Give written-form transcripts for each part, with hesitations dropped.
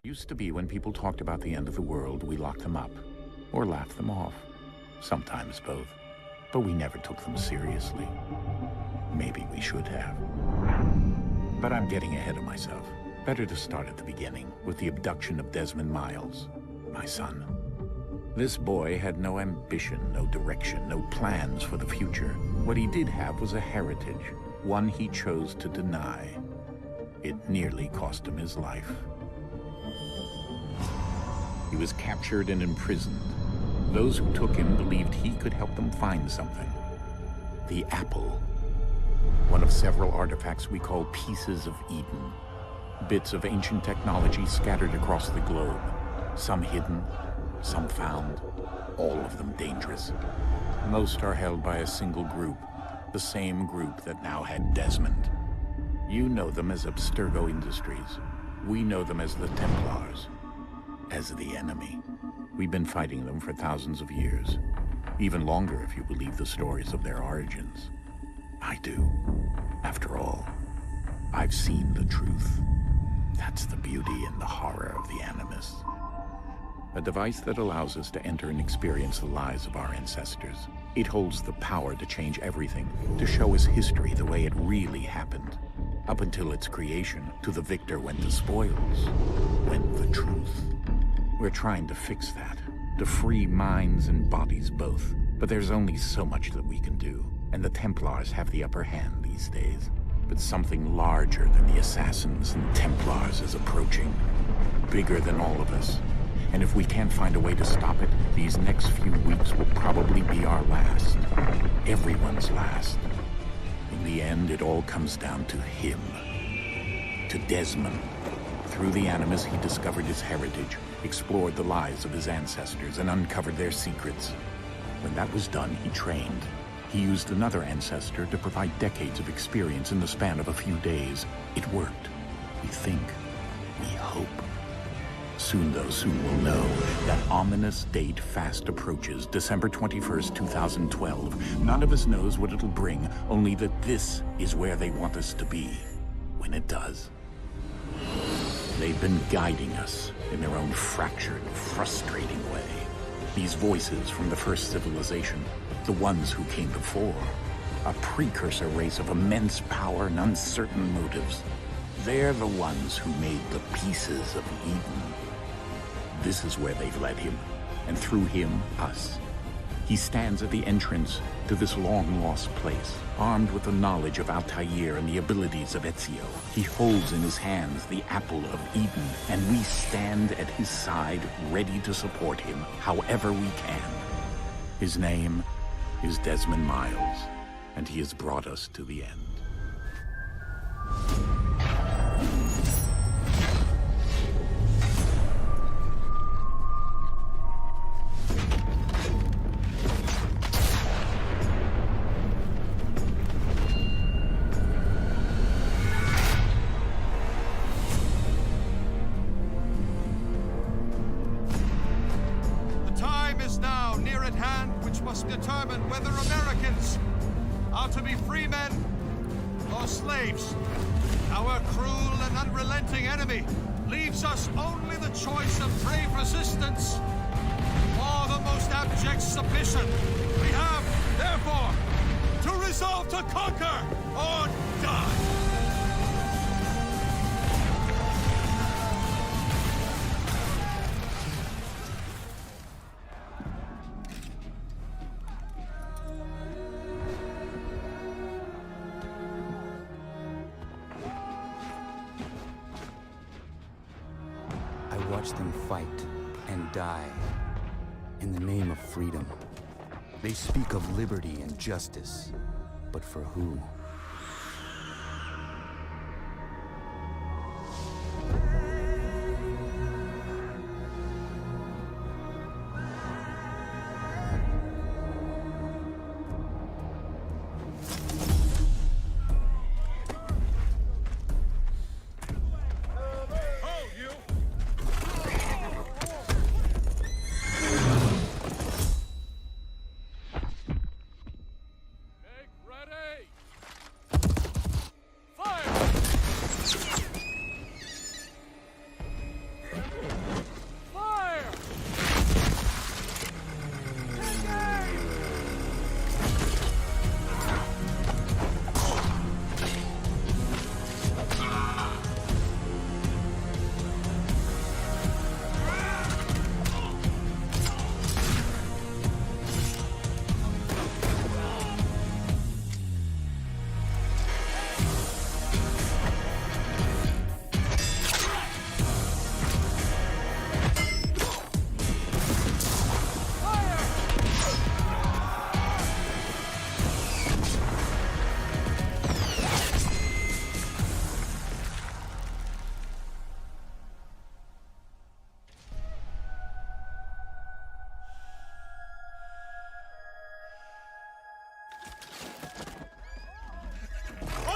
Used to be when people talked about the end of the world, we locked them up or laughed them off. Sometimes both. But we never took them seriously. Maybe we should have. But I'm getting ahead of myself. Better to start at the beginning, with the abduction of Desmond Miles, my son. This boy had no ambition, no direction, no plans for the future. What he did have was a heritage, one he chose to deny. It nearly cost him his life. He was captured and imprisoned. Those who took him believed he could help them find something. The apple. One of several artifacts we call pieces of Eden. Bits of ancient technology scattered across the globe. Some hidden, some found, all of them dangerous. Most are held by a single group, the same group that now had Desmond. You know them as Abstergo Industries. We know them as the Templars, as the enemy. We've been fighting them for thousands of years. Even longer if you believe the stories of their origins. I do. After all, I've seen the truth. That's the beauty and the horror of the Animus. A device that allows us to enter and experience the lives of our ancestors. It holds the power to change everything, to show us history the way it really happened. Up until its creation, to the victor went the spoils, went the truth. We're trying to fix that, to free minds and bodies both. But there's only so much that we can do, and the Templars have the upper hand these days. But something larger than the Assassins and Templars is approaching, bigger than all of us. And if we can't find a way to stop it, these next few weeks will probably be our last. Everyone's last. In the end, it all comes down to him. To Desmond. Through the Animus, he discovered his heritage, explored the lives of his ancestors, and uncovered their secrets. When that was done, he trained. He used another ancestor to provide decades of experience in the span of a few days. It worked. We think. We hope. Soon, though, soon we'll know. That ominous date fast approaches, December 21st, 2012. None of us knows what it'll bring, only that this is where they want us to be, when it does. They've been guiding us in their own fractured, frustrating way. These voices from the first civilization, the ones who came before, a precursor race of immense power and uncertain motives. They're the ones who made the pieces of Eden. This is where they've led him, and through him, us. He stands at the entrance to this long-lost place, armed with the knowledge of Altair and the abilities of Ezio. He holds in his hands the apple of Eden, and we stand at his side, ready to support him however we can. His name is Desmond Miles, and he has brought us to the end. Determine whether Americans are to be free men or slaves. Our cruel and unrelenting enemy leaves us only the choice of brave resistance or the most abject submission. We have, therefore, to resolve to conquer or die. Watch them fight and die in the name of freedom. They speak of liberty and justice, but for who?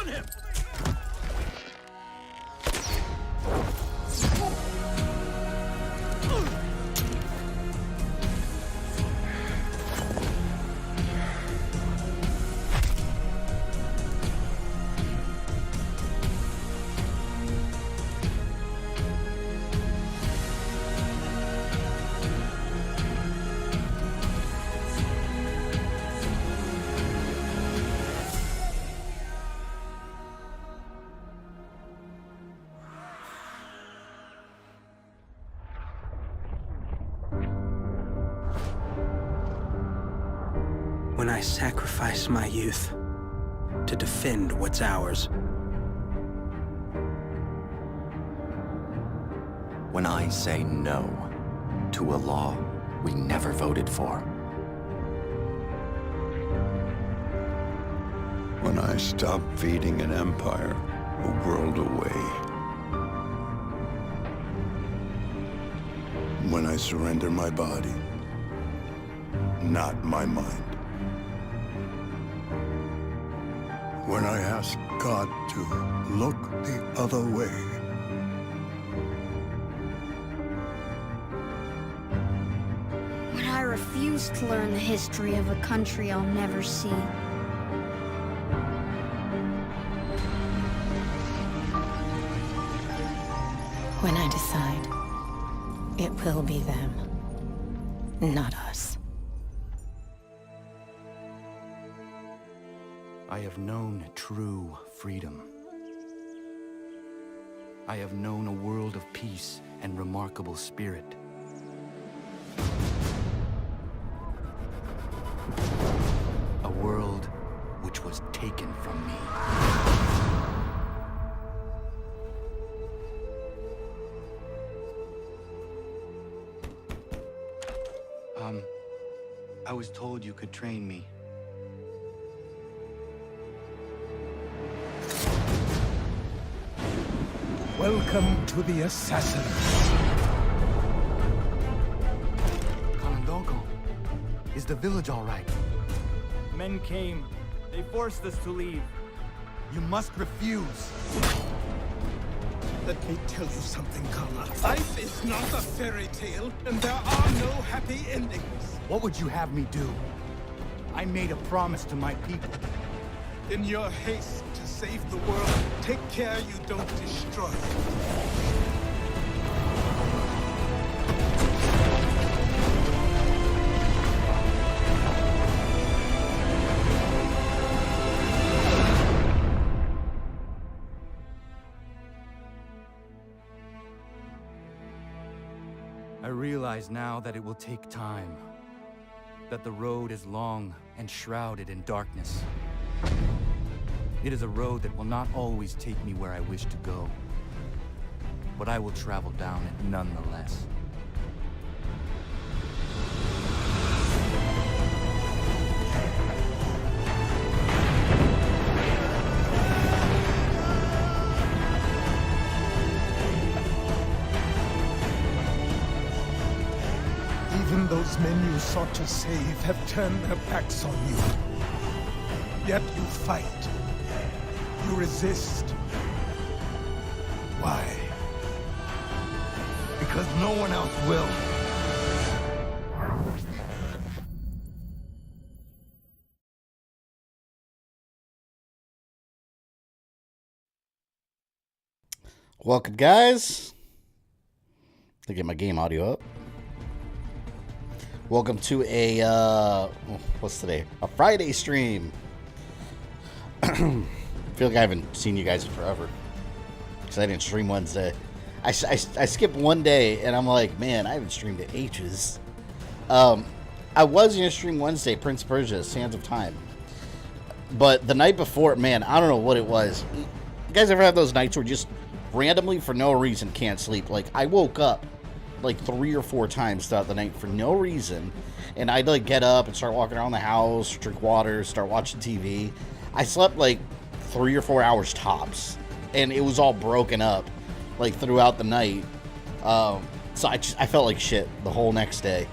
on him! When I sacrifice my youth to defend what's ours. When I say no to a law we never voted for. When I stop feeding an empire a world away. When I surrender my body, not my mind. When I ask God to look the other way. When I refuse to learn the history of a country I'll never see. When I decide, it will be them, not us. I have known true freedom. I have known a world of peace and remarkable spirit. A world which was taken from me. I was told you could train me. Welcome to the Assassins. Kalandonko, is the village all right? Men came. They forced us to leave. You must refuse. Let me tell you something, Kala. Life is not a fairy tale, and there are no happy endings. What would you have me do? I made a promise to my people. In your haste to save the world, take care you don't destroy it. I realize now that it will take time. That the road is long and shrouded in darkness. It is a road that will not always take me where I wish to go. But I will travel down it nonetheless. Even those men you sought to save have turned their backs on you. Yet you fight. You resist. Why? Because no one else will. Welcome, guys. To get my game audio up. Welcome to a what's today? A Friday stream. I feel like I haven't seen you guys in forever because I didn't stream Wednesday. I skipped one day and I'm like, man, I haven't streamed in ages. I was gonna stream Wednesday, Prince of Persia: Sands of Time, but the night before, man, I don't know what it was. You guys ever have those nights where just randomly for no reason can't sleep? Like, I woke up like 3 or 4 times throughout the night for no reason, and I'd like get up and start walking around the house, drink water, start watching TV. I slept like 3 or 4 hours tops, and it was all broken up like throughout the night. So I felt like shit the whole next day.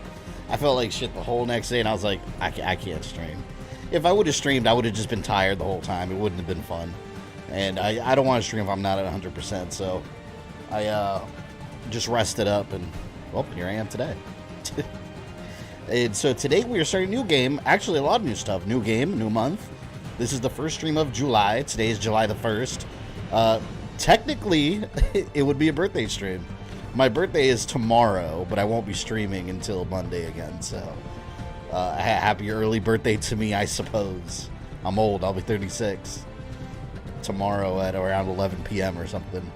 And I was like, I can't stream. If I would have streamed, I would have just been tired the whole time. It wouldn't have been fun. And I don't want to stream if I'm not at 100%, so I just rested up, and well, here I am today. And so today we are starting a new game. Actually, a lot of new stuff. New game, new month. This is the first stream of July. Today is July the 1st. Technically, it would be a birthday stream. My birthday is tomorrow, but I won't be streaming until Monday again, so happy early birthday to me, I suppose. I'm old. I'll be 36 tomorrow at around 11 p.m. or something.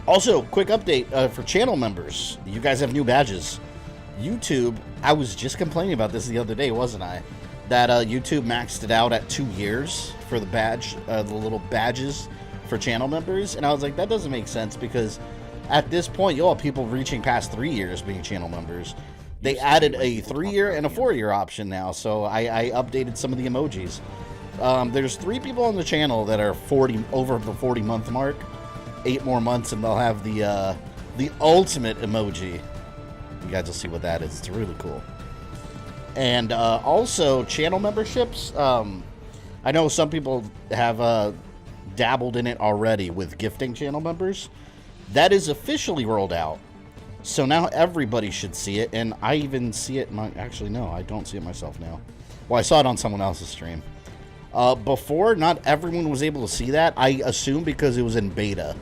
Also, quick update for channel members. You guys have new badges. YouTube, I was just complaining about this the other day, wasn't I? That YouTube maxed it out at 2 years for the badge, the little badges for channel members. And I was like, that doesn't make sense, because at this point, you'll have people reaching past 3 years being channel members. They added a 3-year and a 4-year option now, so I updated some of the emojis. There's 3 people on the channel that are over the 40-month mark. 8 more months and they'll have the ultimate emoji. You guys will see what that is. It's really cool. And also channel memberships. I know some people have dabbled in it already with gifting channel members. That is officially rolled out. So now everybody should see it, and I even see it. Actually, no, I don't see it myself now. Well, I saw it on someone else's stream. Before, not everyone was able to see that. I assume because it was in beta.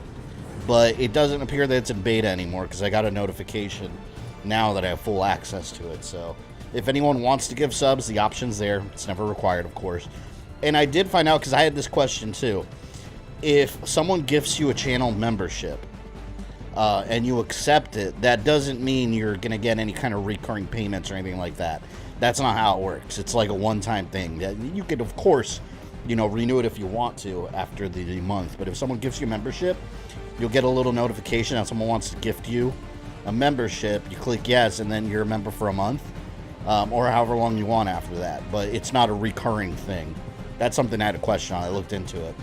But it doesn't appear that it's in beta anymore, because I got a notification now that I have full access to it. So if anyone wants to give subs, the option's there. It's never required, of course. And I did find out, because I had this question too. If someone gifts you a channel membership and you accept it, that doesn't mean you're going to get any kind of recurring payments or anything like that. That's not how it works. It's like a one-time thing. You could, of course, renew it if you want to after the month. But if someone gives you a membership, you'll get a little notification that someone wants to gift you a membership. You click yes, and then you're a member for a month, or however long you want after that. But it's not a recurring thing. That's something I had a question on. I looked into it.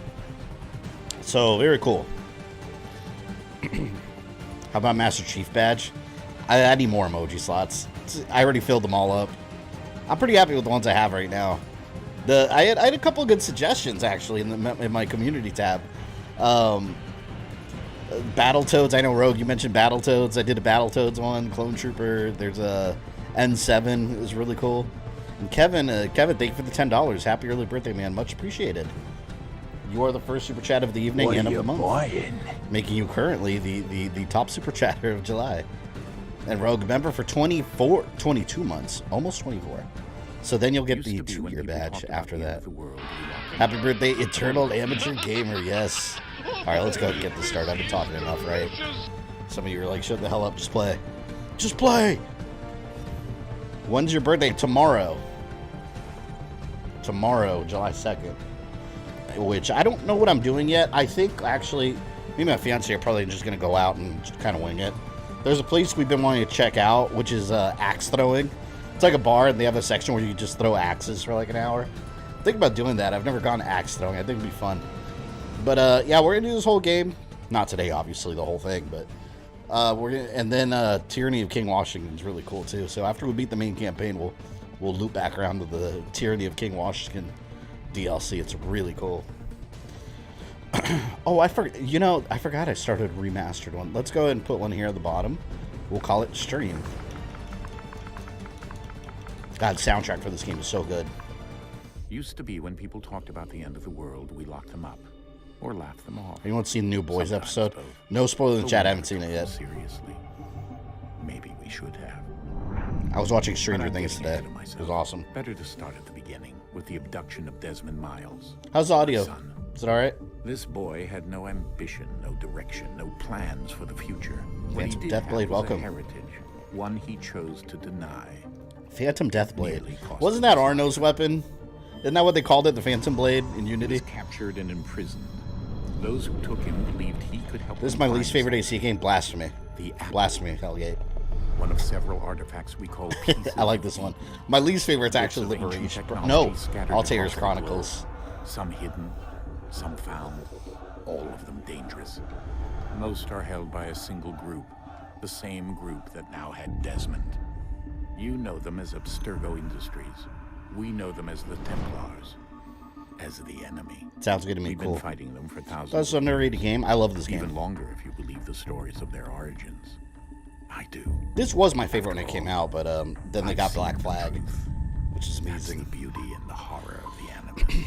So, very cool. How about Master Chief badge? I need more emoji slots. I already filled them all up. I'm pretty happy with the ones I have right now. I had a couple of good suggestions, actually, in my community tab. Battletoads, I know, Rogue, you mentioned Battletoads. I did a Battletoads one. Clone Trooper, there's a N7. It was really cool. And Kevin, thank you for the $10. Happy early birthday, man. Much appreciated. You are the first super chat of the evening and of the month, making you currently the top super chatter of July. And Rogue, member for 22 months, almost 24. So then you'll get the 2-year badge after that. Happy birthday, Eternal Amateur Gamer. Yes. All right, let's go ahead and get this started. I've been talking enough, right? Some of you are like, shut the hell up, just play. Just play! When's your birthday? Tomorrow. Tomorrow, July 2nd. Which, I don't know what I'm doing yet. I think, actually, me and my fiancé are probably just going to go out and just kind of wing it. There's a place we've been wanting to check out, which is axe throwing. It's like a bar, and they have a section where you just throw axes for like an hour. Think about doing that. I've never gone axe throwing. I think it'd be fun. But yeah, we're gonna do this whole game. Not today, obviously, the whole thing. But and then Tyranny of King Washington is really cool too. So after we beat the main campaign, we'll loop back around to the Tyranny of King Washington DLC. It's really cool. Oh, I forgot I started a remastered one. Let's go ahead and put one here at the bottom. We'll call it Stream. God, the soundtrack for this game is so good. Used to be when people talked about the end of the world, we locked them up or laughed them off. Anyone seen the new Boys episode? No spoiler in the chat. I haven't seen it yet. Seriously, maybe we should have. I was watching Stranger Things today. It was awesome. Better to start at the beginning with the abduction of Desmond Miles. How's the audio? Is it all right? This boy had no ambition, no direction, no plans for the future. Phantom Deathblade, welcome. Heritage, one he chose to deny. Phantom Deathblade. Wasn't that Arno's weapon? Isn't that what they called it, the Phantom Blade in Unity? He was captured and imprisoned. Those who took him believed he could help. This is my least favorite AC game, Blasphemy. Blasphemy, Hellgate. One of several artifacts we call pieces. I like this one. My least favorite's actually Liberation. No, Altair's Chronicles. Some hidden, some found, all of them dangerous. Most are held by a single group, the same group that now had Desmond. You know them as Abstergo Industries. We know them as the Templars. as the enemy. Sounds good to me. We've Cool. been fighting them for thousands. That's an underrated game. I love this game. Even longer if you believe the stories of their origins. I do. This was my favorite when it came out, but then they got Black Flag, which is amazing. That's the beauty and the horror of the enemy.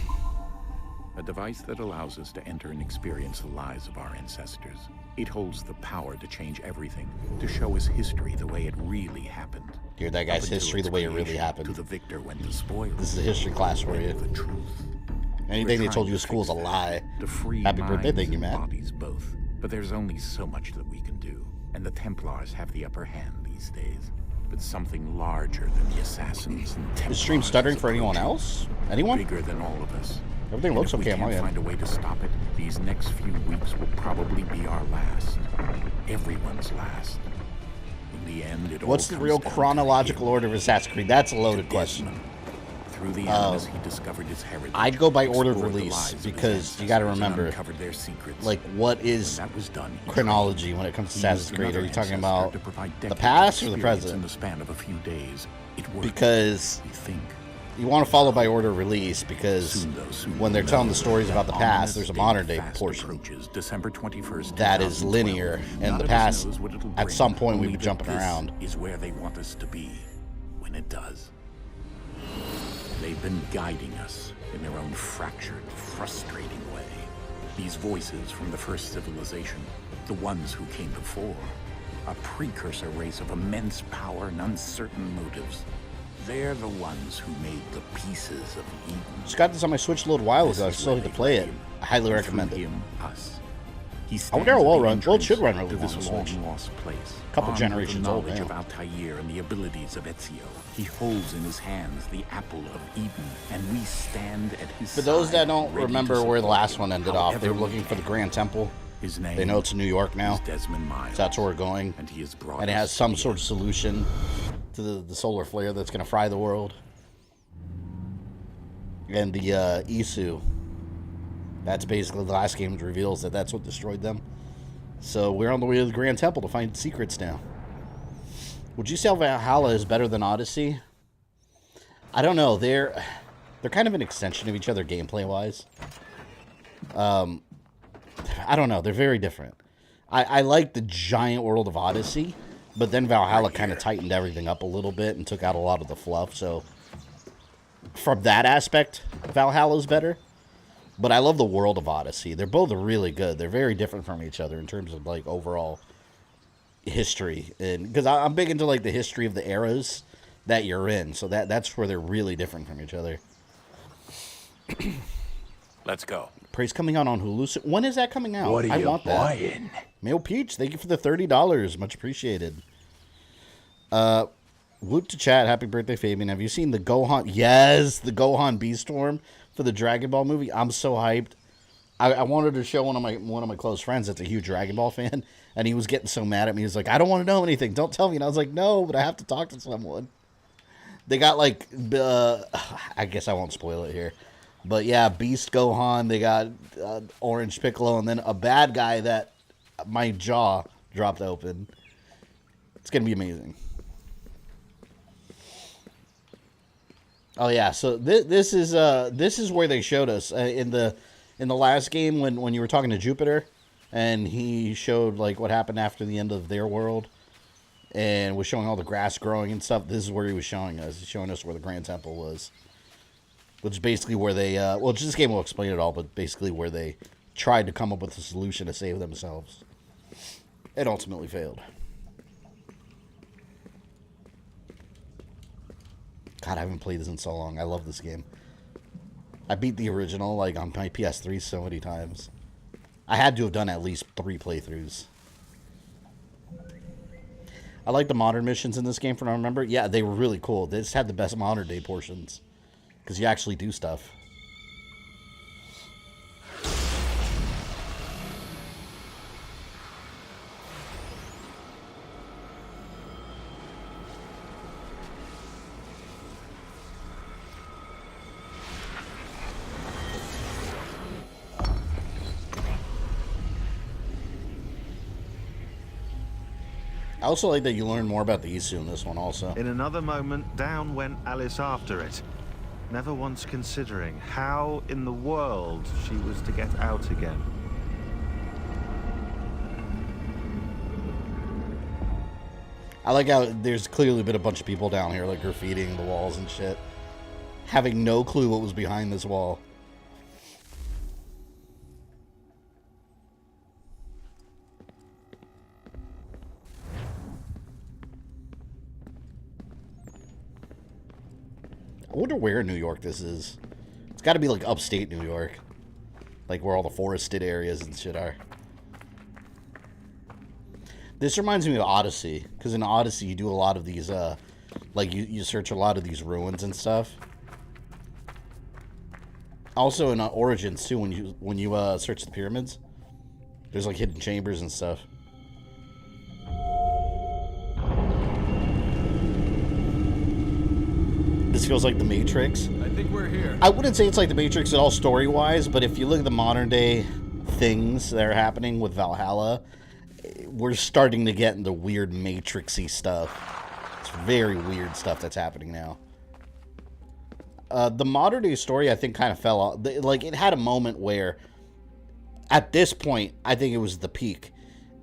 A device that allows us to enter and experience the lives of our ancestors. It holds the power to change everything, to show us history the way it really happened. Hear that guy's history the way it really happened. To the victor went the spoils. This is a history class for you. The truth. Anything they told you at school is a lie. Happy birthday, thank you, Matt. Bodies both, but there's only so much that we can do, and the Templars have the upper hand these days. But something larger than the assassins and Templars. Is stream stuttering for anyone else? Anyone? Bigger than all of us. Everything looks okay on my end. If we can't find a way to stop it, these next few weeks will probably be our last. Everyone's last. In the end, it What's the real chronological order of Assassin's Creed? That's a loaded question. Through the endless, he discovered his heritage. I'd go by order of release because you got to remember, their secrets. like, what is that was done, chronology when it comes to Assassin's Creed? Are you talking about the past or the present? In the span of a few days, it worked. Because we think. You want to follow by order of release because when they're telling the stories about the past, there's a modern day portion December 21st, that is linear, and the past, at some point, we've been jumping around. Is where they want us to be when it does. They've been guiding us in their own fractured, frustrating way. These voices from the first civilization, the ones who came before, a precursor race of immense power and uncertain motives. They're the ones who made the pieces of Eden. Just got this on my Switch a little while ago. I still need to play it. I highly recommend it. I wonder how it will run. Well, it should run really well on the Switch. A couple generations old now. Of Altair and the abilities of Ezio. He holds in his hands the apple of Eden, and we stand at his side. For those that don't remember where the last one ended off, they were looking for the Grand Temple. His name. They know it's in New York now. Desmond Miles. So that's where we're going. And he has brought. And it has some sort of solution to the solar flare that's going to fry the world. And the Isu. That's basically the last game reveals that that's what destroyed them. So we're on the way to the Grand Temple to find secrets now. Would you say Valhalla is better than Odyssey? I don't know. They're kind of an extension of each other gameplay-wise. I don't know. They're very different. I like the giant world of Odyssey, but then Valhalla kind of tightened everything up a little bit and took out a lot of the fluff. So from that aspect, Valhalla's better. But I love the world of Odyssey. They're both really good. They're very different from each other in terms of like overall history, and because I'm big into like the history of the eras that you're in. So that's where they're really different from each other. Let's go. Prey's coming out on Hulu. When is that coming out? What are you want that. buying? Mail Peach, thank you for the $30. Much appreciated. Whoop to chat. Happy birthday, Fabian. Have you seen the Gohan? Yes, the Gohan Beastorm for the Dragon Ball movie. I'm so hyped. I wanted to show one of my close friends that's a huge Dragon Ball fan, and he was getting so mad at me. He was like, "I don't want to know anything. Don't tell me." And I was like, "No, but I have to talk to someone." They got like, I guess I won't spoil it here, but yeah, Beast Gohan. They got Orange Piccolo, and then a bad guy that my jaw dropped open. It's gonna be amazing. Oh yeah, so this is where they showed us in the last game when you were talking to Jupiter, and he showed like what happened after the end of their world, and was showing all the grass growing and stuff. This is where he was showing us. He's showing us where the Grand Temple was, which is basically where they well, this game will explain it all, but basically where they tried to come up with a solution to save themselves. It ultimately failed. God, I haven't played this in so long. I love this game. I beat the original like on my PS3 so many times. I had to have done at least 3 playthroughs. I like the modern missions in this game from what I remember. Yeah, they were really cool. They just had the best modern day portions because you actually do stuff. I also like that you learn more about the Isu in this one also. In another moment, down went Alice after it. never once considering how in the world she was to get out again. I like how there's clearly been a bunch of people down here like graffitiing the walls and shit, having no clue what was behind this wall. I wonder where in New York this is. It's got to be like upstate New York, like where all the forested areas and shit are. This reminds me of Odyssey, because in Odyssey you do a lot of these, like you search a lot of these ruins and stuff. Also in Origins too, when you search the pyramids, there's like hidden chambers and stuff. This feels like the Matrix. I think we're here. I wouldn't say it's like the Matrix at all story-wise, but if you look at the modern day things that are happening with Valhalla, we're starting to get into weird Matrix-y stuff. It's very weird stuff that's happening now. The modern day story, I think, kind of fell off. Like, it had a moment where, at this point, I think it was the peak.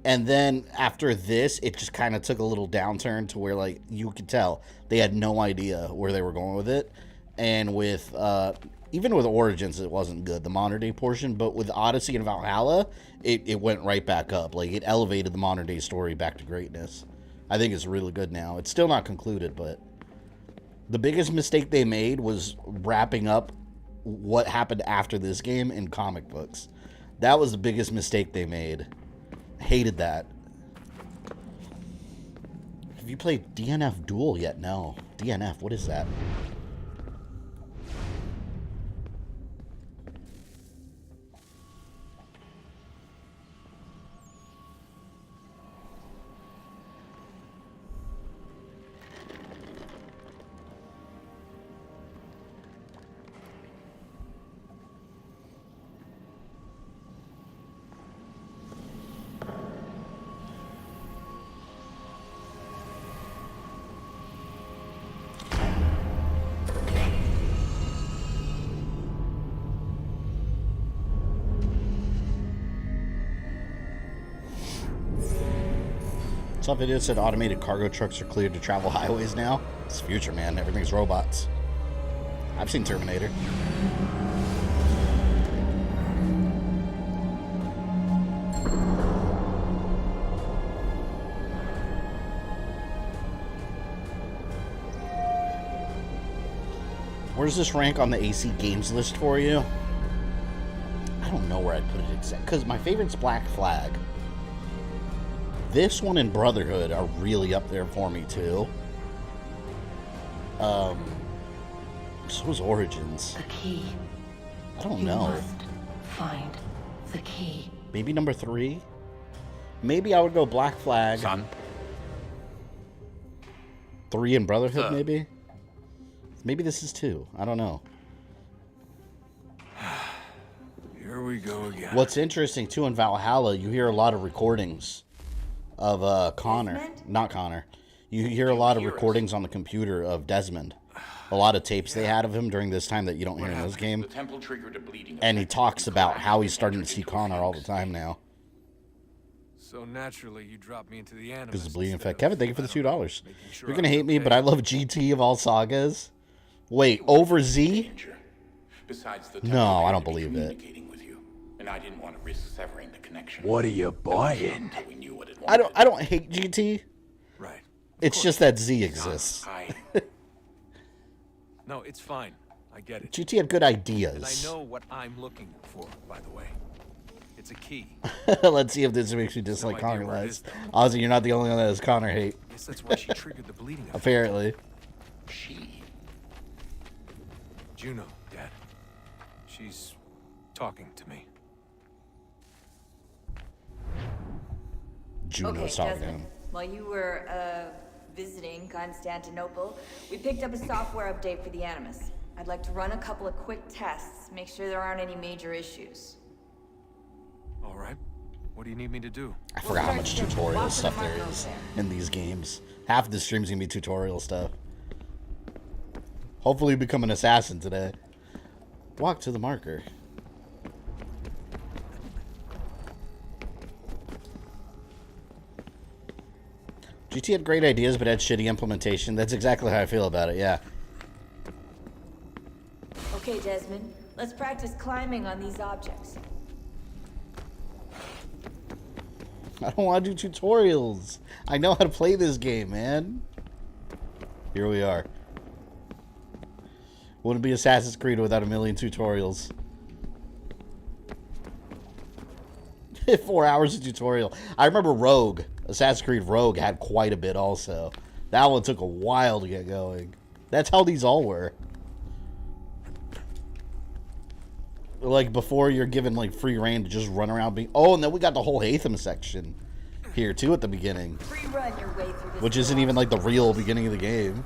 And then after this, it just kind of took a little downturn to where, like, you could tell they had no idea where they were going with it. And with, even with Origins, it wasn't good, the modern day portion. But with Odyssey and Valhalla, it went right back up. Like, it elevated the modern day story back to greatness. I think it's really good now. It's still not concluded, but the biggest mistake they made was wrapping up what happened after this game in comic books. That was the biggest mistake they made. Hated that. Have you played DNF Duel yet? No. DNF, what is that? Some video said automated cargo trucks are cleared to travel highways now. It's the future, man. Everything's robots. I've seen Terminator. Where's this rank on the AC games list for you? I don't know where I'd put it exactly, because my favorite's Black Flag. This one and Brotherhood are really up there for me, too. So is Origins. The key. I don't know. You must find the key. Maybe number 3? Maybe I would go Black Flag. Son. 3 and Brotherhood, maybe? Maybe this is 2. I don't know. Here we go again. What's interesting, too, in Valhalla, you hear a lot of recordings of Connor. Not Connor. You hear a lot of recordings on the computer of Desmond. A lot of tapes they had of him during this time that you don't hear in this game. And he talks about how he's starting to see Connor all the time now. So naturally, you dropped me into the Animus. Because of Bleeding Effect. Kevin, thank you for the $2. You're going to hate me, but I love GT of all sagas. Wait, over Z? No, I don't believe it. And I didn't want to risk severing the connection. What are you buying? I don't hate GT. Right. It's just that Z exists. No, it's fine. I get it. GT had good And I ideas. know what I'm looking for, by the way. It's a key. Let's see if this makes you dislike No idea Connor where it less. is, though. Ozzy, you're not the only one that has Connor hate. Guess that's why she triggered the bleeding effect. Apparently. She? Juno, Dad. She's talking to me. Juno's talking to him. While you were visiting Constantinople, we picked up a software update for the Animus. I'd like to run a couple of quick tests, make sure there aren't any major issues. All right. What do you need me to do? I forgot how much tutorial stuff there is in these games. Half of the stream's gonna be tutorial stuff. Hopefully become an assassin today. Walk to the marker. GT had great ideas, but had shitty implementation. That's exactly how I feel about it, yeah. Okay, Desmond. Let's practice climbing on these objects. I don't want to do tutorials. I know how to play this game, man. Here we are. Wouldn't be Assassin's Creed without a million tutorials. 4 hours of tutorial. I remember Rogue. Assassin's Creed Rogue had quite a bit also. That one took a while to get going. That's how these all were. Like, before you're given, like, free reign to just run around being... Oh, and then we got the whole Hatham section here, too, at the beginning. Run your way through this which isn't even, like, the real beginning of the game.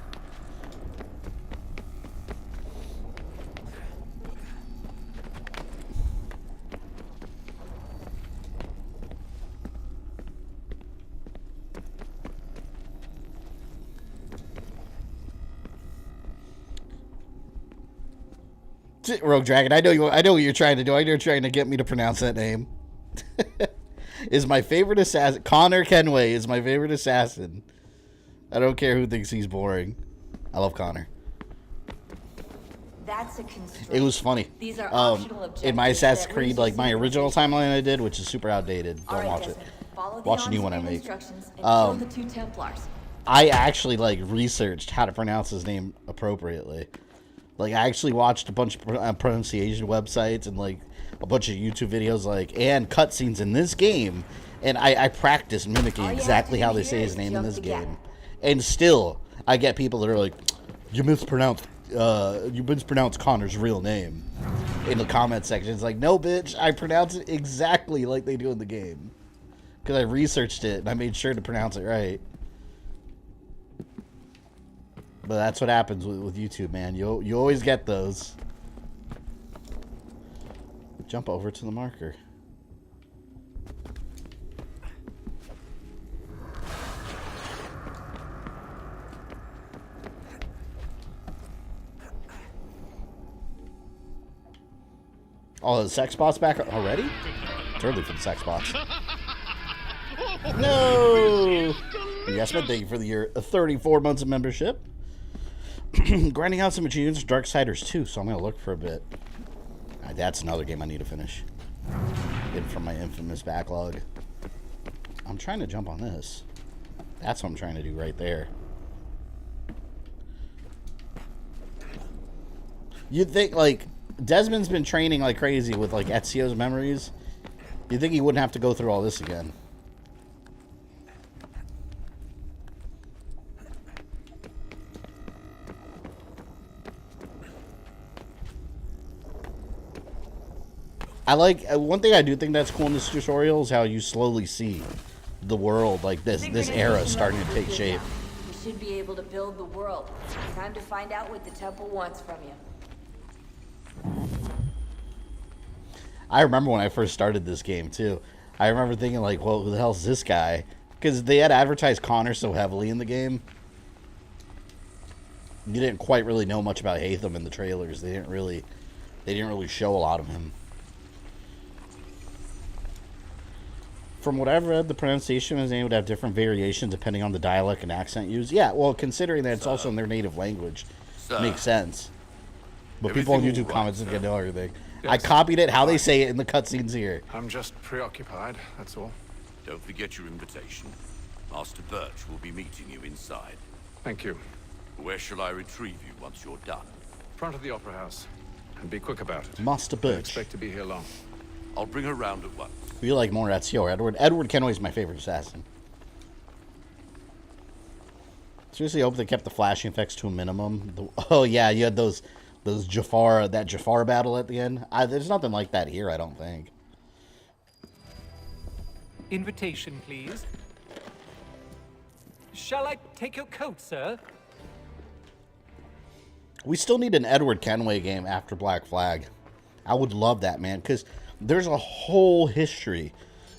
Rogue Dragon, I know what you're trying to do. I know you're trying to get me to pronounce that name. Is my favorite assassin. Connor Kenway is my favorite assassin. I don't care who thinks he's boring. I love Connor. That's a constraint. It was funny. These are optional objectives in my Assassin's that Creed, like my original timeline I did, which is super outdated. Don't watch it. Watch the new one I make. The two Templars. I actually like researched how to pronounce his name appropriately. Like, I actually watched a bunch of pronunciation websites and, like, a bunch of YouTube videos, like, and cutscenes in this game. And I practiced mimicking exactly how they say his name in this game. And still, I get people that are like, you mispronounced Connor's real name in the comment section. It's like, no, bitch, I pronounce it exactly like they do in the game. Because I researched it and I made sure to pronounce it right. But that's what happens with YouTube, man. You always get those. Jump over to the marker. Oh, the sex bot's back already? It's early for the sex bots. No! Yes, but thank you for the year 34 months of membership. Grinding out some achievements, Darksiders 2, so I'm going to look for a bit. That's another game I need to finish. In from my infamous backlog. I'm trying to jump on this. That's what I'm trying to do right there. You'd think, like, Desmond's been training like crazy with, like, Ezio's memories. You'd think he wouldn't have to go through all this again. I like, one thing I do think that's cool in this tutorial is how you slowly see the world, like this era starting to take shape. We should be able to build the world. Time to find out what the temple wants from you. I remember when I first started this game too. I remember thinking like, well, who the hell's this guy? Because they had advertised Connor so heavily in the game. You didn't quite really know much about Hatham in the trailers. They didn't really show a lot of him. From what I've read, the pronunciation is able to have different variations depending on the dialect and accent used. Yeah, well, considering that it's also in their native language, makes sense. But people on YouTube comments didn't know everything. Yes. I copied it, how they say it in the cutscenes here. I'm just preoccupied, that's all. Don't forget your invitation. Master Birch will be meeting you inside. Thank you. Where shall I retrieve you once you're done? Front of the Opera House. And be quick about it. Master Birch. Don't expect to be here long. I'll bring her round at once. You like more Ezio or Edward? Edward Kenway's my favorite assassin. Seriously, I hope they kept the flashing effects to a minimum. Oh yeah, you had those Jafar, that Jafar battle at the end. There's nothing like that here, I don't think. Invitation, please. Shall I take your coat, sir? We still need an Edward Kenway game after Black Flag. I would love that, man, because there's a whole history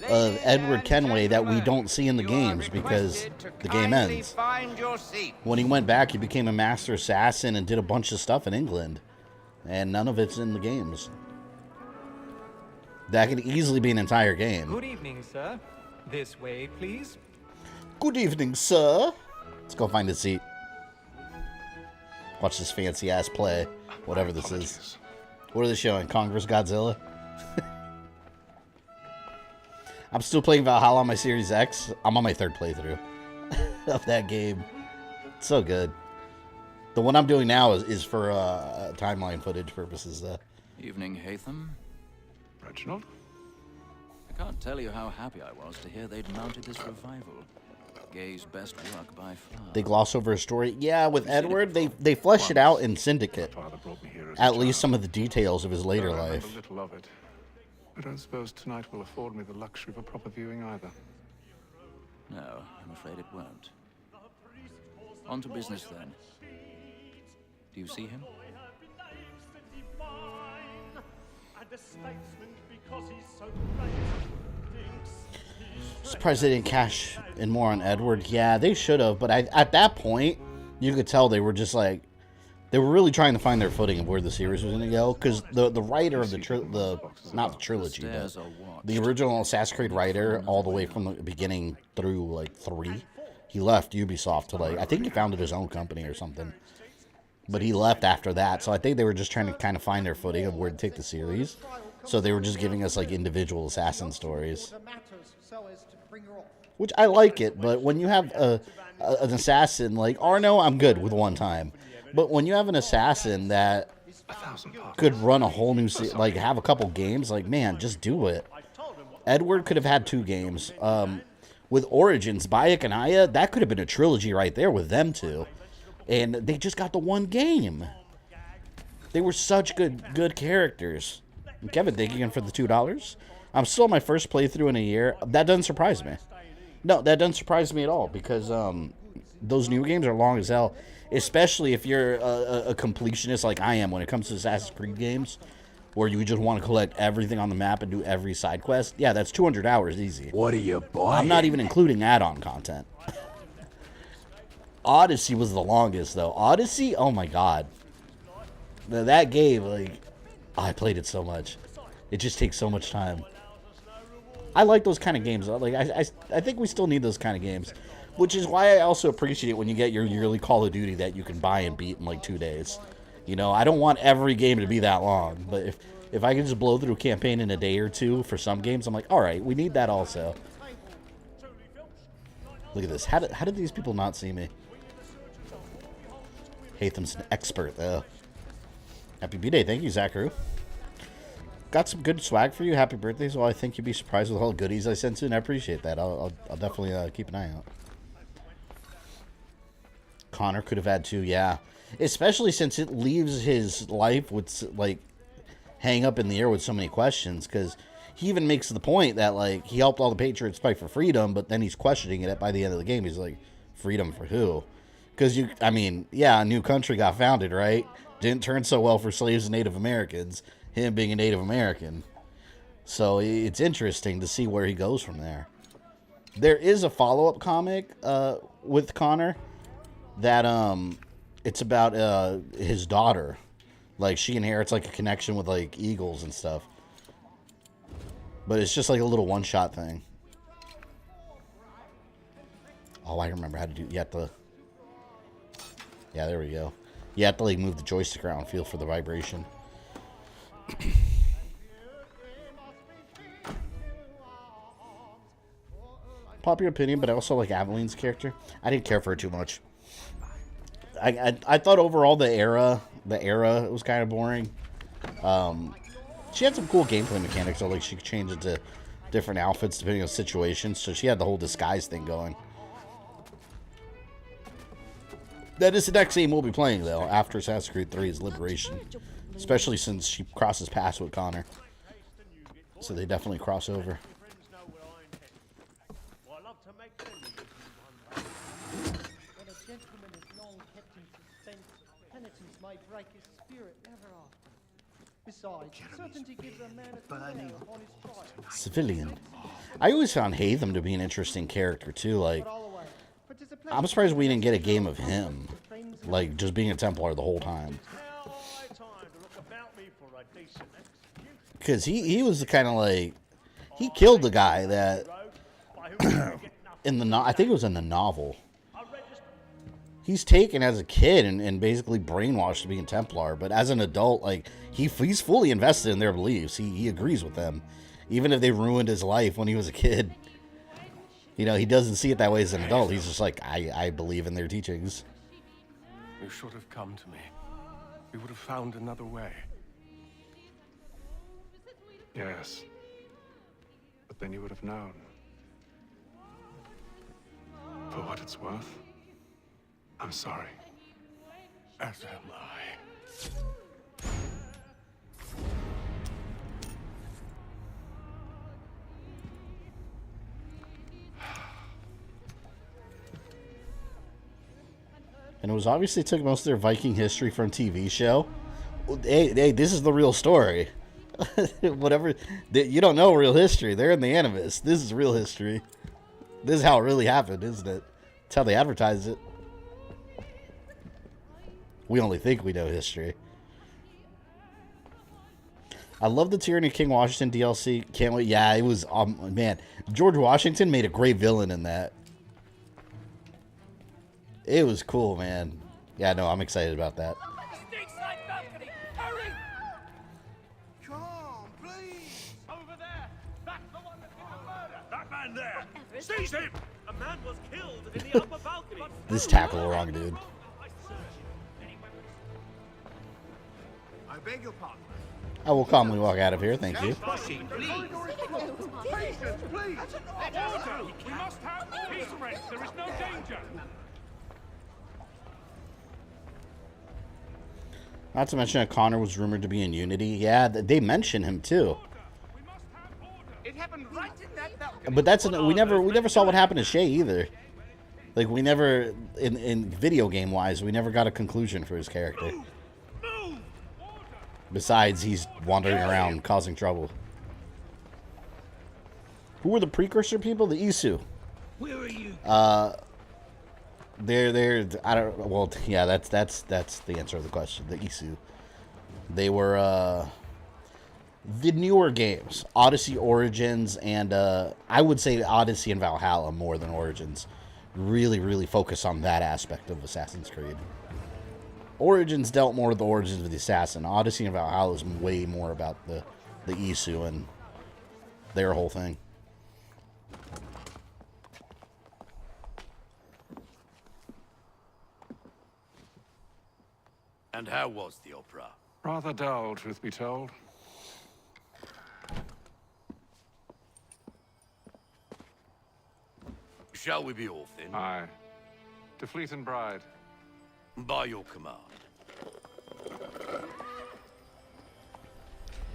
of Edward Kenway that we don't see in the games because the game ends. When he went back, he became a master assassin and did a bunch of stuff in England, and none of it's in the games. That could easily be an entire game. Good evening, sir. This way, please. Good evening, sir. Let's go find a seat. Watch this fancy ass play, whatever this is. What are they showing? Congress Godzilla? I'm still playing Valhalla on my Series X. I'm on my 3rd playthrough of that game. It's so good. The one I'm doing now is for timeline footage purposes. Evening, Hatham. Reginald? I can't tell you how happy I was to hear they'd mounted this revival. Gay's best work by far. They gloss over a story. Yeah, with Edward, they flesh it out in Syndicate. At least some of the details of his later life. Little of it. I don't suppose tonight will afford me the luxury of a proper viewing either. No, I'm afraid it won't. On to business then. Do you see him? Surprised they didn't cash in more on Edward. Yeah, they should have, but at that point, you could tell they were just like, they were really trying to find their footing of where the series was going to go, because the writer of not the trilogy, but the original Assassin's Creed writer, all the way from the beginning through like 3, he left Ubisoft to like, I think he founded his own company or something, but he left after that, so I think they were just trying to kind of find their footing of where to take the series, so they were just giving us like individual assassin stories, which I like it, but when you have an assassin like Arno, I'm good with one time. But when you have an assassin that could run a whole new, like have a couple games, like man, just do it. Edward could have had 2 games. With Origins, Bayek and Aya, that could have been a trilogy right there with them 2. And they just got the 1 game. They were such good characters. And Kevin, thank you again for the $2. I'm still on my first playthrough in a year. That doesn't surprise me. No, that doesn't surprise me at all because those new games are long as hell. Especially if you're a completionist like I am when it comes to Assassin's Creed games, where you just want to collect everything on the map and do every side quest. Yeah, that's 200 hours easy. What are you buying? I'm not even including add-on content. Odyssey was the longest, though. Odyssey? Oh, my God. That game, like, I played it so much. It just takes so much time. I like those kind of games. Like, I think we still need those kind of games. Which is why I also appreciate when you get your yearly Call of Duty that you can buy and beat in like 2 days. You know, I don't want every game to be that long, but if I can just blow through a campaign in a day or 2 for some games, I'm like, all right, we need that also. Look at this. How did these people not see me? Hatham's an expert, though. Happy B-Day. Thank you, Zachary. Got some good swag for you. Happy birthday. So I think you'd be surprised with all the goodies I sent you, and I appreciate that. I'll definitely keep an eye out. Connor could have had 2, yeah. Especially since it leaves his life with, like, hang up in the air with so many questions. Because he even makes the point that, like, he helped all the Patriots fight for freedom, but then he's questioning it by the end of the game. He's like, freedom for who? Because, I mean, yeah, a new country got founded, right? Didn't turn so well for slaves and Native Americans. Him being a Native American. So it's interesting to see where he goes from there. There is a follow-up comic with Connor that it's about his daughter. Like, she inherits like a connection with like eagles and stuff. But it's just like a little one-shot thing. Oh, I remember how to do. You have to. Yeah, there we go. You have to like move the joystick around and feel for the vibration. Popular opinion, but I also like Aveline's character. I didn't care for her too much. I thought overall the era was kind of boring. She had some cool gameplay mechanics, though, like she could change into different outfits depending on situations. So she had the whole disguise thing going. That is the next game we'll be playing, though, after Assassin's Creed 3's Liberation. Especially since she crosses paths with Connor. So they definitely cross over. Civilian. I always found Hatham to be an interesting character too. Like, I'm surprised we didn't get a game of him, like just being a Templar the whole time. Because he was the kind of like, he killed the guy that in the I think it was in the novel. He's taken as a kid and basically brainwashed to be a Templar, but as an adult, like he's fully invested in their beliefs. He agrees with them, even if they ruined his life when he was a kid. You know, he doesn't see it that way as an adult. He's just like, I believe in their teachings. You should have come to me. We would have found another way. Yes. But then you would have known. For what it's worth, I'm sorry. As am I. And it was obviously took most of their Viking history from TV show. Hey, this is the real story. Whatever, you don't know real history. They're in the Animus. This is real history. This is how it really happened, isn't it? It's how they advertise it. We only think we know history. I love the Tyranny of King Washington DLC. Can't wait. Yeah, it was, man, George Washington made a great villain in that. It was cool, man. Yeah, no, I'm excited about that. Seize him! A man was killed in the upper balcony. This tackle wrong, dude. I beg your pardon. I will calmly walk out of here, thank you. Please. We must have peace, friends. There is no danger. Not to mention that Connor was rumored to be in Unity. Yeah, they mention him too. It happened right in that balcony. But that's we never saw what happened to Shay either. Like we never in video game wise, we never got a conclusion for his character. Besides, he's wandering around causing trouble. Who were the precursor people? The Isu. Where are you? They're I don't, well, yeah, that's the answer to the question. The Isu. They were the newer games, Odyssey, Origins, and I would say Odyssey and Valhalla more than Origins. Really focus on that aspect of Assassin's Creed. Origins dealt more with the origins of the assassin. Odyssey and Valhalla is way more about the Isu and their whole thing. And how was the opera? Rather dull, truth be told. Shall we be off then? Aye. To Fleet and Bride. By your command.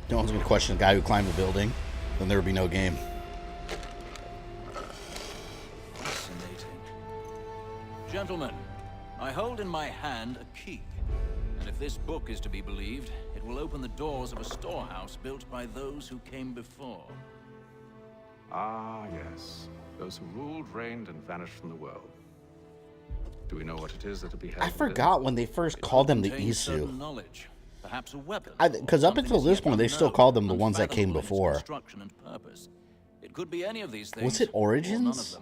No one's going to question the guy who climbed the building. Then there would be no game. Fascinating. Gentlemen, I hold in my hand a key. And if this book is to be believed, it will open the doors of a storehouse built by those who came before. Ah, yes. Those who ruled, reigned, and vanished from the world. Do we know what it is that will be held? I forgot when they first called them the Isu. Knowledge, perhaps a weapon. Because up until this point, they still called them the ones that came before. It could be any of these things. Was it Origins?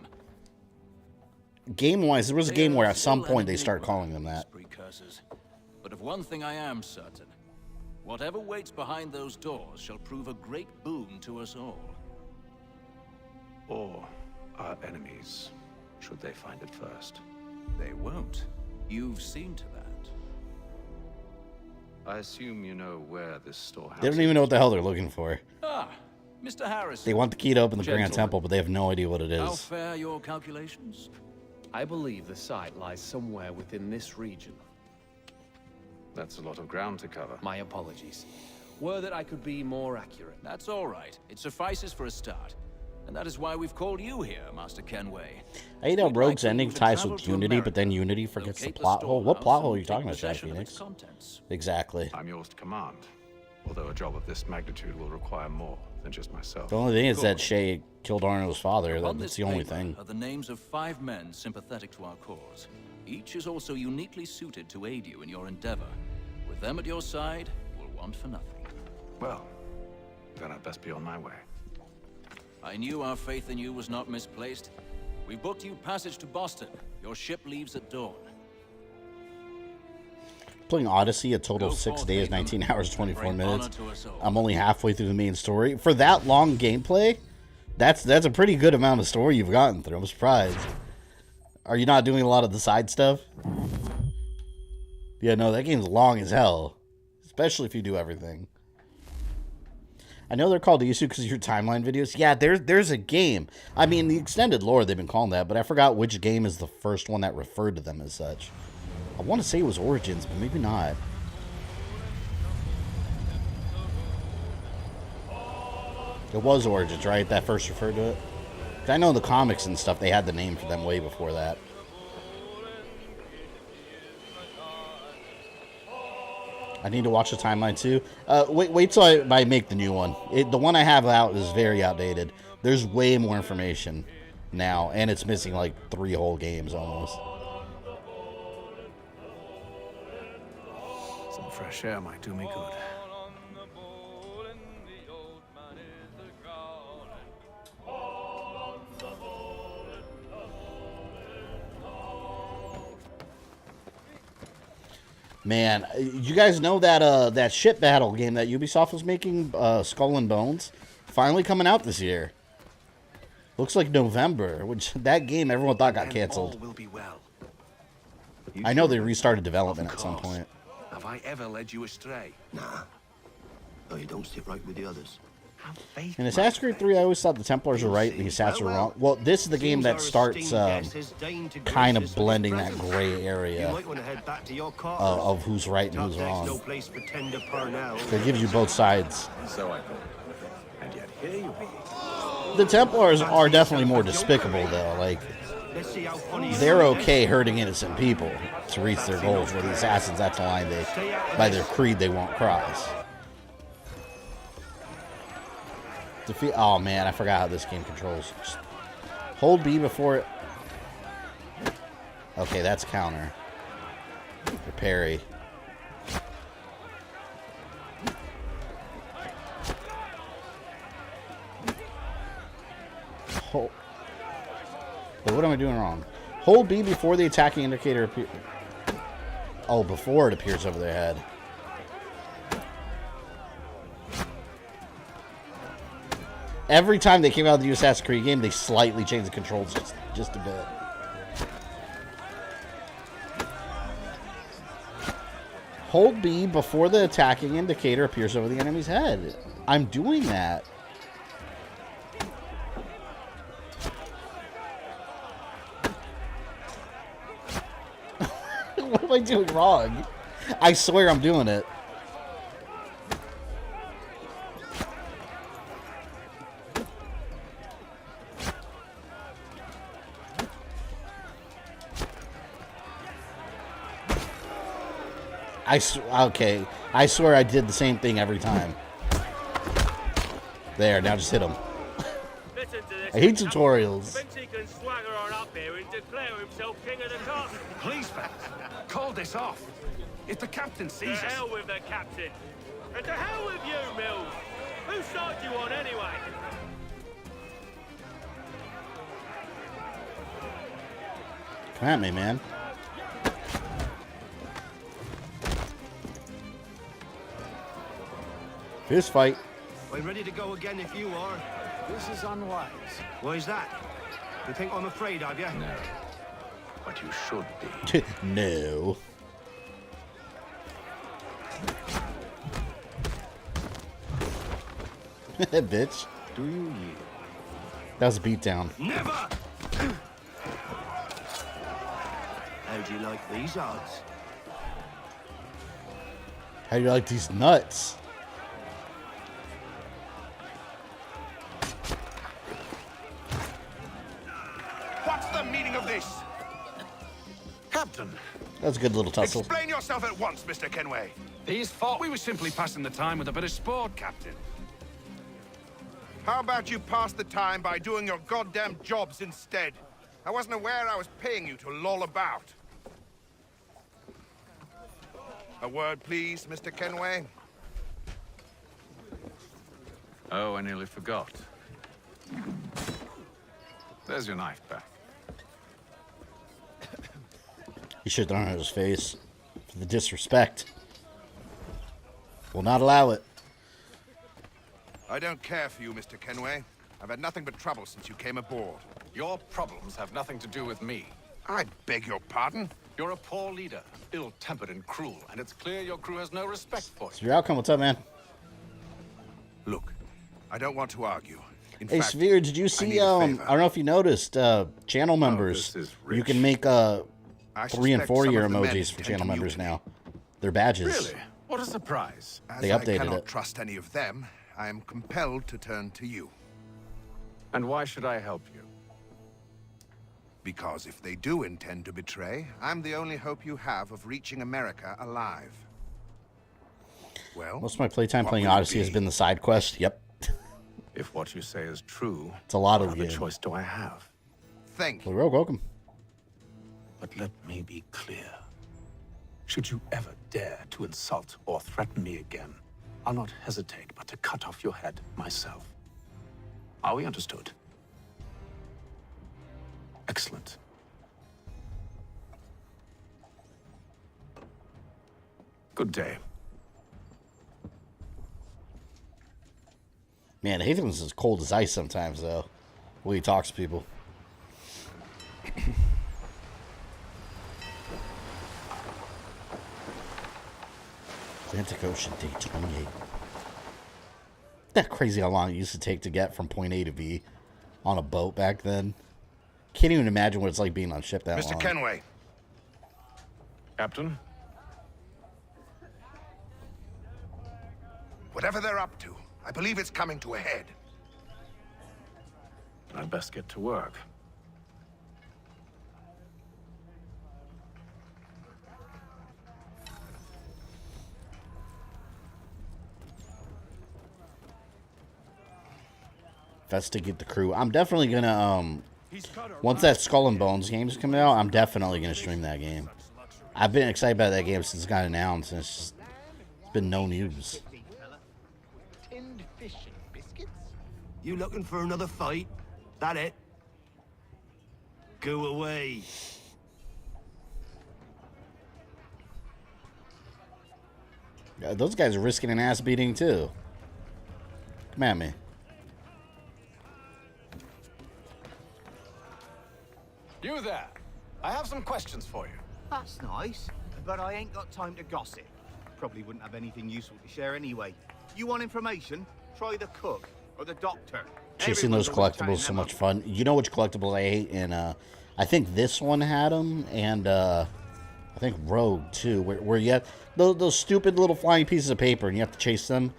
Game-wise, there was a game where at some point they start calling them that. But of one thing I am certain. Whatever waits behind those doors shall prove a great boon to us all. Or our enemies, should they find it first. They won't. You've seen to that. I assume you know where this storehouse They don't even know what the hell they're looking for. Ah, Mr. Harris. They want the key to open the Grand Temple, but they have no idea what it How is. fair your calculations? I believe the site lies somewhere within this region. That's a lot of ground to cover. My apologies. Were that I could be more accurate. That's all right. It suffices for a start. And that is why we've called you here, Master Kenway. I hate how Rogue's ending ties with Unity, but then Unity forgets the plot hole. What plot hole are you talking about, Jack Phoenix? Exactly. I'm yours to command. Although a job of this magnitude will require more than just myself. The only thing is that Shay killed Arno's father. On That's this the only paper thing. are the names of 5 men sympathetic to our cause. Each is also uniquely suited to aid you in your endeavor. With them at your side, we'll want for nothing. Well, then I'd best be on my way. I knew our faith in you was not misplaced. We've booked you passage to Boston. Your ship leaves at dawn. Playing Odyssey a total of 6 days, 19 hours, 24 minutes. I'm only halfway through the main story. For that long gameplay, that's a pretty good amount of story you've gotten through. I'm surprised. Are you not doing a lot of the side stuff? Yeah, no, that game's long as hell. Especially if you do everything. I know they're called Isu because of your timeline videos. Yeah, there's a game. I mean, the extended lore, they've been calling that, but I forgot which game is the first one that referred to them as such. I want to say it was Origins, but maybe not. It was Origins, right? That first referred to it? 'Cause I know in the comics and stuff, they had the name for them way before that. I need to watch the timeline too. Wait till I make the new one. The one I have out is very outdated. There's way more information now, and it's missing like 3 whole games almost. Some fresh air might do me good. Man, you guys know that that ship battle game that Ubisoft was making, Skull and Bones, finally coming out this year. Looks like November, which that game everyone thought got canceled. I know they restarted development at some point. Have I ever led you astray? Nah. No, you don't sit right with the others. In Assassin's Creed 3, I always thought the Templars were right, the Assassins were wrong. Well, this is the game that starts kind of blending that gray area of who's right and who's wrong. It gives you both sides. So I thought. And yet here you are. The Templars are definitely more despicable, though. Like, they're okay hurting innocent people to reach their goals, where the Assassins, that's the line by their creed, they won't cross. Defeat. Oh man, I forgot how this game controls. Just hold B before it. Okay, that's counter. Or parry. Hold. Wait, what am I doing wrong? Hold B before the attacking indicator appears. Oh, before it appears over their head. Every time they came out of the new Assassin's Creed game, they slightly changed the controls just a bit. Hold B before the attacking indicator appears over the enemy's head. I'm doing that. What am I doing wrong? I swear I'm doing it. Okay, I swear I did the same thing every time. There, now just hit him. I hate tutorials. Thinks he can swagger on up here and declare himself king of the castle. Please, Pat, call this off. If the captain sees To us... hell with the captain. And to hell with you, Mills. Whose side do you on anyway? Come at me, man. Fist fight. I'm ready to go again if you are. This is unwise. Why is that? You think I'm afraid of you? No. But you should be. No. Bitch. Do you yield? That was a beatdown. Never! How do you like these odds? How do you like these nuts? What's the meaning of this? Captain. That's a good little tussle. Explain yourself at once, Mr. Kenway. These thought We were simply passing the time with a bit of sport, Captain. How about you pass the time by doing your goddamn jobs instead? I wasn't aware I was paying you to loll about. A word, please, Mr. Kenway. Oh, I nearly forgot. There's your knife back. He should have thrown it in his face for the disrespect. Will not allow it. I don't care for you, Mr. Kenway. I've had nothing but trouble since you came aboard. Your problems have nothing to do with me. I beg your pardon? You're a poor leader, ill-tempered and cruel, and it's clear your crew has no respect for So you. your outcome, what's up, man? Look, I don't want to argue. In Hey, fact, Severe, did you see, I don't know if you noticed, channel members, you can make 3 and 4 year emojis for channel members now. They're badges. Really? What a surprise. They updated I cannot it. trust any of them, I am compelled to turn to you. And why should I help you? Because if they do intend to betray, I'm the only hope you have of reaching America alive. Well, Most of my playtime what playing will it Odyssey has be? been the side quest. Yep. If what you say is true, It's a lot what of other game. choice do I have? Thank Well, Rogue, welcome. But let me be clear. Should you ever dare to insult or threaten me again, I'll not hesitate but to cut off your head myself. Are we understood? Excellent. Good day. Man, Hatham's as cold as ice sometimes, though. The way he talks to people. Atlantic Ocean, day 28. Isn't that crazy how long it used to take to get from point A to B on a boat back then? Can't even imagine what it's like being on a ship that long. Mr. Kenway. Captain? Whatever they're up to, I believe it's coming to a head. I'd best get to work. Investigate the crew. I'm definitely gonna once that Skull and Bones game's coming out, I'm definitely gonna stream that game. I've been excited about that game since it got announced, and it's been no news. Tinned fish and biscuits? You looking for another fight? That it? Go away. Yeah, those guys are risking an ass beating too. Come at me. You there. I have some questions for you. That's nice, but I ain't got time to gossip. Probably wouldn't have anything useful to share anyway. You want information? Try the cook or the doctor. Chasing those collectibles is so much fun. You know which collectibles I hate? And I think this one had them, and I think Rogue too, where you have those stupid little flying pieces of paper, and you have to chase them.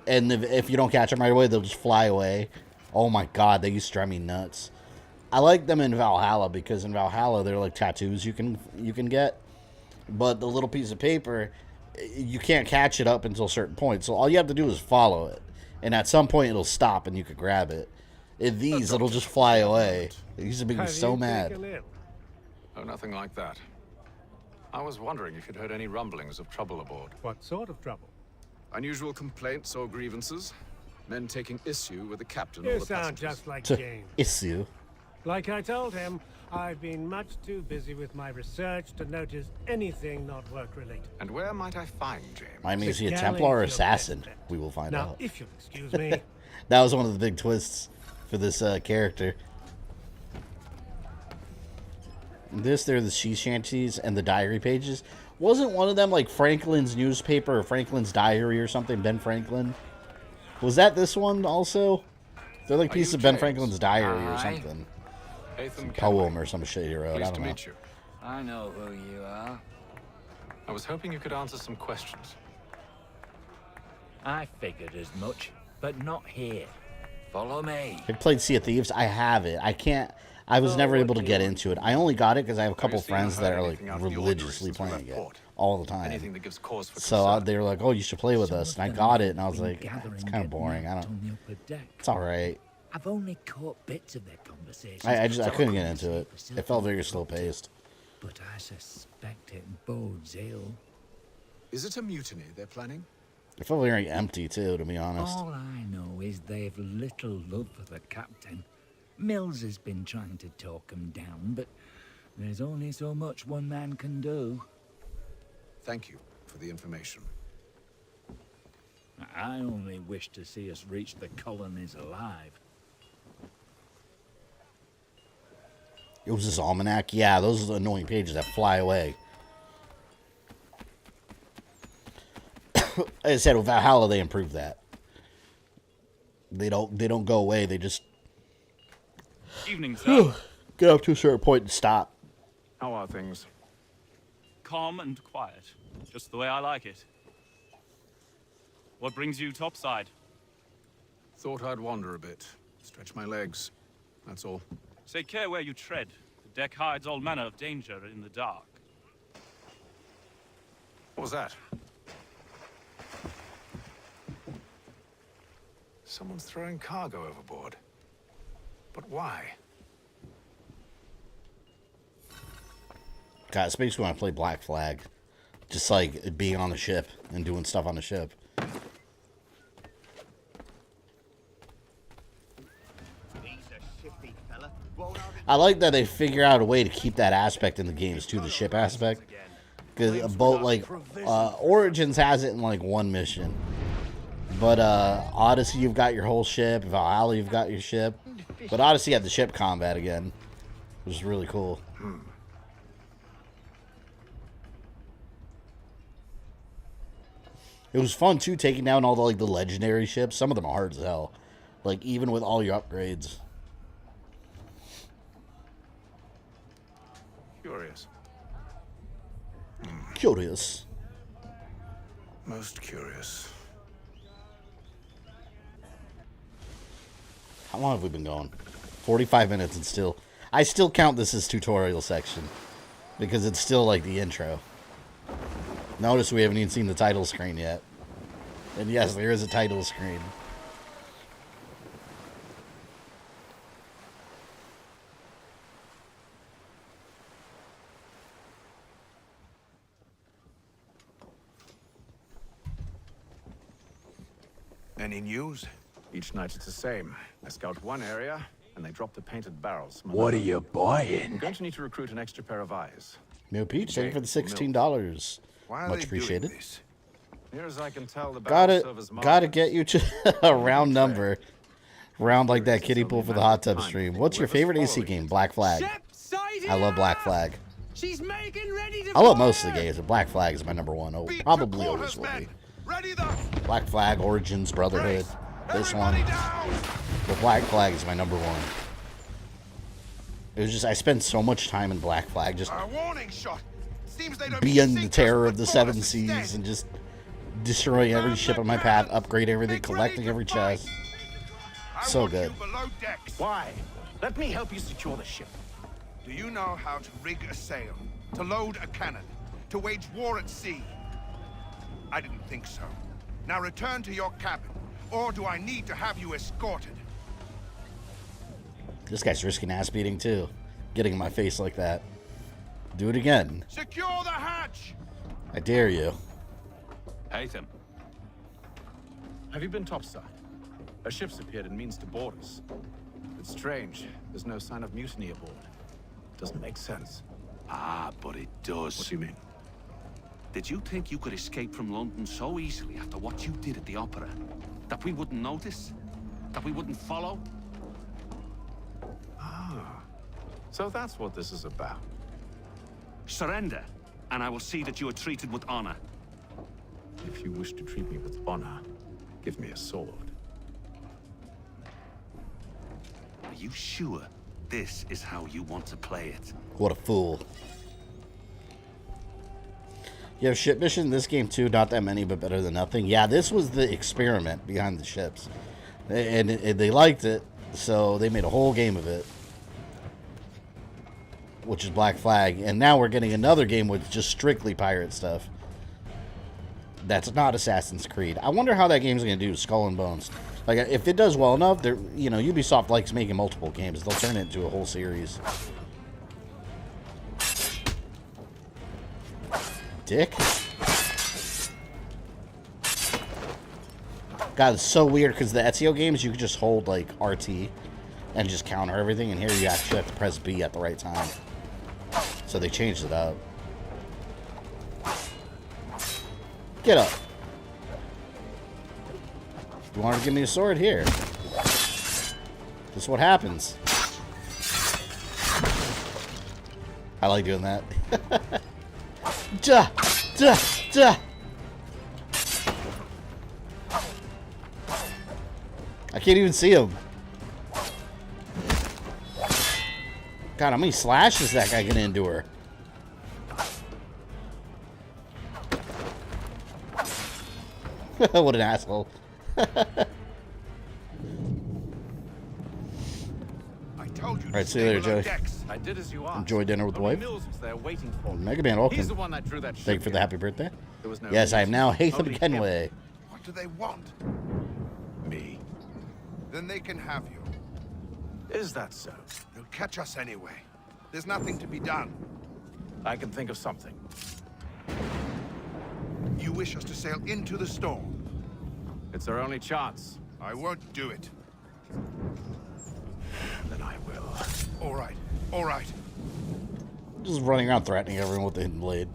And if you don't catch them right away, they'll just fly away. Oh my god, they used to drive me nuts. I like them in Valhalla because in Valhalla they're like tattoos you can get, but the little piece of paper, you can't catch it up until a certain point. So all you have to do is follow it, and at some point it'll stop and you can grab it. In these, it'll just fly away. It used to make me so mad. Oh, nothing like that. I was wondering if you'd heard any rumblings of trouble aboard. What sort of trouble? Unusual complaints or grievances? Men taking issue with the captain You or the sound passengers? just like James. Issue. Like I told him, I've been much too busy with my research to notice anything not work-related. And where might I find James? I mean, is he a Templar or assassin? We will find Now, out. if you'll excuse me. That was one of the big twists for this character. They're the sea shanties and the diary pages. Wasn't one of them like Franklin's newspaper or Franklin's diary or something? Ben Franklin? Was that this one also? They're like pieces of Ben Franklin's diary or something. Some poem or some shit he wrote. I Pleased don't to know. meet you. I know who you are. I was hoping you could answer some questions. I figured as much, but not here. Follow me. I played Sea of Thieves. I have it. I can't. I was never able to get into it. I only got it because I have a couple friends that are like religiously playing it all the time. Anything that gives cause for So they were like, "Oh, you should play with us," and I got it, and I was like, "It's kind of boring. I don't. It's all right." I've only caught bits of their conversations. I couldn't get into it. It felt very slow paced. But I suspect it bodes ill. Is it a mutiny they're planning? It felt very empty too, to be honest. All I know is they've little love for the captain. Mills has been trying to talk him down, but there's only so much one man can do. Thank you for the information. I only wish to see us reach the colonies alive. It was this almanac. Yeah, those are the annoying pages that fly away. Like I said, with Valhalla, they improved that. They don't go away. They just Evening, sir. get up to a certain point and stop. How are things? Calm and quiet. Just the way I like it. What brings you topside? Thought I'd wander a bit. Stretch my legs. That's all. Take care where you tread. The deck hides all manner of danger in the dark. What was that? Someone's throwing cargo overboard. But why? God, it makes me want to play Black Flag. Just like being on the ship and doing stuff on the ship. I like that they figure out a way to keep that aspect in the games too, the ship aspect. Because a boat like Origins has it in like one mission. But Odyssey, you've got your whole ship. Valhalla, you've got your ship. But Odyssey had the ship combat again, which is really cool. It was fun too, taking down all the legendary ships. Some of them are hard as hell, like even with all your upgrades. Curious. Curious. Most curious. How long have we been going? 45 minutes and still... I still count this as tutorial section. Because it's still like the intro. Notice we haven't even seen the title screen yet. And yes, there is a title screen. Any news? Each night it's the same. I scout one area, and they drop the painted barrels. What are you buying? I'm going to need to recruit an extra pair of eyes. Neil Peach, thank you for the $16. Why are Much they appreciated. doing this? Near as I can tell, the barrel serve as Gotta get you to a round number. Round like that kiddie pool for the hot tub stream. What's your favorite AC game? Black Flag. I love Black Flag. She's making ready to I love most of the games, but Black Flag is my number one. Oh, probably always will be. Black Flag, Origins, Brotherhood. This one. But Black Flag is my number one. It was just, I spent so much time in Black Flag just being the terror of the seven seas and just destroying every ship on my path, upgrade everything, collecting every chest. So good. Why? Let me help you secure the ship. Do you know how to rig a sail, to load a cannon, to wage war at sea? I didn't think so. Now return to your cabin, or do I need to have you escorted? This guy's risking ass beating too. Getting in my face like that. Do it again. Secure the hatch! I dare you. Haytham. Have you been topside? A ship's appeared and means to board us. It's strange. There's no sign of mutiny aboard. Doesn't make sense. Ah, but it does. What do you mean? Did you think you could escape from London so easily after what you did at the opera? That we wouldn't notice? That we wouldn't follow? Ah. So that's what this is about. Surrender, and I will see that you are treated with honor. If you wish to treat me with honor, give me a sword. Are you sure this is how you want to play it? What a fool. You have ship mission in this game too, not that many, but better than nothing. Yeah, this was the experiment behind the ships. And they liked it, so they made a whole game of it. which is Black Flag, and now we're getting another game with just strictly pirate stuff. That's not Assassin's Creed. I wonder how that game's going to do, Skull and Bones. Like, if it does well enough, you know, Ubisoft likes making multiple games. They'll turn it into a whole series. Dick. God, it's so weird because the Ezio games, you could just hold, like, RT and just counter everything, and here you actually have to press B at the right time. So they changed it up. Get up. You wanted to give me a sword? Here. This is what happens. I like doing that. Duh! Duh! Duh! I can't even see him. God, how many slashes is that guy gonna endure? What an asshole. I told you. Alright, see you later, Joey. I did as you asked. Enjoy dinner with the wife. Mills was there waiting for me. Mega Man, welcome. He's the one that drew that Thank you for the happy birthday. There was no Yes, I am now Hatham Only Kenway. What do they want? Me. Then they can have you. Is that so? They'll catch us anyway. There's nothing to be done. I can think of something. You wish us to sail into the storm? It's our only chance. I won't do it. Then I will. All right. All right. Just running around threatening everyone with the hidden blade.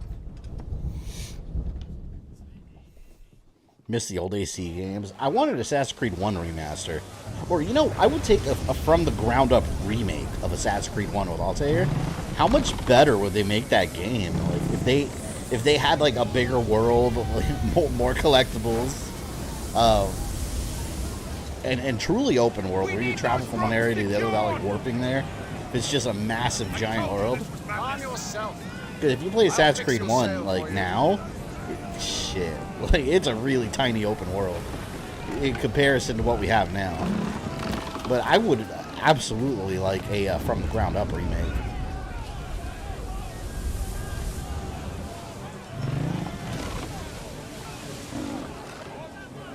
Miss the old AC games. I wanted Assassin's Creed 1 remaster. Or, you know, I would take a from-the-ground-up remake of Assassin's Creed 1 with Altair. How much better would they make that game? Like, if they had, like, a bigger world, like, more collectibles, and truly open world, where you travel from one area to the other without, like, warping there. It's just a massive, giant world. Because if you play Assassin's Creed 1, like, now, shit, like, it's a really tiny open world in comparison to what we have now. But I would absolutely like a from-the-ground-up remake.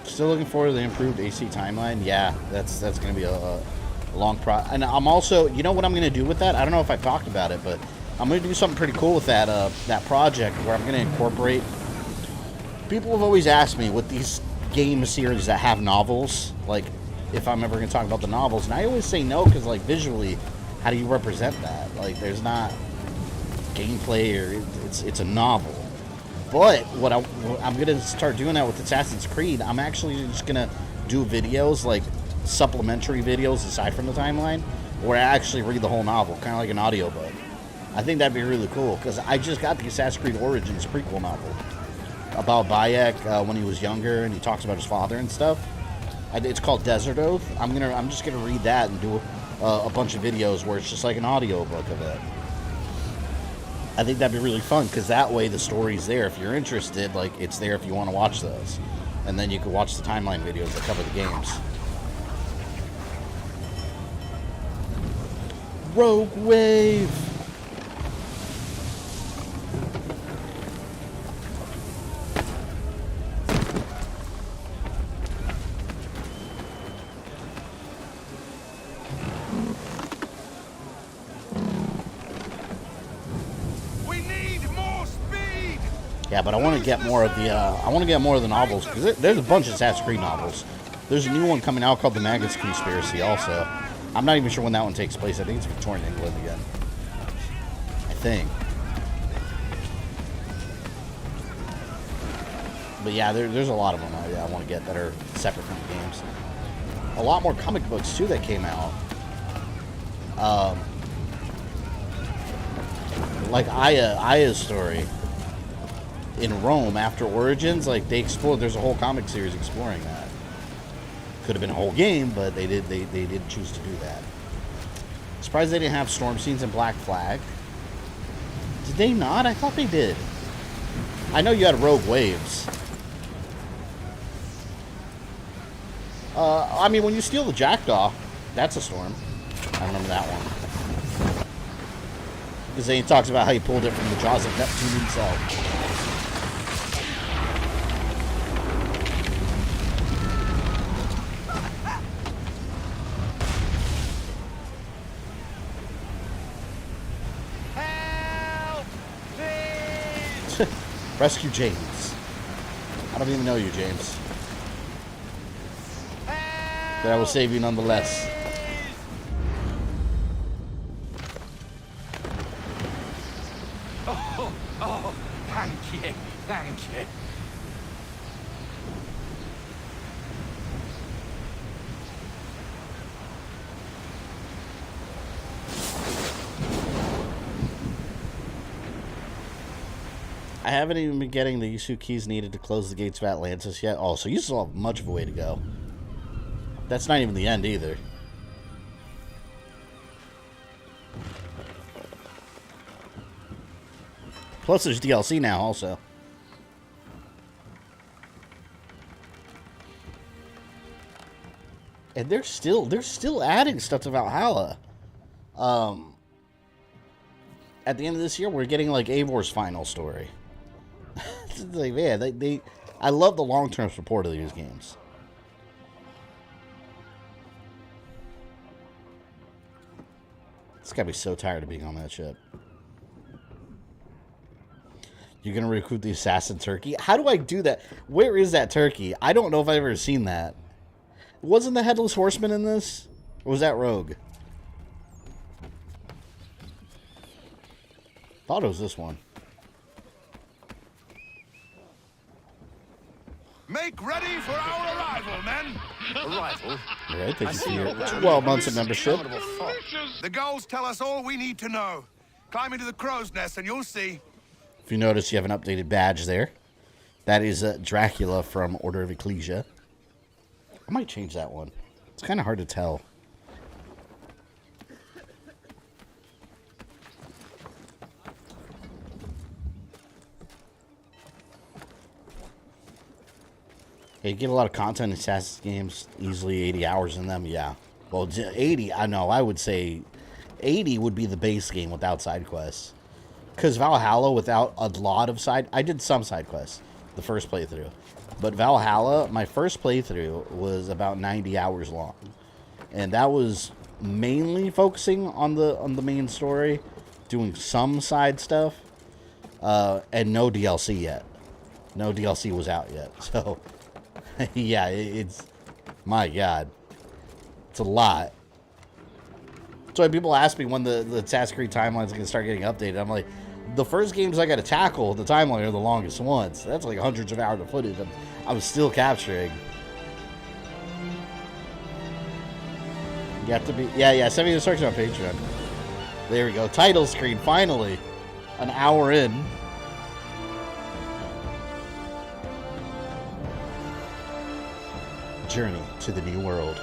Still looking forward to the improved AC timeline. Yeah, that's going to be a long And I'm also, you know what I'm going to do with that? I don't know if I've talked about it, but I'm going to do something pretty cool with that that project where I'm going to incorporate. People have always asked me with these game series that have novels, like if I'm ever going to talk about the novels, and I always say no because, like, visually, how do you represent that? Like, there's not gameplay, or it's a novel. But what I'm going to start doing that with Assassin's Creed. I'm actually just going to do videos, like supplementary videos aside from the timeline, where I actually read the whole novel, kind of like an audiobook. I think that'd be really cool, because I just got the Assassin's Creed Origins prequel novel about Bayek when he was younger, and he talks about his father and stuff. It's called Desert Oath. I'm just gonna read that and do a bunch of videos where it's just like an audiobook of it. I think that'd be really fun, because that way the story's there if you're interested. Like, it's there if you want to watch those, and then you can watch the timeline videos that cover the games. Rogue Wave. Yeah, but I want to get more of the novels, because there's a bunch of Assassin's Creed novels. There's a new one coming out called The Magus Conspiracy also. I'm not even sure when that one takes place. I think it's Victorian England again. I think. But yeah, there's a lot of them I want to get that are separate from the games. A lot more comic books too that came out. Like Aya's story in Rome after Origins, like they explored. There's a whole comic series exploring that. Could have been a whole game, but they did choose to do that. Surprised they didn't have storm scenes in Black Flag. Did they not? I thought they did. I know you had rogue waves. I mean, when you steal the jackdaw, that's a storm. I remember that one. Because then he talks about how he pulled it from the jaws of Neptune himself. Rescue James. I don't even know you, James. But I will save you nonetheless. Oh, thank you, thank you. I haven't even been getting the Isu keys needed to close the gates of Atlantis yet. Oh, so you still have much of a way to go. That's not even the end either. Plus there's DLC now also. And they're still adding stuff to Valhalla. At the end of this year, we're getting like Eivor's final story. It's like, man, I love the long-term support of these games. This gotta be so tired of being on that ship. You're gonna recruit the assassin turkey? How do I do that? Where is that turkey? I don't know if I've ever seen that. Wasn't the Headless Horseman in this? Or was that Rogue? Thought it was this one. Make ready for our arrival, men! Arrival? Alright, thank you for your 12 months of membership. The goals tell us all we need to know. Climb into the crow's nest and you'll see. If you notice, you have an updated badge there. That is Dracula from Order of Ecclesia. I might change that one. It's kind of hard to tell. Yeah, you get a lot of content in Assassin's games, easily 80 hours in them, yeah. Well, 80, I know, I would say 80 would be the base game without side quests. Because Valhalla, without a lot of I did some side quests, the first playthrough. But Valhalla, my first playthrough was about 90 hours long. And that was mainly focusing on the main story, doing some side stuff, and no DLC yet. No DLC was out yet, so... yeah, it's... My God. It's a lot. So when people ask me when the Assassin's Creed timelines are going to start getting updated, I'm like, the first games I got to tackle, the timeline are the longest ones. That's like hundreds of hours of footage I'm still capturing. You have to be... Yeah, send me the instructions on Patreon. There we go. Title screen, finally. An hour in. Journey to the New World.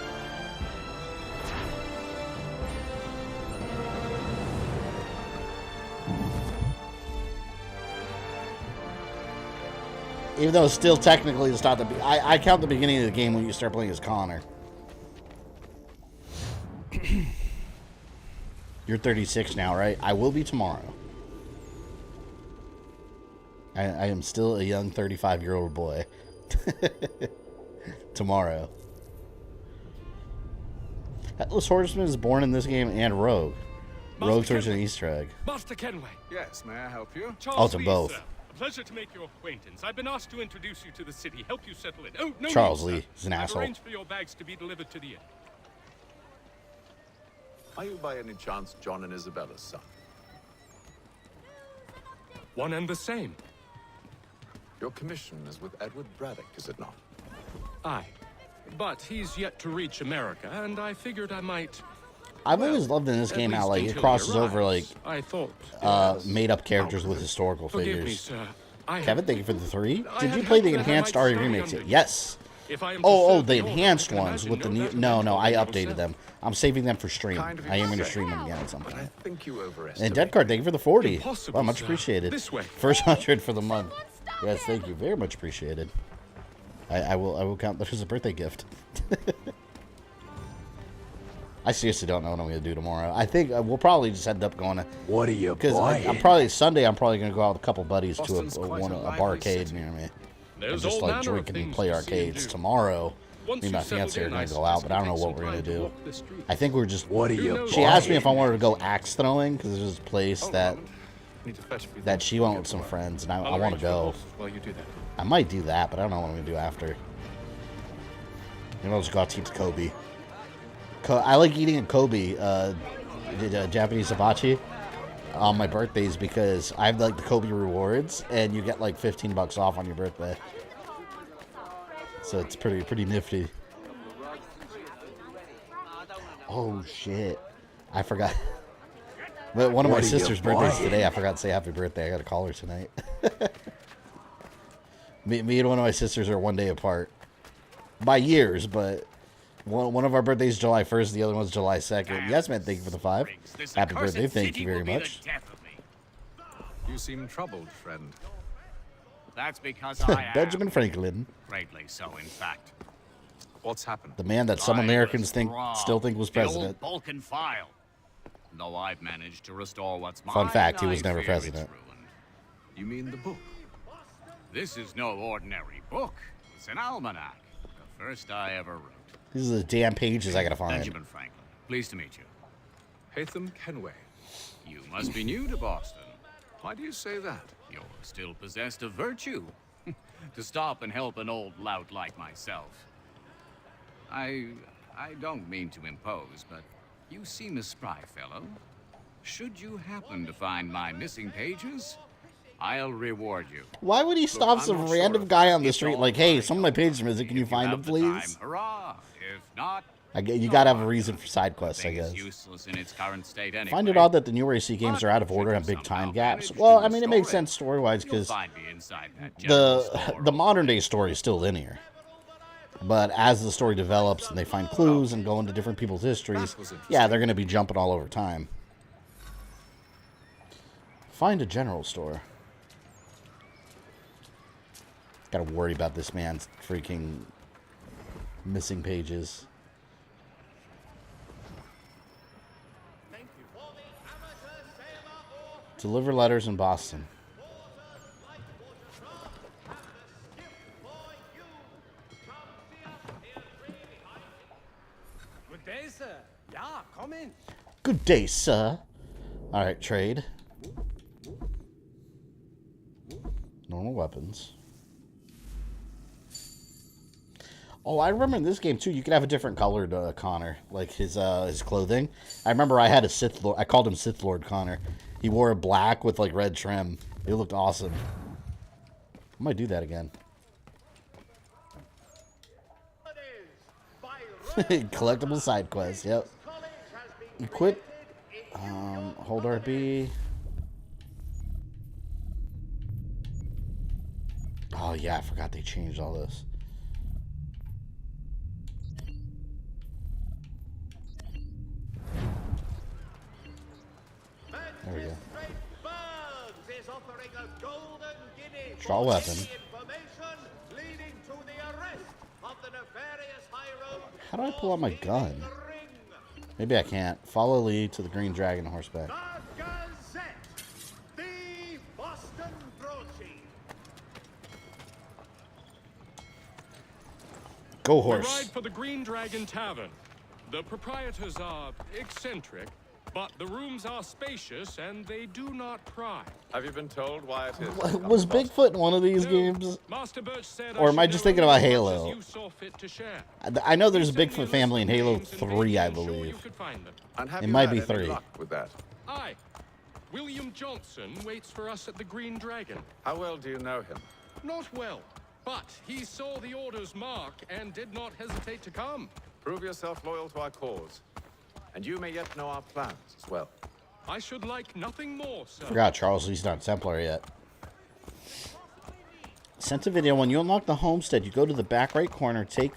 Even though it's still technically it's not the... I count the beginning of the game when you start playing as Connor. You're 36 now, right? I will be tomorrow. I am still a young 35-year-old boy. Tomorrow. Headless Horseman is born in this game and Rogue. Rogue turns an Easter egg. Master Kenway. Yes, may I help you? Oh, to both. Sir. A pleasure to make your acquaintance. I've been asked to introduce you to the city, help you settle in. Oh, no, Charles need, Lee is an asshole. I've arranged for your bags to be delivered to the inn. Are you by any chance John and Isabella's son? One and the same. Your commission is with Edward Braddock, is it not? Aye. But he's yet to reach America, and I figured I might... I've always loved in this game how like it crosses over like made up characters with historical figures. Me, sir. Kevin, thank you for the 3. Did you play the enhanced RE remakes yet? Yes. Oh, the enhanced ones with the new... No, I updated them. I'm saving them for stream. I am going to stream them again at some point. And Dead Card, thank you for the 40. Well, much appreciated. First 100 for the month. Yes, thank you. Very much appreciated. I will count that as a birthday gift. I seriously don't know what I'm going to do tomorrow. I think we'll probably just end up going to... What are you Because I'm probably... Sunday, I'm probably going to go out with a couple buddies to a barcade near me. And just, like, drink and play arcades. Tomorrow, me and my fiancé are going to go out, but I don't know what we're going to do. I think we're just... What are you She asked me if I wanted to go axe throwing, because there's this place that she went with some friends, and I want to go. I might do that, but I don't know what I'm going to do after. Maybe I'll just go out to eat Kobe. I like eating at Kobe, Japanese hibachi, on my birthdays because I have like the Kobe rewards, and you get like $15 off on your birthday. So it's pretty nifty. Oh shit! I forgot. But one of my sister's birthdays today. I forgot to say happy birthday. I got to call her tonight. me and one of my sisters are one day apart. By years, but one of our birthdays is July 1st, the other one's July 2nd. Yes, man, thank you for the 5. Happy birthday, thank you very much. You seem troubled, friend. That's because I am. Benjamin Franklin. Greatly so, in fact. What's happened? The man that some Americans still think was president. The old Balkan file. Though I've managed to restore what's mine, Fun fact, he was never president. You mean the book? This is no ordinary book. It's an almanac. The first I ever wrote. These are the damn pages I gotta find. Benjamin Franklin. Pleased to meet you. Hatham Kenway. You must be new to Boston. Why do you say that? You're still possessed of virtue. To stop and help an old lout like myself. I don't mean to impose, but you seem a spry fellow. Should you happen to find my missing pages, I'll reward you. Why would he stop some random guy on the street like, hey, some of my pages are missing, can you find them, please? Hurrah! If not, you gotta have a reason for side quests, I guess. Useless in its current state anyway. Find it odd that the newer AC games are out of order and have big time gaps. Well, I mean, it makes sense story-wise because the modern-day story is still linear. But as the story develops and they find clues and go into different people's histories, yeah, they're going to be jumping all over time. Find a general store. Got to worry about this man's freaking missing pages. Deliver letters in Boston. Good day, sir. Yeah, come in. Good day, sir. All right, trade. Normal weapons. Oh, I remember in this game too. You could have a different colored Connor, like his clothing. I remember I had a Sith Lord. I called him Sith Lord Connor. He wore a black with like red trim. It looked awesome. I might do that again. Collectible side quest. Yep. Equip. Hold RB. Oh yeah, I forgot they changed all this. There we go. Draw weapon. How do I pull out my gun? Maybe I can't. Follow Lee to the Green Dragon horseback. Go horse. We ride for the Green Dragon Tavern. The proprietors are eccentric, but the rooms are spacious and they do not pry. Have you been told why it is? Was Bigfoot in one of these games? Master Birch said or am I just thinking about Halo? you saw fit to share. I know there's a Bigfoot family in Halo 3, I believe. It might be 3. With that? Aye. William Johnson waits for us at the Green Dragon. How well do you know him? Not well, but he saw the order's mark and did not hesitate to come. Prove yourself loyal to our cause. And you may yet know our plans as well. I should like nothing more, sir. Forgot Charles Lee's not Templar yet. Sent a video. When you unlock the homestead, you go to the back right corner, take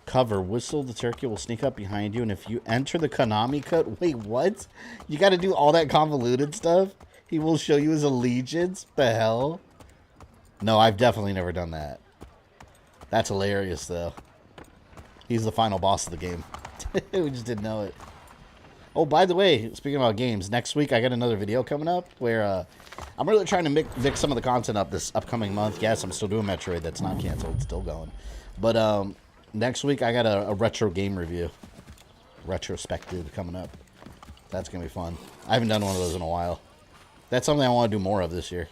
cover, whistle, the turkey will sneak up behind you, and if you enter the Konami code... Wait, what? You got to do all that convoluted stuff? He will show you his allegiance? The hell? No, I've definitely never done that. That's hilarious, though. He's the final boss of the game. We just didn't know it. Oh, by the way, speaking about games, next week I got another video coming up where I'm really trying to mix some of the content up this upcoming month. Yes, I'm still doing Metroid. That's not canceled. It's still going. But next week I got a retro game review. Retrospective coming up. That's going to be fun. I haven't done one of those in a while. That's something I want to do more of this year.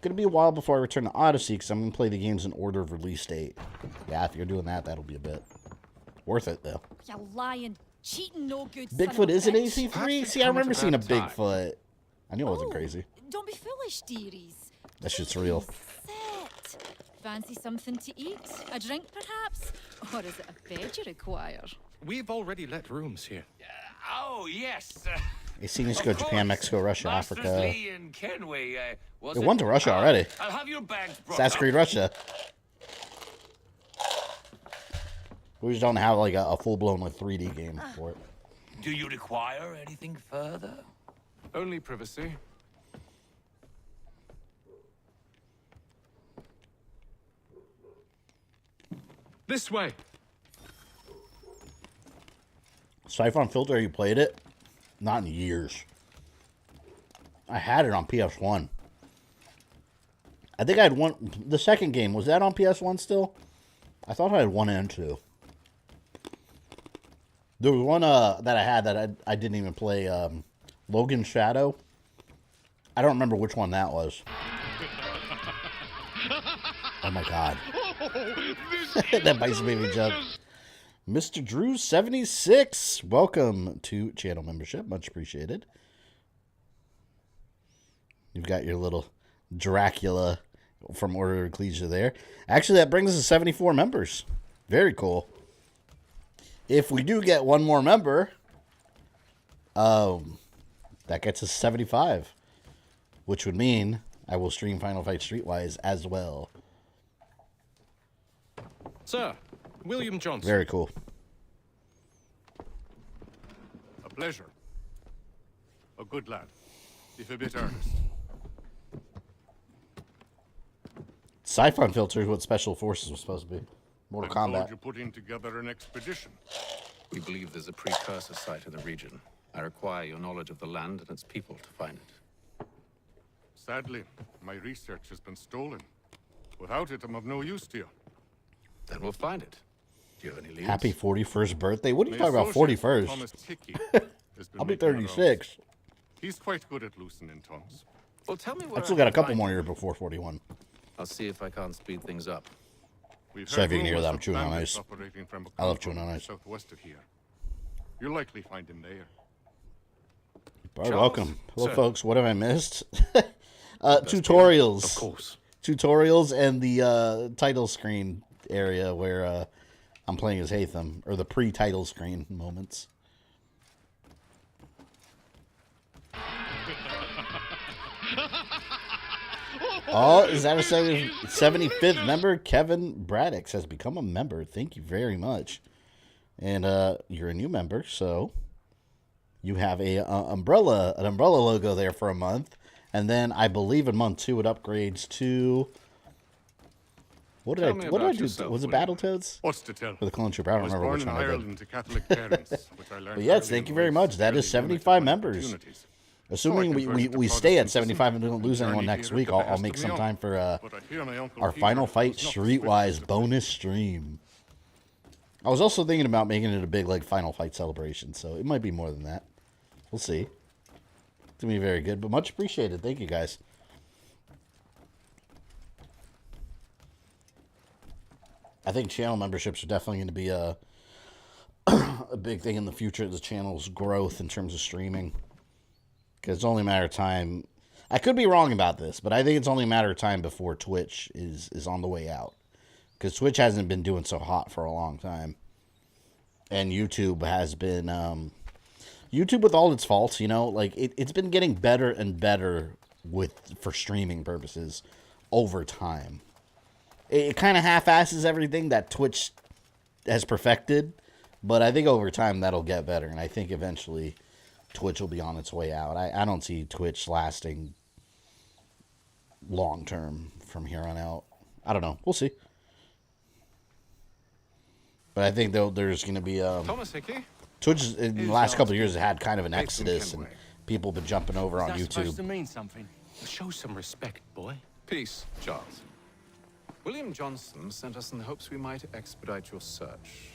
Gonna be a while before I return to Odyssey because I'm gonna play the games in order of release date. Yeah, if you're doing that, that'll be a bit worth it though. You lying, cheating, no good. Bigfoot is an AC3. See, I remember seeing a Bigfoot. I knew it wasn't crazy. Don't be foolish, dearies. That shit's real. Sit. Fancy something to eat? A drink, perhaps? Or is it a bed you require? We've already let rooms here. Oh, yes. Hey, seen us go Japan, Mexico, Russia, Africa. Lee and Kenway, They went to Russia already. I'll have your bags brought Assassin's Creed Russia. We just don't have like a full-blown like 3D game for it. Do you require anything further? Only privacy. This way. Siphon Filter, you played it? Not in years. I had it on PS1. I think I had one. The second game, was that on PS1 still? I thought I had 1 and 2. There was one that I had that I didn't even play. Logan Shadow. I don't remember which one that was. Oh my god. That bites made me jump. Mr. Drew 76, welcome to channel membership. Much appreciated. You've got your little Dracula from Order of Ecclesia there. Actually, that brings us to 74 members. Very cool. If we do get one more member, that gets us 75, which would mean I will stream Final Fight Streetwise as well. Sir, William Johnson. Very cool. A pleasure. A good lad, if a bit earnest. Siphon Filter is what Special Forces was supposed to be. Mortal Kombat. You're putting together an expedition. We believe there's a precursor site in the region. I require your knowledge of the land and its people to find it. Sadly, my research has been stolen. Without it, I'm of no use to you. Then we'll find it. Do you have any leads? Happy 41st birthday. What are you My talking about, associate, 41st? Thomas Hickey, has been I'll be making the rounds. 36. He's quite good at loosening tongues. Well, tell me where I've still I got a can couple find more you. years before 41. I'll see if I can't speed things up. We've So if you can hear rumors that, I'm of chewing on bandits ice. operating from a I love compound chewing on ice. southwest of here. You'll likely find him there. Bard, Charles, welcome. Hello, sir. folks. What have I missed? Tutorials. Of course. Tutorials and the title screen area where I'm playing as Hatham, or the pre-title screen moments. Oh, is that a 75th member? Kevin Braddix has become a member. Thank you very much. And you're a new member, so you have an umbrella logo there for a month. And then I believe in month 2 it upgrades to... What did I do? Was it Battletoads? What's to tell? For the Clone Trooper. I don't remember which one I did. Ireland to Catholic parents, which I learned But yes, early thank in you very life, much. That is fairly 75 limited members. opportunities. Assuming So I converted to we stay at Protestantism 75 and don't lose and anyone journeyed next here week, at the I'll behest make of some my time for But I hear my Uncle our Peter Final Fight was not Streetwise bonus stream. I was also thinking about making it a big like Final Fight celebration, so it might be more than that. We'll see. It's gonna be very good, but much appreciated. Thank you guys. I think channel memberships are definitely going to be a big thing in the future of the channel's growth in terms of streaming. Because it's only a matter of time. I could be wrong about this, but I think it's only a matter of time before Twitch is on the way out. Because Twitch hasn't been doing so hot for a long time. And YouTube has been... YouTube, with all its faults, you know, like it's been getting better and better for streaming purposes over time. It kind of half-asses everything that Twitch has perfected, but I think over time that'll get better, and I think eventually Twitch will be on its way out. I don't see Twitch lasting long term from here on out. I don't know. We'll see. But I think there's going to be Thomas Hickey? Twitch in the last couple of years has had kind of an exodus, and people have been jumping over on YouTube. Supposed to mean something? Show some respect, boy. Peace, Charles. William Johnson sent us in the hopes we might expedite your search.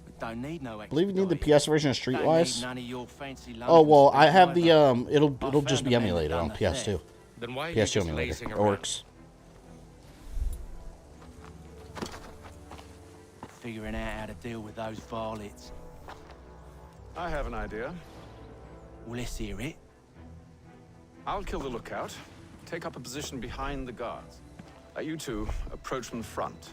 We don't need no I believe you need the PS version of Streetwise. none of your fancy Oh well, I have the it'll just be emulated on PS2. Then why are you PS2 just emulator. lazing It around? works. Figuring out how to deal with those varlets. I have an idea. Well, let's hear it. I'll kill the lookout, take up a position behind the guards. You two approach from the front.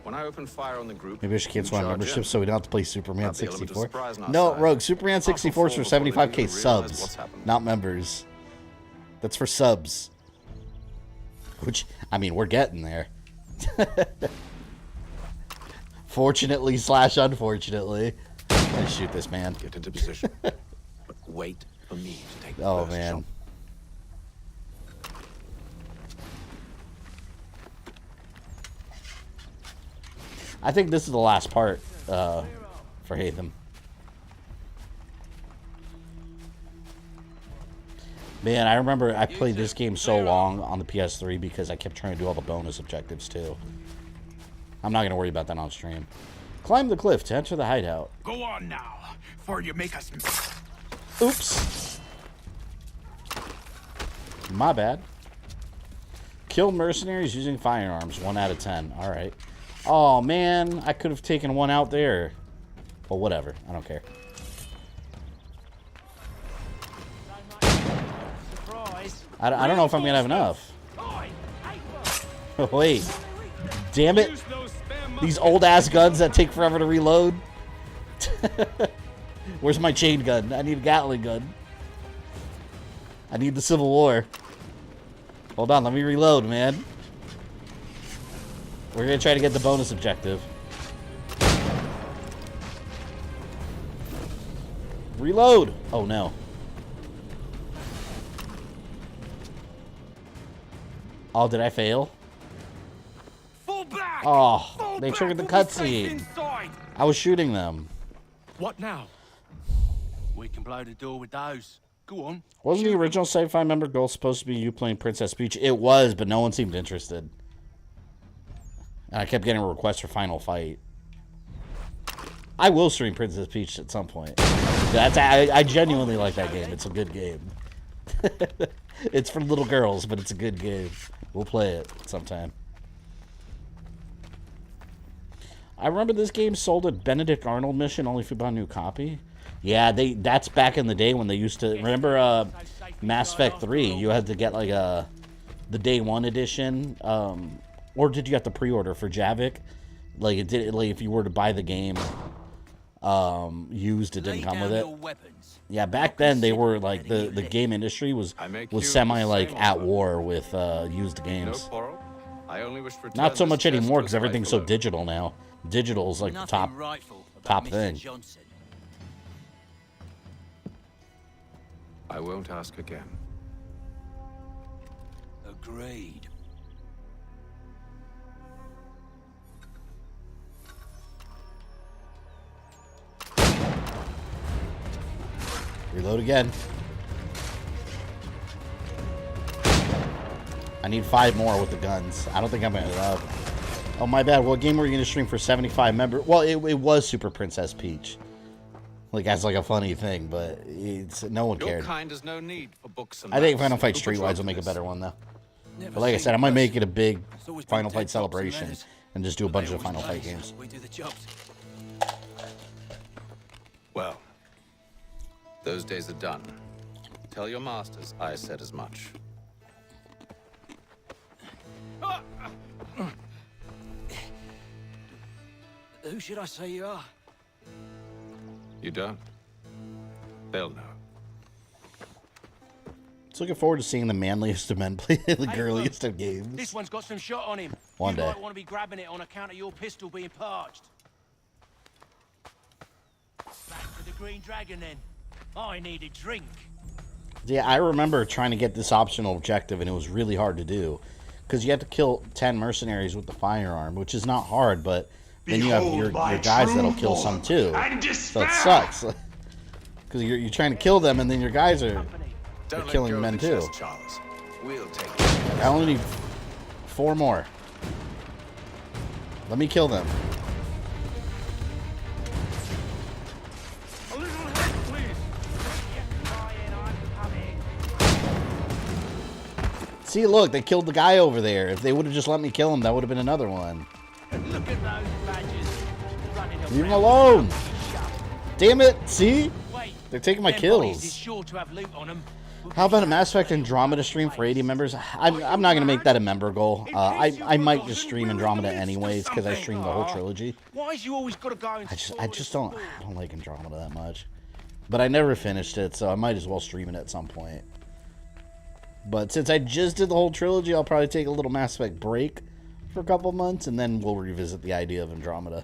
When I open fire on the group, Maybe I should cancel our charge membership in. so we don't have to play Superman Have the element of 64. surprise on our No, side. Rogue, Superman 64 is for Before they 75k even realize subs, what's happened. not members. That's for subs. Which, I mean, we're getting there. Fortunately / unfortunately. Let's shoot this man. Get into position. But wait for me to take the Oh, first man. shot. I think this is the last part for Hatham. Man, I remember I played this game so long on the PS3 because I kept trying to do all the bonus objectives too. I'm not going to worry about that on stream. Climb the cliff to enter the hideout. Go on now, for you make us... Oops. My bad. Kill mercenaries using firearms. 1 out of 10. All right. Oh, man. I could have taken one out there. Well, whatever. I don't care. I don't know if I'm going to have enough. Wait. Damn it. These old-ass guns that take forever to reload. Where's my chain gun? I need a Gatling gun. I need the Civil War. Hold on. Let me reload, man. We're going to try to get the bonus objective. Reload! Oh, no. Oh, did I fail? Fall back! Oh, they triggered the cutscene. I was shooting them. What now? We can blow the door with those. Go on. Wasn't the original sci-fi member goal supposed to be you playing Princess Peach? It was, but no one seemed interested. And I kept getting a request for Final Fight. I will stream Princess Peach at some point. I genuinely like that game. It's a good game. It's for little girls, but it's a good game. We'll play it sometime. I remember this game sold a Benedict Arnold mission only if you bought a new copy. Yeah, that's back in the day when they used to... Remember Mass Effect 3? You had to get like the Day 1 edition. Or did you have to pre-order for Javik? Like, it did. Like, if you were to buy the game used, it didn't come with it. Yeah, back then they were like the game industry was semi like at war with used games. I only wish for Not so much anymore because everything's so digital now. Digital is like the top thing. I won't ask again. Agreed. Reload again. I need 5 more with the guns. I don't think I'm gonna. Oh my bad. What game were you gonna stream for 75 members? Well, it was Super Princess Peach. Like as like a funny thing, but no one cared. Your kind has no need for books and I think maps. Final Fight Who Streetwise will make a better one though. But like I said, I might make it a big Final Fight celebration and just do a bunch of Final Fight games. We do the jobs. Well, those days are done. Tell your masters I said as much. Who should I say you are? You don't? They'll know. Just looking forward to seeing the manliest of men play the girliest of games. This one's got some shot on him. One you day. might want to be grabbing it on account of your pistol being parched. Back to the Green Dragon then. I need a drink. Yeah, I remember trying to get this optional objective, and it was really hard to do. Because you have to kill 10 mercenaries with the firearm, which is not hard, but then you have your guys that'll kill some too. So it sucks. Because you're trying to kill them, and then your guys are killing men too. I only need 4 more. Let me kill them. See, look, they killed the guy over there. If they would have just let me kill him, that would have been another one. Look at those badgers running Leave him alone. Damn it. See? They're taking my kills. Sure to have loot on them. How about a Mass Effect Andromeda stream for 80 members? I'm not going to make that a member goal. I might just stream Andromeda anyways because I streamed the whole trilogy. Why you always got to go and I just don't like Andromeda that much. But I never finished it, so I might as well stream it at some point. But since I just did the whole trilogy, I'll probably take a little Mass Effect break for a couple months, and then we'll revisit the idea of Andromeda.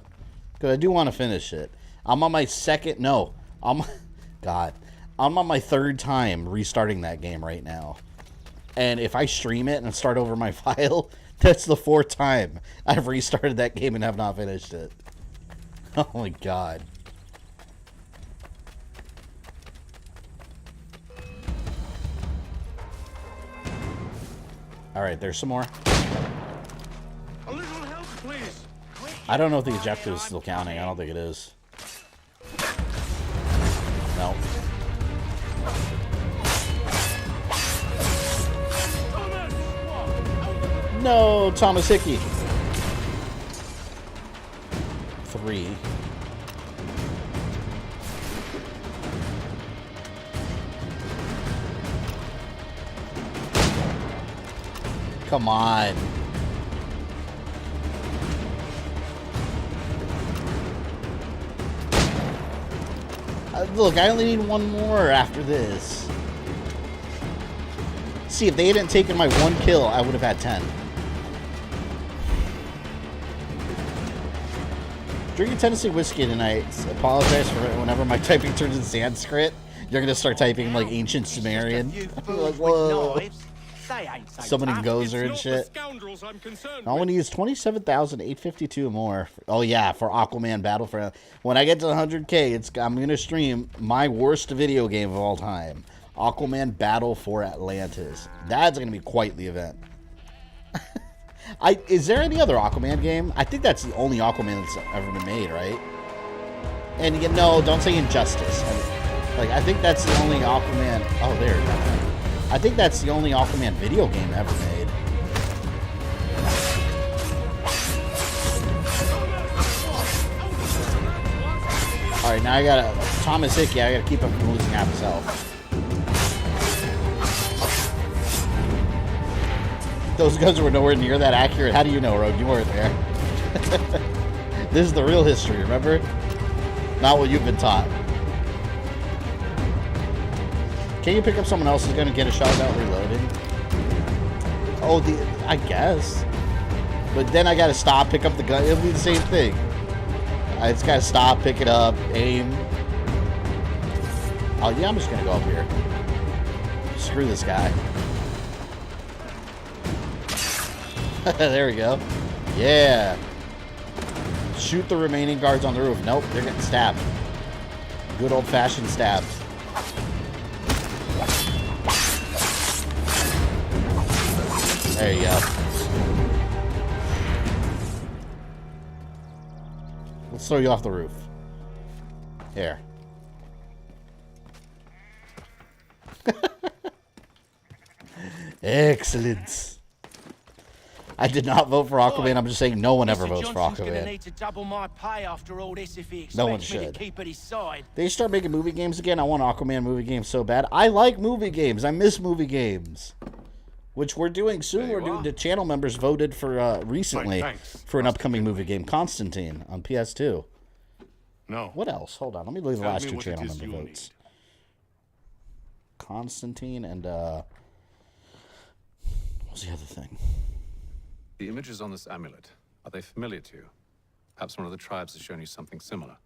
Because I do want to finish it. I'm on my second... No. I'm on my 3rd time restarting that game right now. And if I stream it and start over my file, that's the 4th time I've restarted that game and have not finished it. Oh my god. Alright, there's some more. A little help, please. I don't know if the objective is still counting. I don't think it is. No. No, Thomas Hickey. 3. Come on. Look, I only need 1 more after this. See, if they hadn't taken my 1 kill, I would have had 10. Drinking Tennessee whiskey tonight. Apologize for whenever my typing turns into Sanskrit. You're going to start typing like ancient Sumerian. Like, whoa. Summoning Gozer and shit. All we need is 27,852 more. Oh yeah, for Aquaman Battlefront. When I get to 100K, I'm gonna stream my worst video game of all time, Aquaman Battle for Atlantis. That's gonna be quite the event. Is there any other Aquaman game? I think that's the only Aquaman that's ever been made, right? And you know, don't say Injustice. I think that's the only Aquaman. Oh, there. I think that's the only Aquaman video game ever made. Alright, now I gotta... Thomas Hickey, I gotta keep him from losing half his health. Those guns were nowhere near that accurate. How do you know, Rogue? You weren't there. This is the real history, remember? Not what you've been taught. Can you pick up someone else who's going to get a shot without reloading? Oh, I guess. But then I got to stop, pick up the gun. It'll be the same thing. I just got to stop, pick it up, aim. Oh, yeah, I'm just going to go up here. Screw this guy. There we go. Yeah. Shoot the remaining guards on the roof. Nope, they're getting stabbed. Good old-fashioned stabbed. There you go. Let's throw you off the roof. Here. Excellent. I did not vote for Aquaman. I'm just saying no one ever votes for Aquaman. Need to double my pay after all this if he No one expects me should. to keep at his side. They start making movie games again. I want Aquaman movie games so bad. I like movie games. I miss movie games. Which we're doing soon. We're doing. The channel members voted for recently for an upcoming movie game, Constantine, on PS2. No. What else? Hold on. Let me leave the last 2 channel member votes. Constantine and what was the other thing? The images on this amulet, are they familiar to you? Perhaps one of the tribes has shown you something similar.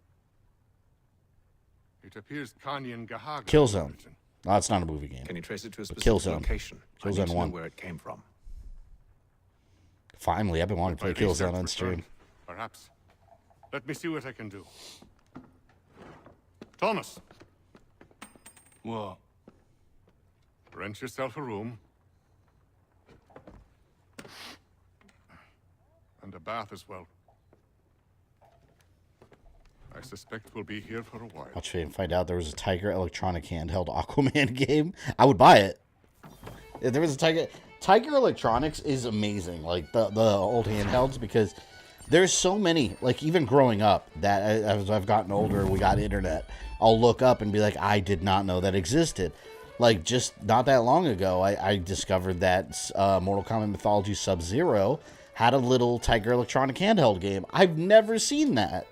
It appears Kanyan Gahaga. Killzone. No, it's not a movie game. Can you trace it to a specific Killzone. location? I Killzone need to know 1. where it came from. Finally, I've been wanting to play If my Killzone research on stream. return, perhaps. Let me see what I can do. Thomas! What? Rent yourself a room. And a bath as well. I suspect we'll be here for a while. I'll try and find out there was a Tiger Electronic handheld Aquaman game. I would buy it. If there was a Tiger Electronics is amazing. Like the old handhelds, because there's so many, like even growing up, that as I've gotten older, we got internet. I'll look up and be like, I did not know that existed. Like just not that long ago, I discovered that Mortal Kombat Mythology Sub-Zero had a little Tiger Electronic handheld game. I've never seen that.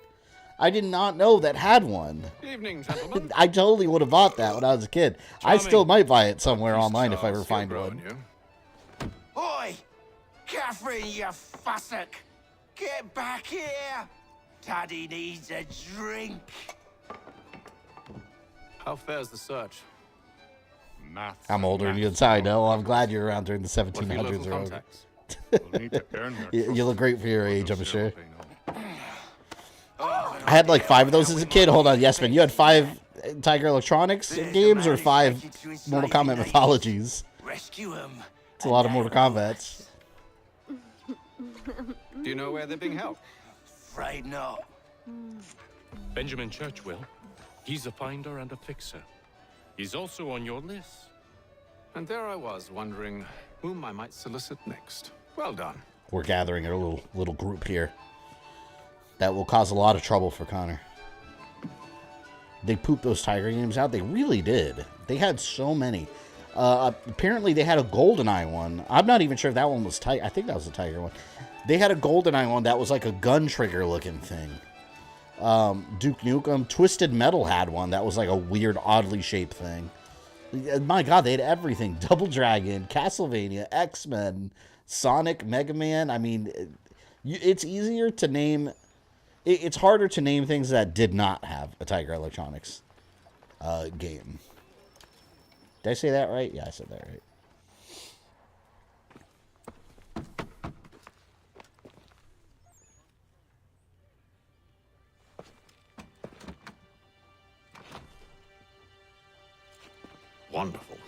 I did not know that had one. Evening, gentlemen. I totally would have bought that when I was a kid. I still might buy it somewhere online if I ever find one. Oi! Catherine, you fussock! Get back here! Daddy needs a drink. How fares the search? Maths. I'm older than you, I know. I'm glad you're around during the 1700s or over. We'll need to earn their You look great for your age, I'm sure. I had like 5 of those as a kid. Hold on, yes, man. You had 5 Tiger Electronics games or 5 Mortal Kombat Mythologies? Rescue him. It's a lot of Mortal Kombats. Do you know where they're being held? Afraid not. Benjamin Churchwill. He's a finder and a fixer. He's also on your list. And there I was, wondering whom I might solicit next. Well done. We're gathering a little group here. That will cause a lot of trouble for Connor. They pooped those Tiger games out. They really did. They had so many. Apparently, they had a GoldenEye one. I'm not even sure if that one was Tiger. I think that was a Tiger one. They had a GoldenEye one that was like a gun trigger looking thing. Duke Nukem. Twisted Metal had one that was like a weird, oddly shaped thing. My God, they had everything. Double Dragon, Castlevania, X-Men, Sonic, Mega Man. I mean, it's easier to name... It's harder to name things that did not have a Tiger Electronics game. Did I say that right? Yeah, I said that right. Wonderful.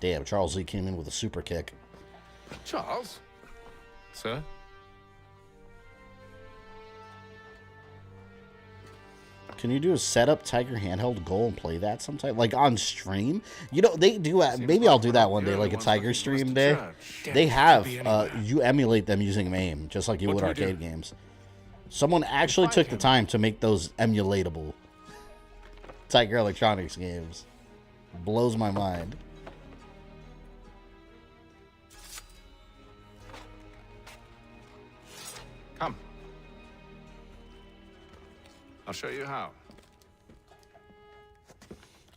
Damn, Charles Lee came in with a super kick. Charles? Sir? Can you do a setup Tiger handheld goal and play that sometime? Like on stream? You know, they do, maybe I'll do that one day, like a Tiger stream day. They have, you emulate them using MAME, just like you would arcade games. Someone actually took the time to make those emulatable Tiger Electronics games. Blows my mind. Come. I'll show you how.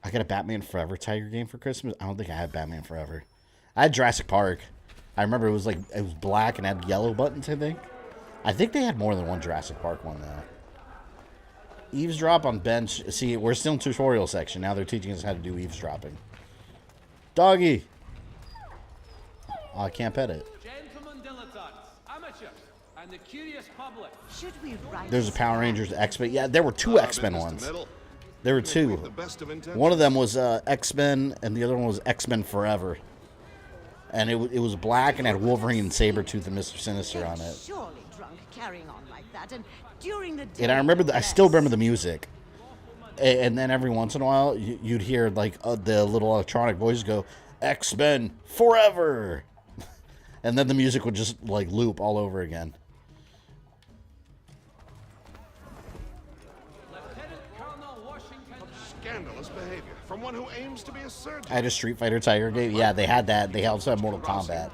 I got a Batman Forever Tiger game for Christmas. I don't think I had Batman Forever. I had Jurassic Park. I remember it was like, it was black and had yellow buttons, I think. I think they had more than one Jurassic Park one, though. Eavesdrop on bench. See, we're still in tutorial section. Now they're teaching us how to do eavesdropping. Doggy! Oh, I can't pet it. Gentlemen dilettantes, amateurs, and the curious public. Should we write? There's a Power Rangers X-Men. Yeah, there were 2 X-Men ones. There were 2. One of them was X-Men, and the other one was X-Men Forever. And it was black and had Wolverine and Sabretooth and Mr. Sinister on it. Surely drunk carrying on like that, and during the day. And I remember, I still remember the music. And then every once in a while, you'd hear like the little electronic voices go, X-Men Forever! And then the music would just like loop all over again. Scandalous behavior from one who aims to be a surgeon. I had a Street Fighter Tiger game. Yeah, they had that. They also had Mortal Kombat.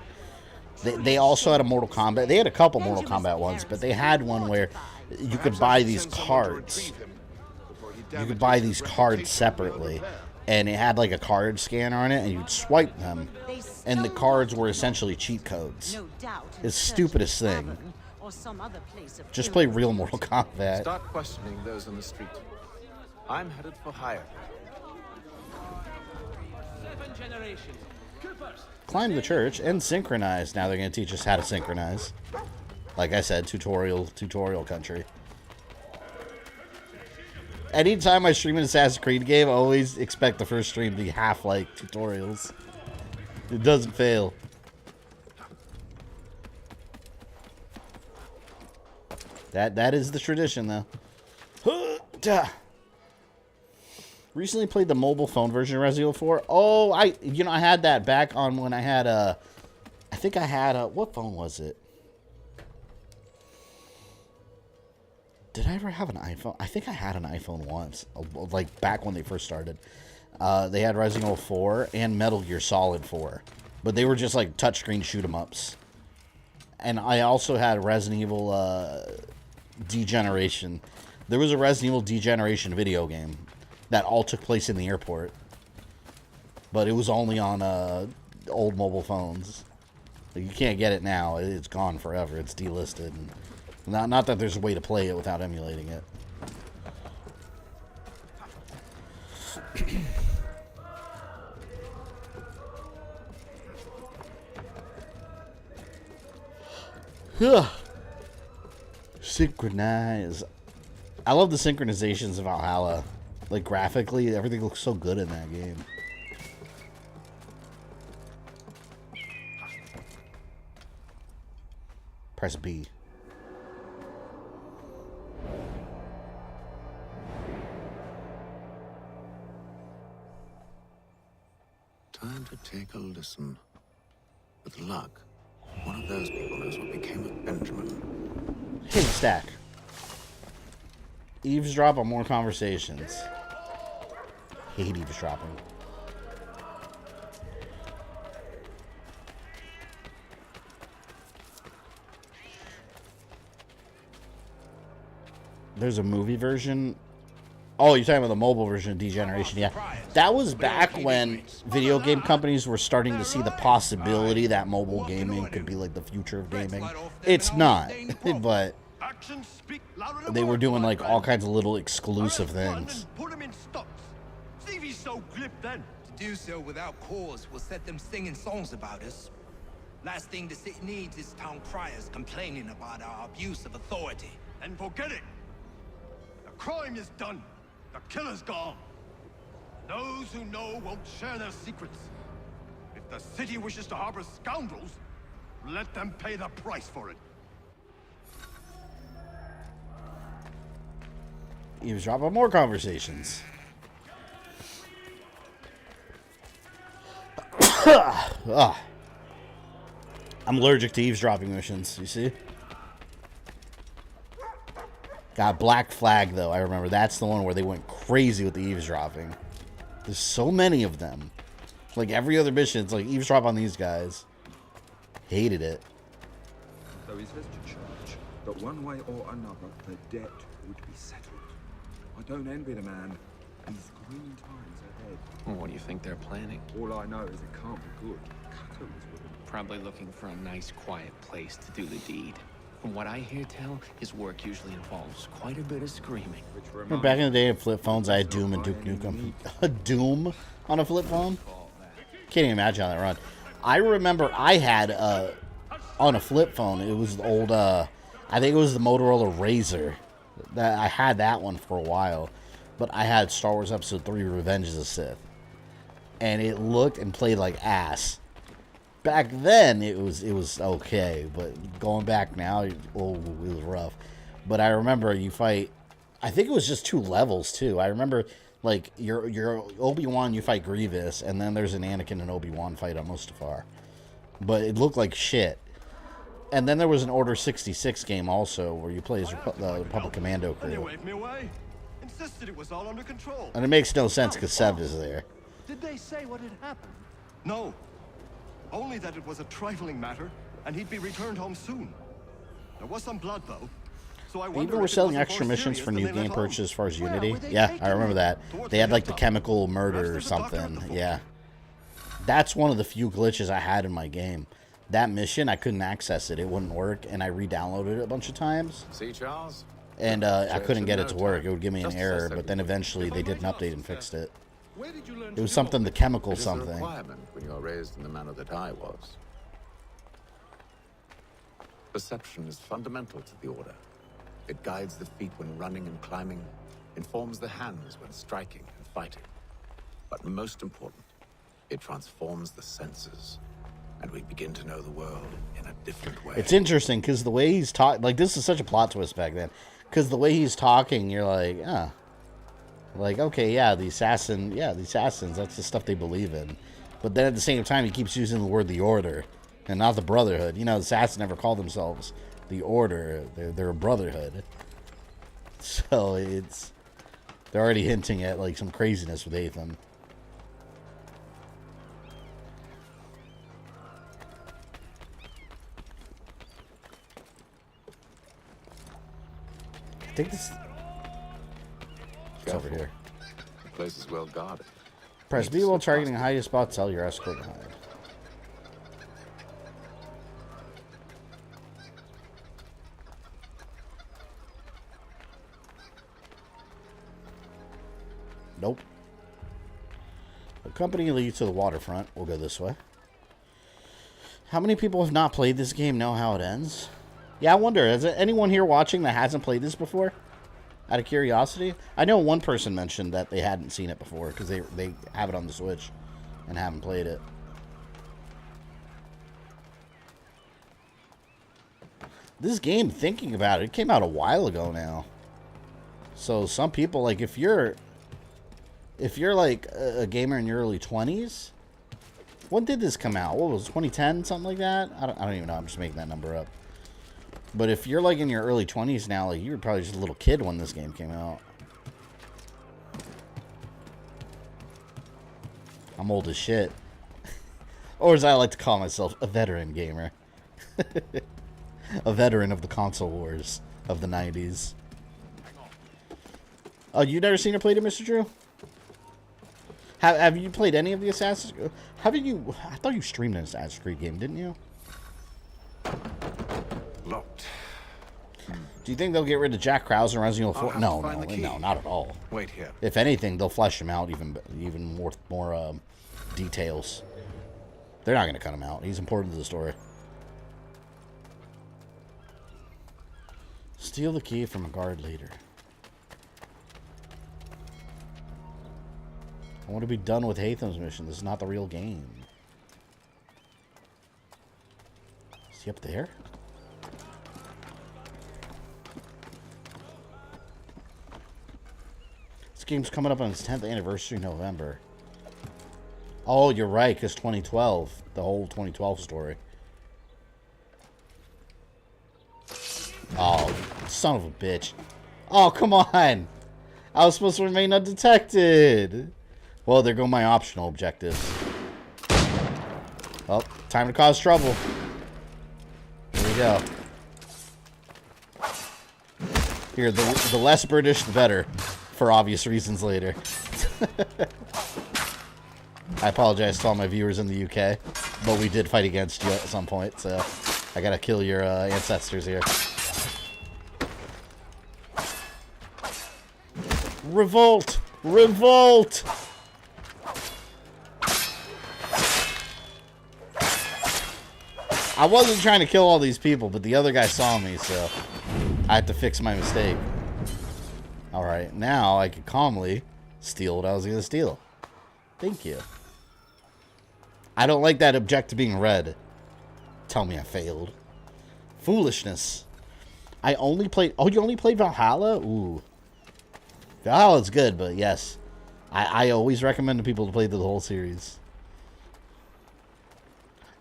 They also had a Mortal Kombat. They had a couple Mortal Kombat ones, but they had one where you could buy these cards. You could buy these cards separately, and it had like a card scanner on it, and you'd swipe them, and the cards were essentially cheat codes. It's the stupidest thing. or some other place of Just play ill real repute. Mortal Kombat. Start questioning those on the street. I'm headed for hire. 7 generations. Coopers. Climb the church and synchronize. Now they're going to teach us how to synchronize. Like I said, tutorial country. Anytime I stream an Assassin's Creed game, I always expect the first stream to be half like tutorials. It doesn't fail. That is the tradition, though. Recently played the mobile phone version of Resident Evil 4. Oh, I had that back on when I had a... I think I had a... What phone was it? Did I ever have an iPhone? I think I had an iPhone once. Like, back when they first started. They had Resident Evil 4 and Metal Gear Solid 4. But they were just, like, touchscreen shoot-em-ups. And I also had Resident Evil Degeneration. There was a Resident Evil Degeneration video game that all took place in the airport. But it was only on old mobile phones. You can't get it now. It's gone forever. It's delisted. And not that there's a way to play it without emulating it. Synchronize. I love the synchronizations of Valhalla. Like, graphically, everything looks so good in that game. Press B. Time to take a listen. With luck, one of those people knows what became of Benjamin. Hit stack. Eavesdrop on more conversations. Hate eavesdropping. There's a movie version. Oh, you're talking about the mobile version of Degeneration. Yeah. That was back when video game companies were starting to see the possibility that mobile gaming could be like the future of gaming. It's not, but they were doing like all kinds of little exclusive things. Put him in stocks. See if he's so glib then. To do so without cause will set them singing songs about us. Last thing the city needs is town criers complaining about our abuse of authority. And forget it. The crime is done. The killer's gone. Those who know won't share their secrets. If the city wishes to harbor scoundrels, let them pay the price for it. Eavesdrop on more conversations. I'm allergic to eavesdropping missions, you see? Got Black Flag, though. I remember that's the one where they went crazy with the eavesdropping. There's so many of them. Like every other mission, it's like eavesdrop on these guys. Hated it. Though he says to church that one way or another the debt would be settled. I don't envy the man. These green times ahead. Well, what do you think they're planning? All I know is it can't be good. Cutter was with him. Probably looking for a nice, quiet place to do the deed. From what I hear tell, his work usually involves quite a bit of screaming. Back in the day of flip phones, I had Doom and Duke Nukem. Doom on a flip phone? Can't even imagine how that run. I remember I had, on a flip phone, it was the old, I think it was the Motorola Razr. I had that one for a while. But I had Star Wars Episode 3 Revenge of the Sith. And it looked and played like ass. Back then, it was okay, but going back now, it was rough. But I remember you fight, I think it was just 2 levels, too. I remember, like, your Obi-Wan, you fight Grievous, and then there's an Anakin and Obi-Wan fight on Mustafar. But it looked like shit. And then there was an Order 66 game also, where you play as the Republic Commando And they crew. waved me away. Insisted it was all under control. And it makes no sense, because Sev is there. Did they say what had happened? No. Only that it was a trifling matter, and he'd be returned home soon. There was some blood, though. So I They wonder even were if it selling wasn't extra more missions serious for than new they game let on. purchase as far as Where Unity. were they Yeah, taking I remember me? that. Towards They the had like the hilltop. chemical murder or there's a doctor at something. the fort. Yeah. That's one of the few glitches I had in my game. that mission, I couldn't access it. It wouldn't work, and I re-downloaded it a bunch of times. See, Charles? And I couldn't get it to work. time. It would give me an Just as error, I but then eventually they did an update and fixed it. It was something, the It chemical is a something. requirement when you are raised in the manner that I was. Perception is fundamental to the Order. It guides the feet when running and climbing, informs the hands when striking and fighting. But most important, it transforms the senses, and we begin to know the world in a different way. It's interesting because the way he's talking, like, this is such a plot twist back then. Because the way he's talking, you're like, ah. Like, okay, yeah, the assassins, that's the stuff they believe in. But then at the same time, he keeps using the word the Order, and not the Brotherhood. You know, the assassins never call themselves the Order. They're a Brotherhood. So they're already hinting at, like, some craziness with Ethan. I think this... It's over here. The place is well guarded. Press B while targeting highest spot, tell your escort behind. Nope. The company leads to the waterfront. We'll go this way. How many people have not played this game know how it ends? Yeah, I wonder, is there anyone here watching that hasn't played this before? Out of curiosity? I know one person mentioned that they hadn't seen it before because they have it on the Switch and haven't played it. This game, thinking about it, came out a while ago now. So some people, like, if you're like a gamer in your early 20s, when did this come out? What was it, 2010, something like that? I don't even know. I'm just making that number up. But if you're like in your early 20s now, like, you were probably just a little kid when this game came out. I'm old as shit. Or as I like to call myself, a veteran gamer. A veteran of the console wars of the 90s. Oh, you never seen or played it, Mr. Drew? Have you played any of the Assassin's Creed? How did you... I thought you streamed an Assassin's Creed game, didn't you? Locked. Do you think they'll get rid of Jack Krause and Resident Evil 4? No, not at all. Wait here. If anything, they'll flesh him out even more details. They're not going to cut him out. He's important to the story. Steal the key from a guard leader. I want to be done with Hatham's mission. This is not the real game. Is he up there? This game's coming up on its 10th anniversary in November. Oh, you're right, because 2012. The whole 2012 story. Oh, son of a bitch. Oh, come on. I was supposed to remain undetected. Well, there go my optional objectives. Oh, time to cause trouble. Here we go. Here, the less British, the better. For obvious reasons later. I apologize to all my viewers in the UK. But we did fight against you at some point, so I gotta kill your ancestors here. Revolt! Revolt! I wasn't trying to kill all these people, but the other guy saw me, so I had to fix my mistake. Alright, now I can calmly steal what I was going to steal. Thank you. I don't like that objective being red. Tell me I failed. Foolishness. I only played... Oh, you only played Valhalla? Ooh. Valhalla's good, but yes. I always recommend to people to play the whole series.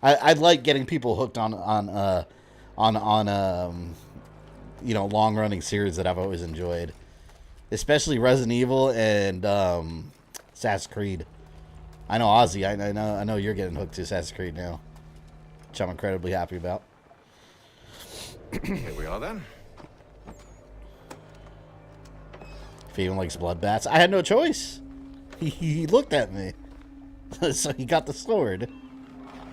I'd like getting people hooked on you know, long-running series that I've always enjoyed. Especially Resident Evil and Assassin's Creed. I know Ozzy, I know you're getting hooked to Assassin's Creed now. Which I'm incredibly happy about. Here we are then. If he even likes bloodbaths. I had no choice. He looked at me. So he got the sword.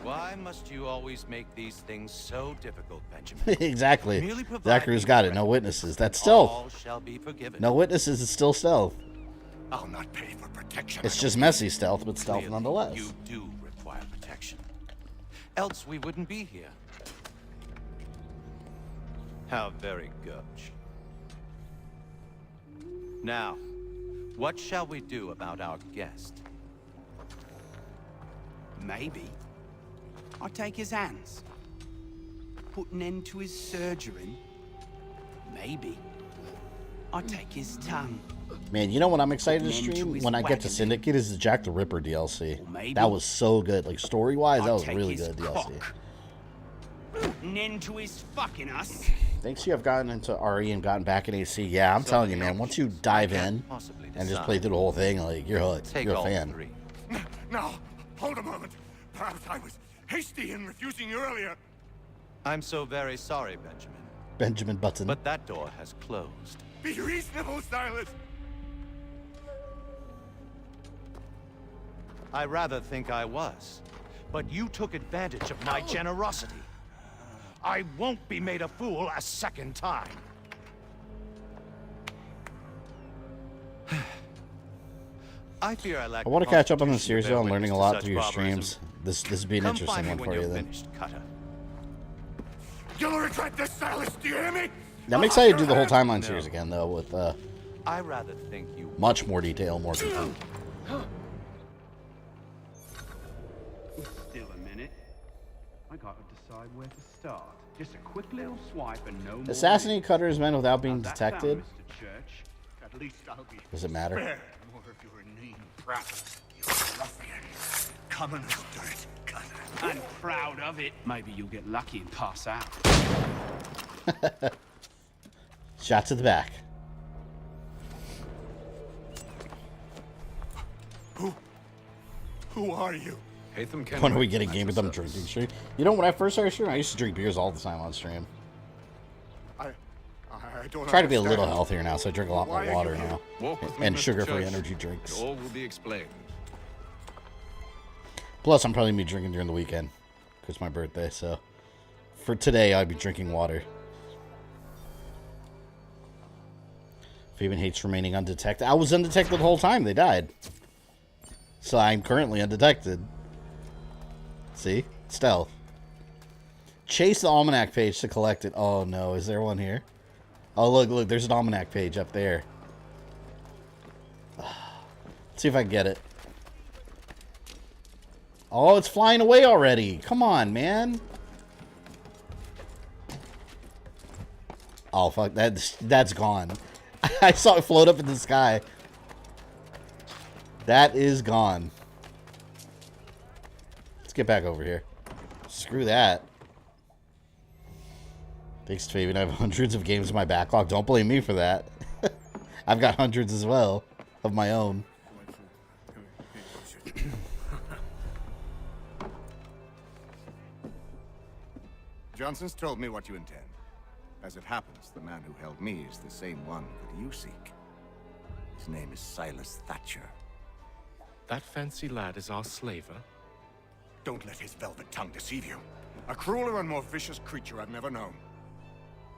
Why must you always make these things so difficult, Benjamin? Exactly. Merely provide Zachary's me got with it. No witnesses. That's all stealth. shall be forgiven. No witnesses is still stealth. I'll not pay for protection. It's just messy stealth, but stealth Clearly, nonetheless. You do require protection. Else we wouldn't be here. How very gauche. Now, what shall we do about our guest? Maybe I take his hands, put an end to his surgery. Maybe I take his tongue. Man, you know what I'm excited to stream when I get to Syndicate is the Jack the Ripper DLC. That was so good. Like, story-wise, that was really good DLC. An end to his fucking us. Thanks you have gotten into RE and gotten back in AC. Yeah, I'm telling you, man, once you dive in and just play through the whole thing, like, you're hooked. You're a fan. Now, hold a moment. Perhaps I was hasty in refusing you earlier. I'm so very sorry, Benjamin. Benjamin Button. But that door has closed. Be reasonable, Silas. I rather think I was. But you took advantage of my generosity. I won't be made a fool a second time. I fear I lack. I want to catch up on the series, though. I'm learning a lot through your streams. This would be an interesting one for you, then. You'll regret this, Silas. Do you hear me? I'm excited to do the whole timeline series again, though, with I rather think you much more detail, more complete. Still a minute. I gotta decide where to start. Just a quick little swipe and no more. Assassinate Cutter's men without being detected. Mr. Church. At least I'll be. Does it matter? More of your name, brat. You ruffian. Commoners do it. I'm proud of it. Maybe you'll get lucky and pass out. Shot to the back. Who are you? When are we getting Game of Them drinking stream? You know, when I first started streaming, I used to drink beers all the time on stream. I don't Try to be a little understand. healthier now, so I drink a lot more Why are water you now. Walk with me, And Mr. sugar-free Church. energy drinks. All will be explained. Plus, I'm probably going to be drinking during the weekend, because it's my birthday, so... For today, I'd be drinking water. Fabian hates remaining undetected. I was undetected the whole time they died. So I'm currently undetected. See? Stealth. Chase the almanac page to collect it. Oh no, is there one here? Oh look, there's an almanac page up there. Let's see if I can get it. Oh, it's flying away already. Come on, man. Oh fuck, that's gone. I saw it float up in the sky. That is gone. Let's get back over here. Screw that. Thanks, Fabian. I have hundreds of games in my backlog. Don't blame me for that. I've got hundreds as well of my own. Johnson's told me what you intend. As it happens, the man who held me is the same one that you seek. His name is Silas Thatcher. That fancy lad is our slaver? Don't let his velvet tongue deceive you. A crueler and more vicious creature I've never known.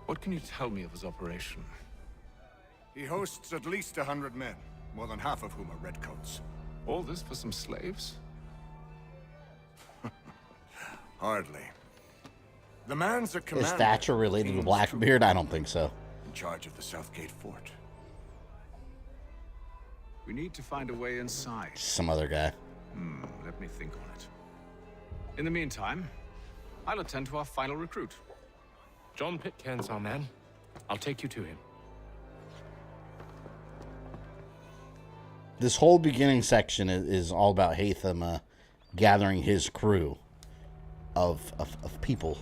What can you tell me of his operation? He hosts at least 100 men, more than half of whom are redcoats. All this for some slaves? Hardly. The man's a commander. Is Thatcher related to Blackbeard? I don't think so. In charge of the Southgate Fort. We need to find a way inside. Some other guy. Let me think on it. In the meantime, I'll attend to our final recruit. John Pitcairn's our man. I'll take you to him. This whole beginning section is all about Hatham gathering his crew of people.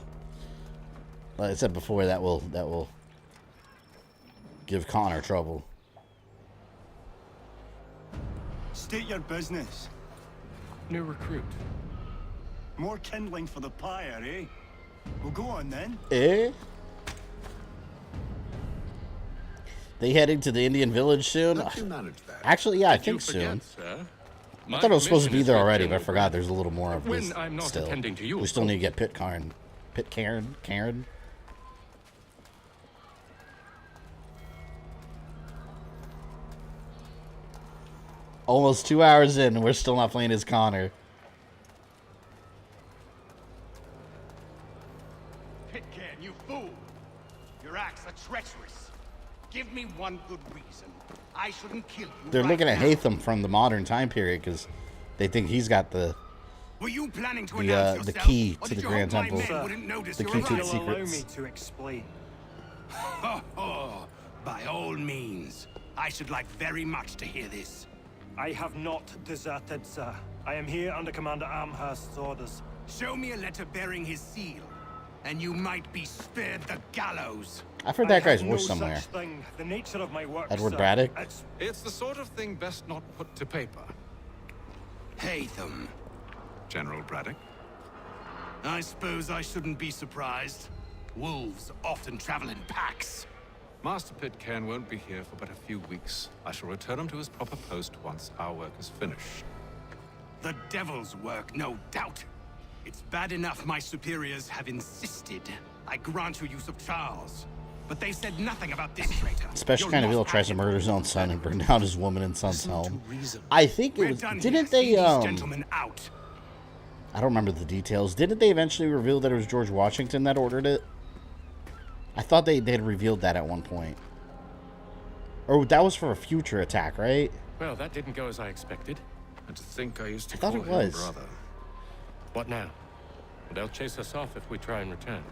Like I said before, that will give Connor trouble. State your business. New recruit. More kindling for the pyre, eh? Well, go on then. Eh? They heading to the Indian village soon? How'd you manage that? Actually, yeah, I Did you think forget, soon. Sir? I thought it was supposed to be there already, but I forgot there's a little more of When this I'm not still. attending to you, We still need to get Karen. Almost 2 hours in, and we're still not playing as Connor. Pitcairn, you fool! Your acts are treacherous. Give me one good reason. I shouldn't kill you. They're right looking at now. Hatham from the modern time period because they think he's got the Were you planning to the key to the Grand Temple, the key to its Allow me secrets. to explain. Oh, by all means. I should like very much to hear this. I have not deserted, sir. I am here under Commander Amherst's orders. Show me a letter bearing his seal, and you might be spared the gallows. I've heard that I guy's have no voice somewhere. such thing. The nature of my work, Edward sir, Braddock? It's the sort of thing best not put to paper. Hatham. General Braddock. I suppose I shouldn't be surprised. Wolves often travel in packs. Master Pitcairn won't be here for but a few weeks. I shall return him to his proper post once our work is finished. The devil's work, no doubt. It's bad enough my superiors have insisted I grant you use of Charles. But they said nothing about this traitor. Special Your kind of evil lost tries to murder his own son and burn down his woman and son's home. I think it We're was. done Didn't here. they? See these gentlemen out. I don't remember the details. Didn't they eventually reveal that it was George Washington that ordered it? I thought they had revealed that at one point. Or that was for a future attack, right? Well, that didn't go as I expected. And to think I used to I thought call it him was. brother. What now? They'll chase us off if we try and return.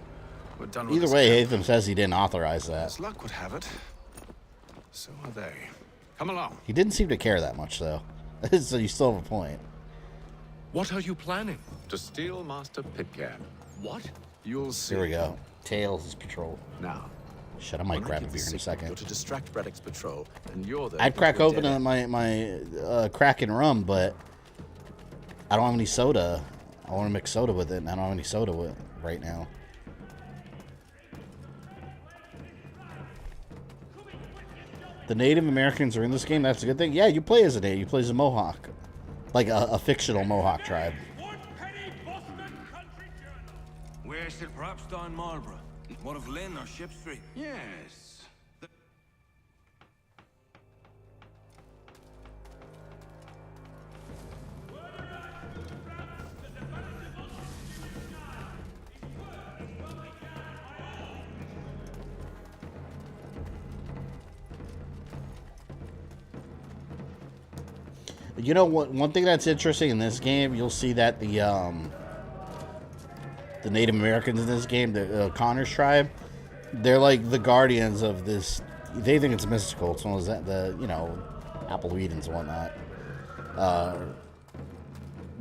We're done with Either this way, camp. Hatham says he didn't authorize that. As luck would have it, so are they. Come along. He didn't seem to care that much, though. So you still have a point. What are you planning? To steal Master Pitcairn. What? You'll see. Here we go. Tails is patrol. Now. Shit, I might when grab give a the beer in a signal, second. You're to distract Braddock's patrol, and you're the. I'd crack open my Kraken rum, but I don't have any soda. I want to mix soda with it, and I don't have any soda with right now. The Native Americans are in this game. That's a good thing. Yeah, you play as a Native. You play as a Mohawk, like a fictional Mohawk tribe. Where should perhaps down Marlborough? What of Lynn or Ship Street? Yes. You know what? One thing that's interesting in this game, you'll see that the Native Americans in this game, the Connor's tribe, they're like the guardians of this. They think it's mystical. It's one of the Appleweedans and whatnot.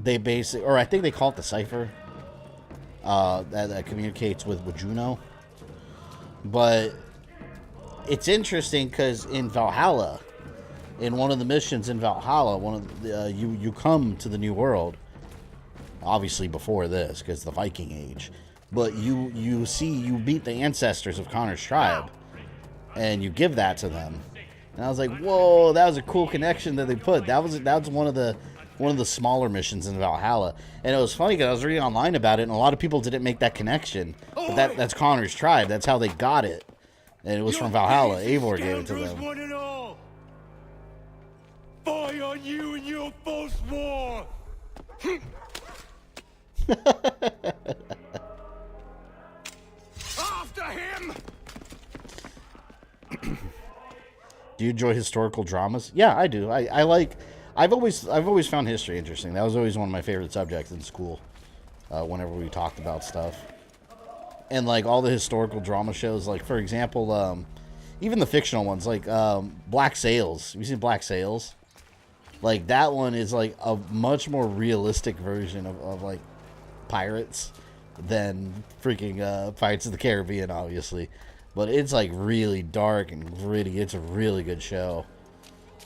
They basically, or I think they call it the cipher that communicates with Juno. But it's interesting because in Valhalla, in one of the missions in Valhalla, you come to the New World. Obviously before this, because the Viking Age, but you beat the ancestors of Connor's tribe, and you give that to them. And I was like, whoa, that was a cool connection that they put. That was one of the smaller missions in Valhalla, and it was funny because I was reading online about it, and a lot of people didn't make that connection. But that's Connor's tribe. That's how they got it, and it was from Valhalla. Eivor gave it to them. One and all. Fie on you and your false war. After him! Do you enjoy historical dramas? Yeah, I do. I like. I've always found history interesting. That was always one of my favorite subjects in school. Whenever we talked about stuff, and like all the historical drama shows, like for example, even the fictional ones, like Black Sails. Have you seen Black Sails? Like that one is like a much more realistic version of like pirates than freaking Pirates of the Caribbean, obviously. But it's like really dark and gritty. It's a really good show.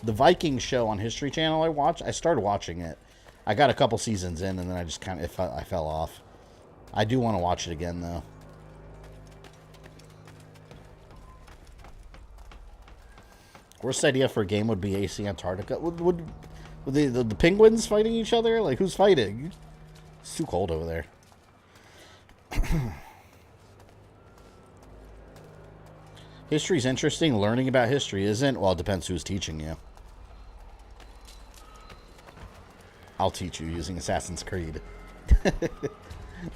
The Viking show on History Channel I started watching it. I got a couple seasons in and then I just kind of I fell off. I do want to watch it again though. Worst idea for a game would be AC Antarctica. The penguins fighting each other? Like, who's fighting? It's too cold over there. History's interesting. Learning about history isn't. Well, it depends who's teaching you. I'll teach you using Assassin's Creed.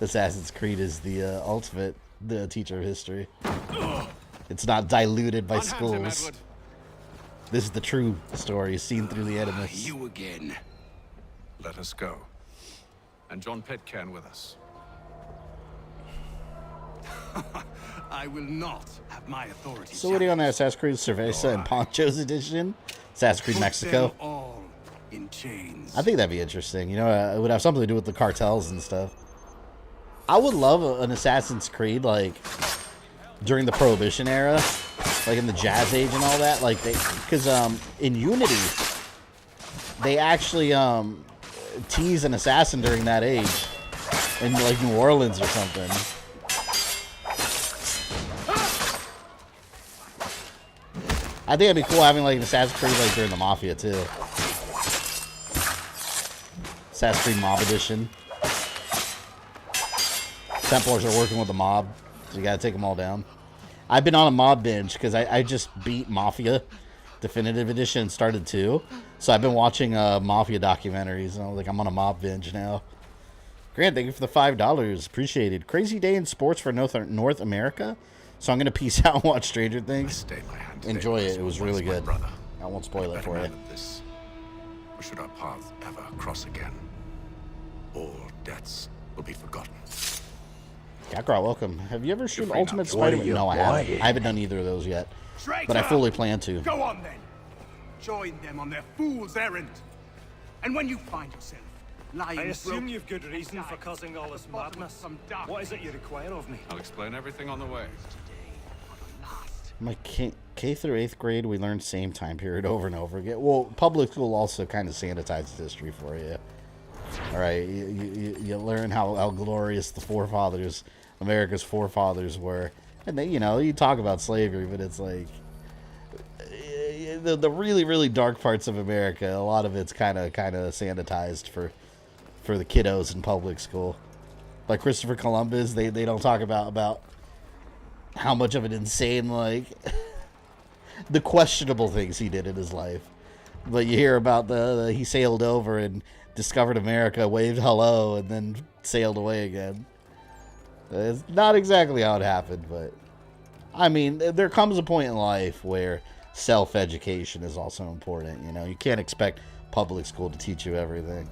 Assassin's Creed is the ultimate teacher of history. It's not diluted by schools. This is the true story seen through the animus. You again. Let us go. And John Pitcairn with us. I will not have my authority. So what are you on that Assassin's Creed Cerveza and Ponchos edition? Assassin's Creed Mexico. All in chains. I think that'd be interesting. You know, it would have something to do with the cartels and stuff. I would love an Assassin's Creed, like, during the Prohibition era, like in the Jazz Age and all that. Like, because in Unity, they actually tease an assassin during that age in, like, New Orleans or something. I think it'd be cool having, like, an Assassin's Creed, like, during the Mafia, too. Assassin's Creed Mob Edition. Templars are working with the mob, so you gotta take them all down. I've been on a mob binge because I just beat Mafia Definitive Edition and started 2. So I've been watching Mafia documentaries, and I was like, I'm on a mob binge now. Grant, thank you for the $5. Appreciated. Crazy day in sports for North America. So I'm gonna peace out and watch Stranger Things. Enjoy it. It was really good. I won't spoil it for you. Or should our paths ever cross again, all debts will be forgotten. Kakarot, welcome. Have you ever streamed Ultimate Spider-Man? No, I haven't. I haven't done either of those yet. But I fully plan to. Go on then. Join them on their fool's errand. And when you find yourself lying... I assume you've good reason for causing all this madness. What is it you require of me? I'll explain everything on the way. My K through 8th grade, we learned same time period over and over again. Well, public school also kind of sanitizes history for you. All right, you learn how glorious the forefathers, America's forefathers were. And then, you know, you talk about slavery, but it's like the really, really dark parts of America, a lot of it's kind of sanitized for the kiddos in public school. Like Christopher Columbus, they don't talk about how much of an insane, like, the questionable things he did in his life. But you hear about he sailed over and discovered America, waved hello, and then sailed away again. It's not exactly how it happened, but I mean, there comes a point in life where self-education is also important. You know, you can't expect public school to teach you everything.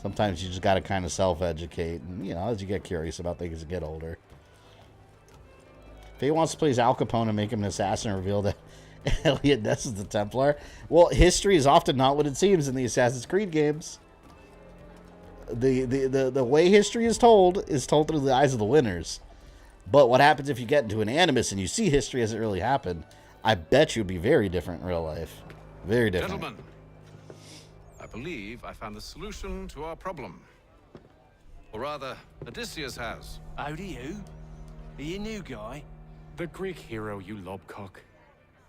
Sometimes you just got to kind of self-educate, and, you know, as you get curious about things and get older. If he wants to play as Al Capone and make him an assassin and reveal that Elliot Ness is the Templar, well, history is often not what it seems in the Assassin's Creed games. The way history is told through the eyes of the winners. But what happens if you get into an animus and you see history as it really happened? I bet you it'd be very different in real life. Very different. Gentlemen, I believe I found the solution to our problem. Or rather, Odysseus has. How do you? Are you a new guy? The Greek hero, you lobcock.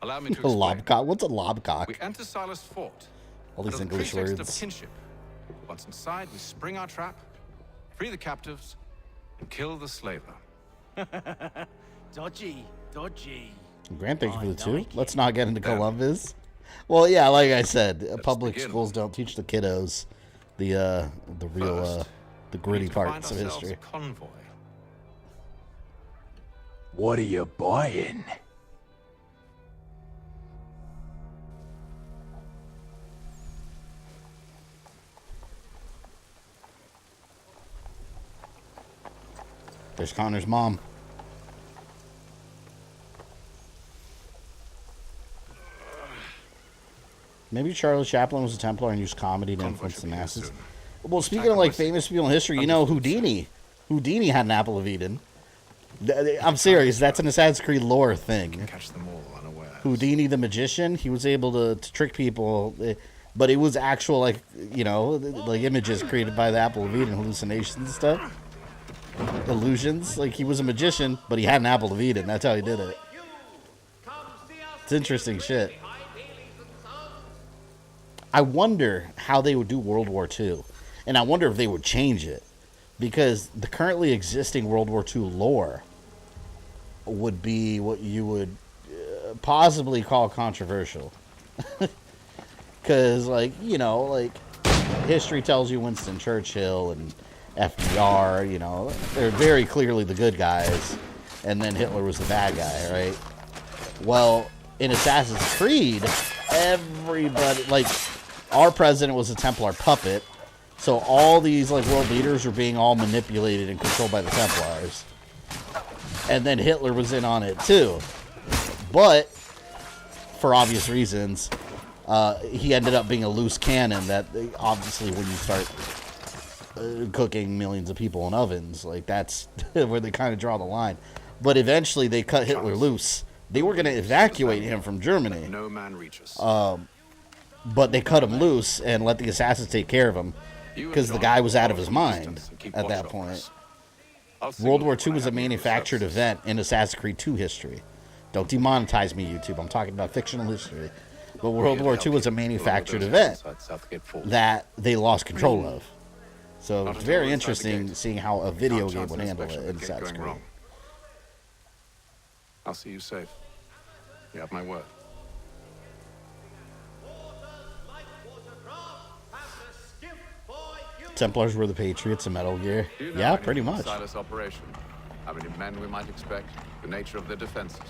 Allow me to explain. Lobcock? What's a lobcock? We enter Silas' fort. All these under the English pretext words. of kinship. Once inside, we spring our trap, free the captives, and kill the slaver. Dodgy. Grant, thank you for the 2. Let's not get into Columbus. Well, yeah, like I said, public schools don't teach the kiddos the real, the gritty parts of history. Convoy. What are you buying? There's Connor's mom. Maybe Charlie Chaplin was a Templar and used comedy to influence the masses. Well, speaking of, like, famous people in history, you know, Houdini. Houdini had an apple of Eden. I'm serious. That's an Assassin's Creed lore thing. Catch them all unawares. Houdini the magician, he was able to trick people, but it was actual, like, you know, like images created by the apple of Eden, hallucinations and stuff. Illusions. Like, he was a magician, but he had an apple of Eden. That's how he did it. It's interesting shit. I wonder how they would do World War II. And I wonder if they would change it. Because the currently existing World War II lore would be what you would possibly call controversial. Because, like, you know, like, history tells you Winston Churchill and FDR, you know, they're very clearly the good guys. And then Hitler was the bad guy, right? Well, in Assassin's Creed, everybody, like, our president was a Templar puppet. So all these, like, world leaders were being all manipulated and controlled by the Templars. And then Hitler was in on it, too. But, for obvious reasons, he ended up being a loose cannon that, obviously, when you start cooking millions of people in ovens, like, that's where they kind of draw the line. But eventually, they cut Hitler loose. They were going to evacuate him from Germany. No man reaches. But they cut him loose and let the assassins take care of him. Because the guy was out of his mind at that point. World War II was a manufactured event in Assassin's Creed 2 history. Don't demonetize me, YouTube. I'm talking about fictional history. But World War II was a manufactured event that they lost control of. So it's very interesting seeing how a video game would handle it in Assassin's Creed. I'll see you safe. You have my word. Templars were the Patriots of Metal Gear. Yeah, pretty much. Silas operation. How many men we might expect, the nature of the defenses.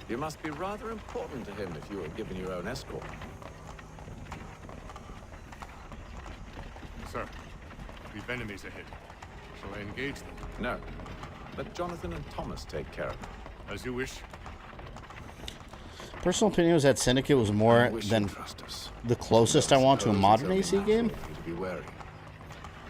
You must be rather important to him if you were given your own escort. Sir, we've enemies ahead. Shall I engage them? No. Let Jonathan and Thomas take care of it. As you wish. Personal opinion was that Syndicate was more than the closest I want to a modern AC game.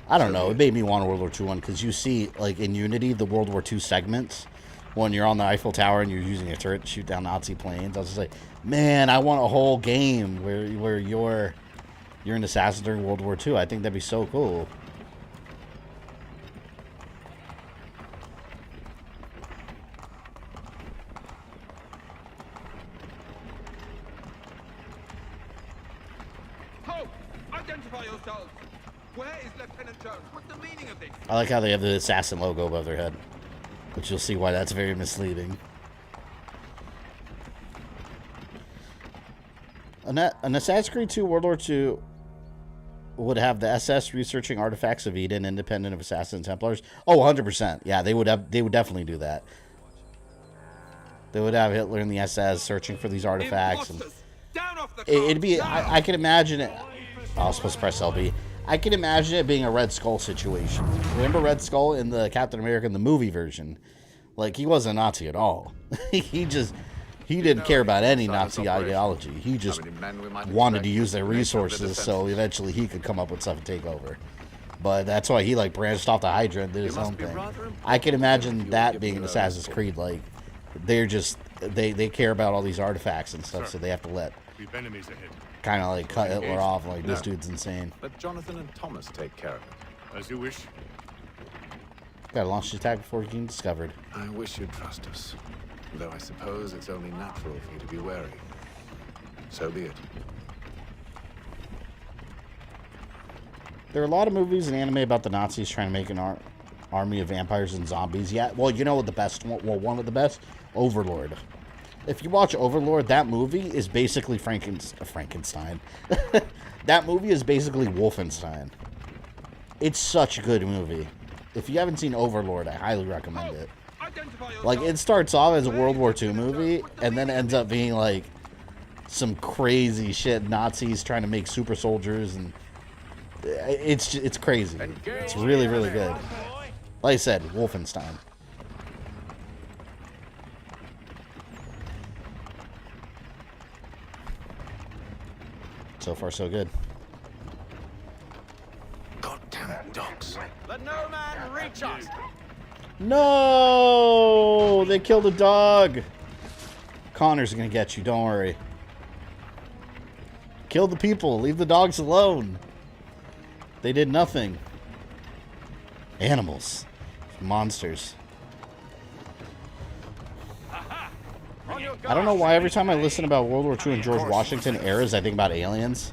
I don't know. It made me want a World War II one because you see, like, in Unity, the World War II segments when you're on the Eiffel Tower and you're using a turret to shoot down Nazi planes. I was just like, man, I want a whole game where you're an assassin during World War II. I think that'd be so cool. I like how they have the assassin logo above their head, which you'll see why that's very misleading. An Assassin's Creed 2 World War II would have the SS researching artifacts of Eden, independent of Assassin and Templars. Oh, 100%. Yeah, they would definitely do that. They would have Hitler and the SS searching for these artifacts. And it'd be. I can imagine it. Oh, I was supposed to press LB. I can imagine it being a Red Skull situation. Remember Red Skull in the Captain America in the movie version? Like, he wasn't a Nazi at all. He didn't care about any Nazi ideology. He just wanted to use their resources so eventually he could come up with stuff and take over. But that's why he, like, branched off the Hydra and did his own thing. I can imagine that being an Assassin's Creed. Like, they're just, they care about all these artifacts and stuff, so they have to let kind of like cut Hitler off. Like, this dude's insane. Let Jonathan and Thomas take care of it. As you wish. Gotta launch the attack before getting discovered. I wish you'd trust us. Though I suppose it's only natural for you to be wary. So be it. There are a lot of movies and anime about the Nazis trying to make an army of vampires and zombies. Yeah, well, you know what the best one? Well, one of the best? Overlord. If you watch Overlord, that movie is basically Frankenstein. That movie is basically Wolfenstein. It's such a good movie. If you haven't seen Overlord, I highly recommend it. Like, it starts off as a World War II movie, and then ends up being, like, some crazy shit. Nazis trying to make super soldiers, and it's crazy. It's really, really good. Like I said, Wolfenstein. So far, so good. Goddamn dogs. Let no man reach us. No! They killed a dog. Connor's gonna get you, don't worry. Kill the people. Leave the dogs alone. They did nothing. Animals. Monsters. On your I don't know why every time I listen about World War II and George Washington eras, I think about aliens.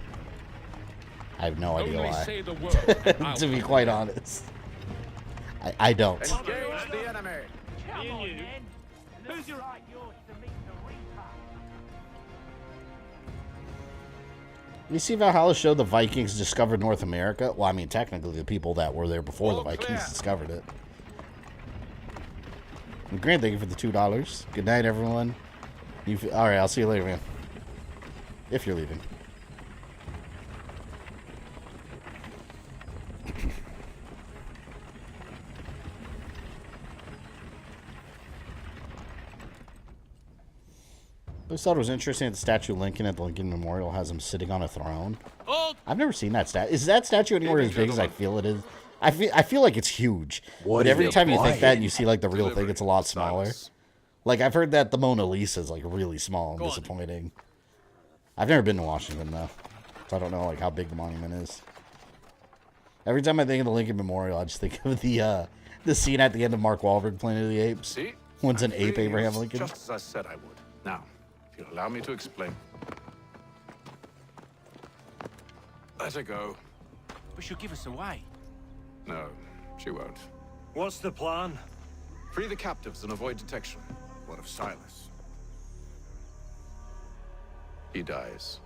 I have no idea why. To be quite honest. I don't. Engage the enemy. Come on, then. Who's your right yours to meet the Reaper? You see Valhalla showed the Vikings discovered North America? Well, I mean, technically, the people that were there before the Vikings discovered it. And Grant, thank you for the $2. Good night, everyone. Alright, I'll see you later, man. If you're leaving. I just thought it was interesting that the statue of Lincoln at the Lincoln Memorial has him sitting on a throne. I've never seen that statue. Is that statue anywhere as big as I feel it is? I feel like it's huge. But every time you think that and you see like the real thing, it's a lot smaller. Like I've heard that the Mona Lisa is like really small and disappointing. I've never been to Washington though, so I don't know like how big the monument is. Every time I think of the Lincoln Memorial, I just think of the scene at the end of Mark Wahlberg Planet of the Apes. See? When's an ape Abraham Lincoln? Just as I said I would. Now, if you'll allow me to explain. Let her go. But she'll give us away. No, she won't. What's the plan? Free the captives and avoid detection. What of Silas? He dies.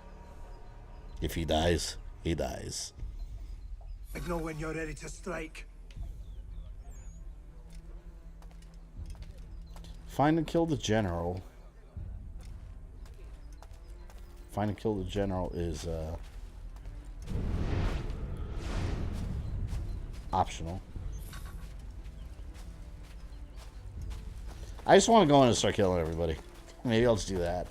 If he dies, he dies. I know when you're ready to strike. Find and kill the general. Find and kill the general is optional. I just want to go in and start killing everybody. Maybe I'll just do that.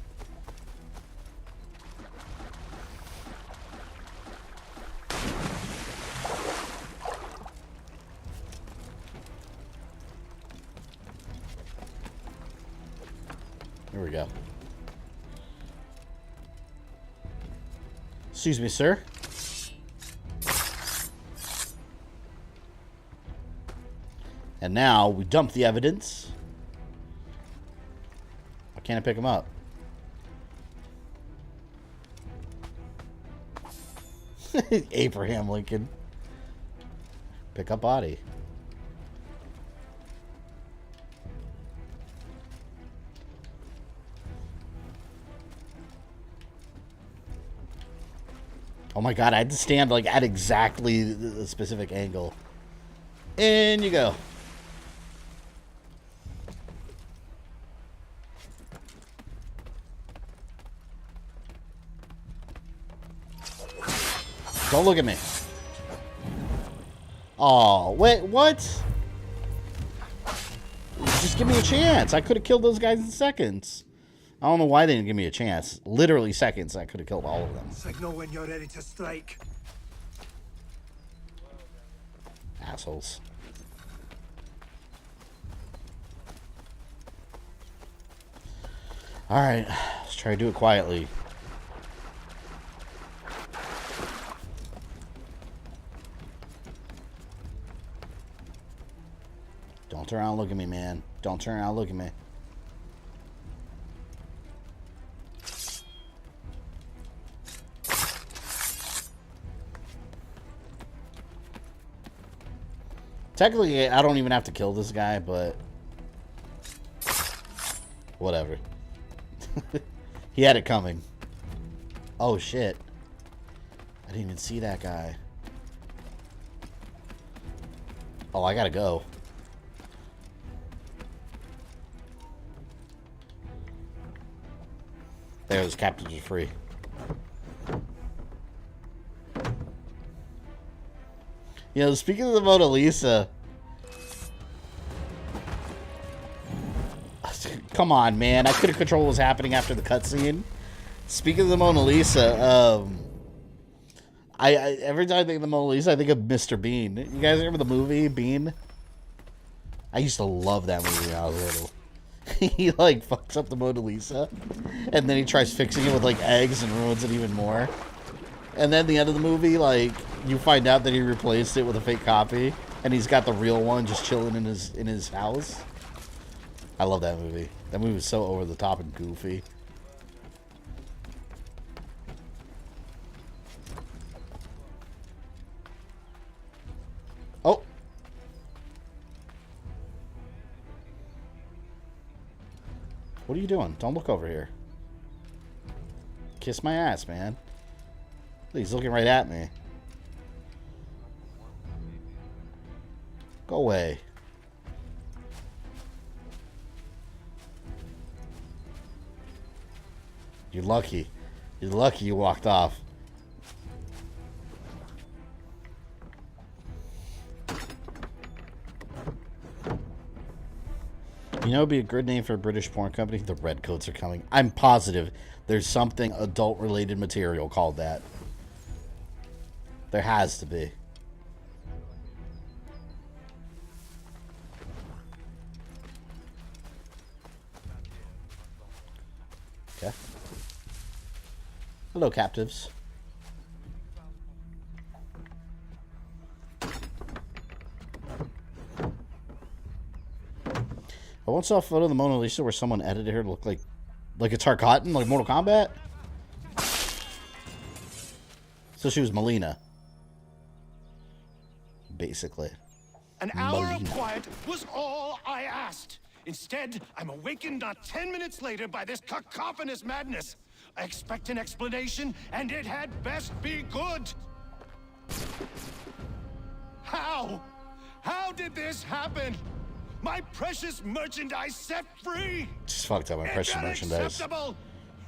Here we go. Excuse me, sir. And now we dump the evidence. Why can't I pick him up? Abraham Lincoln. Pick up body. Oh my god, I had to stand like at exactly the specific angle. In you go. Don't look at me. Oh, wait, what? Just give me a chance. I could have killed those guys in seconds. I don't know why they didn't give me a chance. Literally seconds, I could have killed all of them. Signal when you're ready to strike. Assholes. Alright, let's try to do it quietly. Don't turn around and look at me, man. Don't turn around and look at me. Technically, I don't even have to kill this guy, but whatever. He had it coming. Oh, shit. I didn't even see that guy. Oh, I gotta go. There, those captives are free. You know, speaking of the Mona Lisa, come on, man! I couldn't control what was happening after the cutscene. Speaking of the Mona Lisa, I every time I think of the Mona Lisa, I think of Mr. Bean. You guys remember the movie Bean? I used to love that movie when I was little. He like fucks up the Mona Lisa, and then he tries fixing it with like eggs and ruins it even more. And then the end of the movie, like, you find out that he replaced it with a fake copy, and he's got the real one just chilling in his house. I love that movie. That movie was so over the top and goofy. Oh. What are you doing? Don't look over here. Kiss my ass, man. He's looking right at me. Go away. You're lucky. You're lucky you walked off. You know, it'd be a good name for a British porn company. The Redcoats are coming. I'm positive there's something adult-related material called that. There has to be. Okay. Hello, captives. I once saw a photo of the Mona Lisa where someone edited her to look like it's Harkonnen, like Mortal Kombat. So she was Melina. Basically. An hour of quiet was all I asked. Instead, I'm awakened not 10 minutes later by this cacophonous madness. I expect an explanation, and it had best be good. How? How did this happen? My precious merchandise set free! Just fucked up my precious merchandise.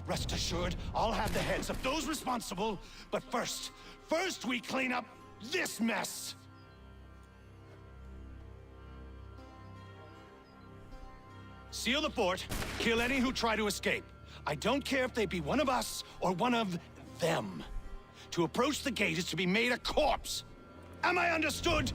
Rest assured, I'll have the heads of those responsible. But first we clean up this mess. Seal the fort, kill any who try to escape. I don't care if they be one of us or one of them. To approach the gate is to be made a corpse. Am I understood?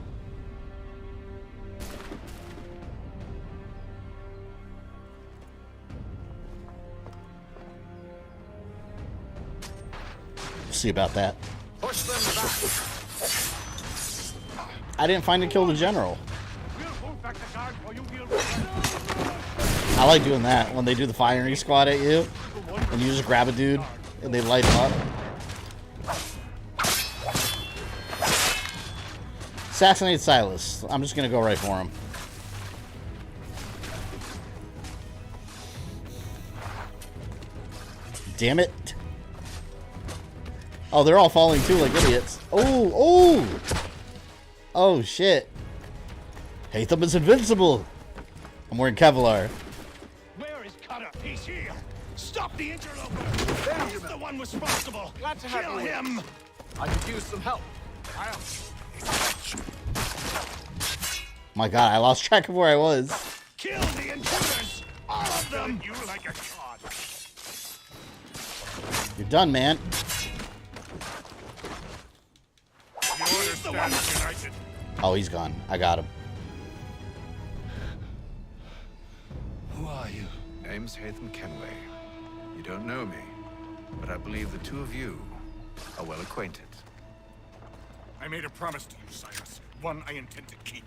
See about that. Push them back. I didn't find to kill the general. I like doing that when they do the firing squad at you and you just grab a dude and they light him up. Assassinate Silas. I'm just gonna go right for him. Damn it. Oh, they're all falling too like idiots. Oh, oh! Oh, shit. Hatham is invincible. I'm wearing Kevlar. Where is Cutter? He's here. Stop the interloper. He's the one responsible. Glad to have Kill you. him. I could use some help. My God, I lost track of where I was. Kill the intruders. All of them. You like a god. You're done, man. He's the one. Oh, he's gone. I got him. Who are you? Name's Hatham Kenway. You don't know me, but I believe the two of you are well acquainted. I made a promise to you, Cyrus. One I intend to keep.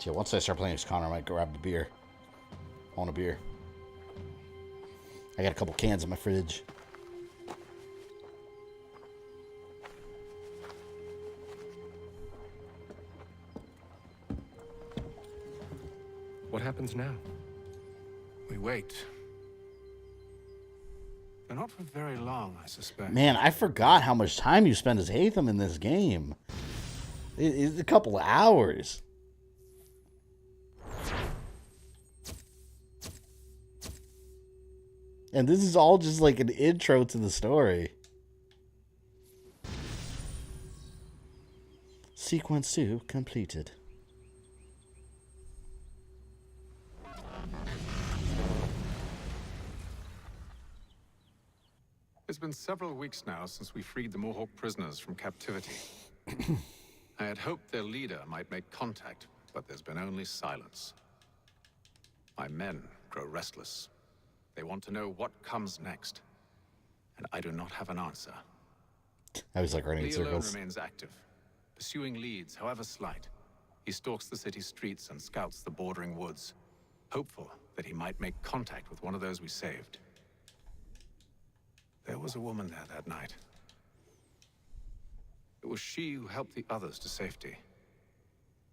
Yeah, once I start playing as Connor, I might grab the beer. I want a beer. I got a couple cans in my fridge. What happens now? We wait. But not for very long, I suspect. Man, I forgot how much time you spend as Hatham in this game. It's a couple of hours. And this is all just like an intro to the story. Sequence 2 completed. It's been several weeks now since we freed the Mohawk prisoners from captivity. I had hoped their leader might make contact, but there's been only silence. My men grow restless. They want to know what comes next. And I do not have an answer. I was like running in Lee alone circles. remains active, pursuing leads, however slight. He stalks the city streets and scouts the bordering woods, hopeful that he might make contact with one of those we saved. There was a woman there that night. It was she who helped the others to safety.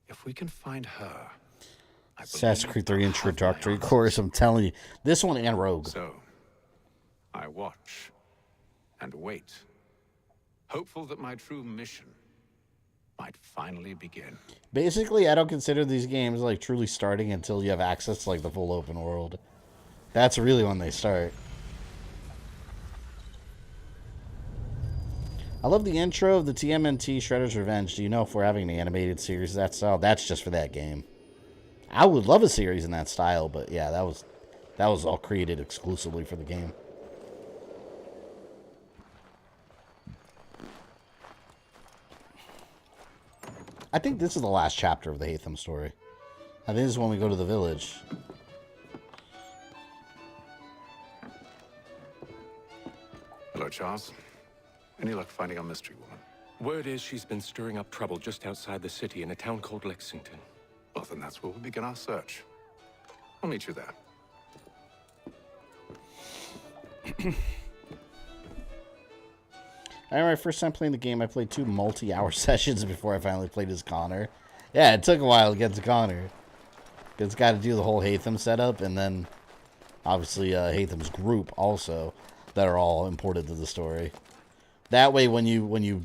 If we can find her, I Assassin's believe Creed 3 I'll introductory have my course. I'm telling you, this one and Rogue. So, I watch and wait, hopeful that my true mission might finally begin. Basically, I don't consider these games like truly starting until you have access to like the full open world. That's really when they start. I love the intro of the TMNT Shredder's Revenge. Do you know if we're having an animated series of that style? That's just for that game. I would love a series in that style, but yeah, that was all created exclusively for the game. I think this is the last chapter of the Hatham story. I think this is when we go to the village. Hello, Charles. Any luck finding our mystery woman? Word is she's been stirring up trouble just outside the city in a town called Lexington. Well, then that's where we'll begin our search. I'll meet you there. I remember my first time playing the game, I played 2 multi-hour sessions before I finally played as Connor. Yeah, it took a while to get to Connor. It's got to do the whole Hatham setup, and then obviously Hatham's group also that are all imported to the story. That way, when you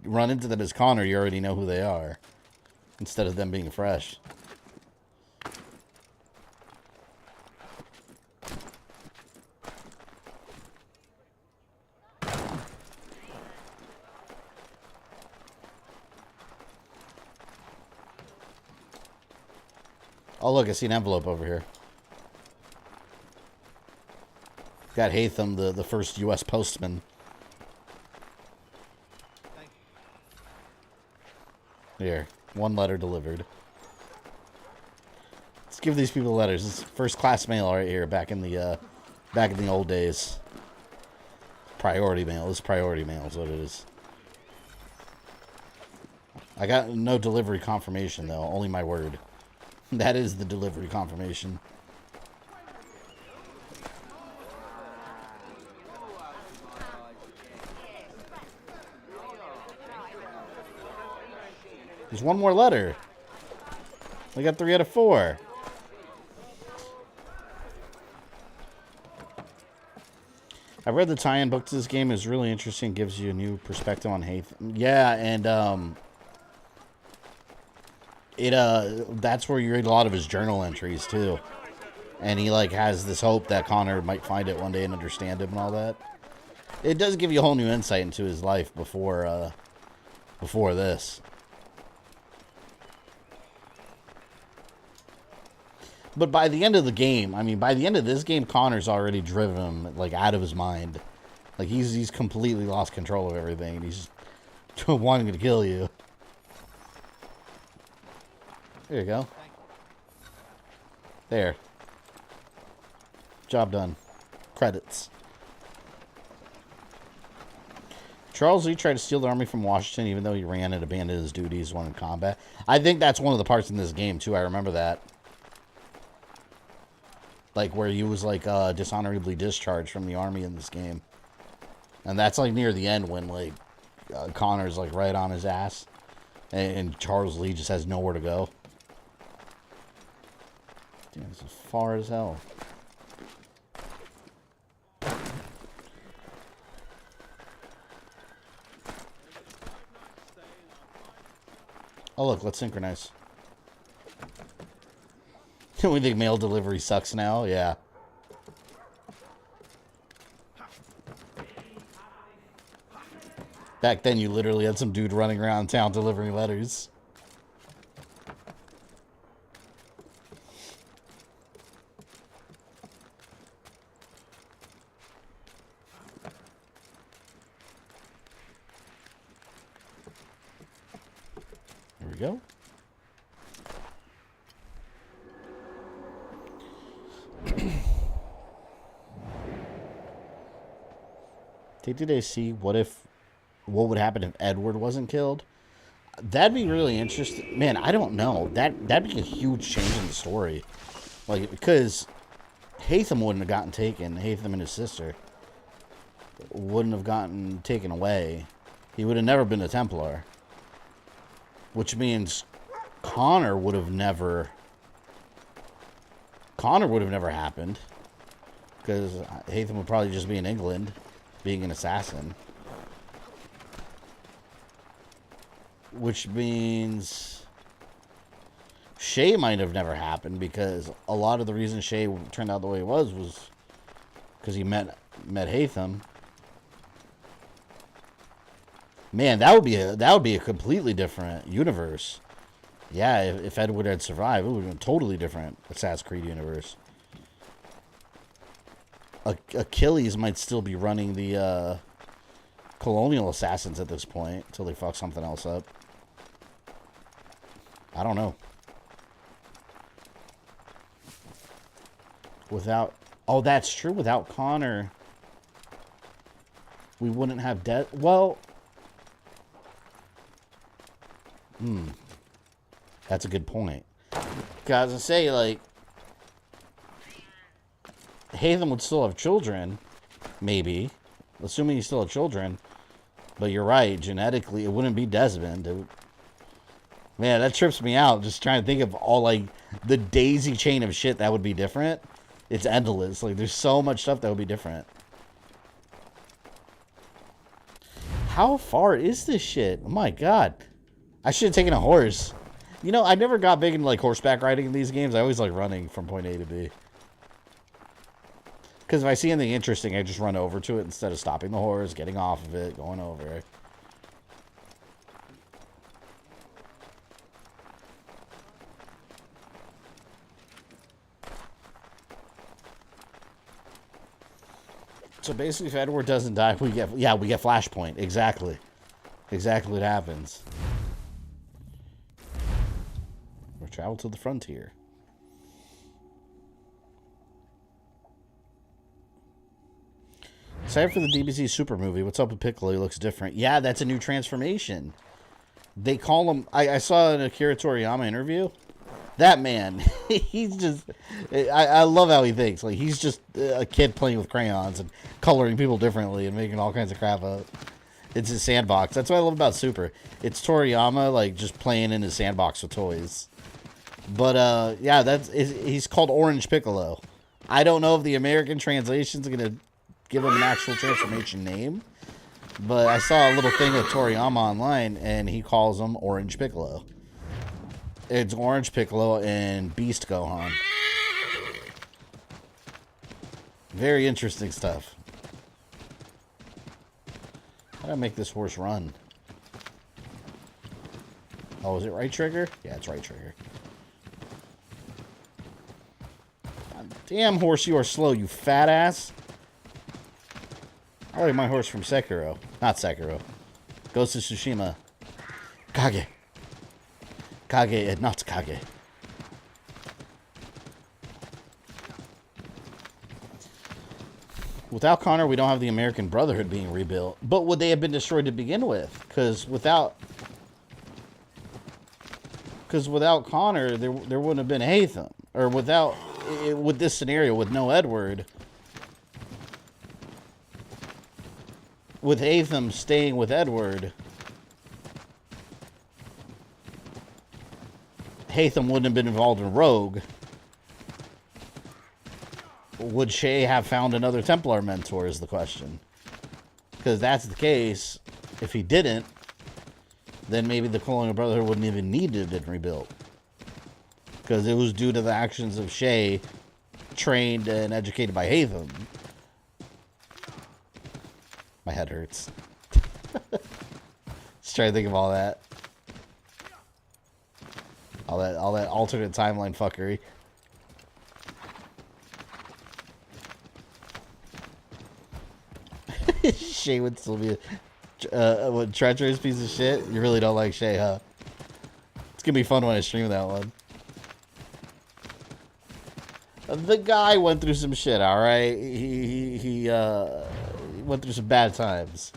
run into them as Connor, you already know who they are, instead of them being fresh. Oh, look, I see an envelope over here. Got Hatham, the first U.S. postman. Here, 1 letter delivered. Let's give these people letters. This is first-class mail right here, back in the old days. Priority mail. This is priority mail is what it is. I got no delivery confirmation, though. Only my word. That is the delivery confirmation. There's 1 more letter. We got 3 out of 4. I read the tie-in book to this game. It's really interesting. Gives you a new perspective on Hatham. Yeah, and that's where you read a lot of his journal entries too, and he like has this hope that Connor might find it one day and understand him and all that. It does give you a whole new insight into his life before this. But by the end of the game, I mean, by the end of this game, Connor's already driven him like out of his mind. Like he's completely lost control of everything, and he's just wanting to kill you. There you go. There. Job done. Credits. Charles Lee tried to steal the army from Washington even though he ran and abandoned his duties when in combat. I think that's one of the parts in this game, too. I remember that. Like, where he was, like, dishonorably discharged from the army in this game. And that's, like, near the end when, like, Connor's, like, right on his ass. And Charles Lee just has nowhere to go. Damn, this is far as hell. Oh, look, let's synchronize. We think mail delivery sucks now? Yeah. Back then, you literally had some dude running around town delivering letters. There we go. Did they see what would happen if Edward wasn't killed? That'd be really interesting. Man, I don't know. That'd be a huge change in the story. Like, because Haytham wouldn't have gotten taken. Haytham and his sister wouldn't have gotten taken away. He would have never been a Templar. Which means Connor would have never happened. Because Haytham would probably just be in England, being an assassin. Which means Shay might have never happened, because a lot of the reason Shay turned out the way he was because he met Haytham. Man, that would be a completely different universe. Yeah, if Edward had survived, it would have been a totally different Assassin's Creed universe. Achilles might still be running the colonial assassins at this point until they fuck something else up. I don't know. Oh, that's true. Without Connor, we wouldn't have death. Well, that's a good point. Because I say, like, Haytham would still have children, maybe, assuming he still had children. But you're right, genetically, it wouldn't be Desmond. Man, that trips me out, just trying to think of all, like, the daisy chain of shit that would be different. It's endless. Like, there's so much stuff that would be different. How far is this shit? Oh my god. I should have taken a horse. You know, I never got big into, like, horseback riding in these games. I always like running from point A to B. Because if I see anything interesting, I just run over to it instead of stopping the horse, getting off of it, going over. So basically, if Edward doesn't die, we get Flashpoint. Exactly. Exactly what happens. Or travel to the frontier. Excited for the DBZ Super movie. What's up with Piccolo? He looks different. Yeah, that's a new transformation. They call him... I saw an Akira Toriyama interview. That man, he's just... I love how he thinks. Like, he's just a kid playing with crayons and coloring people differently and making all kinds of crap up. It's his sandbox. That's what I love about Super. It's Toriyama, like, just playing in his sandbox with toys. But, yeah, he's called Orange Piccolo. I don't know if the American translation's going to give him an actual transformation name. But I saw a little thing with Toriyama online, and he calls him Orange Piccolo. It's Orange Piccolo and Beast Gohan. Very interesting stuff. How do I make this horse run? Oh, is it right trigger? Yeah, it's right trigger. God damn, horse, you are slow, you fat ass. I like my horse from Sekiro. Not Sekiro. Ghost of Tsushima. Kage. Kage and not Kage. Without Connor, we don't have the American Brotherhood being rebuilt. But would they have been destroyed to begin with? Because without Connor, there wouldn't have been Haytham. Or with this scenario, with no Edward, with Haytham staying with Edward, Haytham wouldn't have been involved in Rogue. Would Shay have found another Templar mentor is the question. Because that's the case. If he didn't, then maybe the Colonial Brotherhood wouldn't even need to have been rebuilt. Because it was due to the actions of Shay, trained and educated by Haytham. My head hurts. Just trying to think of all that. All that alternate timeline fuckery. Shay would still be a treacherous piece of shit. You really don't like Shay, huh? It's gonna be fun when I stream that one. The guy went through some shit, alright? He went through some bad times.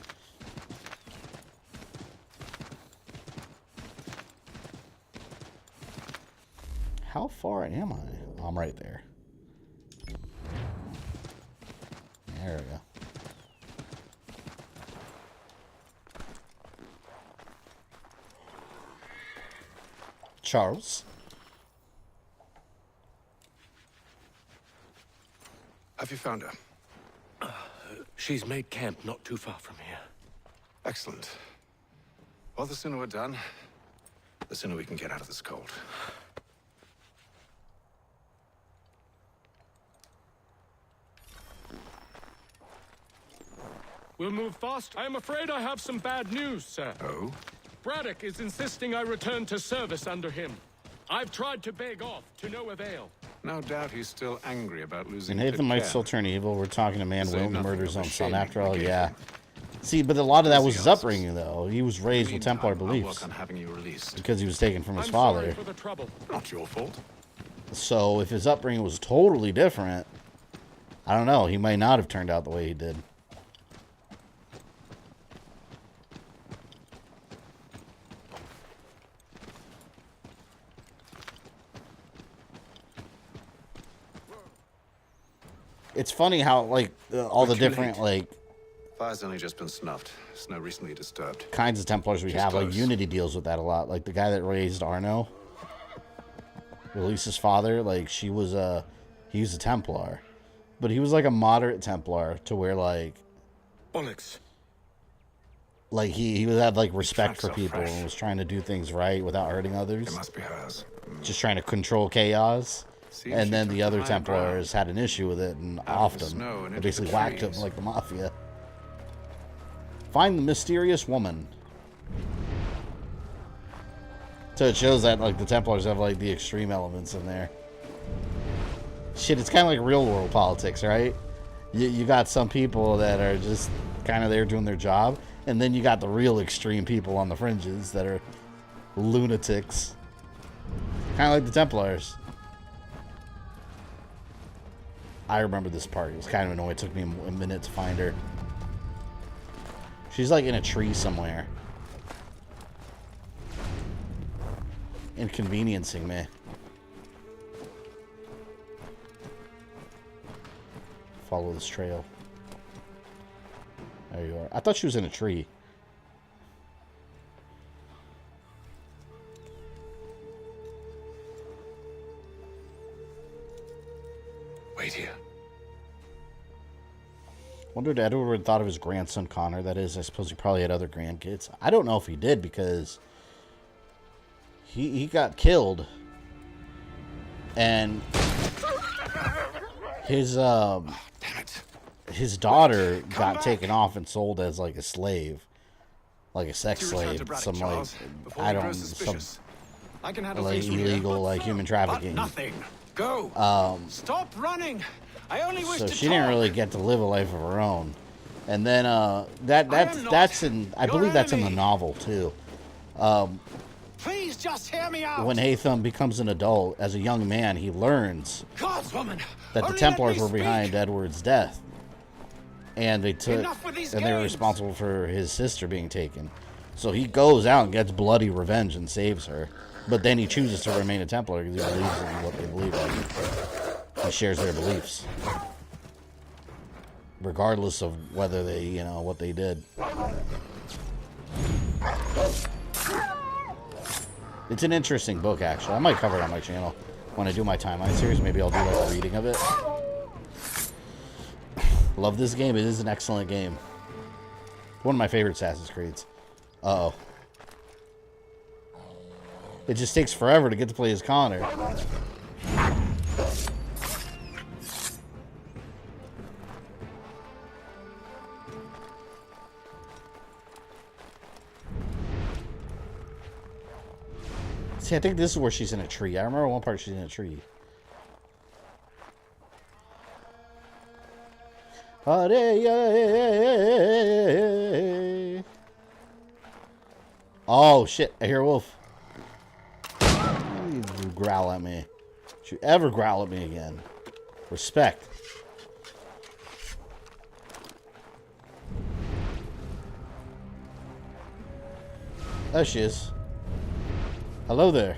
How far am I? Oh, I'm right there. There we go. Charles. Have you found her? She's made camp not too far from here. Excellent. Well, the sooner we're done, the sooner we can get out of this cold. We'll move fast. I am afraid I have some bad news, sir. Oh? Braddock is insisting I return to service under him. I've tried to beg off, to no avail. No doubt he's still angry about losing. And Nathan might still turn evil. We're talking to man Say Will nothing murders of the own son. shame After all, we gave yeah. him. See, but a lot of that was his upbringing, though. He was raised with Templar Meantime, I'll beliefs work on having you released. because he was taken from his I'm father. sorry for the trouble. Not your fault. So if his upbringing was totally different, I don't know. He might not have turned out the way he did. It's funny how, like, all the different, like, Fire's only just been snuffed. Snow recently disturbed. kinds of Templars we She's have. Like, close. Unity deals with that a lot. Like, the guy that raised Arno, Release's father, like, he was a Templar. But he was, like, a moderate Templar to where, like... Bollocks. Like, he had, like, respect for so people fresh. and was trying to do things right without hurting others. It must be hers. Just trying to control chaos. Seems And she then took the other high Templars had an issue with it and Out of offed the him. snow and They into basically the whacked him trees. like the Mafia. Find the mysterious woman. So it shows that, like, the Templars have, like, the extreme elements in there. Shit, it's kind of like real world politics, right? You got some people that are just kind of there doing their job, and then you got the real extreme people on the fringes that are lunatics. Kind of like the Templars. I remember this part. It was kind of annoying. It took me a minute to find her. She's like in a tree somewhere. Inconveniencing me. Follow this trail. There you are. I thought she was in a tree. Wait here. Wondered Edward thought of his grandson Connor. That is, I suppose he probably had other grandkids. I don't know if he did because he got killed, and his daughter got taken off and sold as like a slave, like a sex slave, some like I don't some I can handle like things from here. illegal like human trafficking. Nothing. Go. Stop running. I only wish So to she didn't really get to live a life of her own. And then that's in I believe that's in the novel too. Please just hear me out. When Hatham becomes an adult, as a young man, he learns God's woman. that the Only Templars let me were speak. behind Edward's death, and they took Enough with these and they were games. responsible for his sister being taken. So he goes out and gets bloody revenge and saves her. But then he chooses to remain a Templar because he believes in what they believe in. He shares their beliefs, regardless of whether they, you know, what they did. It's an interesting book, actually. I might cover it on my channel when I do my timeline series. Maybe I'll do like a reading of it. Love this game. It is an excellent game. One of my favorite Assassin's Creeds. Uh-oh. It just takes forever to get to play as Connor. See, I think this is where she's in a tree. I remember one part she's in a tree. Oh, shit. I hear a wolf. You growl at me. Don't you ever growl at me again. Respect. There she is. Hello there.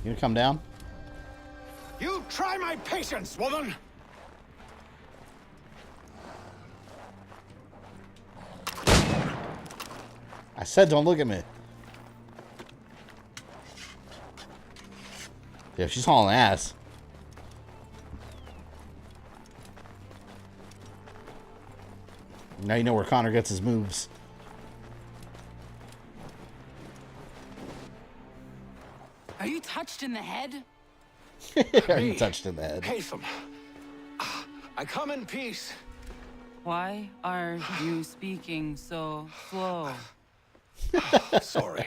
You gonna come down? You try my patience, woman! I said don't look at me. Yeah, she's hauling ass. Now you know where Connor gets his moves. Are you touched in the head? Are you touched in the head? Haytham, I come in peace. Why are you speaking so slow? Sorry.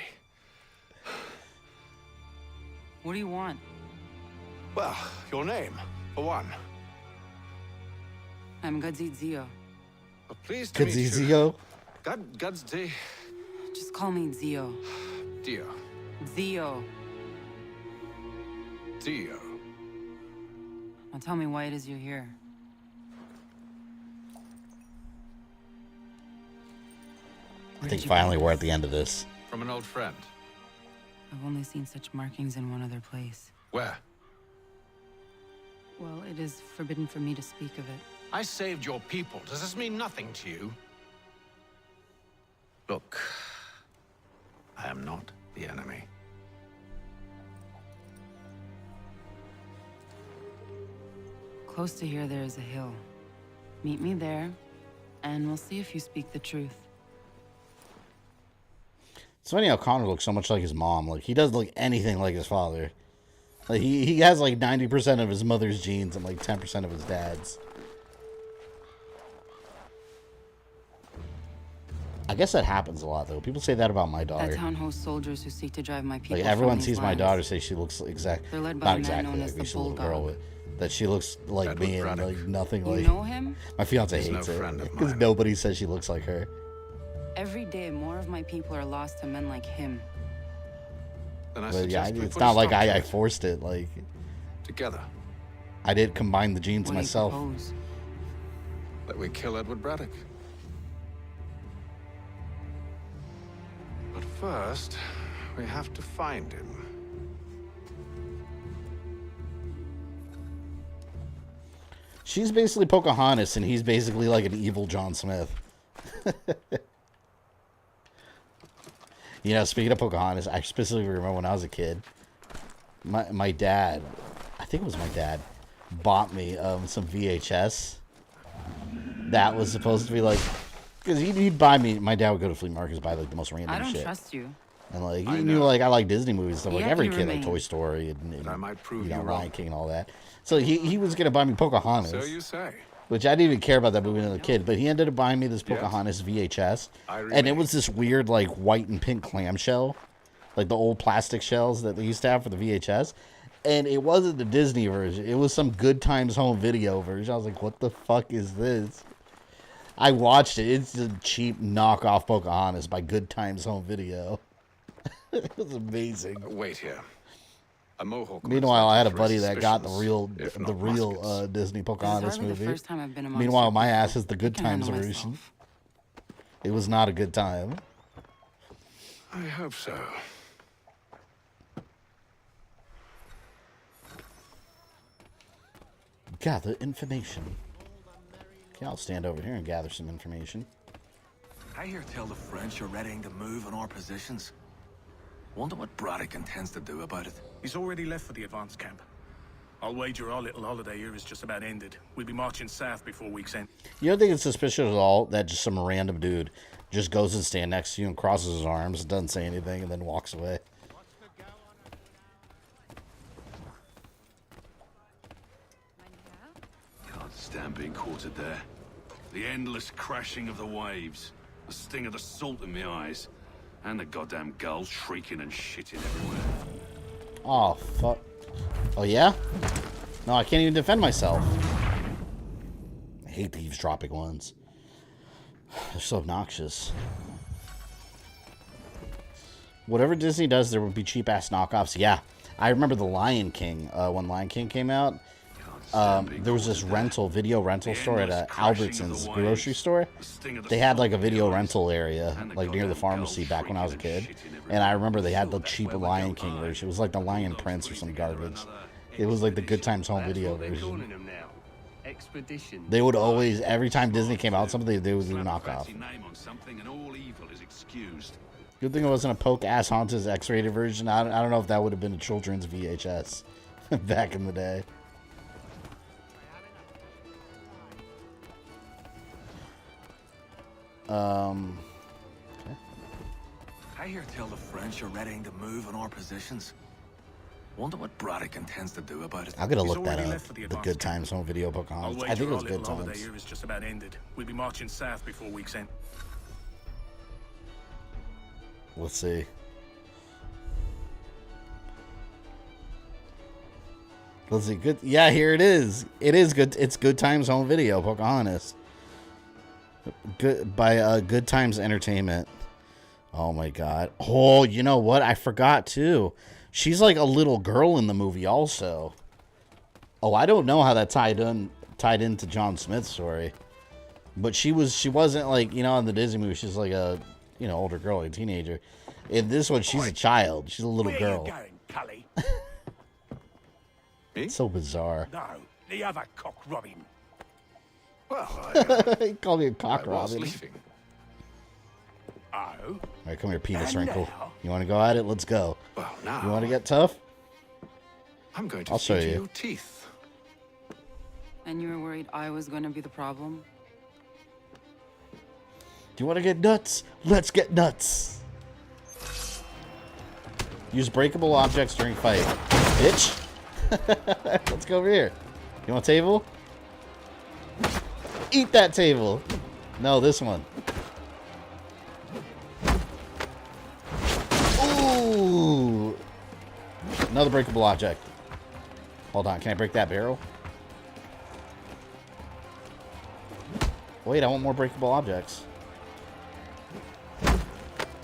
What do you want? Well, your name, for one. I'm Gadzit Zio. Pleased to meet you. Zio? Gadzdi. Just call me Zio. Dio. Zio. Dio. Now tell me why it is you're here. I think finally we're at the end of this. From an old friend. I've only seen such markings in one other place. Where? Well, it is forbidden for me to speak of it. I saved your people. Does this mean nothing to you? Look, I am not the enemy. Close to here, there is a hill. Meet me there, and we'll see if you speak the truth. It's funny how Connor looks so much like his mom. Like, he doesn't look anything like his father. Like, he has like 90% of his mother's genes and like 10% of his dad's. I guess that happens a lot, though. People say that about my daughter. That town hosts soldiers who seek to drive my people. Like, everyone from sees these my lands. daughter, say she looks They're led by not a man exactly known like as me, the she's a little girl, Bulldog. but that she looks like me and like nothing You like. know him? My fiance He's no hates it friend of because mine. nobody says she looks like her. Every day, more of my people are lost to men like him. Then I But yeah, suggest we it's put a not like stop to I it. forced it. Like, Together. I did combine the genes What do you myself. propose? That we kill Edward Braddock. But first, we have to find him. She's basically Pocahontas, and he's basically like an evil John Smith. You know, speaking of Pocahontas, I specifically remember when I was a kid, my dad, I think it was my dad, bought me some VHS that was supposed to be like, because he'd buy me, my dad would go to flea markets, buy like the most random I don't shit. trust you. And like, I he knew know. like I like Disney movies and stuff, like Yet every you kid, like remain. Toy Story and I might prove you know, you Lion wrong. King and all that. So he was gonna buy me Pocahontas. So you say. Which I didn't even care about that movie as a kid, but he ended up buying me this Yes. Pocahontas VHS, I and it remain. was this weird like white and pink clamshell, like the old plastic shells that they used to have for the VHS, and it wasn't the Disney version. It was some Good Times Home Video version. I was like, what the fuck is this? I watched it. It's a cheap knockoff Pocahontas by Good Times Home Video. It was amazing. Wait here. A mohawk. Meanwhile, I had a raise buddy that got the suspicions, real, if not muskets. Disney This is Pocahontas hardly the movie. first time I've been amongst Meanwhile, your my people. ass has the Good I can Times handle version. myself. It was not a good time. I hope so. Gather information. Okay, I'll stand over here and gather some information. I hear tell the French are readying to move on our positions. Wonder what Braddock intends to do about it. He's already left for the advance camp. I'll wager our little holiday here is just about ended. We'll be marching south before week's end. You don't think it's suspicious at all that just some random dude just goes and stands next to you and crosses his arms, doesn't say anything, and then walks away? Can't stand being quartered there. The endless crashing of the waves, the sting of the salt in my eyes, and the goddamn gulls shrieking and shitting everywhere. Oh, fuck. Oh, yeah? No, I can't even defend myself. I hate the eavesdropping ones. They're so obnoxious. Whatever Disney does, there would be cheap-ass knockoffs. Yeah. I remember The Lion King, when Lion King came out. there was this video rental store at Albertsons grocery store. They had like a video rental area like near the pharmacy back when I was a kid, and I remember they had the cheap Lion King version. It was like the Lion Prince or some garbage. It was like the Good Times Home Video version. They would always, every time Disney came out something, they would do knockoff. Good thing it wasn't a poke-ass Haunted X-rated version. I don't know if that would have been a children's VHS back in the day. Okay. I hear tell the French are readying to move on our positions. Wonder what Braddock intends to do about it. I'm gonna look that up. The Good Times Home Video Pocahontas. I think it was Good Times. Holiday here is just about ended. We'll be marching south before week's end. Let's see. Let's see. Good. Yeah, here it is. It is good. It's Good Times Home Video Pocahontas. Good by Good Times Entertainment. Oh my God. Oh, you know what? I forgot too. She's like a little girl in the movie also. Oh, I don't know how that tied into John Smith's story. But she wasn't like, you know, in the Disney movie, she's like a, you know, older girl, like a teenager. In this one, she's a child. She's a little girl. Where you going, Cully? It's so bizarre. No, the other cock robin. Well, he called me a cock robin. Oh. All right, come here, penis And wrinkle. now? You want to go at it? Let's go. Well, now You want to get tough? I'm going to I'll show feed you. teeth. And you were worried I was going to be the problem? Do you want to get nuts? Let's get nuts. Use breakable objects during fight. Bitch. Let's go over here. You want a table? Eat that table. No, this one. Ooh. Another breakable object. Hold on. Can I break that barrel? Wait, I want more breakable objects.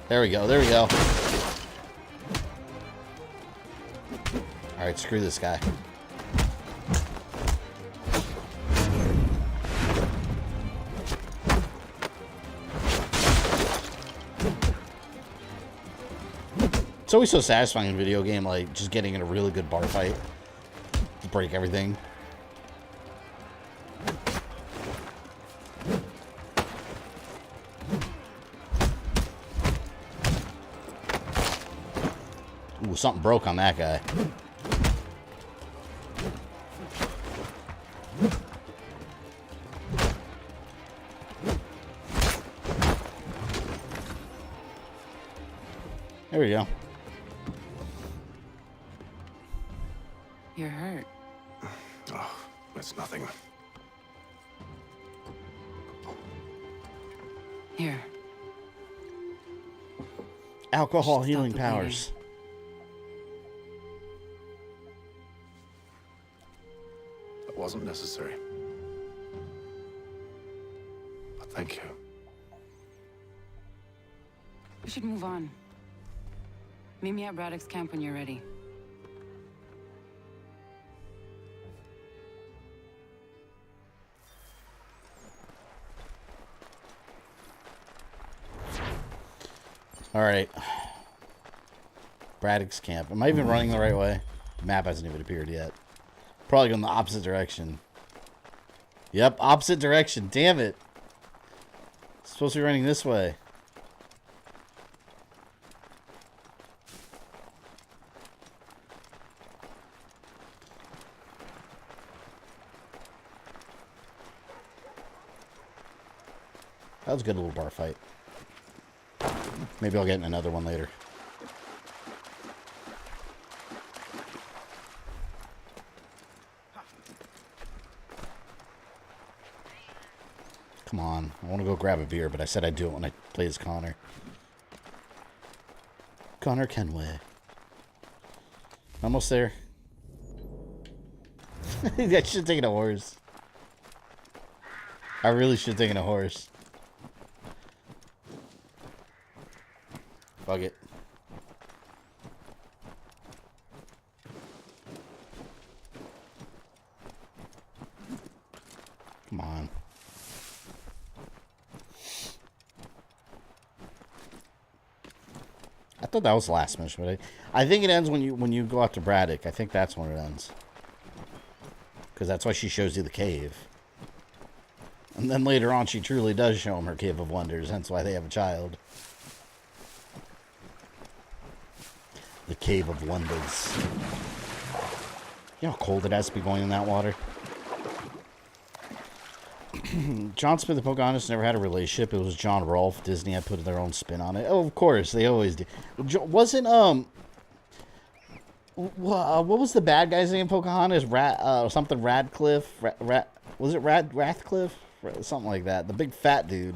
There we go. There we go. All right, screw this guy. It's always so satisfying in a video game, like just getting in a really good bar fight to break everything. Ooh, something broke on that guy. There we go. You're hurt. Oh, that's nothing. Here. Alcohol Stop healing the powers. That wasn't necessary. But thank you. We should move on. Meet me at Braddock's camp when you're ready. All right. Braddock's camp. Am I even running the right way? The map hasn't even appeared yet. Probably going the opposite direction. Yep, opposite direction. Damn it. Supposed to be running this way. That was a good little bar fight. Maybe I'll get in another one later. Come on. I want to go grab a beer, but I said I'd do it when I play as Connor. Connor Kenway. Almost there. I should have taken a horse. I really should have taken a horse. Fuck it. Come on. I thought that was the last mission, but I think it ends when you go out to Braddock. I think that's when it ends. Because that's why she shows you the cave. And then later on, she truly does show him her Cave of Wonders. Hence why they have a child. The Cave of Wonders. You know how cold it has to be going in that water? John Smith and Pocahontas never had a relationship. It was John Rolfe. Disney had put their own spin on it. Oh, of course. They always do. Wasn't, what was the bad guy's name, Pocahontas? Something Radcliffe? Was it Rathcliffe? Something like that. The big fat dude.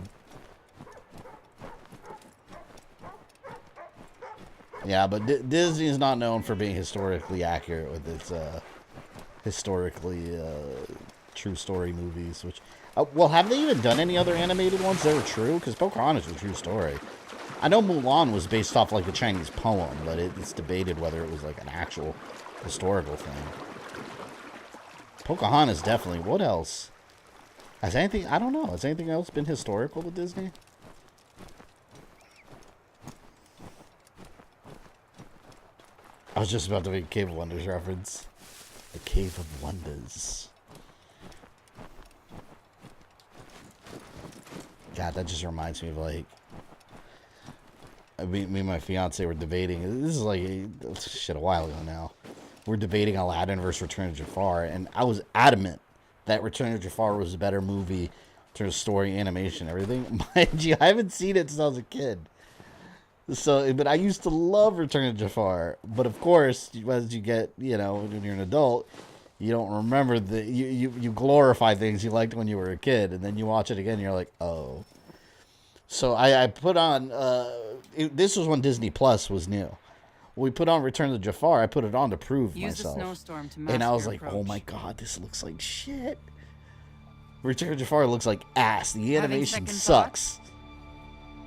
Yeah, but Disney is not known for being historically accurate with its historically true story movies. Which, well, have they even done any other animated ones that were true? Because Pocahontas was a true story. I know Mulan was based off like a Chinese poem, but it's debated whether it was like an actual historical thing. Pocahontas definitely. What else? Has anything? I don't know. Has anything else been historical with Disney? I was just about to make a Cave of Wonders reference. The Cave of Wonders. God, that just reminds me of like... Me and my fiance were debating. This is like shit a while ago now. We're debating Aladdin versus Return of Jafar, and I was adamant that Return of Jafar was a better movie in terms of story, animation, everything. Mind you, I haven't seen it since I was a kid. So, but I used to love Return of Jafar. But of course, as you get, you know, when you're an adult, you don't remember you glorify things you liked when you were a kid, and then you watch it again, and you're like, oh. So I put on. This was when Disney Plus was new. We put on Return of Jafar. I put it on to prove myself. Use the snowstorm to and I was like, approach. oh my god, this looks like shit. Return of Jafar looks like ass. The animation sucks.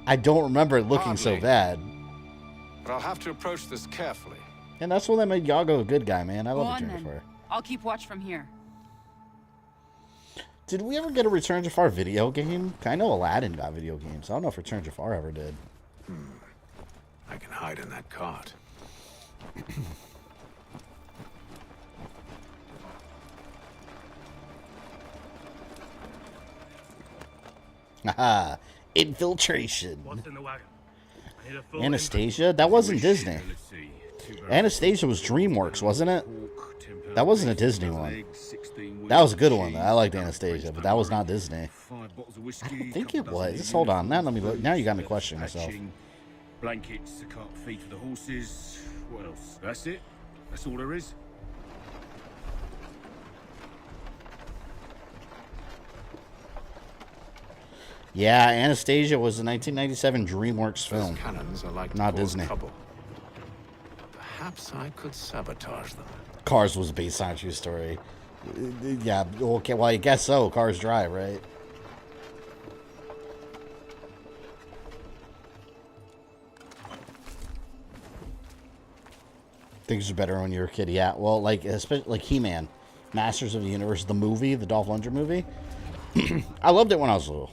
I don't remember it looking so bad. But I'll have to approach this carefully. And that's when they made Yago a good guy, man. I Go love on, Return then. of Jafar. I'll keep watch from here. Did we ever get a Return of Jafar video game? I know Aladdin got video games. I don't know if Return of Jafar ever did. I can hide in that cart. Haha. Infiltration. What's in the wagon? I need a full Anastasia? That wasn't Disney. Anastasia was DreamWorks, wasn't it? That wasn't a Disney one. That was a good one, though. I liked Anastasia, but that was not Disney. I don't think it was. Just hold on. Now let me look. Now you got me questioning myself. Blankets, a cart feed for the horses. What else? That's it? That's all there is? Yeah, Anastasia was a 1997 DreamWorks film. Cannons are like Not Disney. trouble. Perhaps I could sabotage them. Cars was based on a true story. Yeah, okay, well, I guess so. Cars drive, right? Things are better when you're a kid. Yeah, well, like, especially like He-Man, Masters of the Universe, the movie, the Dolph Lundgren movie. I loved it when I was little.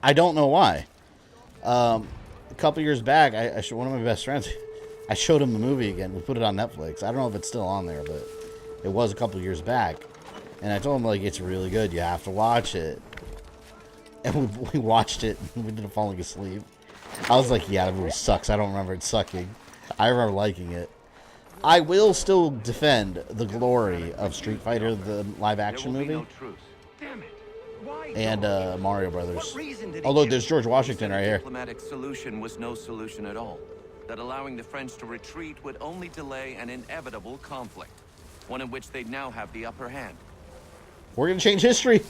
I don't know why. A couple years back, one of my best friends, I showed him the movie again. We put it on Netflix. I don't know if it's still on there, but it was a couple years back. And I told him, like, it's really good. You have to watch it. And we watched it, and we ended up falling asleep. I was like, yeah, the movie sucks. I don't remember it sucking. I remember liking it. I will still defend the glory of Street Fighter, the live-action movie, and Mario Brothers. Although there's George Washington right here. The diplomatic solution was no solution at all. That allowing the French to retreat would only delay an inevitable conflict, one in which they'd now have the upper hand. We're gonna change history.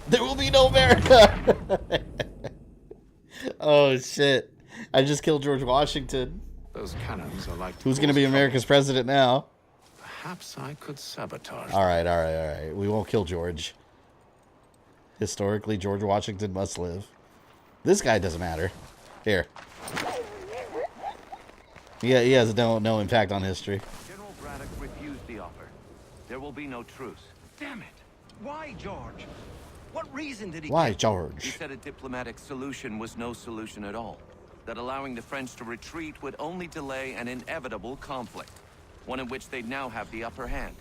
There will be no America. Oh shit! I just killed George Washington. Those cannons are like... Who's gonna be America's president now? Perhaps I could sabotage All right, all right, all right. We won't kill George. Historically, George Washington must live. This guy doesn't matter. Here. Yeah, he has no impact on history. General Braddock refused the offer. There will be no truce. Damn it! Why, George? What reason did he Why, give? George? He said a diplomatic solution was no solution at all. That allowing the French to retreat would only delay an inevitable conflict, one in which they'd now have the upper hand.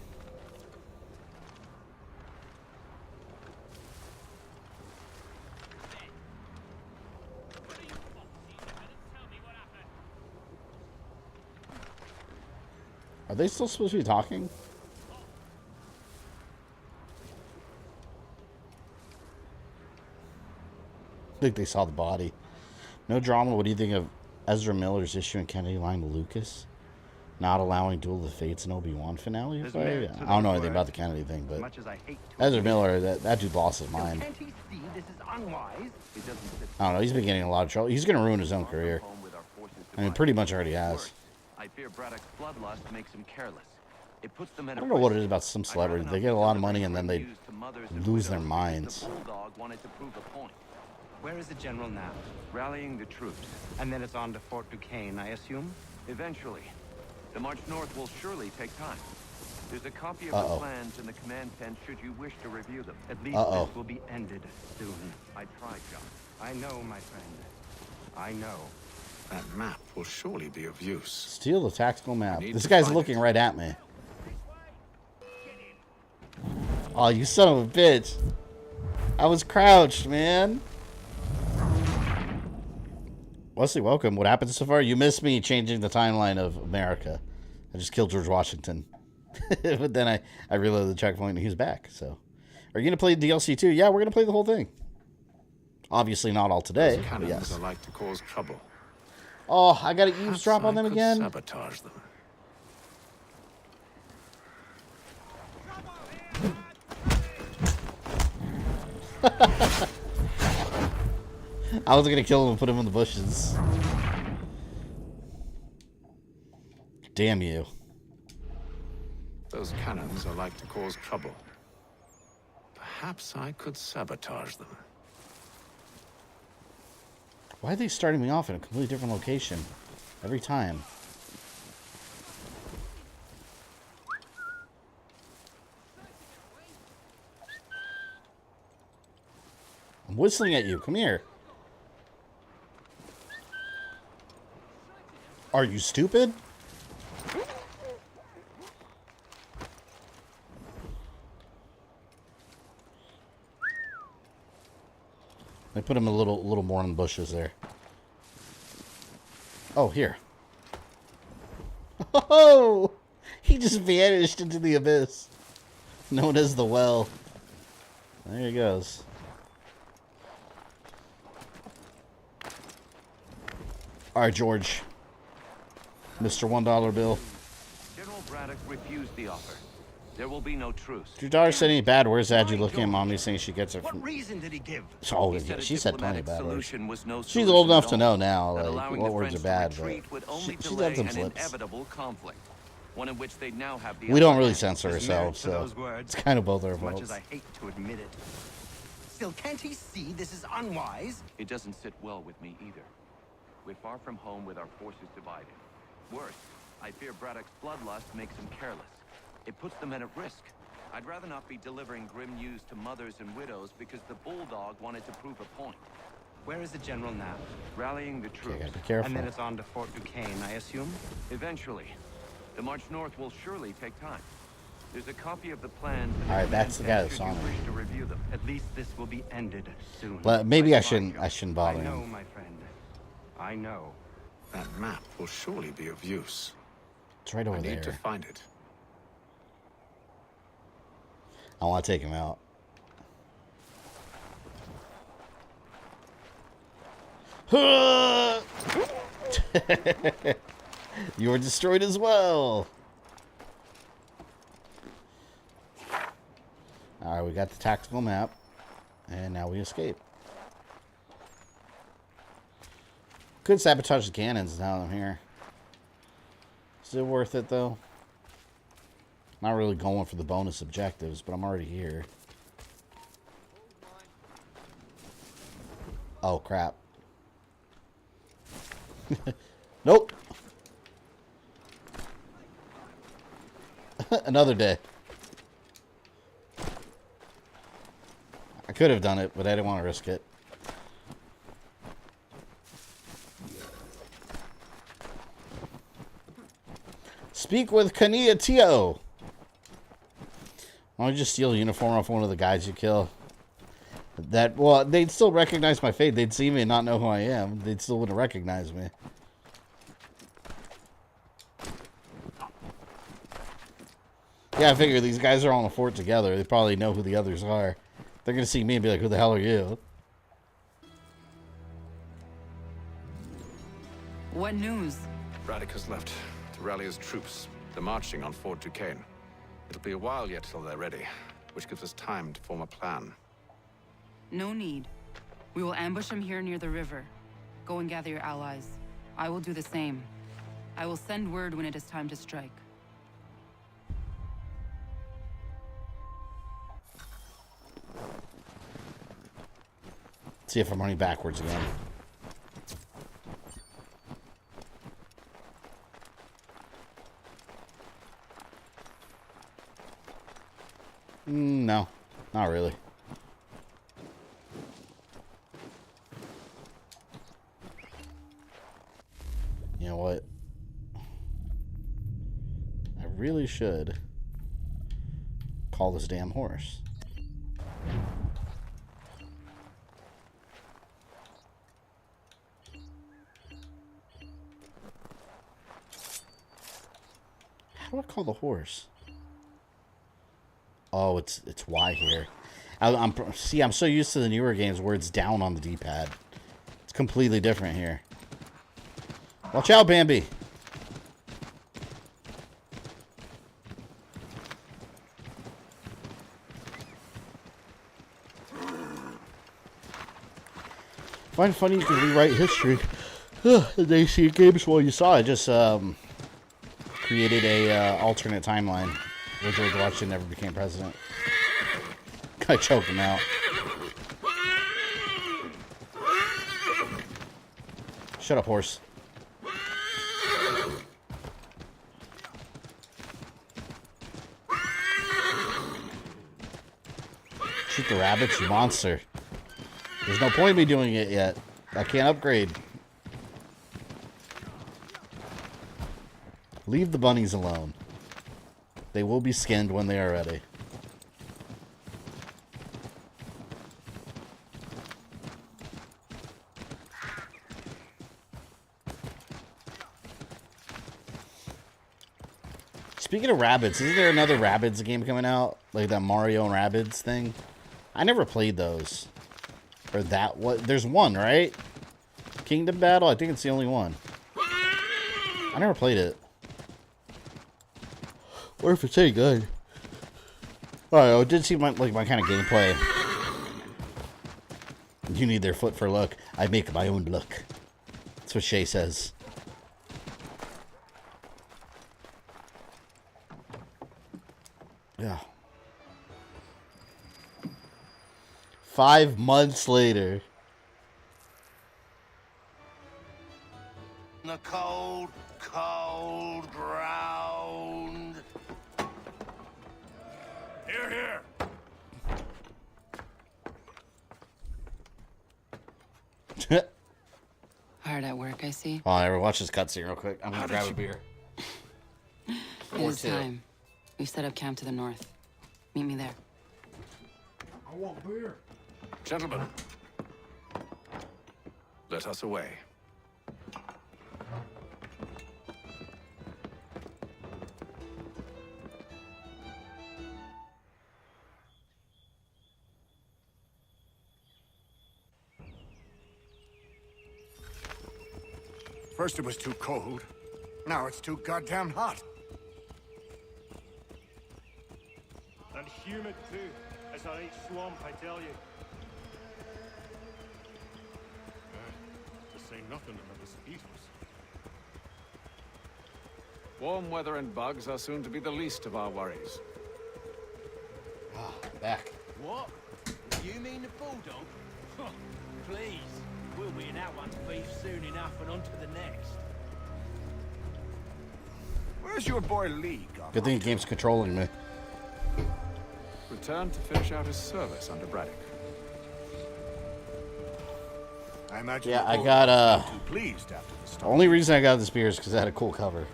Are they still supposed to be talking? I think they saw the body. No drama. What do you think of Ezra Miller's issue in Kennedy line to Lucas? Not allowing Duel of the Fates and Obi-Wan finale? There's I merit to don't those know anything about words. the Kennedy thing, but Much as I hate to Ezra admit Miller, that dude lost his mind. Can't he see this is unwise? It doesn't sit I don't know. He's been getting in a lot of trouble. He's going to ruin his own career. I mean, pretty much already has. I fear Braddock's bloodlust makes him careless. It puts them I at don't know what it is about some celebrities. They get a lot of money and then they lose their minds. The Bulldog wanted to prove a point. Where is the general now? Rallying the troops. And then it's on to Fort Duquesne, I assume? Eventually. The march north will surely take time. There's a copy of Uh-oh. the plans in the command tent should you wish to review them. At least this will be ended soon. I tried, John. I know, my friend. I know. That map will surely be of use. Steal the tactical map. need This to guy's find looking right at me. Oh, you son of a bitch. I was crouched, man. Wesley, welcome. What happened so far? You missed me changing the timeline of America. I just killed George Washington. But then I reloaded the checkpoint and he was back. So, are you going to play DLC too? Yeah, we're going to play the whole thing. Obviously not all today, Those but cannons yes. are like to cause trouble. Oh, I got to eavesdrop on them I could again? Sabotage them. I was going to kill him and put him in the bushes. Damn you. Those cannons are like to cause trouble. Perhaps I could sabotage them. Why are they starting me off in a completely different location every time? I'm whistling at you. Come here. Are you stupid? I put him a little more in the bushes there. Oh, here. Oh! He just vanished into the abyss. Known as the well. There he goes. Alright, George. Mr. $1 bill. General Braddock refused the offer. There will be no truce. Did your daughter say any bad words at you looking at mommy saying she gets it What from... reason did he give? Oh, He yeah, said a she said plenty of bad words. solution was no She's solution old enough at to know all. now, That like, allowing what the words are French bad, to but retreat would only she's delay had some an slips. inevitable conflict, one in which they'd now have the We don't upper really hand. censor There's merit ourselves, to so those words. it's kind of both our As much faults. as I hate to admit it. Still, can't he see this is unwise? It doesn't sit well with me either. We're far from home with our forces divided. Worse, I fear Braddock's bloodlust makes him careless. It puts the men at risk. I'd rather not be delivering grim news to mothers and widows because the Bulldog wanted to prove a point. Where is the general now? Rallying the troops. gotta be careful. And then it's on to Fort Duquesne, I assume? Eventually. The march north will surely take time. There's a copy of the plans. in Alright, command that's the guy tent that should saw you me. wish to review them. At least this will be ended soon. But maybe I Come on, shouldn't Joe. bother I know, him. my friend. I know. That map will surely be of use. It's right over I need to there. find it. I want to take him out. You were destroyed as well. Alright, we got the tactical map. And now we escape. Could sabotage the cannons now that I'm here. Is it worth it though? Not really going for the bonus objectives, but I'm already here. Oh, crap. Nope. Another day. could have done it, but I didn't want to risk it. Speak with Kania Tio. Why don't you just steal a uniform off one of the guys you kill? Well, they'd still recognize my face. They'd see me and not know who I am. They still wouldn't recognize me. Yeah, I figure these guys are all in a fort together. They probably know who the others are. They're going to see me and be like, who the hell are you? What news? Braddock has left to rally his troops. They're marching on Fort Duquesne. It'll be a while yet till they're ready, which gives us time to form a plan. No need. We will ambush him here near the river. Go and gather your allies. I will do the same. I will send word when it is time to strike. See if I'm running backwards again. No, not really. You know what? I really should call this damn horse. How do I call the horse? Oh, it's Y here. I'm so used to the newer games where it's down on the D-pad. It's completely different here. Watch out, Bambi. Find it funny you can rewrite history. They see games while you saw it. Just created a alternate timeline where George Washington never became president. I choked him out. Shut up, horse. Shoot the rabbits, you monster. There's no point in me doing it yet. I can't upgrade. Leave the bunnies alone. They will be skinned when they are ready. Speaking of Rabbids, isn't there another Rabbids game coming out? Like that Mario and Rabbids thing? I never played those. Or that what? There's one, right? Kingdom Battle? I think it's the only one. I never played it. Or if it's any good. Oh, it did seem like my kind of gameplay. You need their foot for luck. I make my own luck. That's what Shay says. Yeah. 5 months later. The cold, cold ground. Here, here. Hard at work, I see. Oh, I ever watch this cutscene real quick. I'm gonna grab a beer. It is time. We've set up camp to the north. Meet me there. I want beer. Gentlemen, let us away. First it was too cold. Now it's too goddamn hot. And humid too. It's a right swamp, I tell you. To say nothing of the mosquitoes. Warm weather and bugs are soon to be the least of our worries. Ah, back. What? You mean the bulldog? Please. We'll be in that one's beef soon enough and on to the next. Where's your boy Lee gone? Good thing the game's controlling me. Returned to finish out his service under Braddock. I imagine Yeah, I the got Pope was too pleased after the the storm. only reason I got this beer is because it had a cool cover.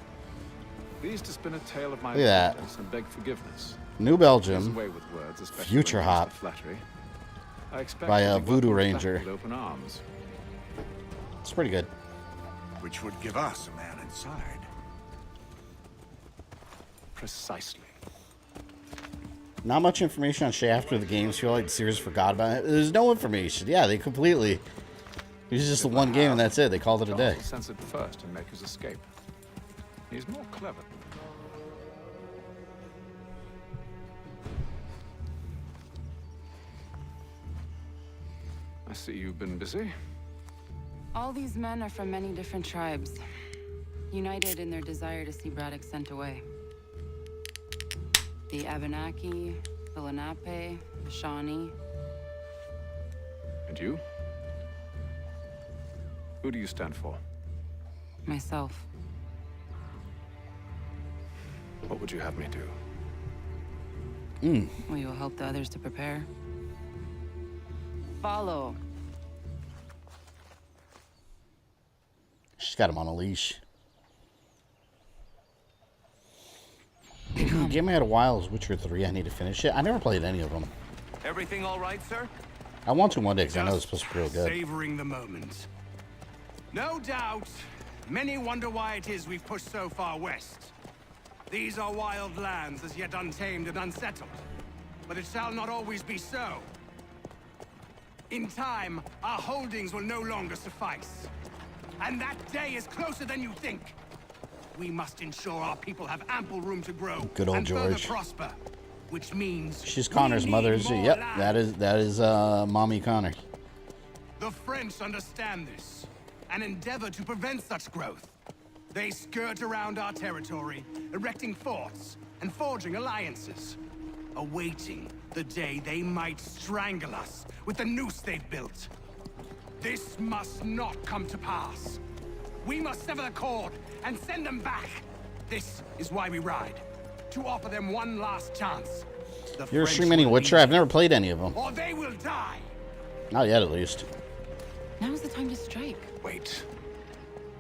Pleased to spin a tale of my Look at that. adventures and beg forgiveness. New Belgium, His way with words, especially Future when it comes Hop to flattery. I expect by to be Voodoo welcomed back Ranger. with open arms. It's pretty good. Which would give us a man inside. Precisely. Not much information on Shay after the games. Feel like the series forgot about it. There's no information. Yeah, they completely. It was just the one game and that's it. They called it a day. John will sense it first and make his escape. He's more clever. I see you've been busy. All these men are from many different tribes, united in their desire to see Braddock sent away. The Abenaki, the Lenape, the Shawnee. And you? Who do you stand for? Myself. What would you have me do? Will you help the others to prepare? Follow. She's got him on a leash. Game I had a while is Witcher 3. I need to finish it. I never played any of them. Everything all right, sir? I want to one day because I know it's supposed to be real good. Savoring the moment. No doubt, many wonder why it is we've pushed so far west. These are wild lands as yet untamed and unsettled. But it shall not always be so. In time, our holdings will no longer suffice. And that day is closer than you think. We must ensure our people have ample room to grow Good old and further George. prosper, which means She's Connor's mother. Yep, that is Mommy Connor. the French understand this and endeavor to prevent such growth. They skirt around our territory, erecting forts and forging alliances, awaiting the day they might strangle us with the noose they've built. This must not come to pass. We must sever the cord and send them back. This is why we ride, to offer them one last chance. The You're French streaming any will Witcher? I've never played any of them. or they will die. Not yet, at least. Now's the time to strike. Wait.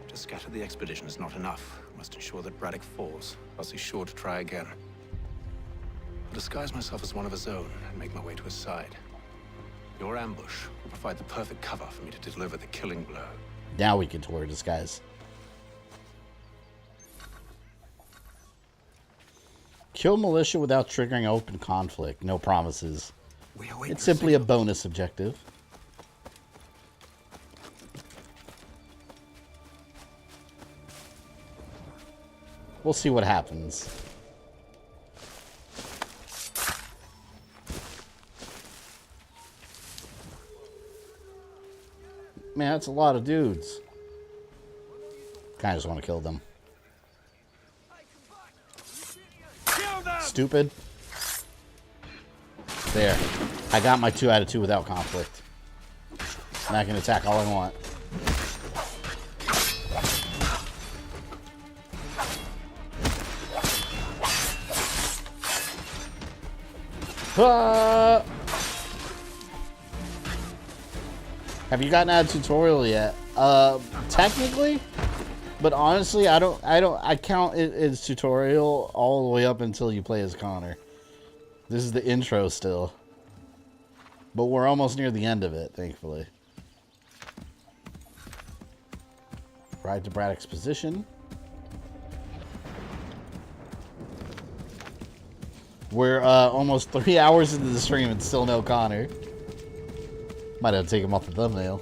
To scatter the expedition is not enough. We must ensure that Braddock falls, else he's sure to try again. I'll disguise myself as one of his own and make my way to his side. Your ambush will provide the perfect cover for me to deliver the killing blow. Now we get to wear disguise. Kill militia without triggering open conflict. No promises. It's simply a bonus objective. We'll see what happens. Man, that's a lot of dudes. Kinda just want to kill them. Stupid. There. I got my 2 out of 2 without conflict. And I can attack all I want. Have you gotten out of tutorial yet? Technically, but honestly, I count it as tutorial all the way up until you play as Connor. This is the intro still, but we're almost near the end of it, thankfully. Ride to Braddock's position. We're almost 3 hours into the stream and still no Connor. Might have to take him off the thumbnail.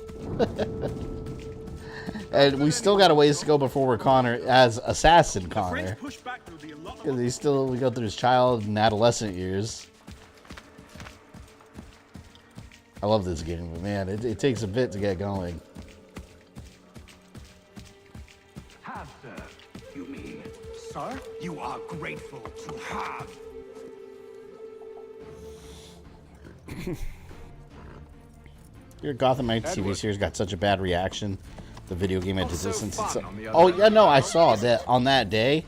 And we still got a ways to go before we're Connor as Assassin Connor. Because we go through his child and adolescent years. I love this game, but man, it takes a bit to get going. Have served, you mean? Sir? You are grateful to have. Your Gotham Knights TV series got such a bad reaction. The video game at the distance. Oh yeah, no, I saw that on that day.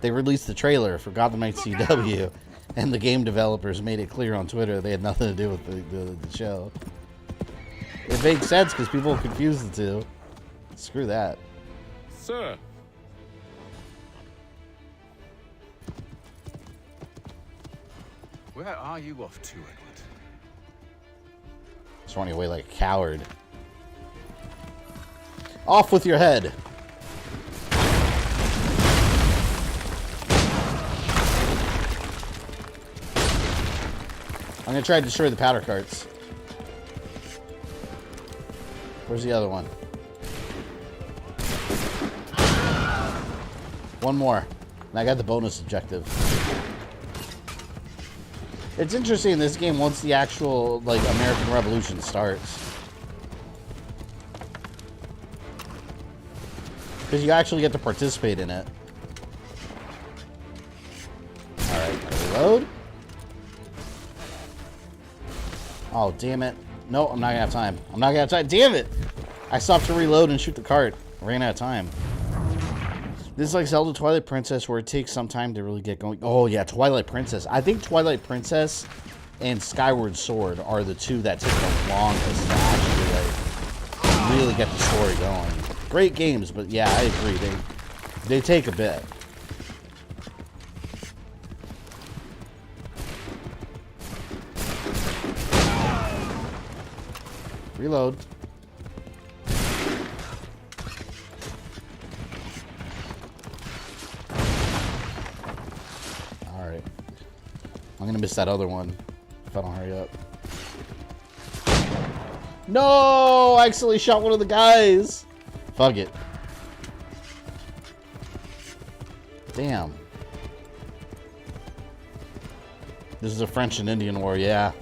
They released the trailer for Gotham Knights CW, and the game developers made it clear on Twitter they had nothing to do with the show. It makes sense because people confuse the two. Screw that. Sir. Where are you off to, Edward? Just running away like a coward. Off with your head. I'm gonna try to destroy the powder carts. Where's the other one? One more. And I got the bonus objective. It's interesting in this game once the actual like American Revolution starts. Because you actually get to participate in it. Alright, reload. Oh, damn it. No, I'm not gonna have time. I'm not gonna have time. Damn it! I stopped to reload and shoot the cart. I ran out of time. This is like Zelda Twilight Princess where it takes some time to really get going. Oh, yeah, Twilight Princess. I think Twilight Princess and Skyward Sword are the two that take the longest to actually like, really get the story going. Great games, but yeah, I agree. They take a bit. Reload. Alright. I'm gonna miss that other one if I don't hurry up. No! I accidentally shot one of the guys! Fuck it. Damn. This is a French and Indian war, yeah.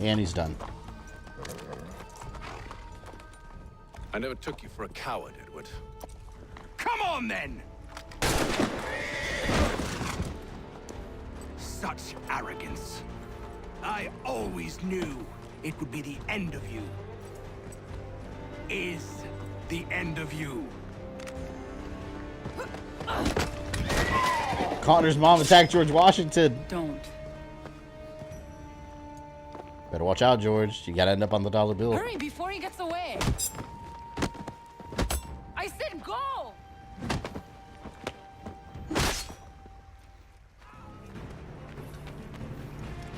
And he's done. I never took you for a coward, Edward. Come on, then! Such arrogance. I always knew it would be the end of you. Is the end of you. Connor's mom attacked George Washington. Don't. Better watch out, George. You gotta end up on the dollar bill. Hurry before he gets away. I said go!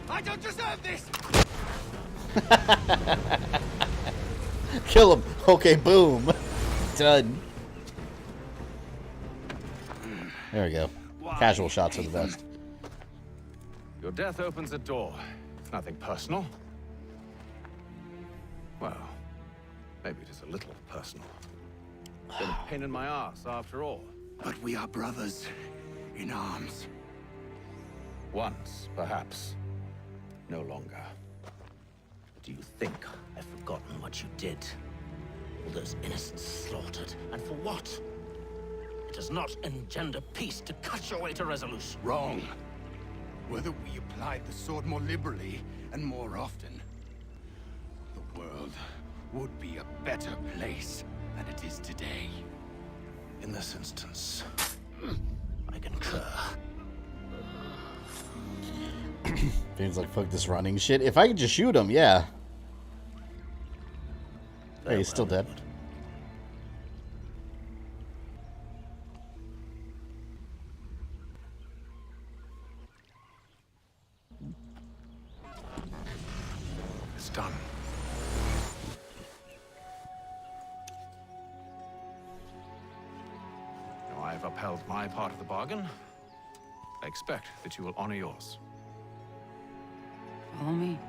I don't deserve this! Kill him. Okay, boom. Done. There we go. Casual shots are the best. Your death opens a door. It's nothing personal. Well, maybe it is a little personal. Been a pain in my ass, after all. But we are brothers in arms. Once, perhaps. No longer. Do you think I've forgotten what you did? All those innocents slaughtered, and for what? It does not engender peace to cut your way to resolution. Wrong. Whether we applied the sword more liberally and more often, the world would be a better place than it is today. In this instance, I concur. Feels like fuck this running shit. If I could just shoot him, yeah. Hey, he's still dead. It's done. Now I've upheld my part of the bargain. I expect that you will honor yours. Follow me.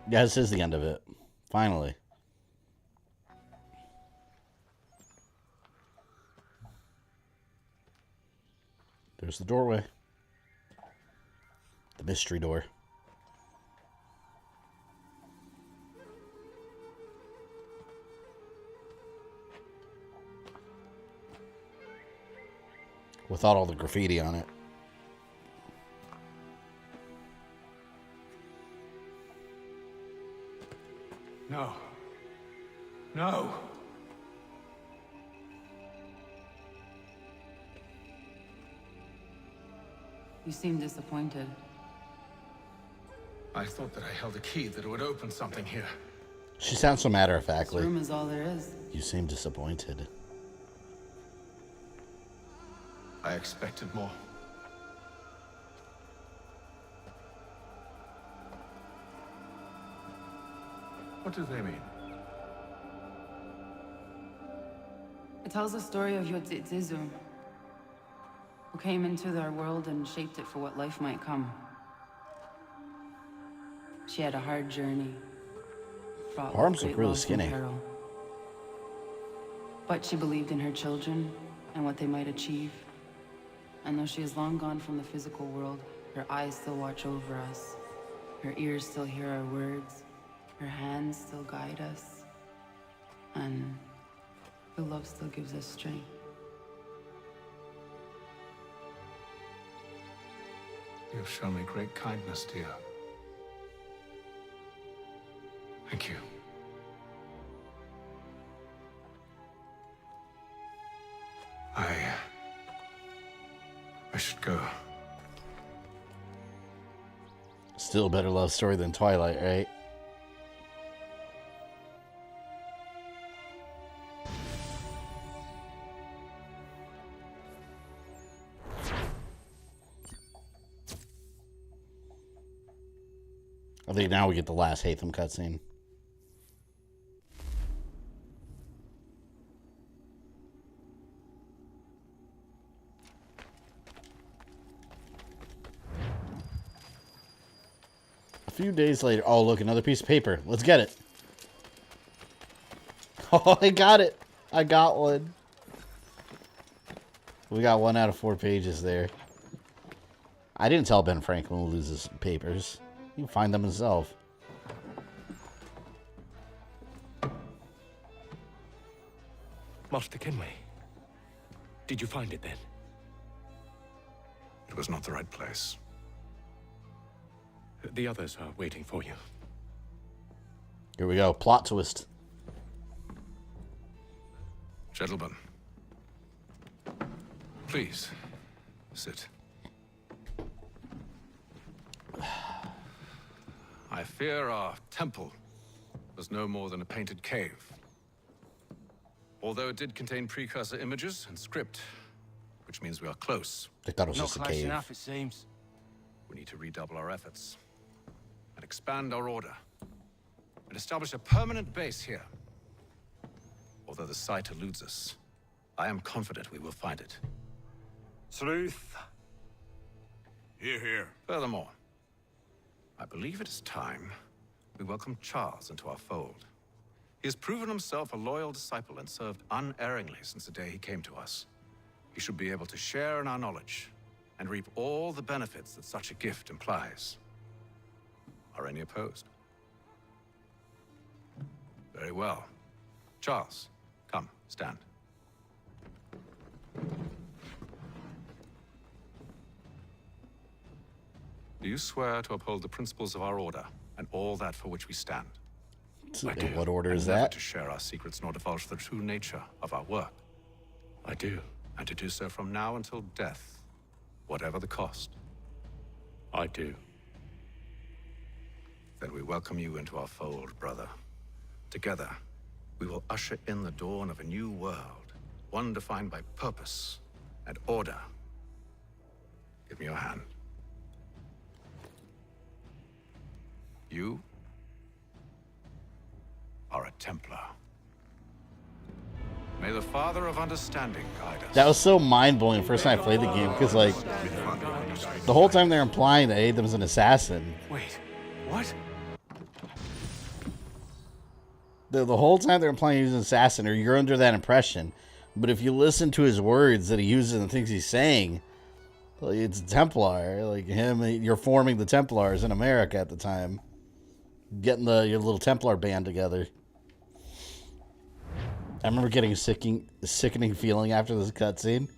Yeah, this is the end of it. Finally. There's the doorway. The mystery door. Without all the graffiti on it. No. No. You seem disappointed. I thought that I held a key that would open something here. She sounds so This matter-of-factly. room is all there is. You seem disappointed. I expected more. What do they mean? It tells the story of Isu, who came into our world and shaped it for what life might come. She had a hard journey. fraught with Arms look great really loss and skinny. peril. But she believed in her children and what they might achieve. And though she is long gone from the physical world, her eyes still watch over us. Her ears still hear our words. Her hands still guide us. And her love still gives us strength. You have shown me great kindness, dear. Thank you. I should go. Still a better love story than Twilight, right? I think now we get the last Hatham cutscene. A few days later, oh look, another piece of paper. Let's get it. Oh, I got it. I got one. We got 1 out of 4 pages there. I didn't tell Ben Franklin to lose his papers. He can find them himself. Master Kenway, did you find it then? It was not the right place. The others are waiting for you. Here we go. Plot twist. Gentlemen, please sit. I fear our temple was no more than a painted cave. Although it did contain precursor images and script, which means we are close. I thought it was Not just a close cave. enough, it seems. We need to redouble our efforts and expand our order and establish a permanent base here. Although the site eludes us, I am confident we will find it. Truth. Hear, hear. Furthermore, I believe it is time we welcome Charles into our fold. He has proven himself a loyal disciple and served unerringly since the day he came to us. He should be able to share in our knowledge and reap all the benefits that such a gift implies. Are any opposed? Very well. Charles, come, stand. Do you swear to uphold the principles of our order and all that for which we stand? What order is Never that? to share our secrets nor divulge the true nature of our work. I do. And to do so from now until death, whatever the cost. I do. Then we welcome you into our fold, brother. Together, we will usher in the dawn of a new world, one defined by purpose and order. Give me your hand. You are a Templar. May the Father of Understanding guide us. That was so mind-blowing the first time I played the game, because, like, the whole time they're implying that Atham's an assassin. Wait, what? The whole time they're implying he's an assassin, or you're under that impression. But if you listen to his words that he uses and the things he's saying, like, it's Templar. Like, you're forming the Templars in America at the time. Getting your little Templar band together. I remember getting a sickening feeling after this cutscene.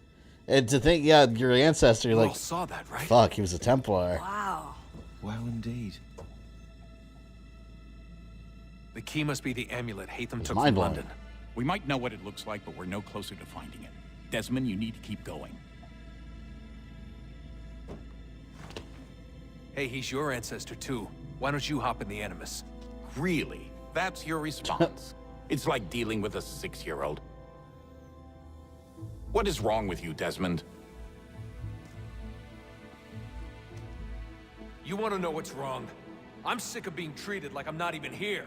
And to think, yeah, your ancestor, You like, all saw that, right? fuck, he was a Templar. Wow. Well, indeed. The key must be the amulet Hatham took from mind-blowing. London. We might know what it looks like, but we're no closer to finding it. Desmond, you need to keep going. Hey, he's your ancestor too. Why don't you hop in the Animus? Really? That's your response? It's like dealing with a 6-year-old. What is wrong with you, Desmond? You want to know what's wrong? I'm sick of being treated like I'm not even here.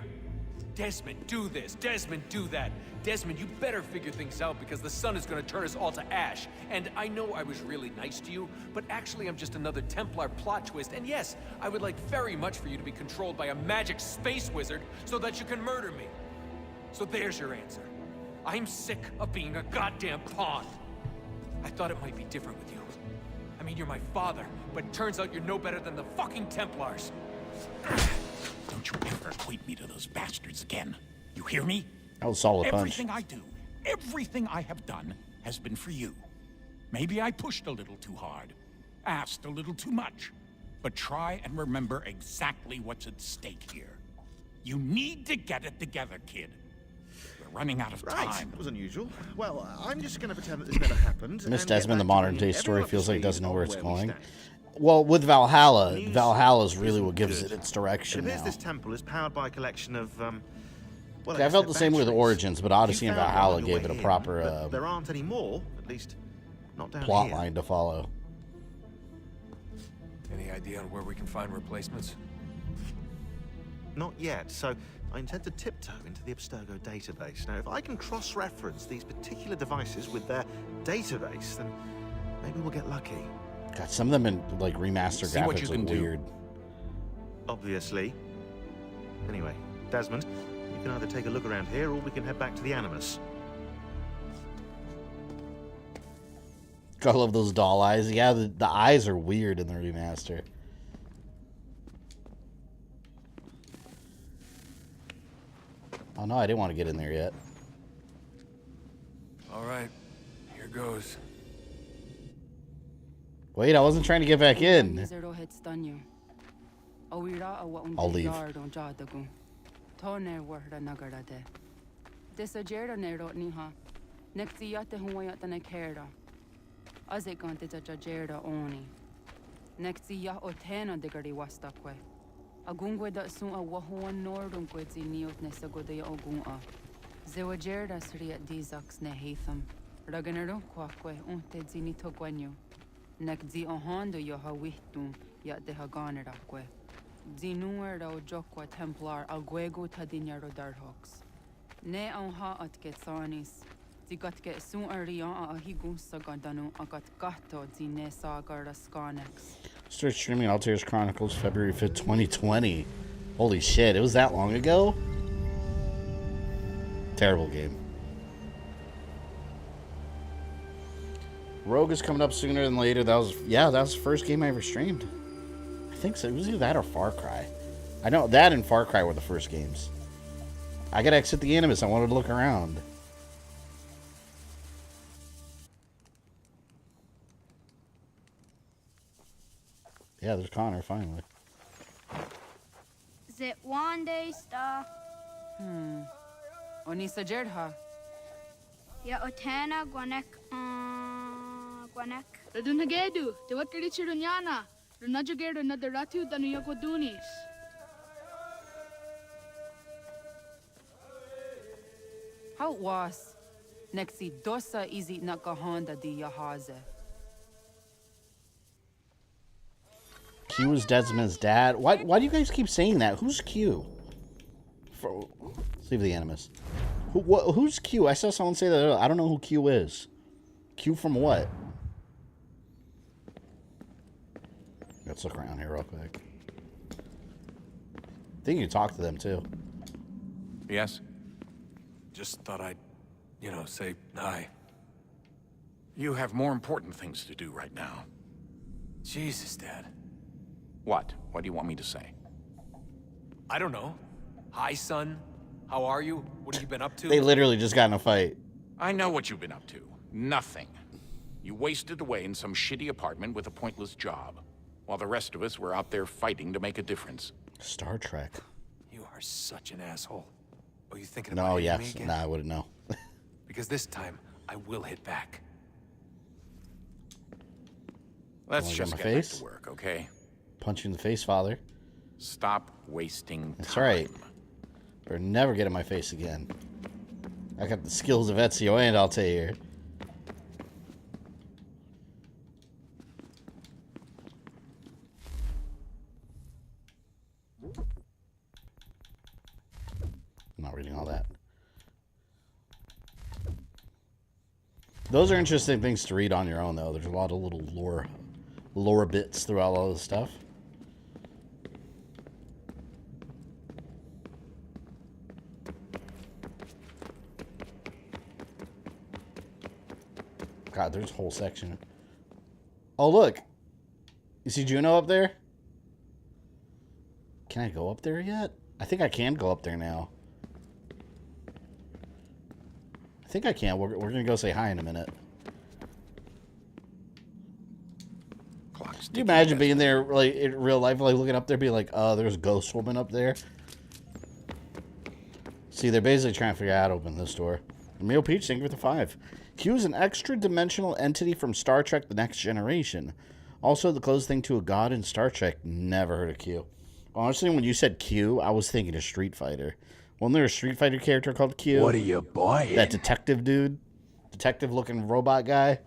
Desmond, do this. Desmond, do that. Desmond, you better figure things out because the sun is going to turn us all to ash. And I know I was really nice to you, but actually I'm just another Templar plot twist. And yes, I would like very much for you to be controlled by a magic space wizard so that you can murder me. So there's your answer. I'm sick of being a goddamn pawn. I thought it might be different with you. I mean, you're my father, but it turns out you're no better than the fucking Templars. Don't you ever equate me to those bastards again. You hear me? That was a solid punch. Everything I do, everything I have done, has been for you. Maybe I pushed a little too hard, asked a little too much. But try and remember exactly what's at stake here. You need to get it together, kid. We're running out of time. That was unusual. Well, I'm just going to pretend that this never happened. Miss Desmond, the modern-day story feels like it doesn't know where it's going. Well, with Valhalla, Valhalla is really what gives it its direction now. This temple is powered by a collection of, well, I felt the same with Origins, but Odyssey and Valhalla gave it a proper there aren't any more, at least not down plot here. line to follow. Any idea on where we can find replacements? Not yet, so I intend to tiptoe into the Abstergo database. Now, if I can cross-reference these particular devices with their database, then maybe we'll get lucky. God, some of them in like remastered graphics look weird. Obviously. Anyway, Desmond, you can either take a look around here or we can head back to the Animus. God, I love those doll eyes. Yeah, the eyes are weird in the remaster. Oh no, I didn't want to get in there yet. All right, here goes. Wait, I wasn't trying to get back in. I'll leave. Nek di ohando yo ha wihtum ya de ha ganerakwe. Di nuero jokwa Templar alguego tadinya rodarhox. Ne on ha at getsanis. Di gat get sun arian a higun sagandanu agat gato di ne sagarda skanex. Start streaming Altair's Chronicles February 5th, 2020. Holy shit, it was that long ago? Terrible game. Rogue is coming up sooner than later. That was the first game I ever streamed. I think so. It was either that or Far Cry. I know that and Far Cry were the first games. I gotta exit the Animus. I wanted to look around. Yeah, there's Connor, finally. Is it one day stuff? Onisa Jerdha. Ya Otana Gwanek Gwanek. Radunagedu, te wakarichi runyana. Runajagedu nadaratu danuyakodunis. How was Nexi dosa izi nakahanda di yahaze. Q is Desmond's dad. Why do you guys keep saying that? Who's Q? Let's leave the Animus. Who's Q? I saw someone say that earlier. I don't know who Q is. Q from what? Let's look around here real quick. I think you can talk to them too. Yes? Just thought I'd, say hi. You have more important things to do right now. Jesus, Dad. What? What do you want me to say? I don't know. Hi, son. How are you? What have you been up to? They literally just got in a fight. I know what you've been up to. Nothing. You wasted away in some shitty apartment with a pointless job, while the rest of us were out there fighting to make a difference. Star Trek. You are such an asshole. Are you thinking about hitting me again? Nah, I wouldn't know. Because this time, I will hit back. Let's just get back to work, okay? Punch you in the face, father. Stop wasting time. That's right. Or never get in my face again. I got the skills of Ezio, and I'll tell you. I'm not reading all that. Those are interesting things to read on your own, though. There's a lot of little lore bits throughout all this stuff. God, there's a whole section. Oh, look. You see Juno up there? Can I go up there yet? I think I can go up there now. I think I can. We're going to go say hi in a minute. Can you imagine being there, like, in real life, like, looking up there, being like, there's a ghost woman up there? See, they're basically trying to figure out how to open this door. Emil Peach, thank you for the 5. Q is an extra-dimensional entity from Star Trek The Next Generation. Also, the closest thing to a god in Star Trek. Never heard of Q. Honestly, when you said Q, I was thinking of Street Fighter. Wasn't there a Street Fighter character called Q? What are you buying? That detective dude? Detective-looking robot guy?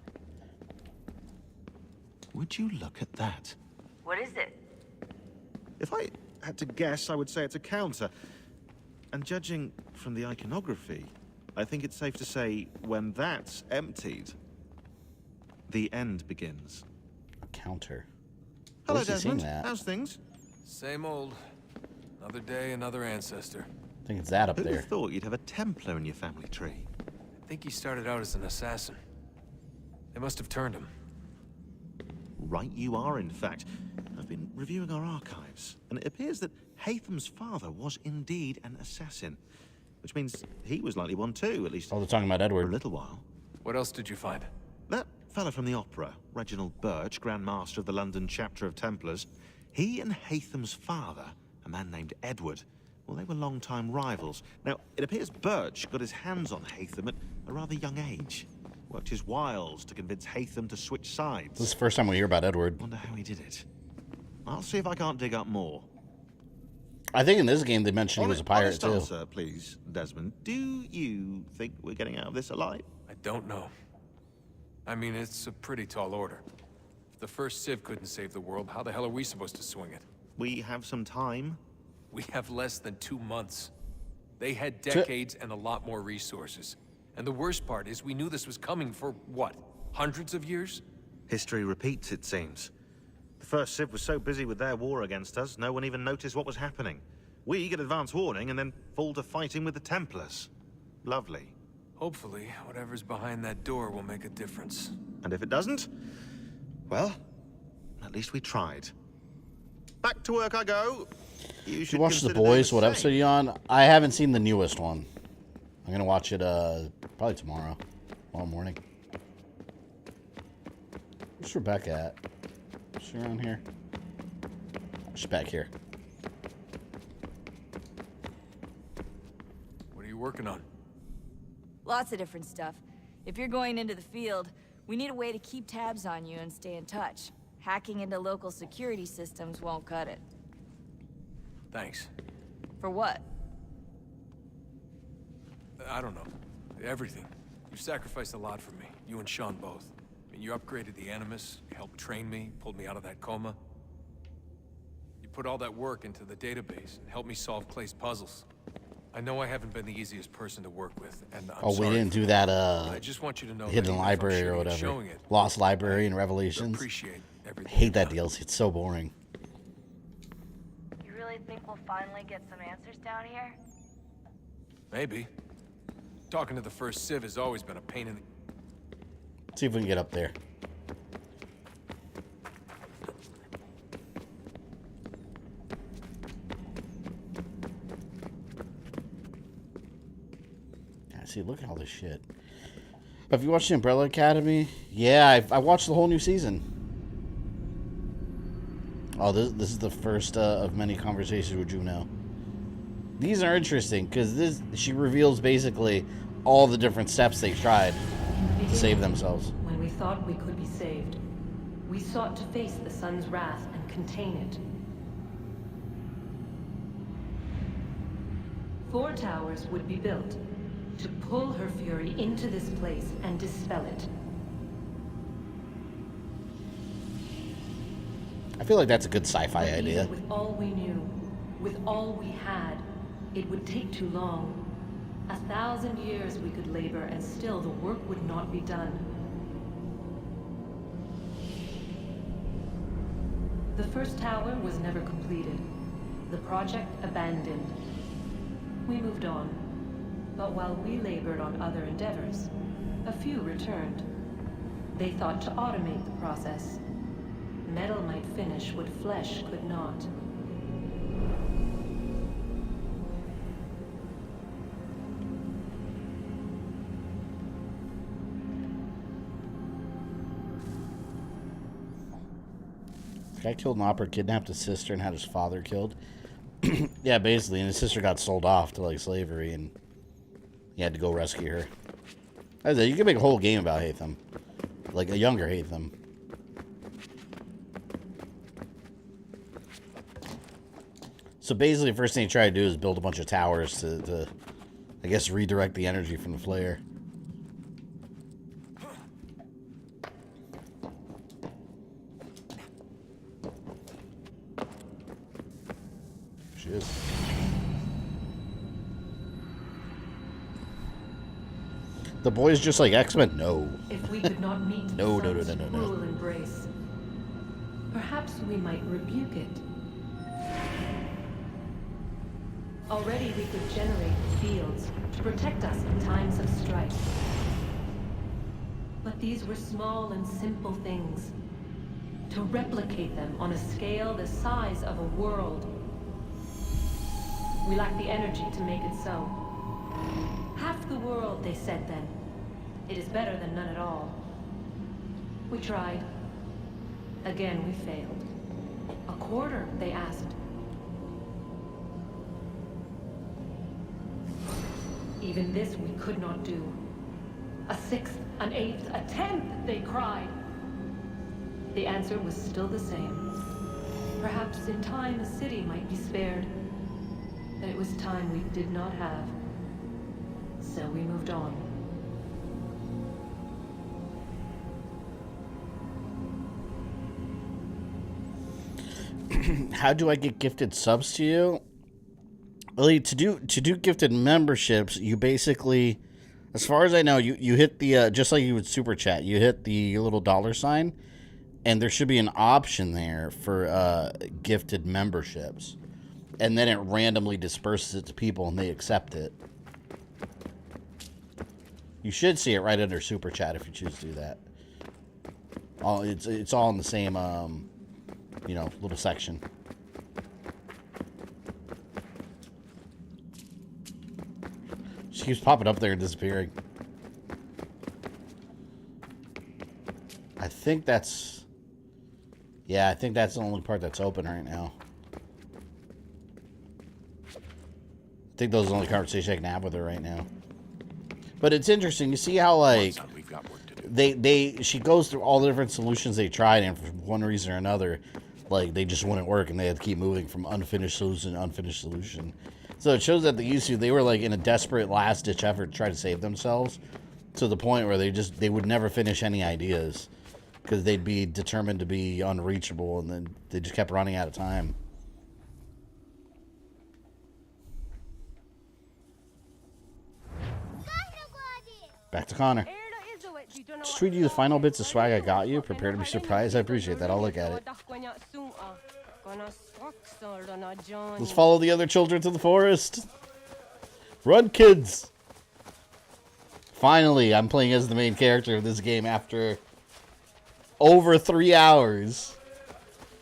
Would you look at that? What is it? If I had to guess, I would say it's a counter. And judging from the iconography, I think it's safe to say when that's emptied, the end begins. A counter. Hello, Desmond. How's things? Same old. Another day, another ancestor. I think it's that up Who'd there. have thought you'd have a Templar in your family tree? I think he started out as an assassin. They must have turned him. Right you are, in fact. I've been reviewing our archives, and it appears that Haytham's father was indeed an assassin. Which means he was likely one too, at least Oh, they're talking about Edward. for a little while. What else did you find? That fella from the opera, Reginald Birch, Grand Master of the London chapter of Templars, he and Haytham's father, a man named Edward, well, they were long-time rivals. Now, it appears Birch got his hands on Haytham at a rather young age. Worked his wiles to convince Haytham to switch sides. This is the first time we hear about Edward. Wonder how he did it. I'll see if I can't dig up more. I think in this game they mentioned he was a pirate, too. Answer, please, Desmond. Do you think we're getting out of this alive? I don't know. I mean, it's a pretty tall order. If the first Civ couldn't save the world, how the hell are we supposed to swing it? We have some time. We have less than 2 months. They had decades and a lot more resources. And the worst part is we knew this was coming for, what, hundreds of years? History repeats, it seems. The first Civ was so busy with their war against us, no one even noticed what was happening. We get advance warning and then fall to fighting with the Templars. Lovely. Hopefully, whatever's behind that door will make a difference. And if it doesn't, well, at least we tried. Back to work I go. You should watch The Boys. What episode are you on? I haven't seen the newest one. I'm going to watch it probably tomorrow morning. Where's Rebecca at? Is she around here? She's back here. What are you working on? Lots of different stuff. If you're going into the field, we need a way to keep tabs on you and stay in touch. Hacking into local security systems won't cut it. Thanks. For what? I don't know. Everything. You've sacrificed a lot for me. You and Sean both. I mean, you upgraded the Animus, you helped train me, pulled me out of that coma. You put all that work into the database and helped me solve Clay's puzzles. I know I haven't been the easiest person to work with, and I'm we didn't do that I just want you to know hidden that library if I'm or shooting and whatever. showing it, Lost Library and Revelations. appreciate I everything. hate that DLC. It's so boring. You really think we'll finally get some answers down here? Maybe. Talking to the first Civ has always been a pain in the... See if we can get up there. Yeah, see, look at all this shit. Have you watched The Umbrella Academy? Yeah, I watched the whole new season. Oh, this is the first of many conversations with Juno. These are interesting because she reveals basically all the different steps they tried to save themselves. When we thought we could be saved, we sought to face the sun's wrath and contain it. 4 towers would be built to pull her fury into this place and dispel it. I feel like that's a good sci-fi idea. With all we knew, with all we had, it would take too long. 1,000 years we could labor and still the work would not be done. The first tower was never completed. The project abandoned. We moved on. But while we labored on other endeavors, a few returned. They thought to automate the process. Metal might finish what flesh could not. The guy killed an opera, kidnapped his sister, and had his father killed. Yeah, basically, and his sister got sold off to like slavery, and he had to go rescue her. I said, you can make a whole game about Hatham, like a younger Hatham. So basically, the first thing you try to do is build a bunch of towers to I guess, redirect the energy from the flare. She is. The boy's just like X-Men? No. If we could not meet No. cruel embrace, perhaps we might rebuke it. Already we could generate fields to protect us in times of strife. But these were small and simple things. To replicate them on a scale the size of a world. We lack the energy to make it so. Half the world, they said then. It is better than none at all. We tried. Again, we failed. A quarter, they asked. Even this we could not do. A sixth, an eighth, a tenth, they cried. The answer was still the same. Perhaps in time a city might be spared. But it was time we did not have. So we moved on. How do I get gifted subs to you? Well, to do gifted memberships, you basically, as far as I know, you hit the just like you would super chat, you hit the little $sign, and there should be an option there for gifted memberships, and then it randomly disperses it to people and they accept it. You should see it right under super chat if you choose to do that. It's all in the same you know, little section. She keeps popping up there and disappearing. I think that's... Yeah, I think that's the only part that's open right now. I think those are the only conversations I can have with her right now. But it's interesting. You see how, like... She goes through all the different solutions they tried, and for one reason or another, like, they just wouldn't work, and they had to keep moving from unfinished solution to unfinished solution. So it shows that the Isu, they were like in a desperate last-ditch effort to try to save themselves, to the point where they would never finish any ideas because they'd be determined to be unreachable, and then they just kept running out of time. Back to Connor. Just tweet you the final bits of swag I got you. Prepare to be surprised. I appreciate that. I'll look at it. Let's follow the other children to the forest. Run, kids! Finally, I'm playing as the main character of this game after over 3 hours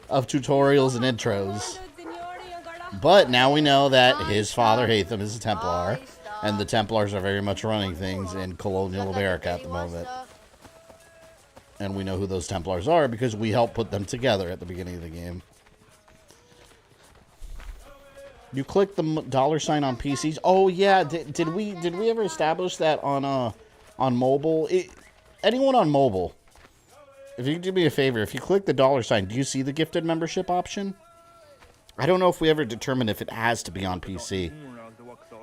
of tutorials and intros. But now we know that his father, Hatham, is a Templar, and the Templars are very much running things in colonial America at the moment. And we know who those Templars are because we helped put them together at the beginning of the game. You click the $sign on PCs. Oh yeah, did we ever establish that on mobile? Anyone on mobile? If you could do me a favor, if you click the $, do you see the gifted membership option? I don't know if we ever determined if it has to be on PC.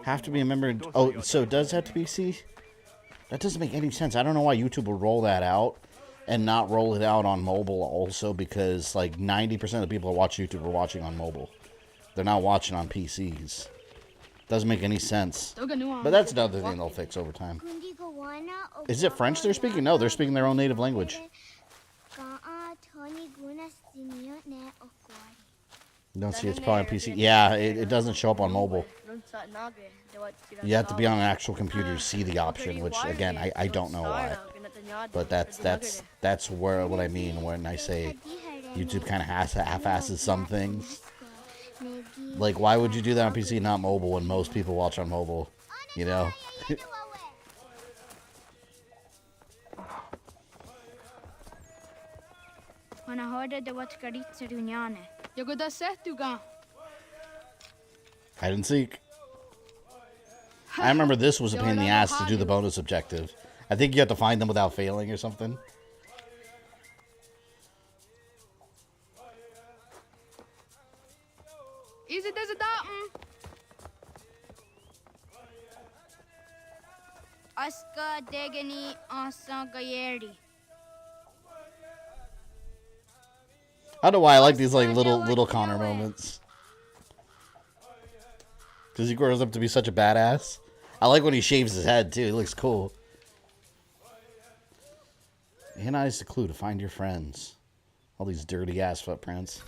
Have to be a member. Oh, so it does have to be PC? That doesn't make any sense. I don't know why YouTube would roll that out and not roll it out on mobile also, because like 90% of the people that watch YouTube are watching on mobile. They're not watching on PCs. Doesn't make any sense. But that's another thing they'll fix over time. Is it French they're speaking? No, they're speaking their own native language. Don't see it's probably on PC. Yeah, it doesn't show up on mobile. You have to be on an actual computer to see the option, which again I don't know why. But that's where what I mean when I say YouTube kind of half-asses some things. Like, why would you do that on PC, not mobile, when most people watch on mobile? You know. Hide and seek. I remember this was a pain in the ass to do the bonus objective. I think you have to find them without failing or something. Easy does it out. Aska degani asa gayeri. I don't know why I like these like little Connor moments. Because he grows up to be such a badass. I like when he shaves his head too. It looks cool. Analyze the clue to find your friends. All these dirty ass footprints.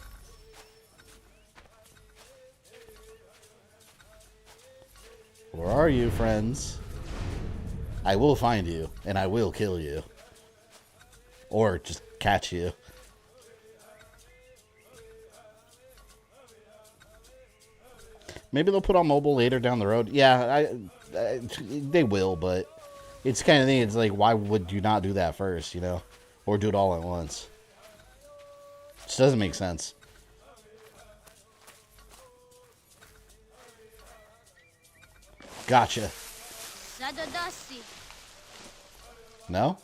Where are you, friends? I will find you, and I will kill you. Or just catch you. Maybe they'll put on mobile later down the road. Yeah, they will, but it's kind of thing. It's like, why would you not do that first, you know? Or do it all at once? It just doesn't make sense. Gotcha. No?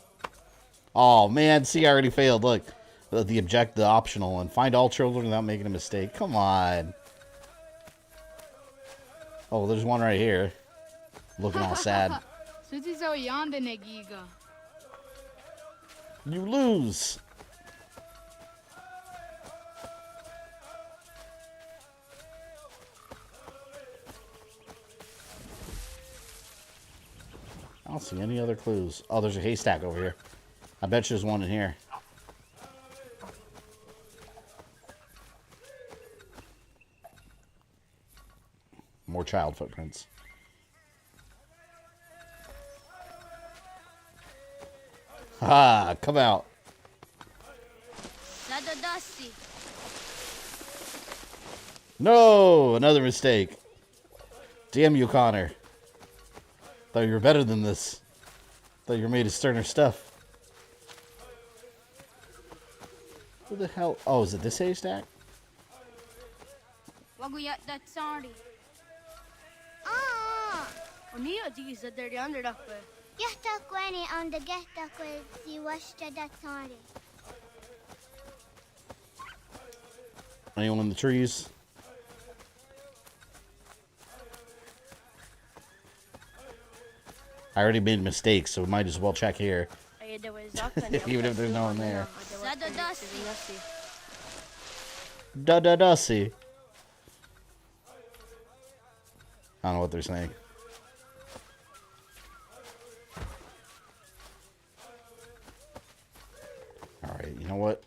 Oh, man. See, I already failed. Look. The optional one. Find all children without making a mistake. Come on. Oh, there's one right here. Looking all sad. You lose. I don't see any other clues. Oh, there's a haystack over here. I bet you there's one in here. More child footprints. Ah, come out. No, another mistake. Damn you, Connor. Thought you were better than this. Thought you were made of sterner stuff. Who the hell? Oh, is it this haystack? Anyone in the trees? I already made mistakes, so we might as well check here. Even if there's no one there. Da-da-da-see. I don't know what they're saying. Alright, you know what?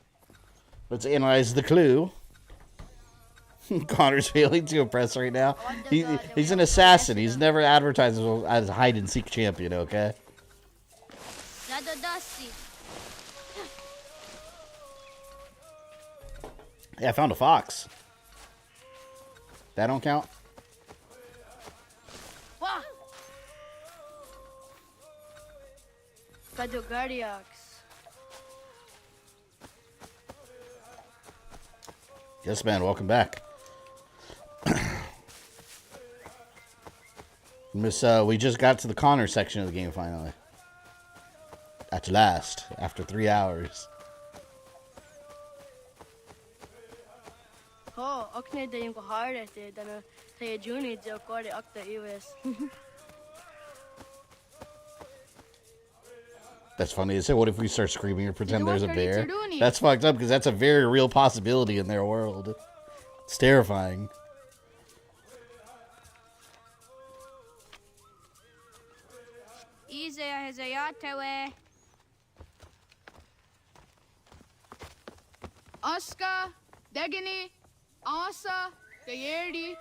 Let's analyze the clue. Connor's failing to impress right now. He's an assassin. He's never advertised as a hide-and-seek champion, okay? Yeah, I found a fox. That don't count? Yes, man. Welcome back. Miss, we just got to the Connor section of the game finally. At last, after 3 hours. Akne de yung ko harete dana tayo juni jo kore akta US. That's funny. They say, what if we start screaming or pretend there's a bear? That's fucked up because that's a very real possibility in their world. It's terrifying. Easy as a yacht Oscar, Degani, Asa, Gayerdi,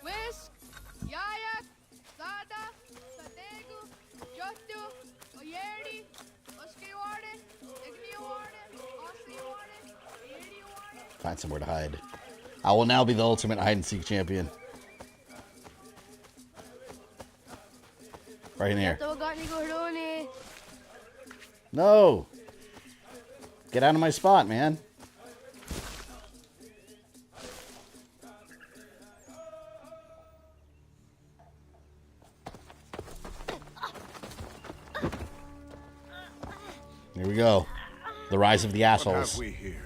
Whisk, Yayak, Zada, Sadegu, Jotu, Oyerdi, Oscar Warden, Degani Warden, Asa Warden, Gayerdi Warden. Find somewhere to hide. I will now be the ultimate hide-and-seek champion. Right in here. No! Get out of my spot, man. Here we go. The rise of the assholes. What have we here?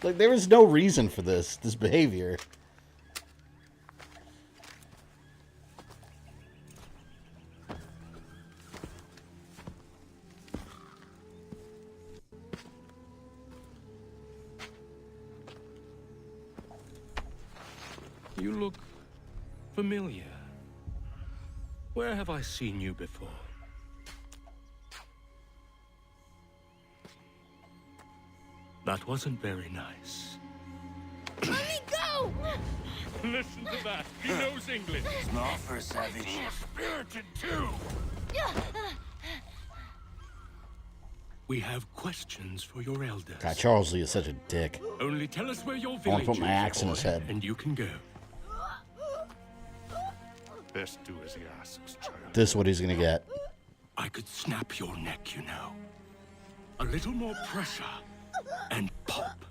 Like, there is no reason for this behavior. You look familiar. Where have I seen you before? That wasn't very nice. Let me go! Listen to that. He knows English. Not for a savage. Spirited too. We have questions for your elders. God, Charles Lee is such a dick. Only tell us where your I want village to put my is, axe in his boy, head. and you can go. Best do as he asks, child. This is what he's gonna get. I could snap your neck, you know. A little more pressure, and pop.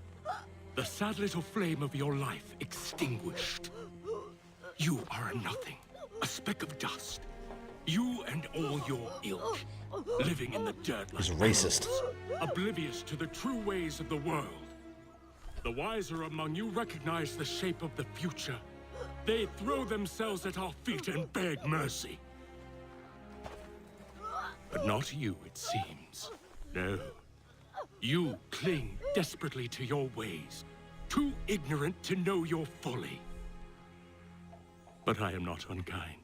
The sad little flame of your life extinguished. You are a nothing, a speck of dust. You and all your ilk, living in the dirt like He's racist. animals, oblivious to the true ways of the world. The wiser among you recognize the shape of the future. They throw themselves at our feet and beg mercy. But not you, it seems. No. You cling desperately to your ways, too ignorant to know your folly. But I am not unkind.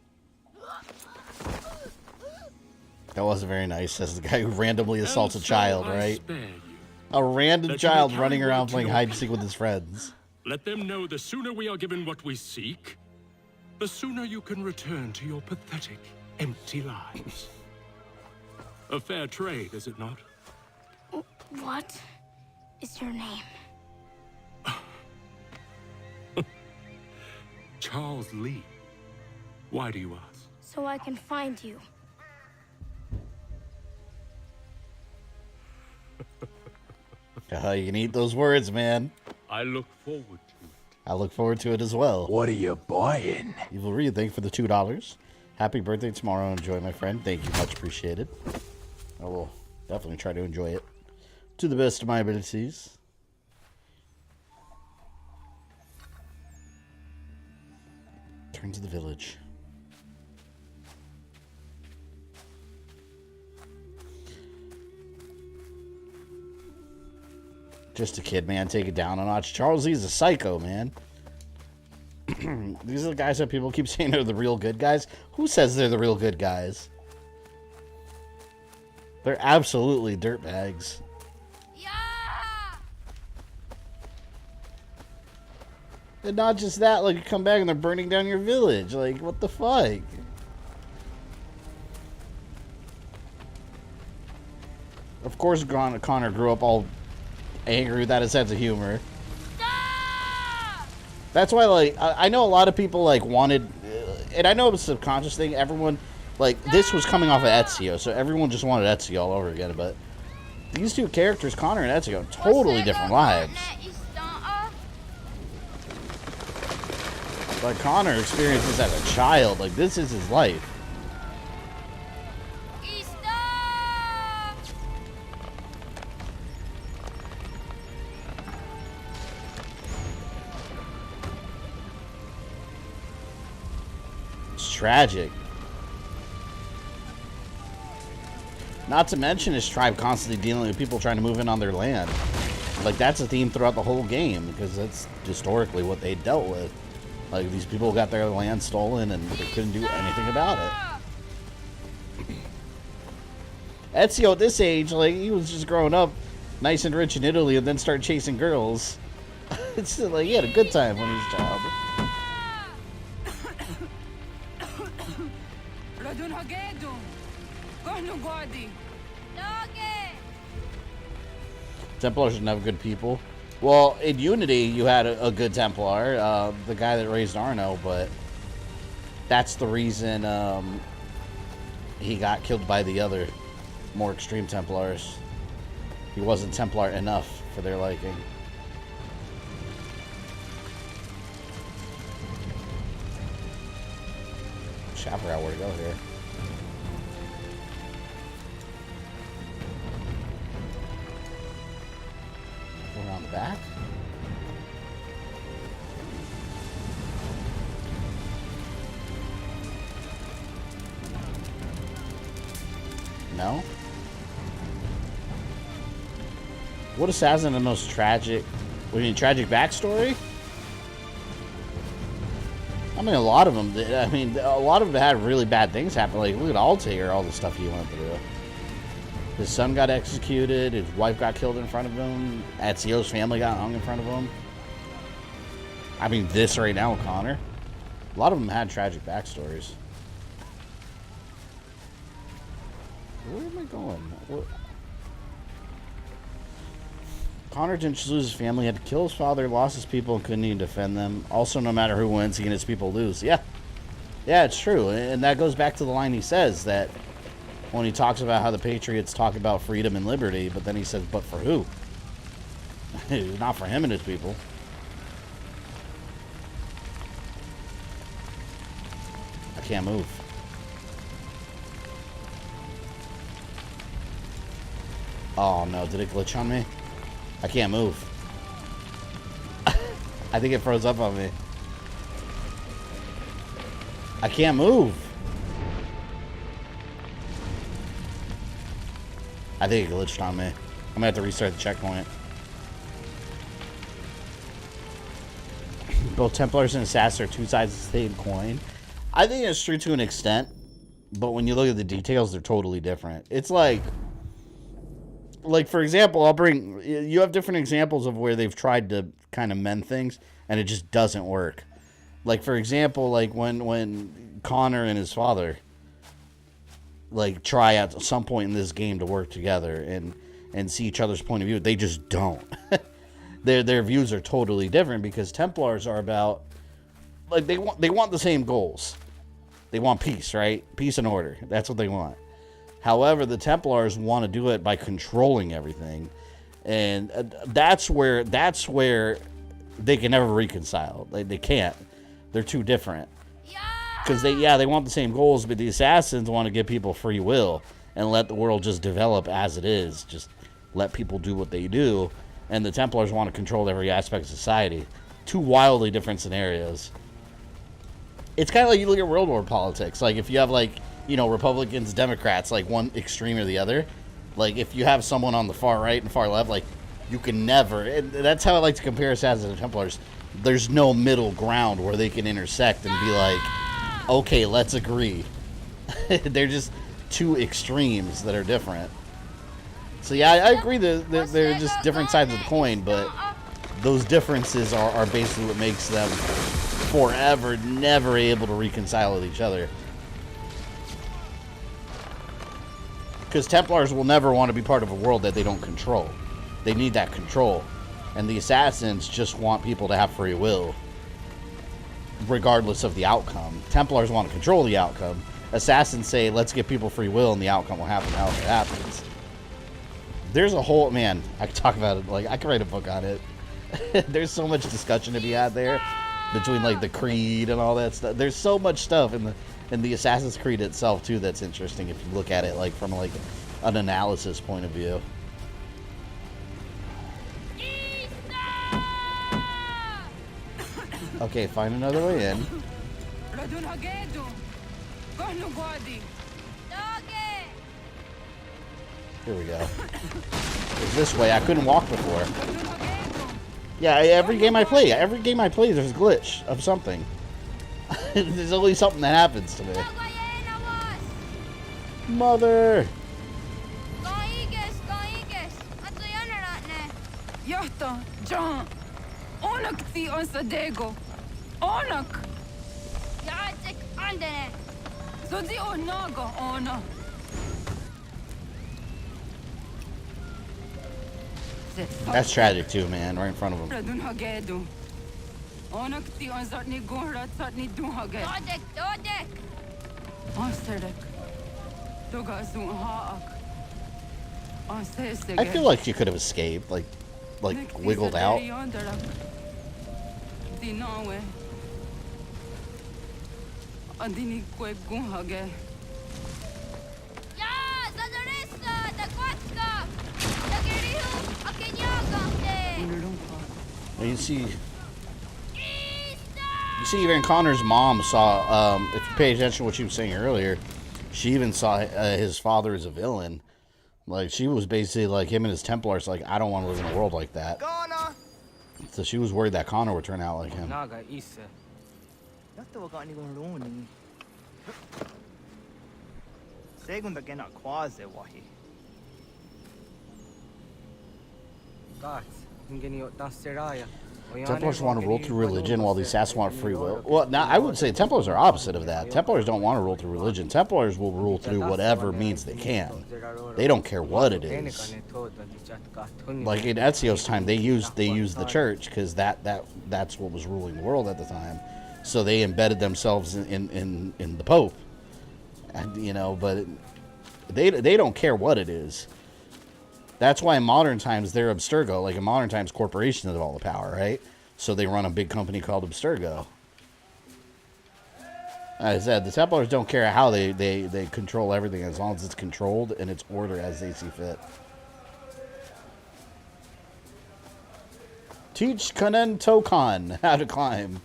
That wasn't very nice. That's the guy who randomly assaults a And so child, I right? spare you. A random Let you child be running carried around to playing your hide and seek with his friends. Let them know the sooner we are given what we seek, the sooner you can return to your pathetic, empty lives. A fair trade, is it not? What is your name? Charles Lee. Why do you ask? So I can find you. You can eat those words, man. I look forward to it. I look forward to it as well. What are you buying? Evil Reed, thank you for the $2. Happy birthday tomorrow. Enjoy, my friend. Thank you. Much appreciated. I will definitely try to enjoy it to the best of my abilities. Turn to the village. Just a kid, man. Take it down a notch. Charles Lee's a psycho, man. These are the guys that people keep saying are the real good guys. Who says they're the real good guys? They're absolutely dirtbags. And not just that, like, you come back and they're burning down your village. Like, what the fuck? Of course, Connor grew up all angry without a sense of humor. That's why, like, I know a lot of people, like, wanted, and I know it was a subconscious thing, everyone, like, this was coming off of Ezio, so everyone just wanted Ezio all over again, but these two characters, Connor and Ezio, totally different lives. Like, Connor experienced this as a child, like, this is his life. tragic. Not to mention his tribe constantly dealing with people trying to move in on their land. Like, that's a theme throughout the whole game, because that's historically what they dealt with. Like, these people got their land stolen and they couldn't do anything about it. Ezio at this age, like, he was just growing up nice and rich in Italy and then started chasing girls. It's just like, he had a good time when he was a child. Templars are never good people. Well, in Unity, you had a good Templar, the guy that raised Arno, but that's the reason he got killed by the other more extreme Templars. He wasn't Templar enough for their liking. I forgot where to go here. Around the back. No? What assassin the most tragic? What do you mean, tragic backstory? I mean, a lot of them. I mean, a lot of them had really bad things happen. Like, look at Altair, all the stuff he went through. His son got executed. His wife got killed in front of him. Ezio's family got hung in front of him. I mean, this right now, Connor. A lot of them had tragic backstories. Where am I going? What? Connor didn't just lose his family. He had to kill his father, lost his people, and couldn't even defend them. Also, no matter who wins, he and his people lose. Yeah. Yeah, it's true. And that goes back to the line he says that when he talks about how the Patriots talk about freedom and liberty, but then he says, but for who? Not for him and his people. I can't move. Oh no, did it glitch on me? I can't move. I think it froze up on me. I can't move. I think it glitched on me. I'm gonna have to restart the checkpoint. Both Templars and Assassins are two sides of the same coin. I think it's true to an extent, but when you look at the details, they're totally different. It's like for example, you have different examples of where they've tried to kind of mend things and it just doesn't work. Like, for example, like when Connor and his father like try at some point in this game to work together and see each other's point of view, they just don't. Their views are totally different because Templars are about, like, they want the same goals. They want peace, right? Peace and order. That's what they want. However, the Templars want to do it by controlling everything, and that's where they can never reconcile. They can't. They're too different. Because they want the same goals, but the Assassins want to give people free will and let the world just develop as it is. Just let people do what they do, and the Templars want to control every aspect of society. Two wildly different scenarios. It's kind of like you look at World War politics. Like, if you have, like, you know, Republicans, Democrats, like one extreme or the other. Like, if you have someone on the far right and far left, like, you can never, and that's how I like to compare Assassins and Templars. There's no middle ground where they can intersect and be like, okay, let's agree. They're just two extremes that are different. So yeah, I agree that they're just different sides of the coin, but those differences are basically what makes them forever never able to reconcile with each other. Because Templars will never want to be part of a world that they don't control. They need that control. And the Assassins just want people to have free will, regardless of the outcome. Templars want to control the outcome. Assassins say, let's give people free will and the outcome will happen however it happens. There's a whole, man, I could talk about it, like, I could write a book on it. There's so much discussion to be had there between, like, the Creed and all that stuff. There's so much stuff in the Assassin's Creed itself too that's interesting if you look at it like from like an analysis point of view. Okay, find another way in. Here we go. It's this way. I couldn't walk before. Yeah, every game I play, there's a glitch of something. There's always something that happens to me. Mother! Johto, John. Onak ti on sadego. Onak. Yatik andene. Zodi onago ona. That's tragic too, man. Right in front of him. Radun hagedu. Onak ti on zatni gonrat zatni dun hage. Dodek. Onsedek. Doga zun haak. I feel like she could have escaped, like wiggled out. Dinawe. Andini kwe gun hage. Ya, zadoresta, da kwatska. Da gerihu, akenyaga. You see, even Connor's mom saw. If you pay attention to what she was saying earlier, she even saw his father as a villain. Like, she was basically like him and his Templars. Like, I don't want to live in a world like that. So she was worried that Connor would turn out like him. Templars want to rule through religion while the assassins want free will. Well, now I would say Templars are opposite of that. Templars don't want to rule through religion. Templars will rule through whatever means they can. They don't care what it is. Like in Ezio's time, they used the church because that's what was ruling the world at the time. So they embedded themselves in the Pope, and but they don't care what it is. That's why in modern times they're Abstergo. Like in modern times, corporations have all the power, right? So they run a big company called Abstergo. As I said, the Templars don't care how they control everything as long as it's controlled and it's ordered as they see fit. Teach Kanen Tokan how to climb.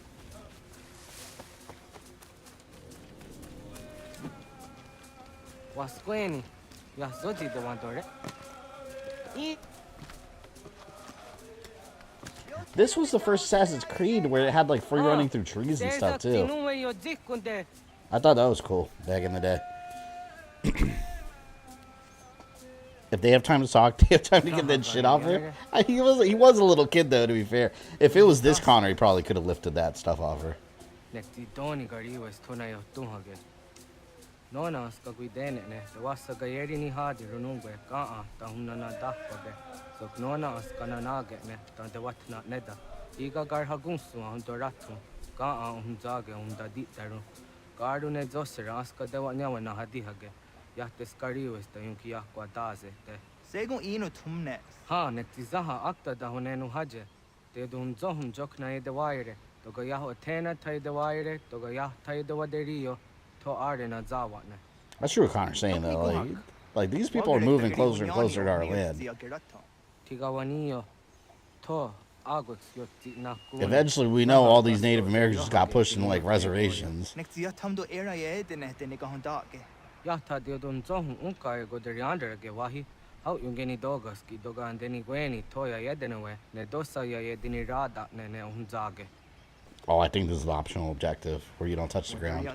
This was the first Assassin's Creed where it had like free running through trees and stuff too. I thought that was cool back in the day. If they have time to talk, they have time to get that shit off her. He was a little kid though, to be fair. If it was this Connor, he probably could have lifted that stuff off her. That's true what Connor's saying though. Like these people are moving closer and closer to our land. Eventually, we know all these Native Americans just got pushed into like reservations. Oh, I think this is the optional objective where you don't touch the ground.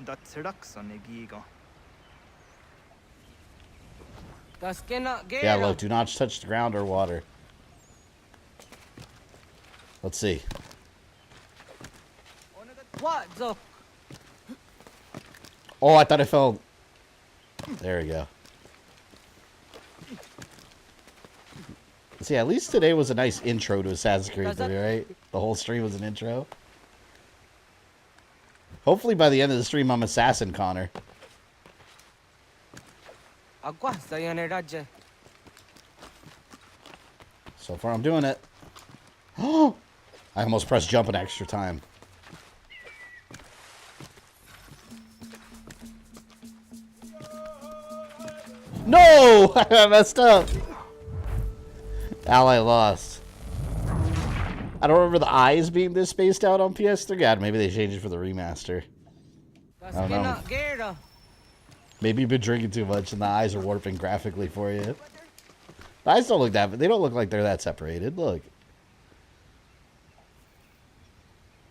Yeah, look, do not touch the ground or water. Let's see. Oh, I thought I fell. There we go. See, at least today was a nice intro to Assassin's Creed 3, right? The whole stream was an intro. Hopefully by the end of the stream, I'm Assassin Connor. So far, I'm doing it. Oh! I almost pressed jump an extra time. No! I messed up. Ally lost. I don't remember the eyes being this spaced out on PS3. God, maybe they changed it for the remaster. I don't know. Maybe you've been drinking too much and the eyes are warping graphically for you. The eyes don't look that, they don't look like they're that separated. Look.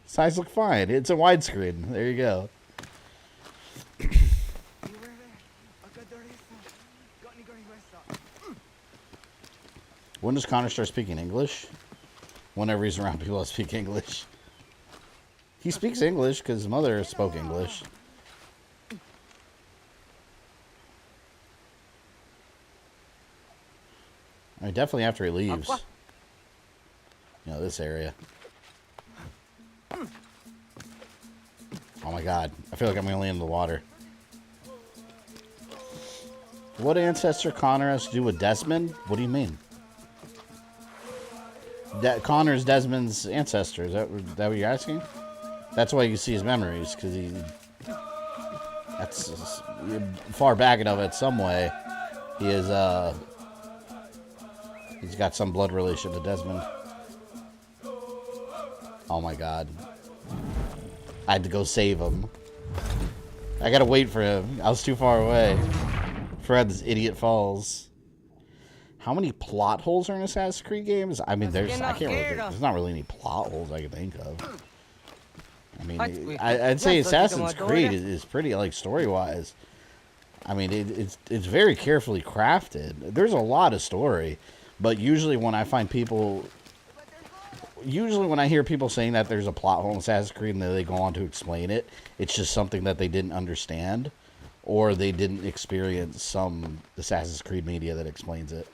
His eyes look fine. It's a widescreen. There you go. When does Connor start speaking English? Whenever he's around people that speak English. He speaks English because his mother spoke English. I mean, definitely after he leaves. You know, this area. Oh my god. I feel like I'm going to land in the water. What ancestor Connor has to do with Desmond? What do you mean? Connor's Desmond's ancestor. Is that what you're asking? That's why you see his memories, because he... That's... Far back enough in some way. He is, He's got some blood relation to Desmond. Oh my god. I had to go save him. I gotta wait for him. I was too far away. Fred, this idiot falls. How many plot holes are in Assassin's Creed games? I mean, there's not really any plot holes I can think of. I mean, I'd say Assassin's Creed is pretty, like, story-wise. I mean, it's very carefully crafted. There's a lot of story, but usually when I find people... Usually when I hear people saying that there's a plot hole in Assassin's Creed and then they go on to explain it, it's just something that they didn't understand, or they didn't experience some Assassin's Creed media that explains it.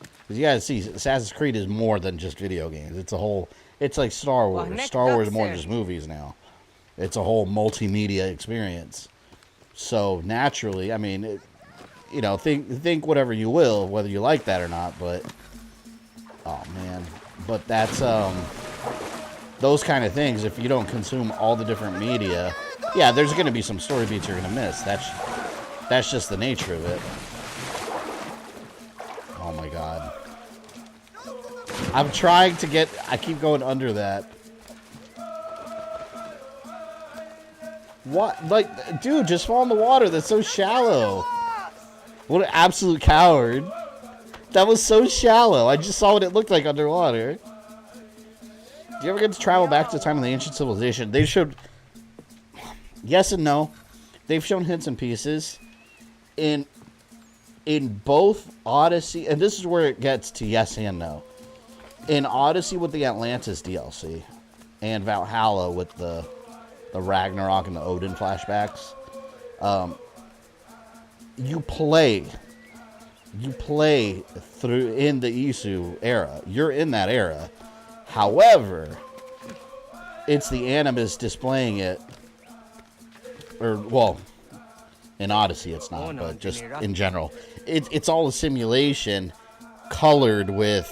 Because you gotta see, Assassin's Creed is more than just video games. It's a whole... It's like Star Wars. Star Wars is more than just movies now. It's a whole multimedia experience. So, naturally, I mean, you know, think whatever you will, whether you like that or not, but... Oh, man. But that's, those kind of things, if you don't consume all the different media, yeah, there's going to be some story beats you're going to miss. That's just the nature of it. Oh my god. I'm trying to get... I keep going under that. What? Like, dude, just fall in the water. That's so shallow. What an absolute coward. That was so shallow. I just saw what it looked like underwater. Do you ever get to travel back to the time of the ancient civilization? They showed... Yes and no. They've shown hints and pieces. In both Odyssey... And this is where it gets to yes and no. In Odyssey with the Atlantis DLC, and Valhalla with the Ragnarok and the Odin flashbacks, you play through in the Isu era. You're in that era. However, it's the Animus displaying it, or, well, in Odyssey it's not, but just in general. It's all a simulation colored with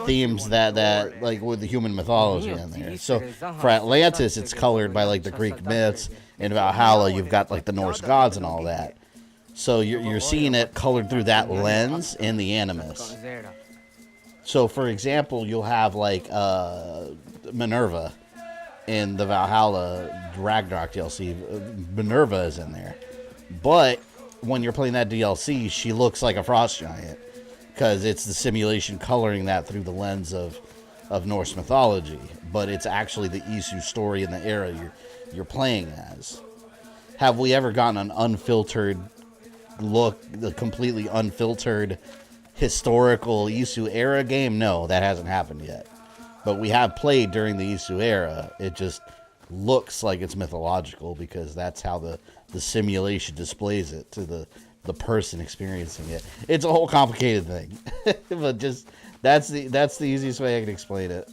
themes that like with the human mythology in there. So for Atlantis, it's colored by like the Greek myths. In Valhalla, you've got like the Norse gods and all that. So you're seeing it colored through that lens in the Animus. So for example, you'll have like Minerva in the Valhalla Ragnarok DLC. Minerva is in there, but when you're playing that DLC, she looks like a frost giant. Because it's the simulation coloring that through the lens of Norse mythology. But it's actually the Isu story in the era you're playing as. Have we ever gotten an unfiltered look, the completely unfiltered historical Isu era game? No, that hasn't happened yet. But we have played during the Isu era. It just looks like it's mythological because that's how the simulation displays it to the person experiencing it. It's a whole complicated thing. But just that's the easiest way I can explain it.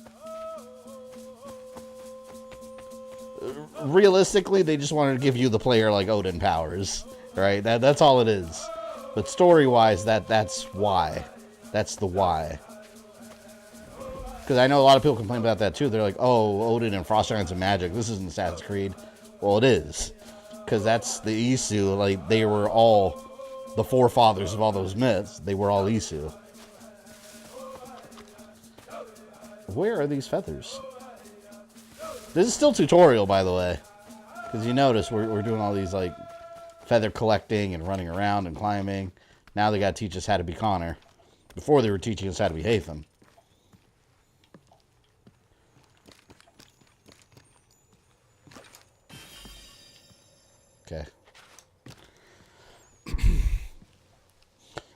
Realistically, they just wanted to give you the player like Odin powers, right? That's all it is. But story-wise, that's why. That's the why. Because I know a lot of people complain about that too. They're like, oh, Odin and Frost Giants and magic. This isn't Assassin's Creed. Well, it is. Because that's the Isu. Like, they were all the forefathers of all those myths. They were all Isu. Where are these feathers? This is still tutorial, by the way. Because you notice we're doing all these, like, feather collecting and running around and climbing. Now they got to teach us how to be Connor. Before they were teaching us how to be Hatham. Okay.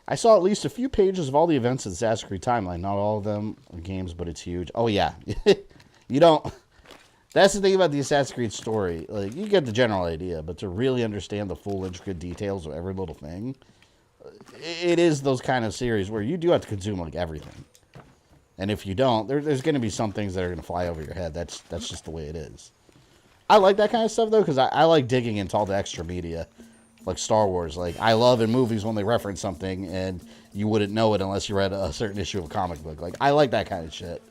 I saw at least a few pages of all the events in the Assassin's Creed timeline. Not all of them are games, but it's huge. Oh, yeah. You don't... That's the thing about the Assassin's Creed story. Like, you get the general idea, but to really understand the full intricate details of every little thing, it is those kind of series where you do have to consume, like, everything. And if you don't, there's going to be some things that are going to fly over your head. That's just the way it is. I like that kind of stuff, though, because I like digging into all the extra media. Like Star Wars. Like, I love in movies when they reference something and you wouldn't know it unless you read a certain issue of a comic book. Like, I like that kind of shit.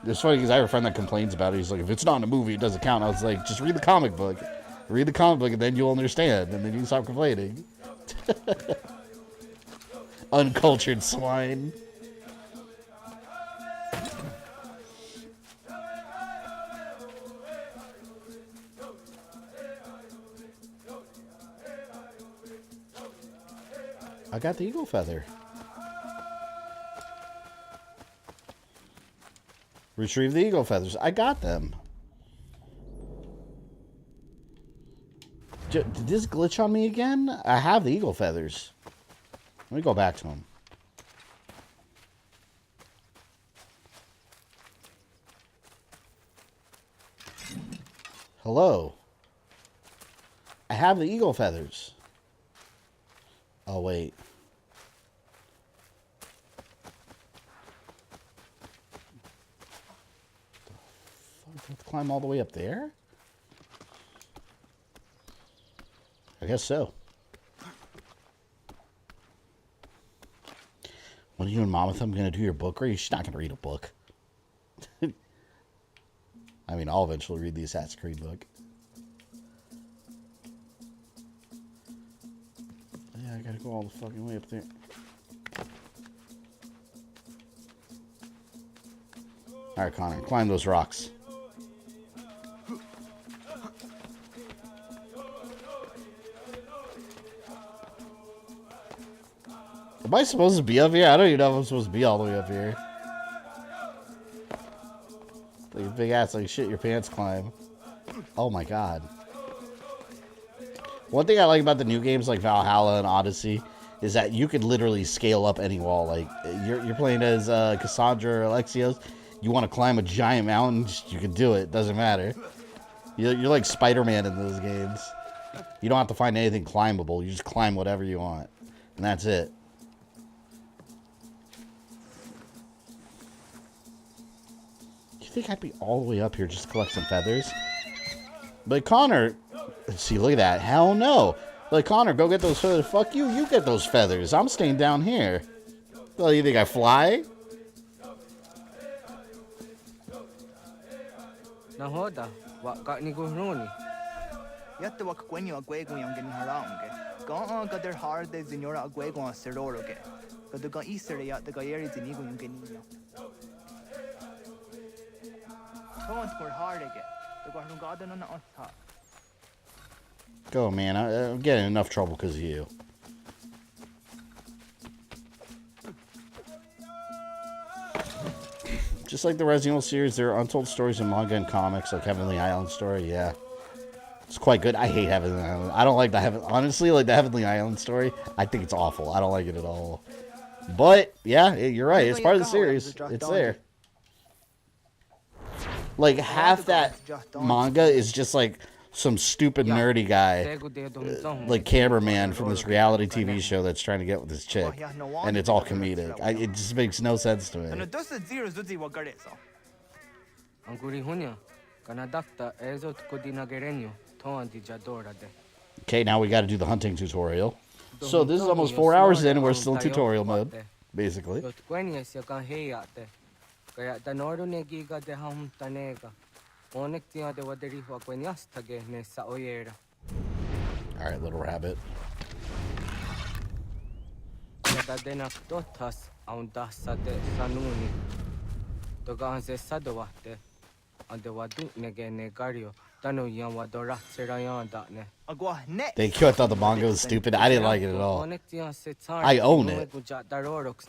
It's funny because I have a friend that complains about it. He's like, if it's not in a movie, it doesn't count. I was like, just read the comic book. Read the comic book and then you'll understand. And then you can stop complaining. Uncultured swine. I got the eagle feather. Retrieve the eagle feathers. I got them. Did this glitch on me again? I have the eagle feathers. Let me go back to them. Hello. I have the eagle feathers. Oh, wait. I have to climb all the way up there? I guess so. When are you and Mama Thumb going to do your book read? She's not going to read a book. I mean, I'll eventually read the Assassin's Creed book. Yeah, I gotta go all the fucking way up there. Alright, Connor, climb those rocks. Am I supposed to be up here? I don't even know if I'm supposed to be all the way up here. Like a big ass, like shit your pants climb. Oh my god. One thing I like about the new games like Valhalla and Odyssey is that you could literally scale up any wall. Like, you're playing as Cassandra or Alexios. You want to climb a giant mountain, you can do it. Doesn't matter. You're like Spider-Man in those games. You don't have to find anything climbable. You just climb whatever you want. And that's it. You think I'd be all the way up here just to collect some feathers? But Connor... See, look at that. Hell no. Like, Connor, go get those feathers. Fuck you. You get those feathers. I'm staying down here. Well, you think I fly? Nahoda, what got ni guroni? Yatta wak kwenyo agwego yang gin harange. Ga ga der har de zinora agwego on seroroge. Ga de ga isere ya de ga yeri zinigo yang genino. Don't score hard again. The ga gaden on otta. Go, man. I'm getting enough trouble because of you. Just like the Resident Evil series, there are untold stories in manga and comics, like Heavenly Island story. Yeah, it's quite good. I hate Heavenly Island. I don't like the honestly, like the Heavenly Island story. I think it's awful. I don't like it at all. But yeah, you're right. It's part of the series. It's there. Like half that manga is just like some stupid nerdy guy, like cameraman from this reality TV show that's trying to get with this chick, and it's all comedic. It just makes no sense to me. Okay, now we got to do the hunting tutorial. So this is almost 4 hours in, and we're still in tutorial mode, basically. Alright, little rabbit. Thank you. I thought the manga was stupid. I didn't like it at all. I own it.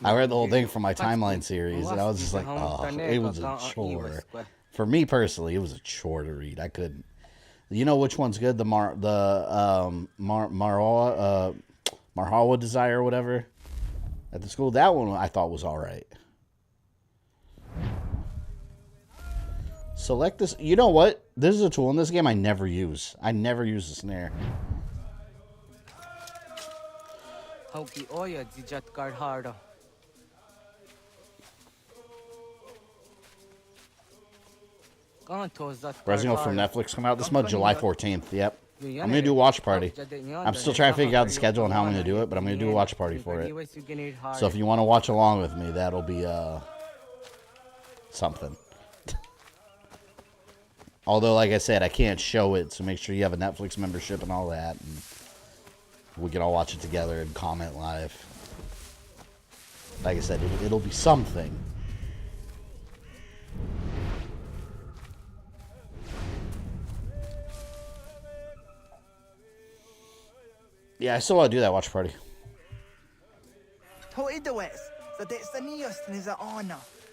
I read the whole thing from my timeline series, and I was just like, oh, it was a chore. For me personally, it was a chore to read. I couldn't. You know which one's good? The Marhawa Desire or whatever at the school. That one I thought was all right. Select this. You know what? This is a tool in this game I never use. I never use the snare. Resident Evil from Netflix come out this month, July 14th. Yep. I'm going to do a watch party. I'm still trying to figure out the schedule and how I'm going to do it, but I'm going to do a watch party for it. So if you want to watch along with me, that'll be something. Although, like I said, I can't show it, so make sure you have a Netflix membership and all that. And we can all watch it together and comment live. Like I said, it'll be something. Yeah, I still want to do that watch party.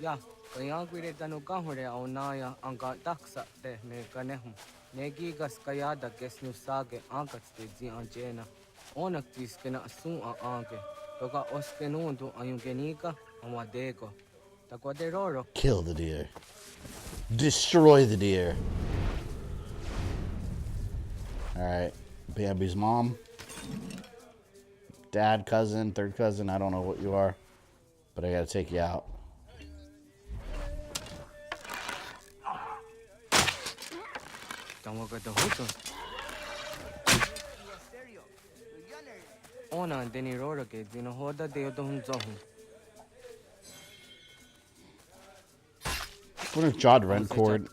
Yeah. Kayagwire danu gahure aunaya anga daksa de me ganehum. Negi gas kayada gesnu sage angats de zi anjena. Onak tiskena asun ange. Toga oskenundu ayungenika amadego. Takwaderoro. Kill the deer. Destroy the deer. Alright. Bambi's mom. Dad, cousin, third cousin, I don't know what you are. But I gotta take you out. Ona deni rora ke dino hoda de dohun zohun. What if John Redcorn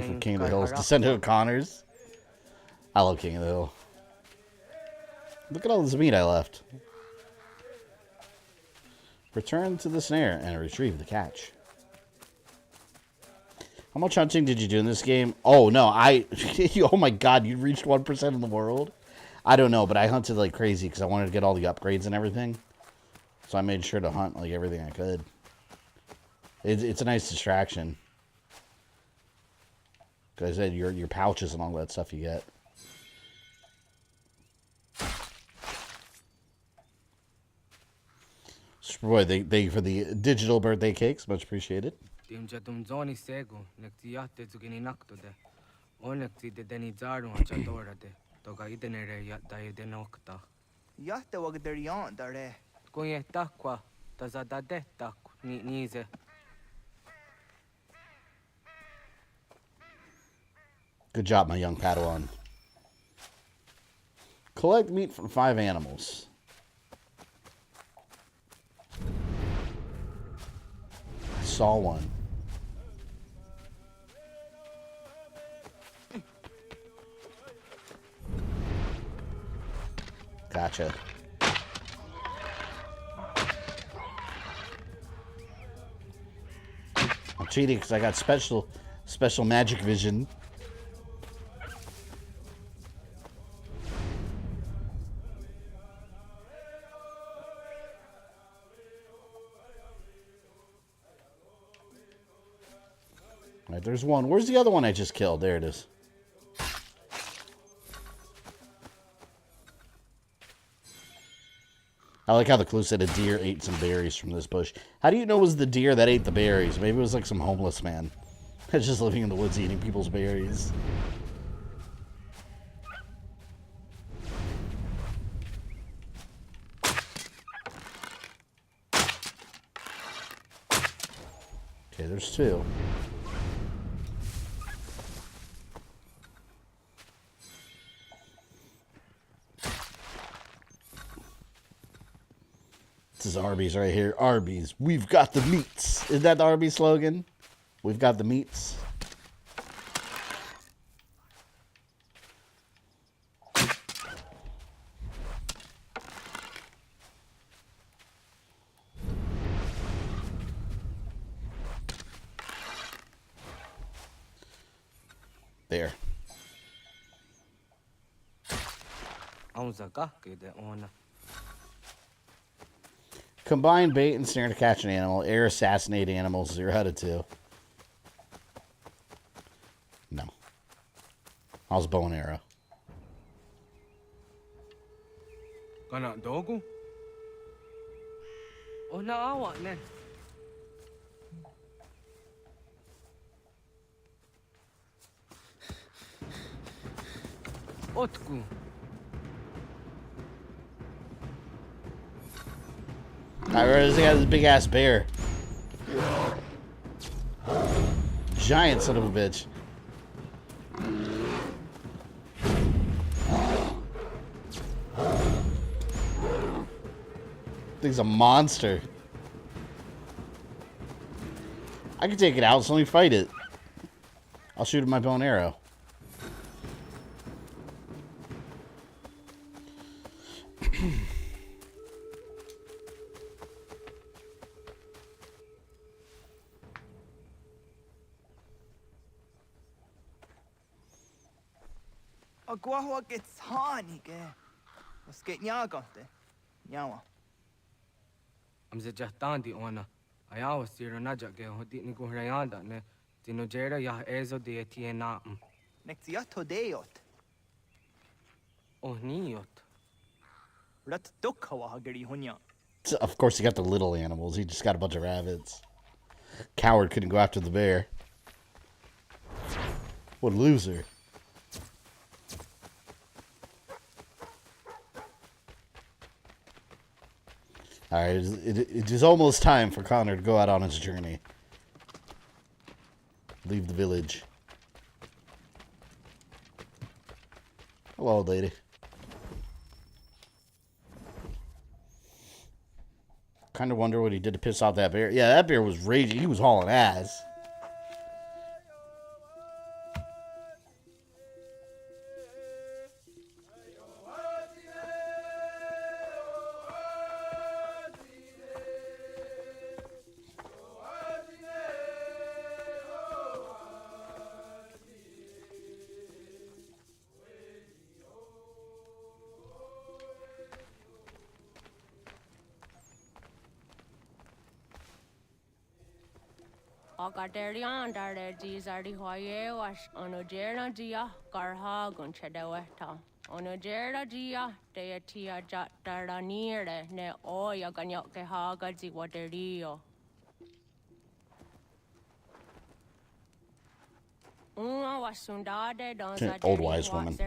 from King of the Hill is descendant of Connors? I love King of the Hill. Look at all this meat I left. Return to the snare and retrieve the catch. How much hunting did you do in this game? Oh, no, oh my god, you reached 1% in the world? I don't know, but I hunted like crazy because I wanted to get all the upgrades and everything. So I made sure to hunt like everything I could. It's a nice distraction. Because I said your pouches and all that stuff you get. Superboy, thank you for the digital birthday cakes. Much appreciated. Good job, my young Padawan. Collect meat from 5 animals. I saw one. Gotcha. I'm cheating because I got special magic vision. All right, there's one. Where's the other one I just killed? There it is. I like how the clue said a deer ate some berries from this bush. How do you know it was the deer that ate the berries? Maybe it was like some homeless man that's just living in the woods eating people's berries. Okay, there's 2. This is Arby's right here. Arby's. We've got the meats. Is that the Arby's slogan? We've got the meats. There. Combine bait and snare to catch an animal. Air assassinate animals. 0 out of 2. No. How's bow and arrow? Kana dogu? Oh na awa ne. Otku. I realize he has this big ass bear. Giant son of a bitch. Thing's a monster. I can take it out, so let me fight it. I'll shoot it with my bow and arrow. Agua gets honey, ke. Was geht nyagate? Nyawa. I'm just tandi ona. I was here na jage hodi ni guhrayanda ne. Tino jera ya ezo de tiena. Nexiato deot. Oh niot. Rat dukhawa hageri hunya. Of course, he got the little animals. He just got a bunch of rabbits. Coward couldn't go after the bear. What a loser. Alright, it is almost time for Connor to go out on his journey. Leave the village. Hello, old lady. Kind of wonder what he did to piss off that bear. Yeah, that bear was raging. He was hauling ass. Agaderian dare dizardi hoye was onojera dia garha gunchedeweta. Onojera dia deatia jataranire ne oya ganyoke haga ziwaderio. Una wasundade donza Old wise woman.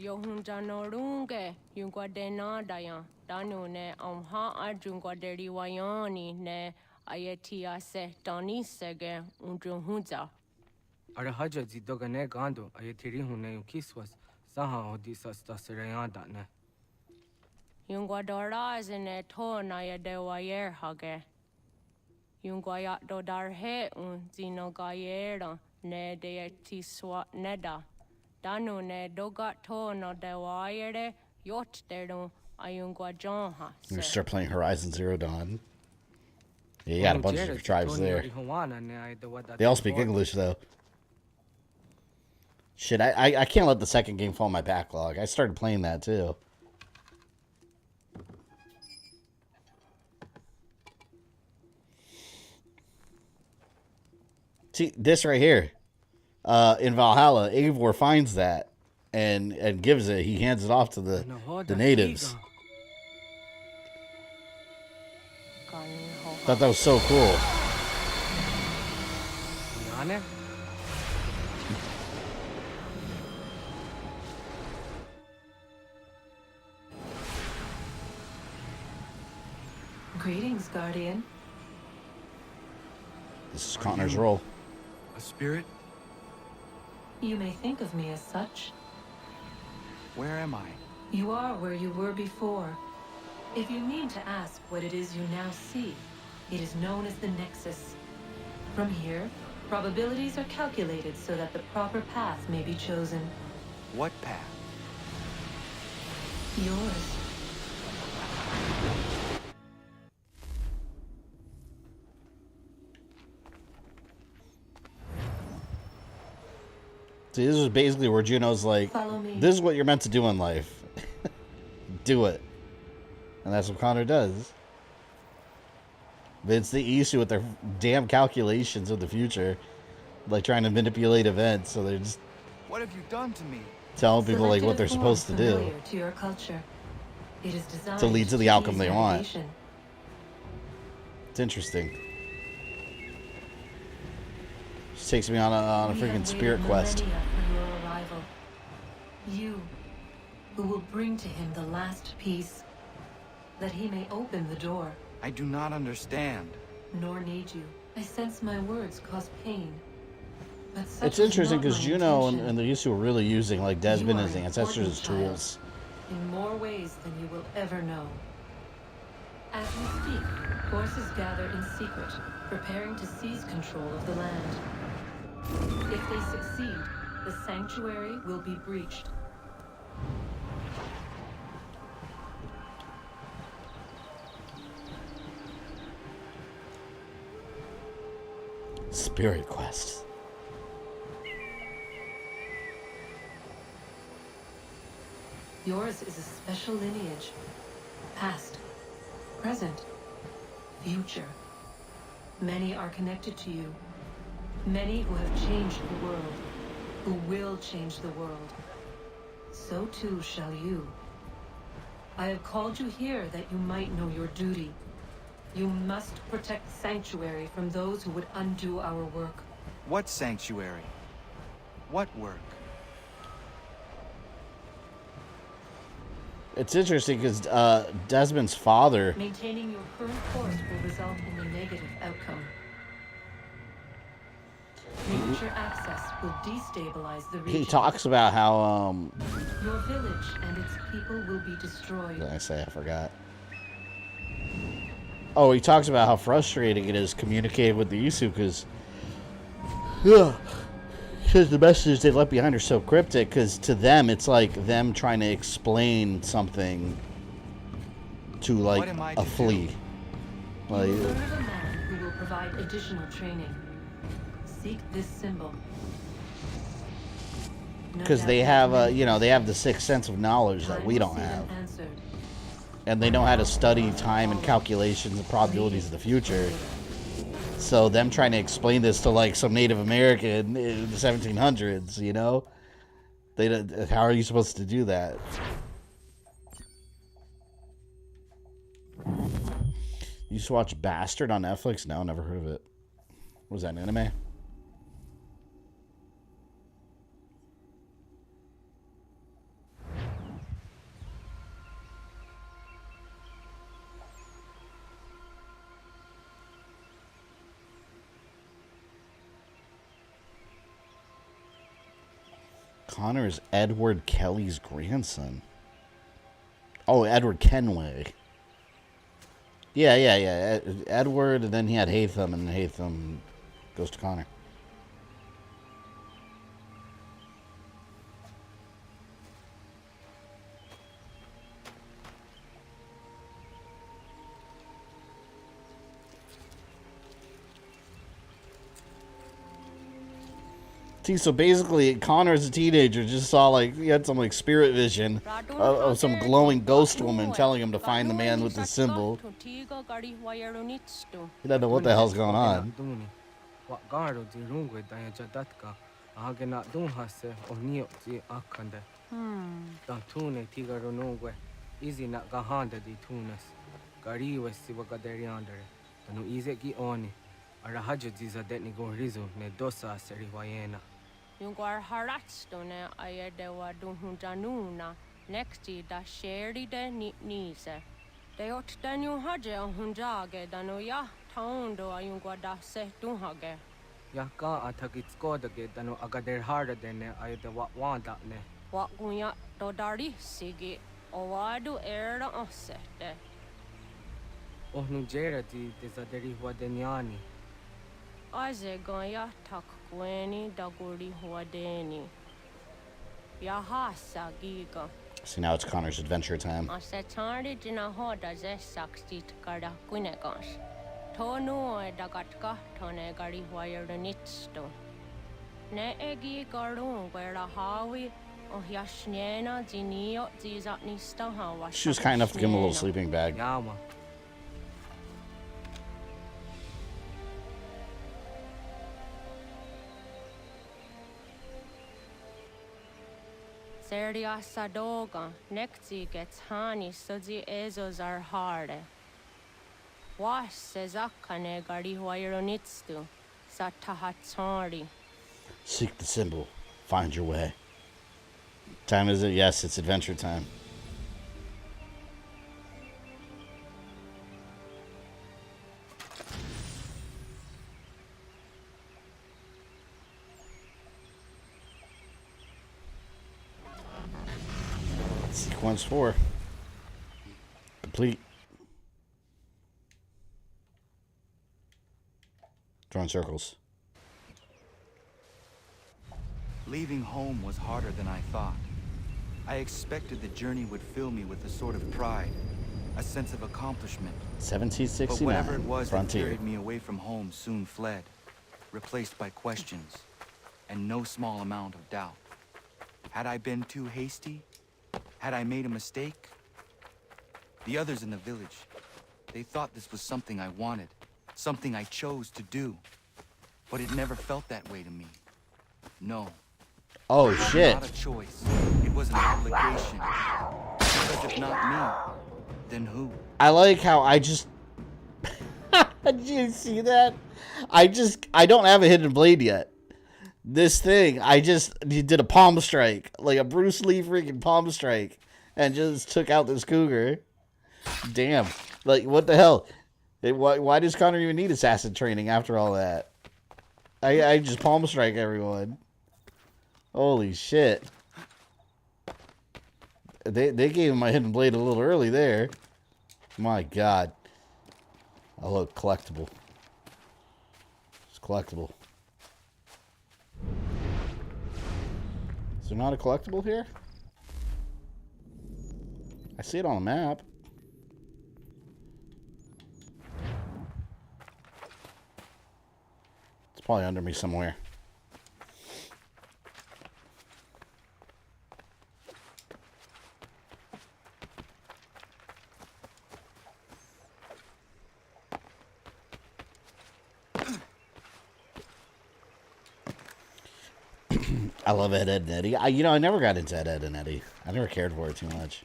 Yohunja norunge yungwadena dayan danune amha arjungwaderi wayani ne Ayatia se Doni Sege Undruhunza. Arahaja zidogane gando ayatiri hune kiswas saha odisas tasirayanda ne. Yungwadora is in a ton ayadewayer hage. Yungwayat dodarhe zinogayera ne deetiswa neda. Danu ne dogat tono dewayere yot deru ayungwajonha. You start playing Horizon Zero Dawn. Yeah, you got a bunch of tribes there. They all speak English, though. Shit, I can't let the second game fall in my backlog. I started playing that, too. See, this right here. In Valhalla, Eivor finds that and gives it. He hands it off to the natives. Thought that was so cool. Greetings, Guardian. This is Connor's role. A spirit? You may think of me as such. Where am I? You are where you were before. If you mean to ask what it is you now see, it is known as the Nexus. From here, probabilities are calculated so that the proper path may be chosen. What path? Yours. So this is basically where Juno's like, this is what you're meant to do in life. Do it. And that's what Connor does. But it's the Isu with their damn calculations of the future. Like trying to manipulate events, so they're just... What have you done to me? Telling people like what they're supposed to do. To your culture. It is designed To lead to the outcome ease they want. navigation. It's interesting. Just takes me on a We freaking have spirit waited quest. millennia for your arrival. You, who will bring to him the last piece, that he may open the door. I do not understand. Nor need you. I sense my words cause pain. But such It's was interesting not because my Juno intention. and the Isu are really using like Desmond You as are an ancestors as important tools. In more ways than you will ever know. As we speak, forces gather in secret, preparing to seize control of the land. If they succeed, the sanctuary will be breached. Spirit quest. Yours is a special lineage. Past, present, future. Many are connected to you. Many who have changed the world, who will change the world. So too shall you. I have called you here that you might know your duty. You must protect Sanctuary from those who would undo our work. What sanctuary? What work? It's interesting because Desmond's father, Maintaining your current course will result in a negative outcome. Premature access will destabilize the region. he talks about how Your village and its people will be destroyed. what did I say? I forgot. Oh, he talks about how frustrating it is communicating with the Isu because the messages they left behind are so cryptic. Because to them, it's like them trying to explain something to like a flea. Like, You will learn of a man who will provide additional training. Seek this symbol. No because doubt they you have you know, they have the sixth sense of knowledge that we don't have, answered. and they know how to study time and calculations and probabilities of the future. So them trying to explain this to like some Native American in the 1700s, you know, how are you supposed to do that? You used to watch Bastard on Netflix? No, never heard of it. Was that an anime? Connor is Edward Kelly's grandson. Oh, Edward Kenway. Yeah. Edward, and then he had Hatham, and Hatham goes to Connor. See, so basically, Connor as a teenager just saw, like, he had some, like, spirit vision of some glowing ghost woman telling him to find the man with the symbol. He doesn't know what the hell's going on. Jungar haratstone ayedewa dunhunjanuna nexti da sheri de nise. De ottan ju haje hunjage danoya taundo ayungwa da se dunhage. Yaka atakitskoda dano agader harda dene ayede wanda ne. Wa gunya dodari sigi owadu era osete. Ohnu jera di desaderi huadeniani. Aze gaya tak kweni daguri huadeni. Yahasa giga. See, now it's Connor's adventure time. Asetari jina hoda ze sakstit kada kunegas. Tonu dagatka tone gari huayernitsto. Ne egi gardon wera hawi o yashnena dinio dizatni staha wa. She was kind enough to give him a little sleeping bag. Yama. Serdia sadoga nekti gets hani sudzi ezos are harde. Was sezakane gari huayronitstu satahatsari. Seek the symbol. Find your way. Time is it? Yes, it's adventure time. Sequence 4. Complete. Drawing circles. Leaving home was harder than I thought. I expected the journey would fill me with a sort of pride, a sense of accomplishment. 1769. But whatever it was Frontier. that carried me away from home soon fled, replaced by questions and no small amount of doubt. Had I been too hasty? Had I made a mistake? The others in the village, they thought this was something I wanted, something I chose to do. But it never felt that way to me. No. Oh, It was shit. not a choice. It was an obligation. Because if not me, then who? I like how I just... Did you see that? I don't have a hidden blade yet. This thing, he did a palm strike. Like a Bruce Lee freaking palm strike. And just took out this cougar. Damn. Like, what the hell? Why does Connor even need assassin training after all that? I just palm strike everyone. Holy shit. They gave him my hidden blade a little early there. My god. Oh, look, collectible. It's collectible. Is there not a collectible here? I see it on the map. It's probably under me somewhere. I love Ed, Ed, and Eddie. I never got into Ed, Ed, and Eddie. I never cared for it too much.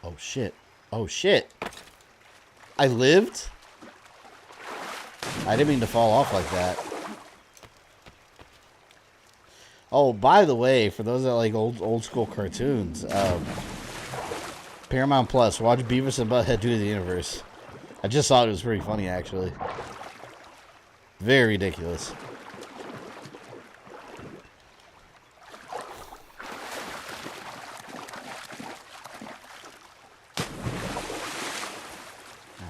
Oh, shit. Oh, shit. I lived? I didn't mean to fall off like that. Oh, by the way, for those that like old school cartoons, Paramount Plus, watch Beavis and Butthead Do the Universe. I just thought it was pretty funny, actually. Very ridiculous.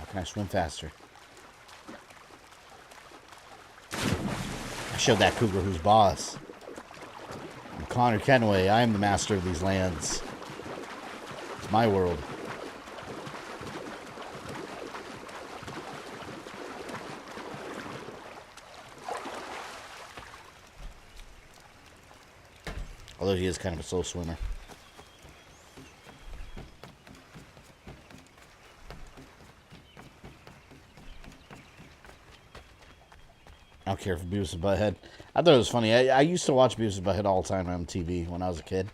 Can I swim faster? I showed that cougar who's boss. I'm Connor Kenway. I am the master of these lands. It's my world. Although he is kind of a slow swimmer. I don't care for Beavis and Butthead. I thought it was funny. I used to watch Beavis and Butthead all the time on TV when I was a kid.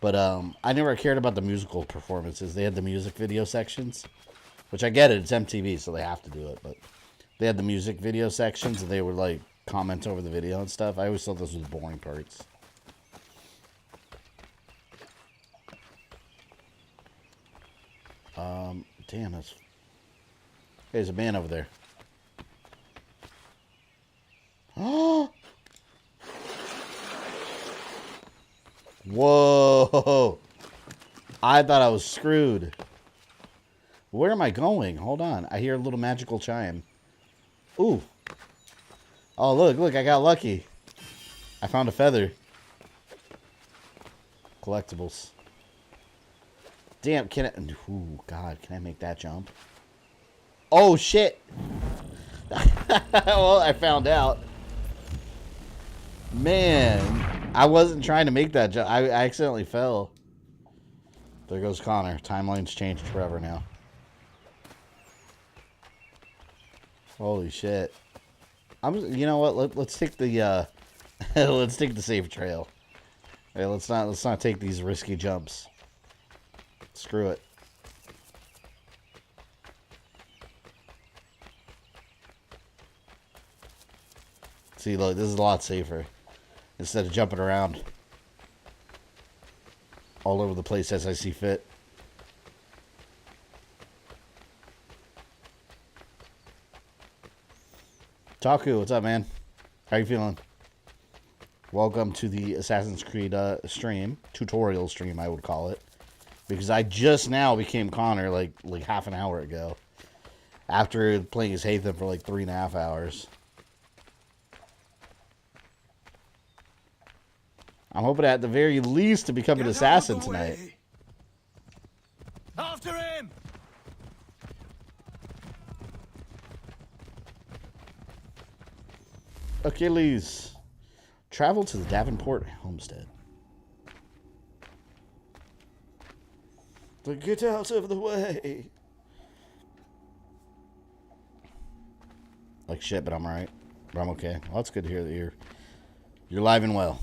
But I never cared about the musical performances. They had the music video sections. Which I get it. It's MTV, so they have to do it. But they had the music video sections, and they would, like, comment over the video and stuff. I always thought those were the boring parts. Damn, that's... Hey, there's a man over there. Oh! Whoa! I thought I was screwed. Where am I going? Hold on. I hear a little magical chime. Ooh. Oh, look, I got lucky. I found a feather. Collectibles. Damn, can I... Ooh, God, can I make that jump? Oh, shit! Well, I found out. Man, I wasn't trying to make that jump. I accidentally fell. There goes Connor. Timeline's changed forever now. Holy shit. You know what? Let's take the let's take the safe trail. Hey, let's not take these risky jumps. Screw it. See, look, this is a lot safer. Instead of jumping around all over the place as I see fit. Taku, what's up, man? How you feeling? Welcome to the Assassin's Creed stream. Tutorial stream, I would call it. Because I just now became Connor, like half an hour ago. After playing as Hathan for like 3.5 hours. I'm hoping at the very least to become an assassin tonight. After him! Achilles. Travel to the Davenport homestead. But get out of the way. Like shit, but I'm alright. But I'm okay. Well, that's good to hear that you're live and well.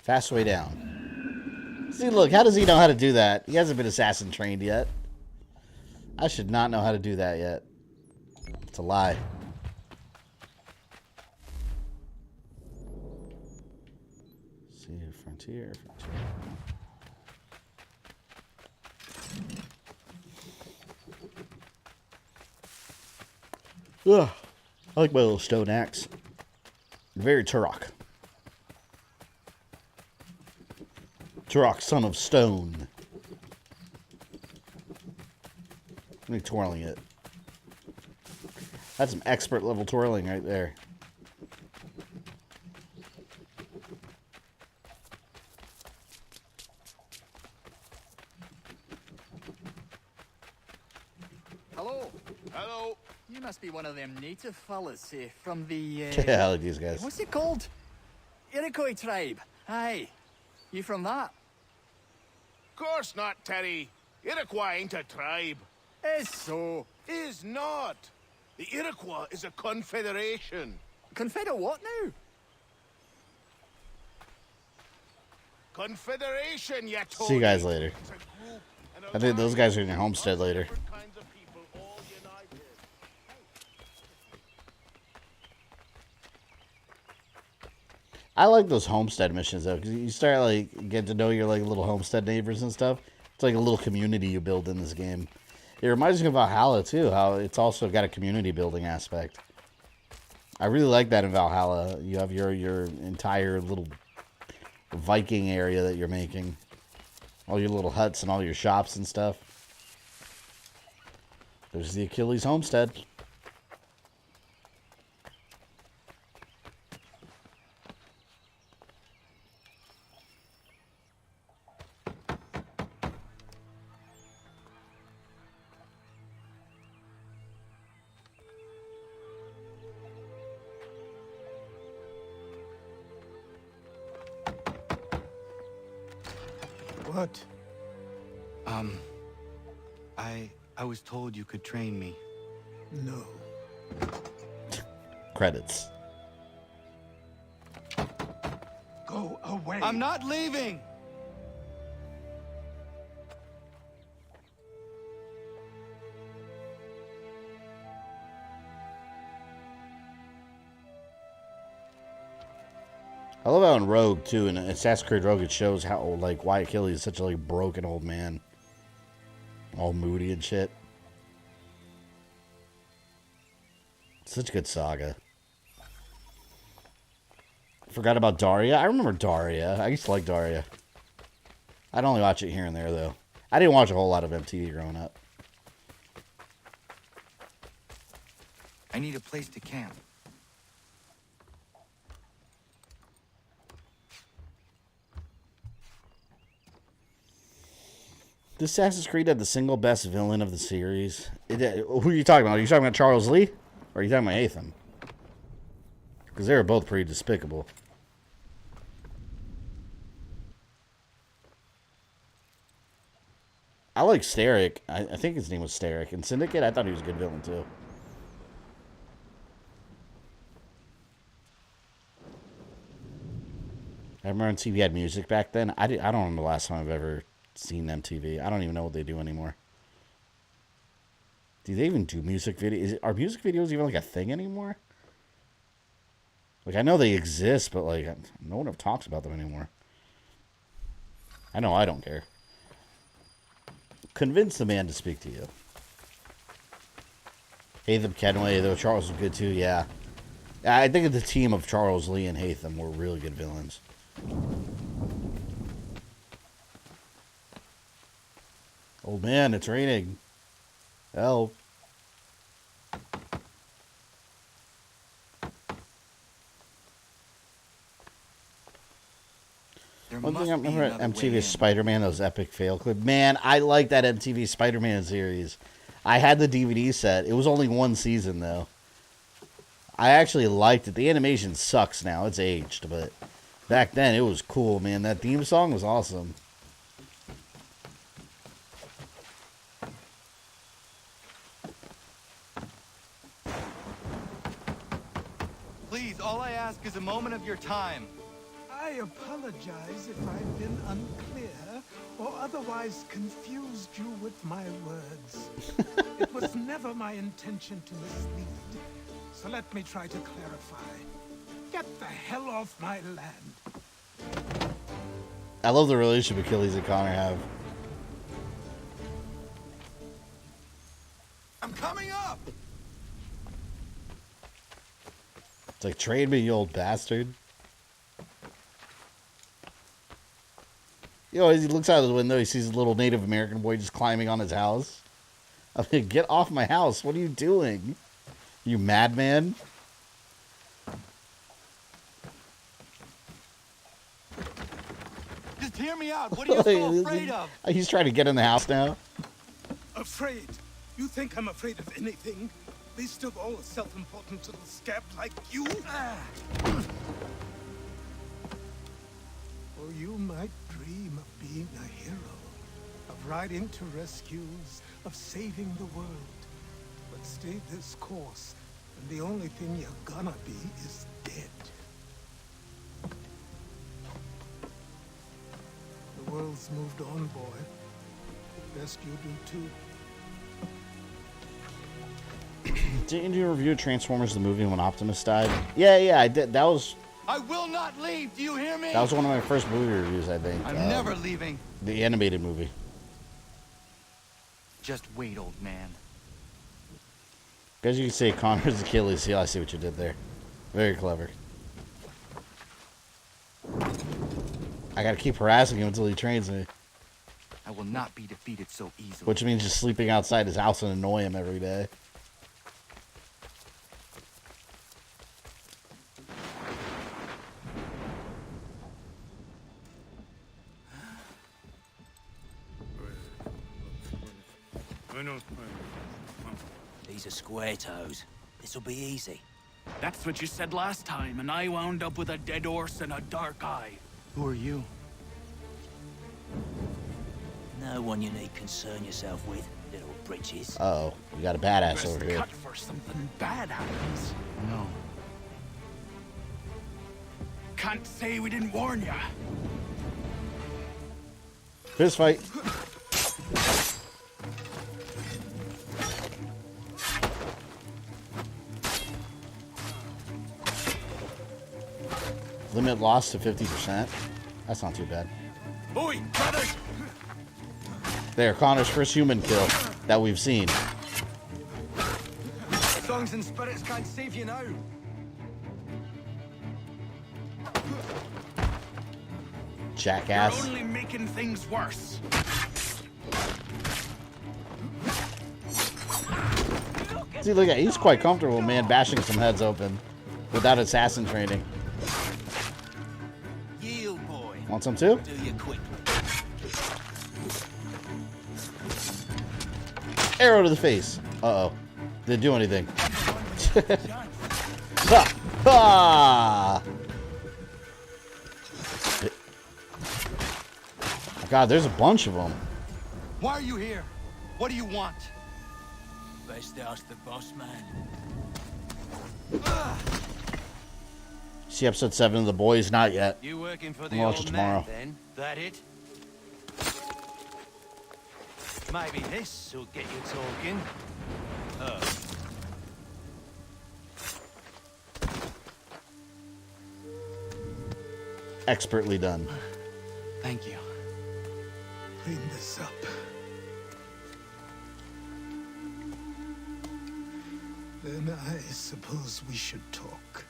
Fast way down. See, look, how does he know how to do that? He hasn't been assassin trained yet. I should not know how to do that yet. It's a lie. See, frontier. Ugh. I like my little stone axe. Very Turok. Turok, son of stone. Let me twirling it. That's some expert level twirling right there. Hello. Hello. You must be one of them native fellas, from the... Yeah, I like these guys. What's it called? Iroquois tribe. Aye. You from that? Course not, Terry. Iroquois ain't a tribe. Is so. Is not. The Iroquois is a confederation. Confederate what now? Confederation, you told See you guys later. I think those guys are in your homestead later. I like those homestead missions though, because you start like get to know your like little homestead neighbors and stuff. It's like a little community you build in this game. It reminds me of Valhalla too, how it's also got a community building aspect. I really like that in Valhalla. You have your entire little Viking area that you're making, all your little huts and all your shops and stuff. There's the Achilles homestead. What? I was told you could train me. No. Credits. Go away. I'm not leaving! I love how in Rogue too, in Assassin's Creed Rogue, it shows how like why Achilles is such a like broken old man, all moody and shit. Such a good saga. Forgot about Daria. I remember Daria. I used to like Daria. I'd only watch it here and there though. I didn't watch a whole lot of MTV growing up. I need a place to camp. This Assassin's Creed had the single best villain of the series. Who are you talking about? Are you talking about Charles Lee? Or are you talking about Atham? Because they were both pretty despicable. I like Starrick. I think his name was Starrick. In Syndicate, I thought he was a good villain, too. I remember MTV had music back then. I don't remember the last time I've ever seen MTV. I don't even know what they do anymore. Do they even do music videos? Are music videos even like a thing anymore? Like, I know they exist, but like, no one ever talks about them anymore. I know I don't care. Convince the man to speak to you. Hatham Kenway, though Charles was good too, yeah. I think the team of Charles Lee and Hatham were really good villains. Old man, it's raining. Help. One thing I remember at MTV is Spider-Man, those epic fail clips. Man, I like that MTV Spider-Man series. I had the DVD set. It was only one season, though. I actually liked it. The animation sucks now. It's aged, but back then it was cool, man. That theme song was awesome. Please, all I ask is a moment of your time. I apologize if I've been unclear or otherwise confused you with my words. It was never my intention to mislead, so let me try to clarify. Get the hell off my land. I love the relationship Achilles and Connor have. I'm coming up! It's like, trade me, you old bastard. You know, as he looks out of the window, he sees a little Native American boy just climbing on his house. I mean, get off my house. What are you doing? You madman? Just hear me out. What are you so afraid of? He's trying to get in the house now. Afraid? You think I'm afraid of anything? Least of all a self-important little scab like you? Or you might dream of being a hero, of riding to rescues, of saving the world. But stay this course, and the only thing you're gonna be is dead. The world's moved on, boy. Best you do too. Didn't you review Transformers the movie when Optimus died? Yeah, I did. That was I will not leave. Do you hear me? That was one of my first movie reviews, I think. I'm never leaving. The animated movie. Just wait, old man. As you can see, Connor's Achilles heel. I see what you did there. Very clever. I gotta keep harassing him until he trains me. I will not be defeated so easily. Which means just sleeping outside his house and annoy him every day. These are square toes. This'll be easy. That's what you said last time, and I wound up with a dead horse and a dark eye. Who are you? No one you need concern yourself with, little britches. Uh-oh, we got a badass Best over here. cut for something bad happens. No. Can't say we didn't warn ya. Fist fight. Limit loss to 50%. That's not too bad. Oi, brothers! There, Connor's first human kill that we've seen. Songs and spirits can't save you now. Jackass. You're only making things worse. See, look at, he's quite comfortable, man, bashing some heads open without assassin training. Yield, boy. Want some too? Do you quickly. Arrow to the face. Uh-oh. Didn't do anything. Ha! Ha! God, there's a bunch of them. Why are you here? What do you want? Best ask the boss man. See episode 7 of The Boys? Not yet. You working for the I'll watch old it tomorrow. man, then? That it? Maybe this will get you talking. Expertly done. Thank you. Clean this up. Then I suppose we should talk.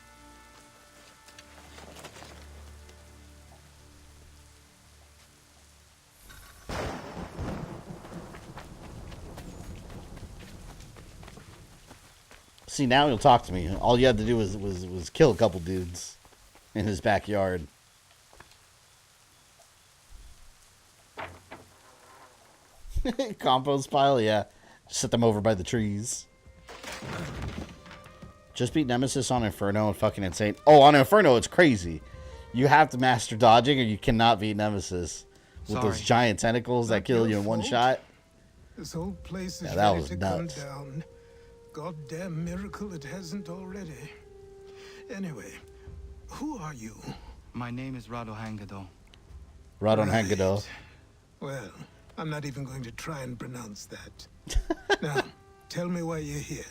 See, now he'll talk to me. All you had to do was kill a couple dudes in his backyard. Compost pile, yeah. Set them over by the trees. Just beat Nemesis on Inferno and fucking insane. Oh, on Inferno, it's crazy. You have to master dodging or you cannot beat Nemesis. With those giant tentacles that kill you in one shot. This whole place is Yeah, that ready was to nuts. come down. Goddamn miracle it hasn't already. Anyway, who are you? My name is Rado Hangado. Radon Hangado. Well, I'm not even going to try and pronounce that. Now, tell me why you're here.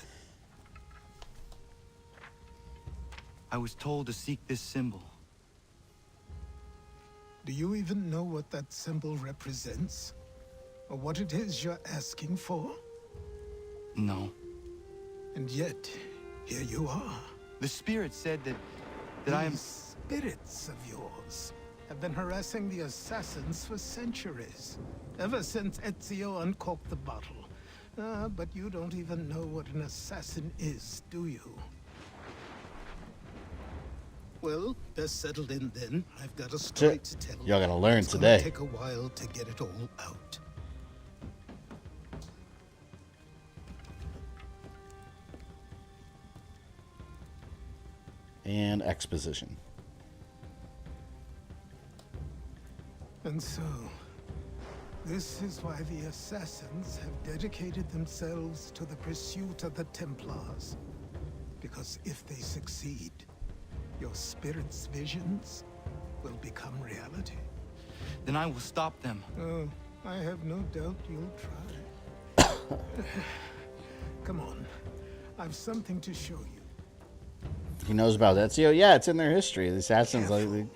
I was told to seek this symbol. Do you even know what that symbol represents? Or what it is you're asking for? No. And yet, here you are. The spirit said that I am... These spirits of yours have been harassing the assassins for centuries. Ever since Ezio uncorked the bottle. But you don't even know what an assassin is, do you? Well, best settled in then. I've got a story to tell. Y'all gotta learn It's today. gonna take a while to get it all out. And exposition. And so, this is why the assassins have dedicated themselves to the pursuit of the Templars. Because if they succeed, your spirit's visions will become reality. Then I will stop them. Oh, I have no doubt you'll try. Come on, I've something to show you. He knows about Ezio? Yeah, it's in their history. The assassins like they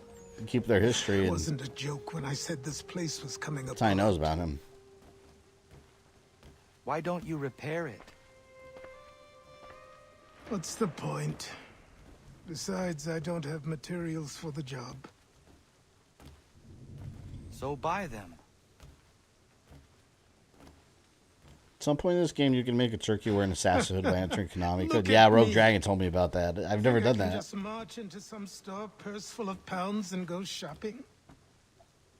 keep their history. It And wasn't a joke when I said this place was coming that's how he apart. knows about him. Why don't you repair it? What's the point? Besides, I don't have materials for the job. So buy them. At some point in this game, you can make a turkey wearing assassin hood by entering Konami. Look Could. at Yeah, Rogue me. Dragon told me about that. I've never Think I done can that. Just march into some store, purse full of pounds, and go shopping?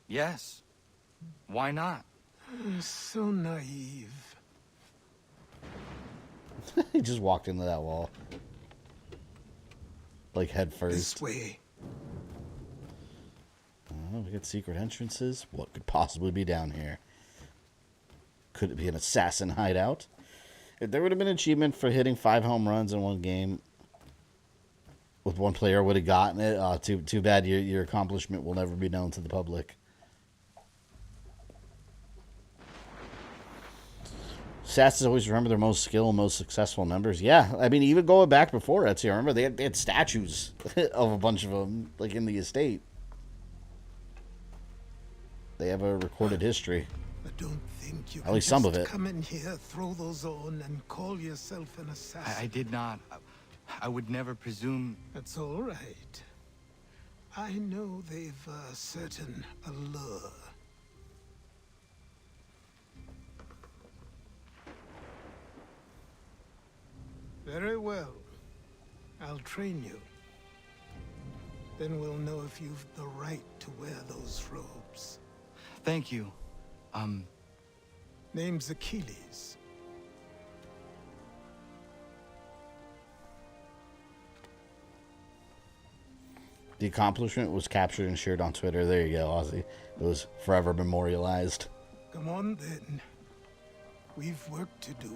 Yes. Why not? So naive. He just walked into that wall. Like head first. This way. Oh, we got secret entrances. What could possibly be down here? Could it be an assassin hideout? If there would have been an achievement for hitting 5 home runs in one game with one player would have gotten it. Too bad your accomplishment will never be known to the public. Assassins always remember their most skilled, most successful members. Yeah, I mean, even going back before Ezio, I remember they had statues of a bunch of them, like in the estate. They have a recorded history. I don't think you At can least some just of it. come in here, throw those on, and call yourself an assassin. I did not. I would never presume. That's all right. I know they've a certain allure. Very well. I'll train you. Then we'll know if you've the right to wear those robes. Thank you. Name's Achilles. The accomplishment was captured and shared on Twitter. There you go, Ozzy. It was forever memorialized. Come on, then. We've work to do.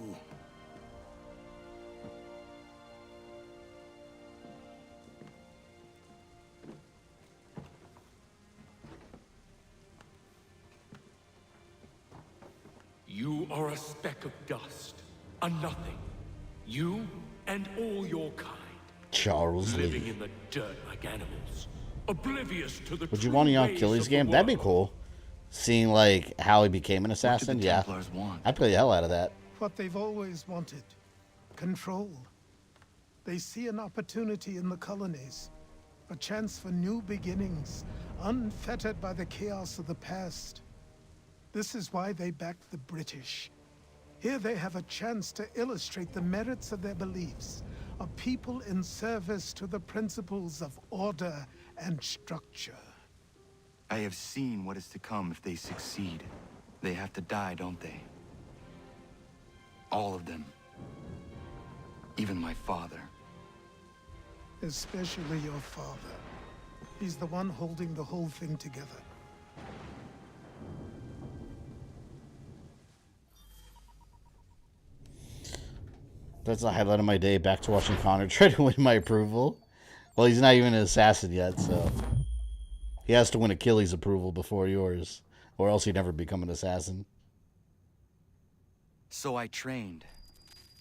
You are a speck of dust, a nothing. You and all your kind. Charles living Lee. in the dirt like animals, oblivious to the Would you want a young ways Achilles of the game? That'd be world. cool. Seeing like how he became an assassin. Yeah, I'd play the hell out of that. What they've always wanted. Control. They see an opportunity in the colonies. A chance for new beginnings, unfettered by the chaos of the past. This is why they backed the British. Here they have a chance to illustrate the merits of their beliefs. A people in service to the principles of order and structure. I have seen what is to come if they succeed. They have to die, don't they? All of them. Even my father. Especially your father. He's the one holding the whole thing together. That's the highlight of my day. Back to watching Connor try to win my approval. Well, he's not even an assassin yet, so he has to win Achilles' approval before yours, or else he'd never become an assassin. So I trained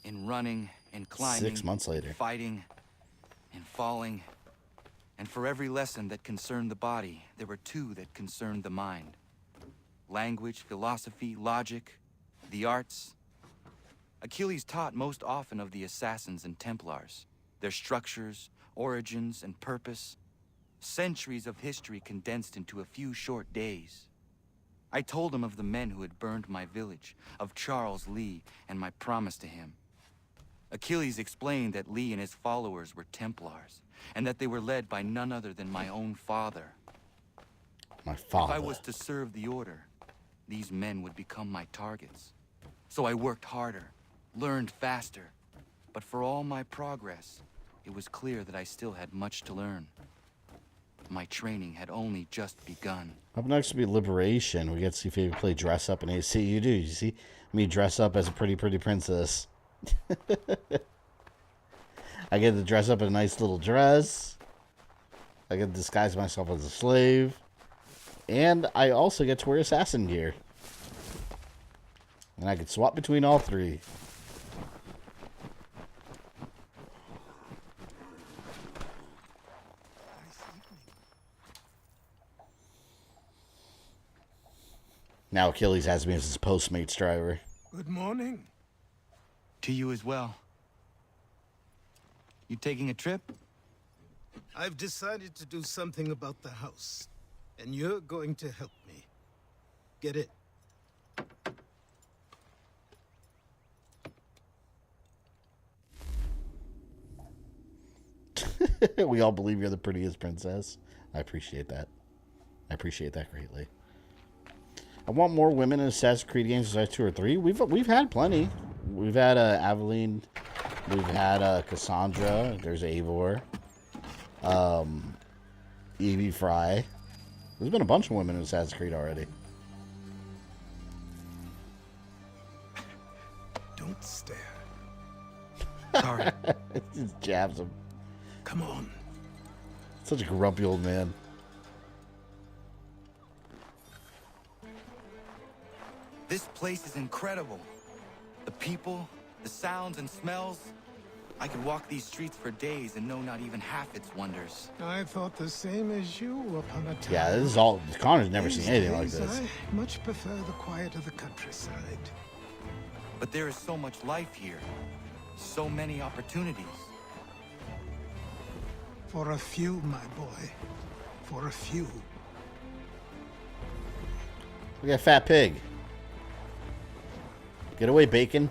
in running and climbing, 6 months later, fighting and falling. And for every lesson that concerned the body, there were two that concerned the mind. Language, philosophy, logic, the arts. Achilles taught most often of the assassins and Templars, their structures, origins, and purpose. Centuries of history condensed into a few short days. I told him of the men who had burned my village, of Charles Lee, and my promise to him. Achilles explained that Lee and his followers were Templars, and that they were led by none other than my own father. My father. If I was to serve the order, these men would become my targets. So I worked harder, learned faster, but for all my progress, it was clear that I still had much to learn. My training had only just begun. Up next will be Liberation. We get to see if you play dress up in AC. You do. You see me dress up as a pretty princess. I get to dress up in a nice little dress. I get to disguise myself as a slave. And I also get to wear assassin gear. And I can swap between all three. Now Achilles has me as his Postmates driver. Good morning. To you as well. You taking a trip? I've decided to do something about the house, and you're going to help me. Get it? We all believe you're the prettiest princess. I appreciate that. I appreciate that greatly. I want more women in Assassin's Creed games besides 2 or 3. We've had plenty. We've had Aveline. We've had Cassandra. There's Eivor. Evie Fry. There's been a bunch of women in Assassin's Creed already. Don't stare. Sorry. It just jabs him. Come on. Such a grumpy old man. This place is incredible. The people, the sounds and smells. I could walk these streets for days and know not even half its wonders. I thought the same as you upon a time. Yeah, this is all. Connor's never seen anything like These this. days, I much prefer the quiet of the countryside. But there is so much life here. So many opportunities. For a few, my boy. For a few. Look at that fat pig. Get away, bacon.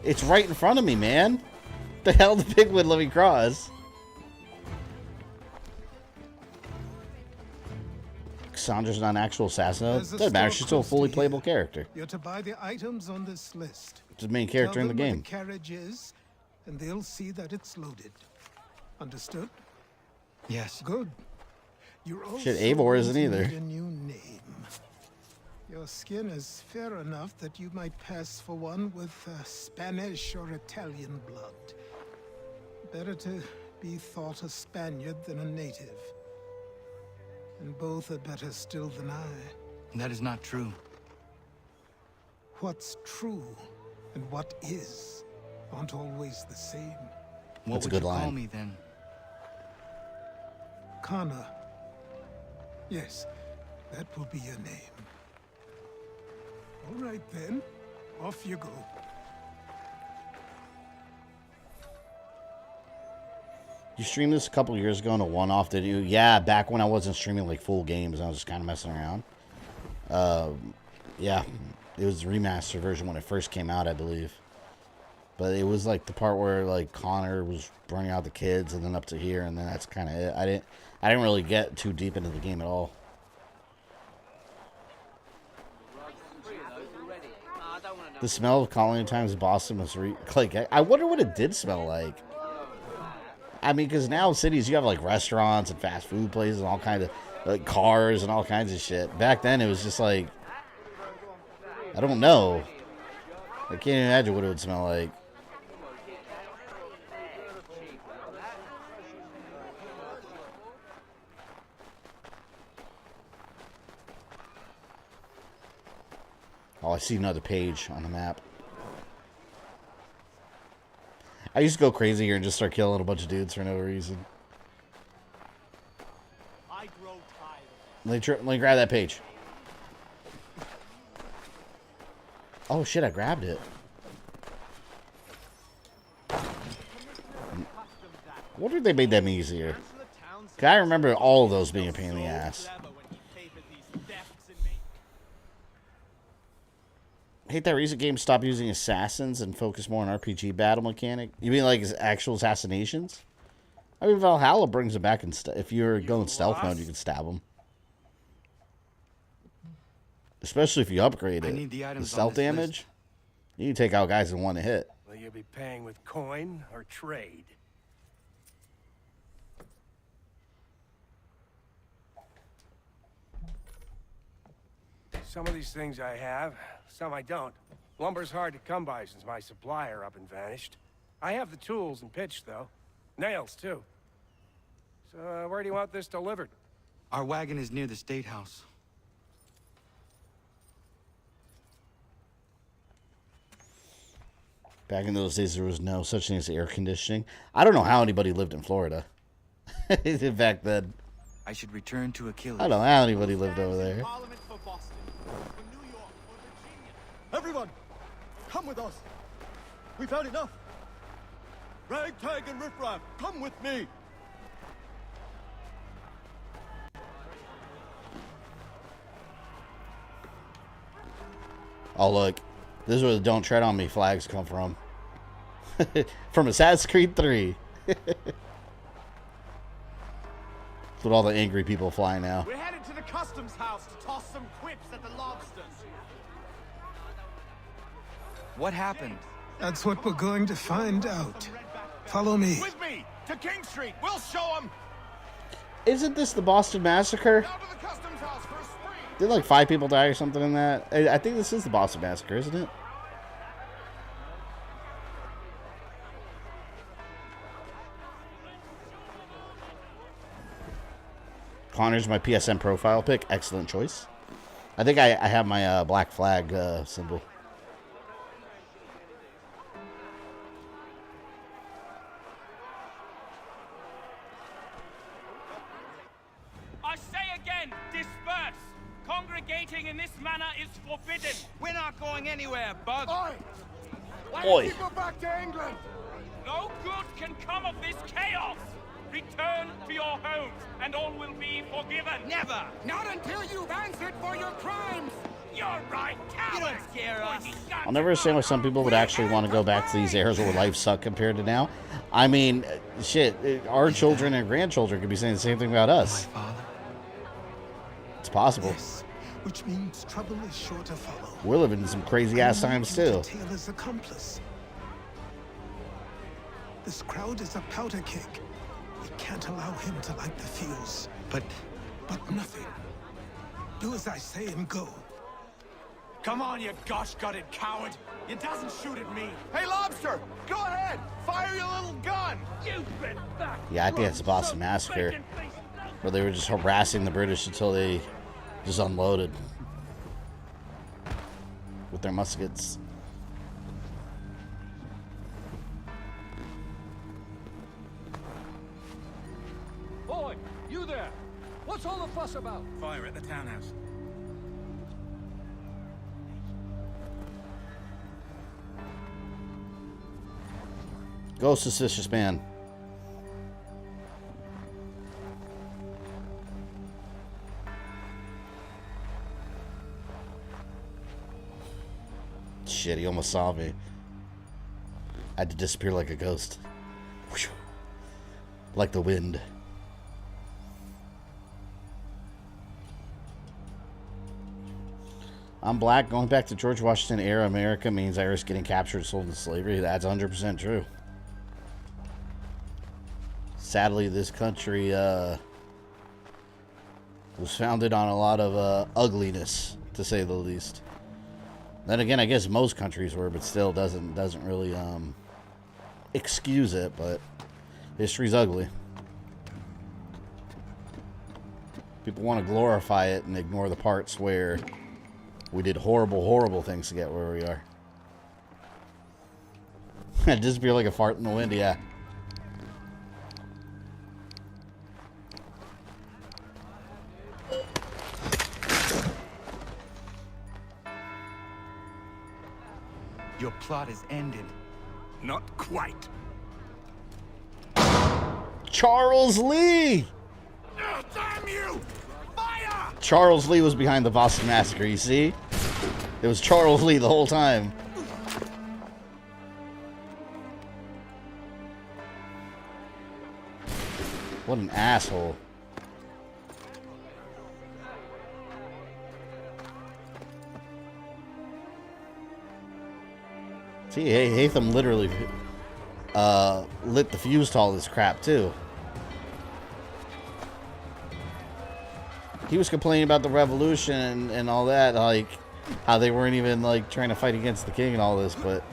It's right in front of me, man. The hell the pig would let me cross. Cassandra's not an actual assassin. There's a Doesn't matter. store She's still a close fully to playable here. character. You're to buy the items on this list. She's the main character Tell in the them where game. the carriage is, and they'll see that it's loaded. Understood? Yes. Good. You're also Shit, Eivor isn't going to either. need a new name. Your skin is fair enough that you might pass for one with Spanish or Italian blood. Better to be thought a Spaniard than a native. And both are better still than I. That is not true. What's true and what is aren't always the same. What That's a would good you call line. me then? Kana. Yes, that will be your name. All right then, off you go. You streamed this a couple years ago in a one-off, did you? Yeah, back when I wasn't streaming like full games, I was just kind of messing around. Yeah, it was the remastered version when it first came out, I believe. But it was like the part where like Connor was bringing out the kids, and then up to here, and then that's kind of it. I didn't really get too deep into the game at all. The smell of Colony Times in Boston was like, I wonder what it did smell like. I mean, because now in cities you have like restaurants and fast food places and all kinds of like cars and all kinds of shit. Back then it was just like, I don't know. I can't even imagine what it would smell like. Oh, I see another page on the map. I used to go crazy here and just start killing a bunch of dudes for no reason. Let me grab that page. Oh shit, I grabbed it. I wonder if they made them easier. 'Cause I remember all of those being a pain in the ass. I hate that recent games stop using assassins and focus more on RPG battle mechanic. You mean like actual assassinations? I mean, Valhalla brings it back, and if you're going stealth mode, you can stab them. Especially if you upgrade it. I need the items stealth on this damage, list. you can take out guys in one hit. Will you be paying with coin or trade? Some of these things I have, some I don't. Lumber's hard to come by since my supplier up and vanished. I have the tools and pitch, though. Nails, too. So, where do you want this delivered? Our wagon is near the State House. Back in those days, there was no such thing as air conditioning. I don't know how anybody lived in Florida. Back then. I should return to Achilles. I don't know how anybody lived over there. Everyone, come with us. We've had enough. Ragtag and riffraff, come with me. Oh, look. This is where the Don't Tread on Me flags come from. From Assassin's Creed 3. That's what all the angry people fly now. We're headed to the customs house to toss some quips at the lobsters. What happened? That's what we're going to find out. Follow me. With me to King Street. We'll show them. Isn't this the Boston Massacre? Did like 5 people die or something in that? I think this is the Boston Massacre, isn't it? Connor's my PSN profile pic. Excellent choice. I think I have my black flag symbol. I say again, disperse! Congregating in this manner is forbidden! We're not going anywhere, Bug! Oi! Why Oi. don't you go back to England? No good can come of this chaos! Return to your homes, and all will be forgiven! Never! Not until you've answered for your crimes. You're right, coward! You don't scare us! I'll never understand why some people would actually want to go back to these eras where life sucked compared to now. I mean, shit, our children and grandchildren could be saying the same thing about us. It's possible. Yes, which means trouble is sure to follow. We're living in some crazy ass times too. Taylor's accomplice. This crowd is a powder keg. We can't allow him to light the fuse. But nothing. Do as I say and go. Come on, you gosh-gutted coward! You doesn't shoot at me! Hey, Lobster! Go ahead! Fire your little gun! You've been back! Yeah, I think it's the Boston Massacre, where they were just harassing the British until they just unloaded with their muskets. Boy, you there! What's all the fuss about? Fire at the townhouse. Go, suspicious man. Shit, he almost saw me. I had to disappear like a ghost. Whew. Like the wind. I'm black. Going back to George Washington era America means Irish getting captured and sold into slavery. That's 100% true. Sadly, this country was founded on a lot of ugliness, to say the least. Then again, I guess most countries were, but still doesn't really excuse it. But history's ugly. People want to glorify it and ignore the parts where we did horrible, horrible things to get where we are. Disappear like a fart in the wind, yeah. Your plot is ended. Not quite. Charles Lee! Oh, damn you! Fire! Charles Lee was behind the Boston Massacre, you see? It was Charles Lee the whole time. What an asshole. See, Hatham literally lit the fuse to all this crap, too. He was complaining about the revolution and all that, like, how they weren't even, like, trying to fight against the king and all this, but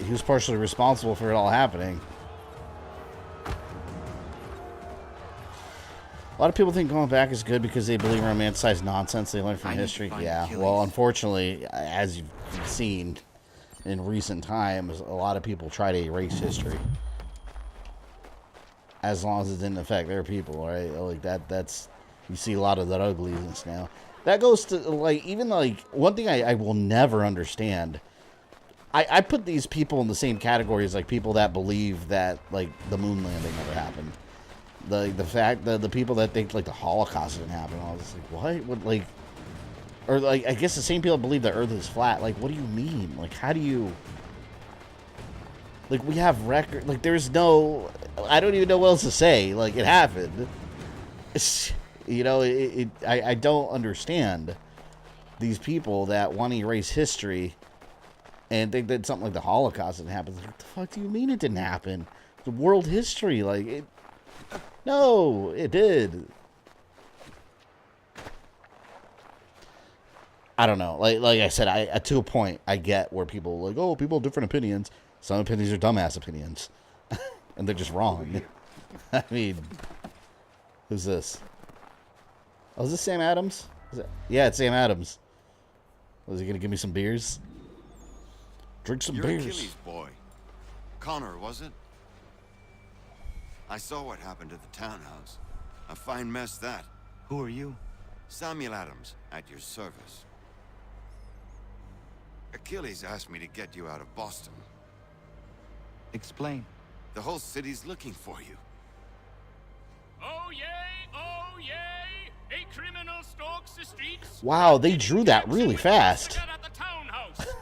he was partially responsible for it all happening. A lot of people think going back is good because they believe in romanticized nonsense they learned from history. Yeah, well, unfortunately, as you've seen in recent times, a lot of people try to erase history. As long as it didn't affect their people, right? Like that's you see a lot of that ugliness now. That goes to, like, even, like, one thing I will never understand. I put these people in the same category as, like, people that believe that, like, the moon landing never happened. The fact that the people that think, like, the Holocaust didn't happen, I was just like, what, like, or, like, I guess the same people believe the Earth is flat. Like, what do you mean? Like, how do you, like, we have record, like, there's no, I don't even know what else to say. Like, it happened. It's, you know, I don't understand these people that want to erase history and think that something like the Holocaust didn't happen. Like, what the fuck do you mean it didn't happen? The world history, like, it. No, it did. I don't know. Like I said, to a point, I get where people are like, oh, people have different opinions. Some opinions are dumbass opinions, and they're just wrong. I mean, who's this? Oh, is this Sam Adams? Yeah, it's Sam Adams. Was he gonna give me some beers? Drink some beers. Achilles' boy, Connor, was it? I saw what happened at the townhouse. A fine mess, that. Who are you? Samuel Adams, at your service. Achilles asked me to get you out of Boston. Explain. The whole city's looking for you. Oh yay, a criminal stalks the streets. Wow, they drew that really fast.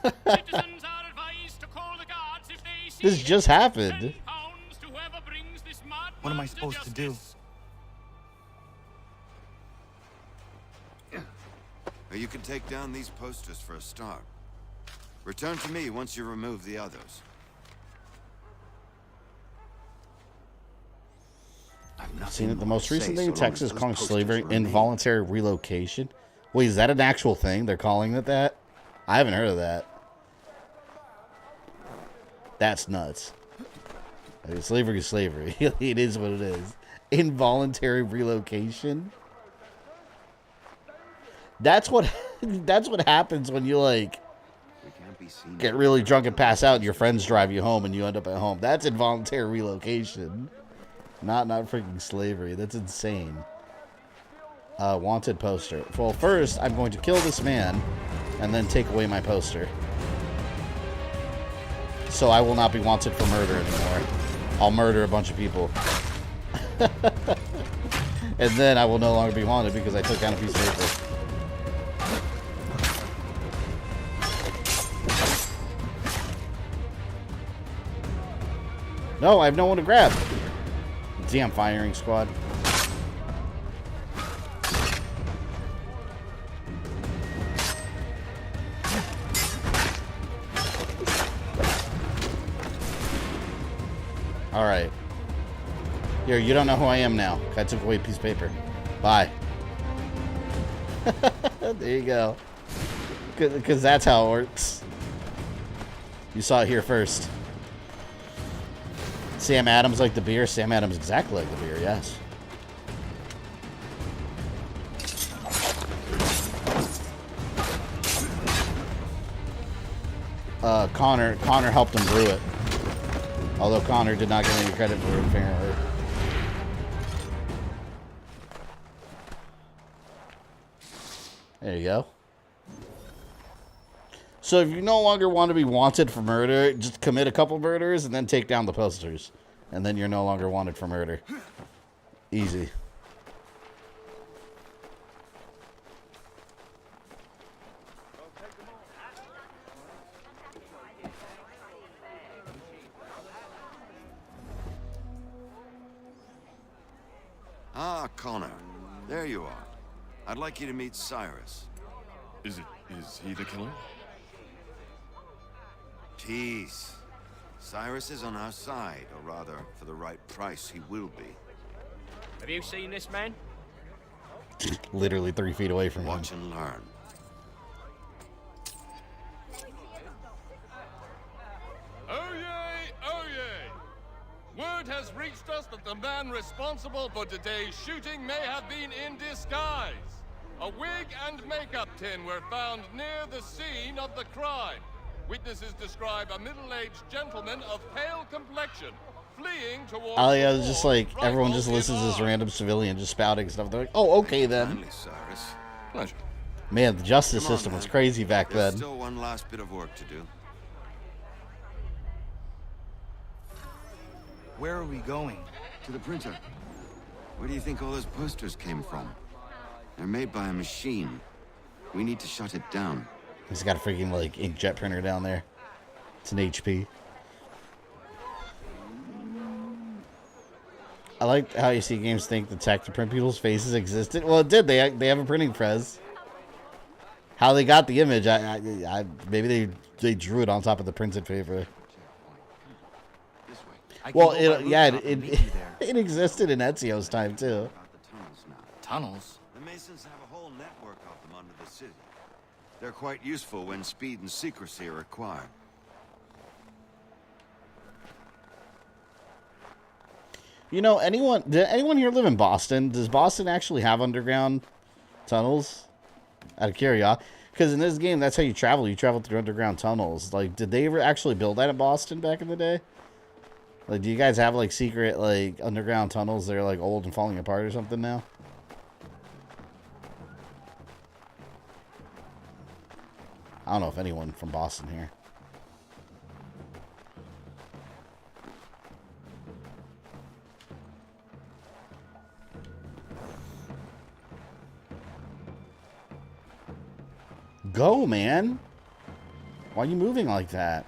Citizens are advised to call the guards if they see This just happened. What am I supposed to do? You can take down these posters for a start. Return to me once you remove the others. Seen it. The most recent thing in Texas calling slavery involuntary relocation. Wait, is that an actual thing? They're calling it that? I haven't heard of that. That's nuts. I mean, slavery is slavery. It is what it is. Involuntary relocation. That's what happens when you like get really drunk and pass out and your friends drive you home and you end up at home. That's involuntary relocation. Not freaking slavery. That's insane. Wanted poster. Well, first I'm going to kill this man and then take away my poster. So I will not be wanted for murder anymore. I'll murder a bunch of people. And then I will no longer be wanted because I took down a piece of paper. No, I have no one to grab. Damn firing squad. Alright. Here, you don't know who I am now. I took away a piece of paper. Bye. There you go. Because that's how it works. You saw it here first. Sam Adams like the beer? Sam Adams exactly like the beer, yes. Connor helped him brew it. Although Connor did not get any credit for it, apparently. There you go. So if you no longer want to be wanted for murder, just commit a couple murders and then take down the posters. And then you're no longer wanted for murder. Easy. Ah, Connor. There you are. I'd like you to meet Cyrus. Is he the killer? Tease. Cyrus is on our side, or rather, for the right price, he will be. Have you seen this man? Literally 3 feet away from him. Watch and learn. Oh yay, oh yay! Word has reached us that the man responsible for today's shooting may have been in disguise. A wig and makeup tin were found near the scene of the crime. Witnesses describe a middle-aged gentleman of pale complexion fleeing towards... Oh yeah, it's just like everyone just listens to this random civilian just spouting stuff. They're like, oh, okay then. Cyrus. Pleasure. Man, the justice system was crazy back then. There's still one last bit of work to do. Where are we going? To the printer. Where do you think all those posters came from? They're made by a machine. We need to shut it down. He's got a freaking like inkjet printer down there. It's an HP. I like how you see games think the tech to print people's faces existed. Well, it did. They have a printing press. How they got the image, maybe they drew it on top of the printed paper. Well, it existed in Ezio's time too. Tunnels? The Masons have a whole network of them under the city. They're quite useful when speed and secrecy are required. You know, did anyone here live in Boston? Does Boston actually have underground tunnels? Out of curiosity. Because in this game, that's how you travel. You travel through underground tunnels. Like, did they ever actually build that in Boston back in the day? Like, do you guys have, like, secret, like, underground tunnels that are, like, old and falling apart or something now? I don't know if anyone from Boston here. Go, man. Why are you moving like that?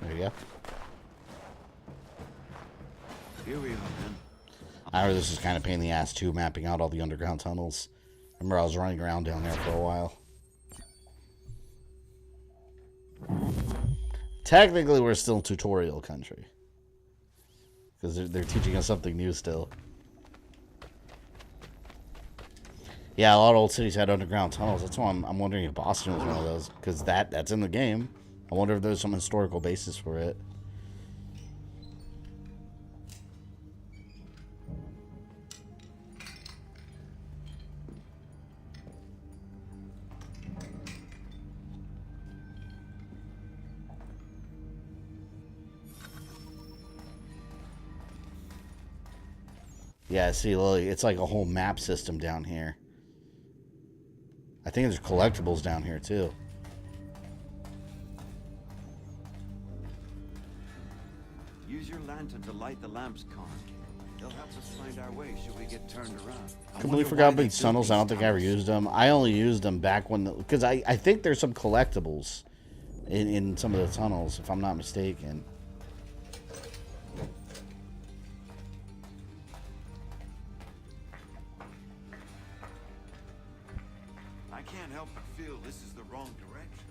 There you go. Here we are, then. I heard this is kind of pain in the ass too, mapping out all the underground tunnels. Remember, I was running around down there for a while. Technically, we're still in tutorial country. Because they're teaching us something new still. Yeah, a lot of old cities had underground tunnels. That's why I'm wondering if Boston was one of those. Because that's in the game. I wonder if there's some historical basis for it. Yeah, see, Lily, it's like a whole map system down here. I think there's collectibles down here, too. Use your lantern to light the lamps, Connor. They'll help us find our way should we get turned around. Completely forgot about these tunnels. I don't think I ever used them. I only used them back when... Because I think there's some collectibles in some of the tunnels, if I'm not mistaken. I can't help but feel this is the wrong direction.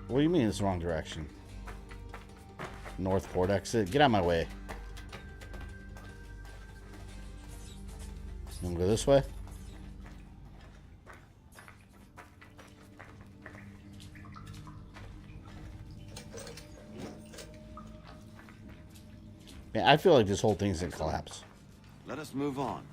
What do you mean it's the wrong direction? Northport exit? Get out of my way. You want to go this way? Man, I feel like this whole thing's gonna collapse. Let us move on.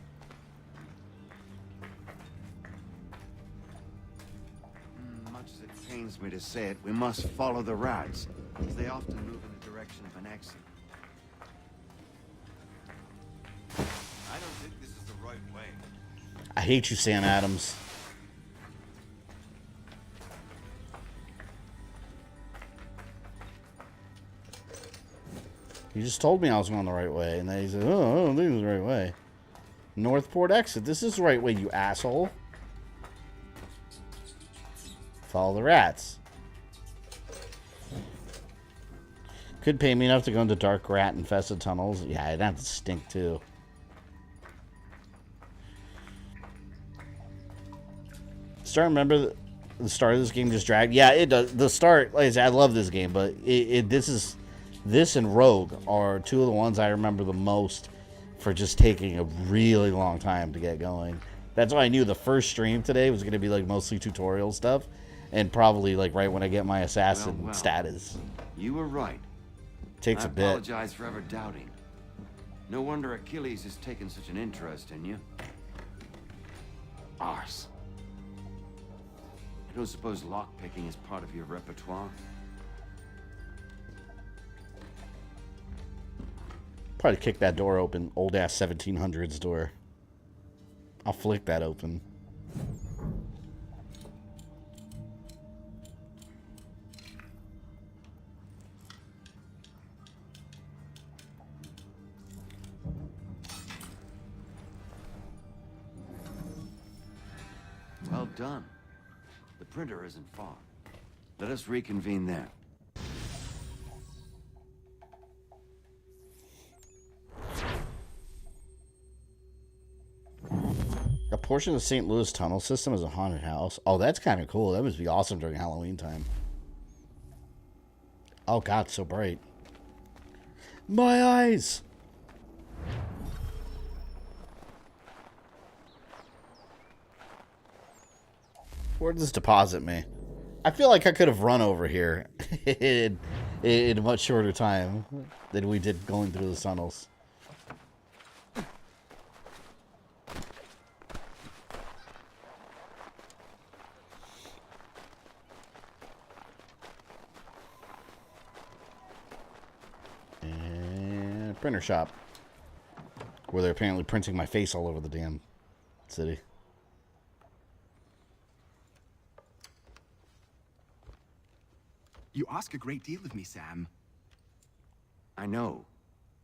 Much as it pains me to say it, we must follow the rats, as they often move in the direction of an exit. I don't think this is the right way. I hate you, Sam Adams. You just told me I was going the right way, and then he said, oh, I don't think it's the right way. Northport exit. This is the right way, you asshole. Follow the rats. Could pay me enough to go into dark rat-infested tunnels. Yeah, it'd have to stink, too. Start, remember the start of this game just dragged? Yeah, it does. The start, like I said, I love this game, but this and Rogue are two of the ones I remember the most for just taking a really long time to get going. That's why I knew the first stream today was going to be like mostly tutorial stuff, and probably like right when I get my assassin status. You were right. Takes a bit. I apologize for ever doubting. No wonder Achilles has taken such an interest in you. Arse. I don't suppose lockpicking is part of your repertoire? Probably kick that door open. Old ass 1700s door. I'll flick that open. Well done. The printer isn't far. Let us reconvene there. A portion of the St. Louis tunnel system is a haunted house. Oh, that's kind of cool. That must be awesome during Halloween time. Oh, God, so bright. My eyes! Where does this deposit me? I feel like I could have run over here in a much shorter time than we did going through the tunnels. And printer shop, where they're apparently printing my face all over the damn city. You ask a great deal of me, Sam. I know,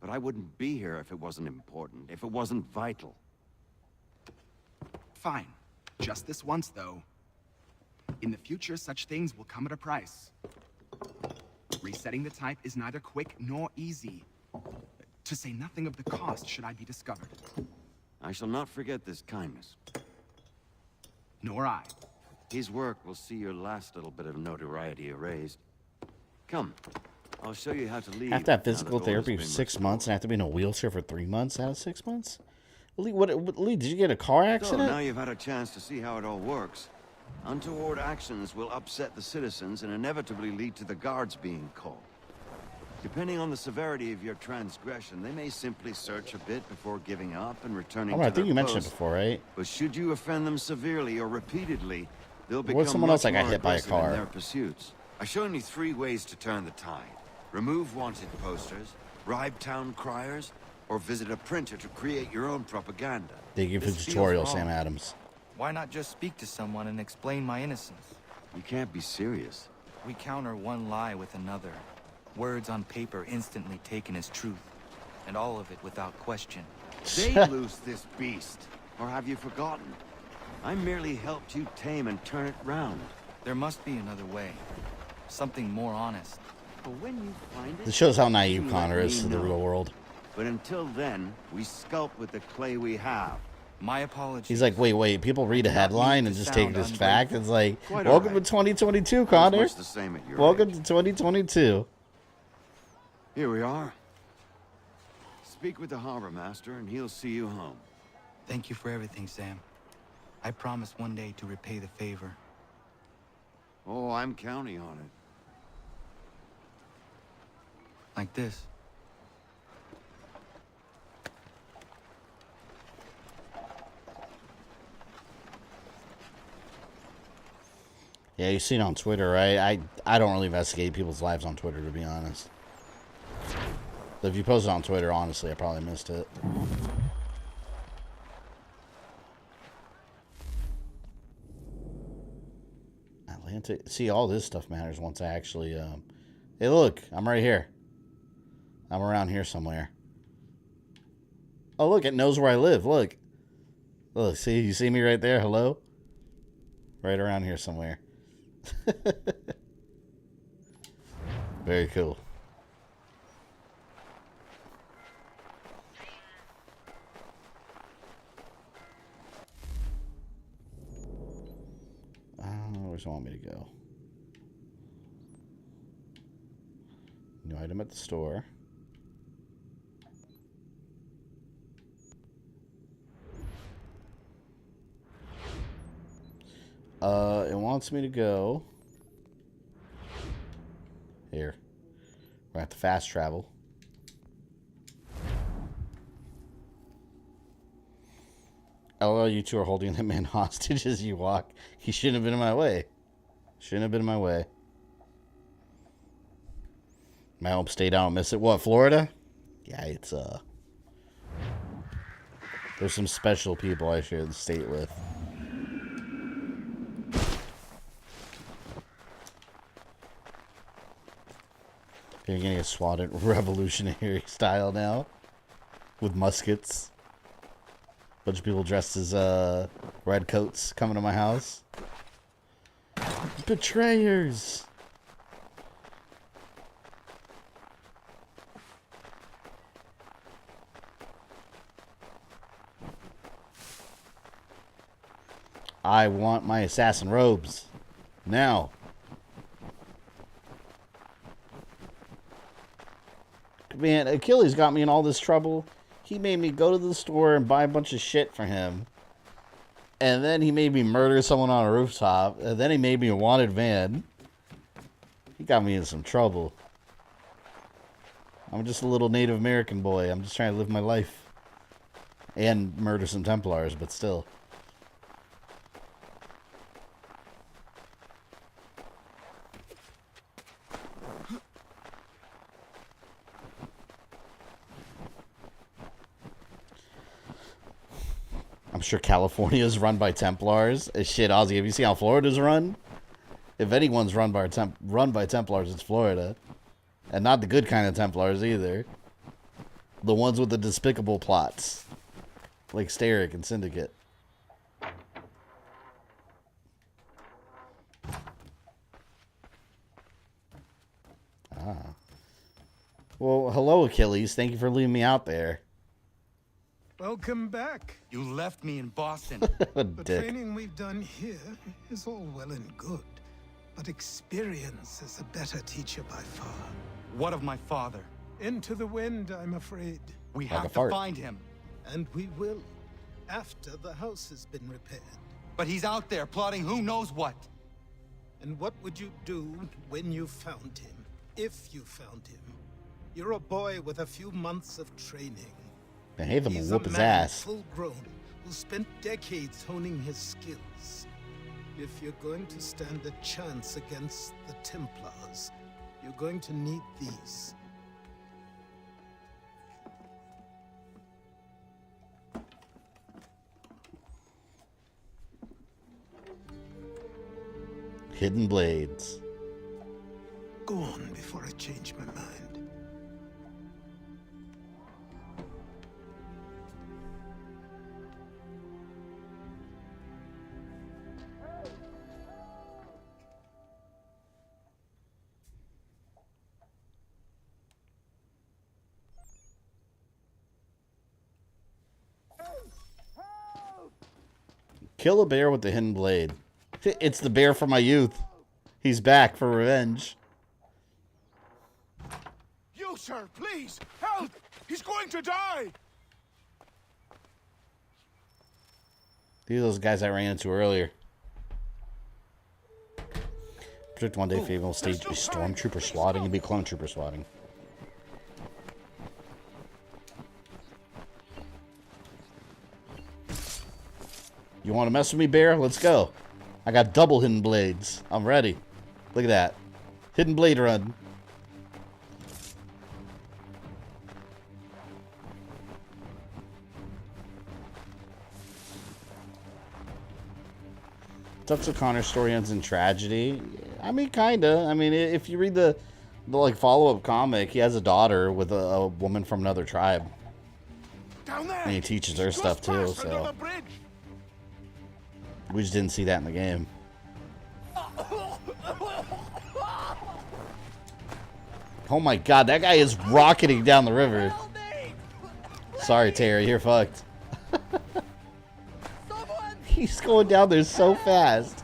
but I wouldn't be here if it wasn't important, if it wasn't vital. Fine. Just this once, though. In the future, such things will come at a price. Resetting the type is neither quick nor easy. To say nothing of the cost should I be discovered. I shall not forget this kindness. Nor I. His work will see your last little bit of notoriety erased. Come, I'll show you how to leave. Have to have now that physical all therapy has for been 6 restored. months and have to be in a wheelchair for 3 months out of 6 months? Lee, did you get a car So accident? now you've had a chance to see how it all works. Untoward actions will upset the citizens and inevitably lead to the guards being called. Depending on the severity of your transgression, they may simply search a bit before giving up and returning Oh, to I their think you mentioned it post. before, right? But should you offend them severely or repeatedly, they'll What become if someone much else that got more hit by a aggressive in car? their pursuits. I've shown you 3 ways to turn the tide. Remove wanted posters, bribe town criers, or visit a printer to create your own propaganda. Thank you for the This feels tutorial, wrong. Sam Adams. Why not just speak to someone and explain my innocence? You can't be serious. We counter one lie with another. Words on paper instantly taken as truth. And all of it without question. They loose this beast. Or have you forgotten? I merely helped you tame and turn it round. There must be another way. Something more honest. But when you find it, This shows how naive you Connor let is me to the know. real world. But until then, we sculpt with the clay we have. My apologies. He's like, wait, people read a headline and just take it as fact. It's like, Quite welcome alright. to 2022, It was Connor. much the same at your Welcome age. to 2022. Here we are. Speak with the harbor master and he'll see you home. Thank you for everything, Sam. I promise one day to repay the favor. Oh, I'm counting on it. Like this. Yeah, you seen it on Twitter, right? I don't really investigate people's lives on Twitter, to be honest. But if you post it on Twitter, honestly, I probably missed it. Atlantic. See, all this stuff matters once I actually... Hey, look, I'm right here. I'm around here somewhere. Oh, look, it knows where I live. Look. Look, see? You see me right there? Hello? Right around here somewhere. Very cool. Where does it want me to go? New item at the store. It wants me to go here. We're at the fast travel. LOL, you two are holding that man hostage as you walk. He shouldn't have been in my way. Shouldn't have been in my way. My home state, I don't miss it. What, Florida? Yeah, it's there's some special people I share the state with. You're gonna get swatted revolutionary style now. With muskets. Bunch of people dressed as red coats coming to my house. Betrayers! I want my assassin robes. Now. Man, Achilles got me in all this trouble. He made me go to the store and buy a bunch of shit for him. And then he made me murder someone on a rooftop. And then he made me a wanted van. He got me in some trouble. I'm just a little Native American boy. I'm just trying to live my life. And murder some Templars, but still. I'm sure California is run by Templars. Shit, Ozzy, have you seen how Florida's run? If anyone's run by Templars, it's Florida. And not the good kind of Templars either. The ones with the despicable plots. Like Steric and Syndicate. Ah. Well, hello, Achilles. Thank you for leaving me out there. Welcome back. You left me in Boston. The training we've done here is all well and good, but experience is a better teacher by far. What of my father? Into the wind, I'm afraid. We have to find him. And we will, after the house has been repaired. But he's out there plotting who knows what. And what would you do when you found him? If you found him? You're a boy with a few months of training. Behave him He's and whoop a his man ass. full grown who spent decades honing his skills. If you're going to stand a chance against the Templars, you're going to need these. Hidden blades. Go on before I change my mind. Kill a bear with the hidden blade. It's the bear from my youth. He's back for revenge. You, sir, please, help! He's going to die! These are those guys I ran into earlier. Predict one day Fabian will stage be stormtrooper swatting and be clone trooper swatting. You want to mess with me, bear? Let's go. I got double hidden blades. I'm ready. Look at that. Hidden blade run. Tucks O'Connor's story ends in tragedy. I mean, kinda. I mean, if you read the like follow-up comic, he has a daughter with a woman from another tribe. Down there. And he teaches her stuff too, so we just didn't see that in the game. Oh my god, that guy is rocketing down the river. Sorry, Terry, you're fucked. He's going down there so fast.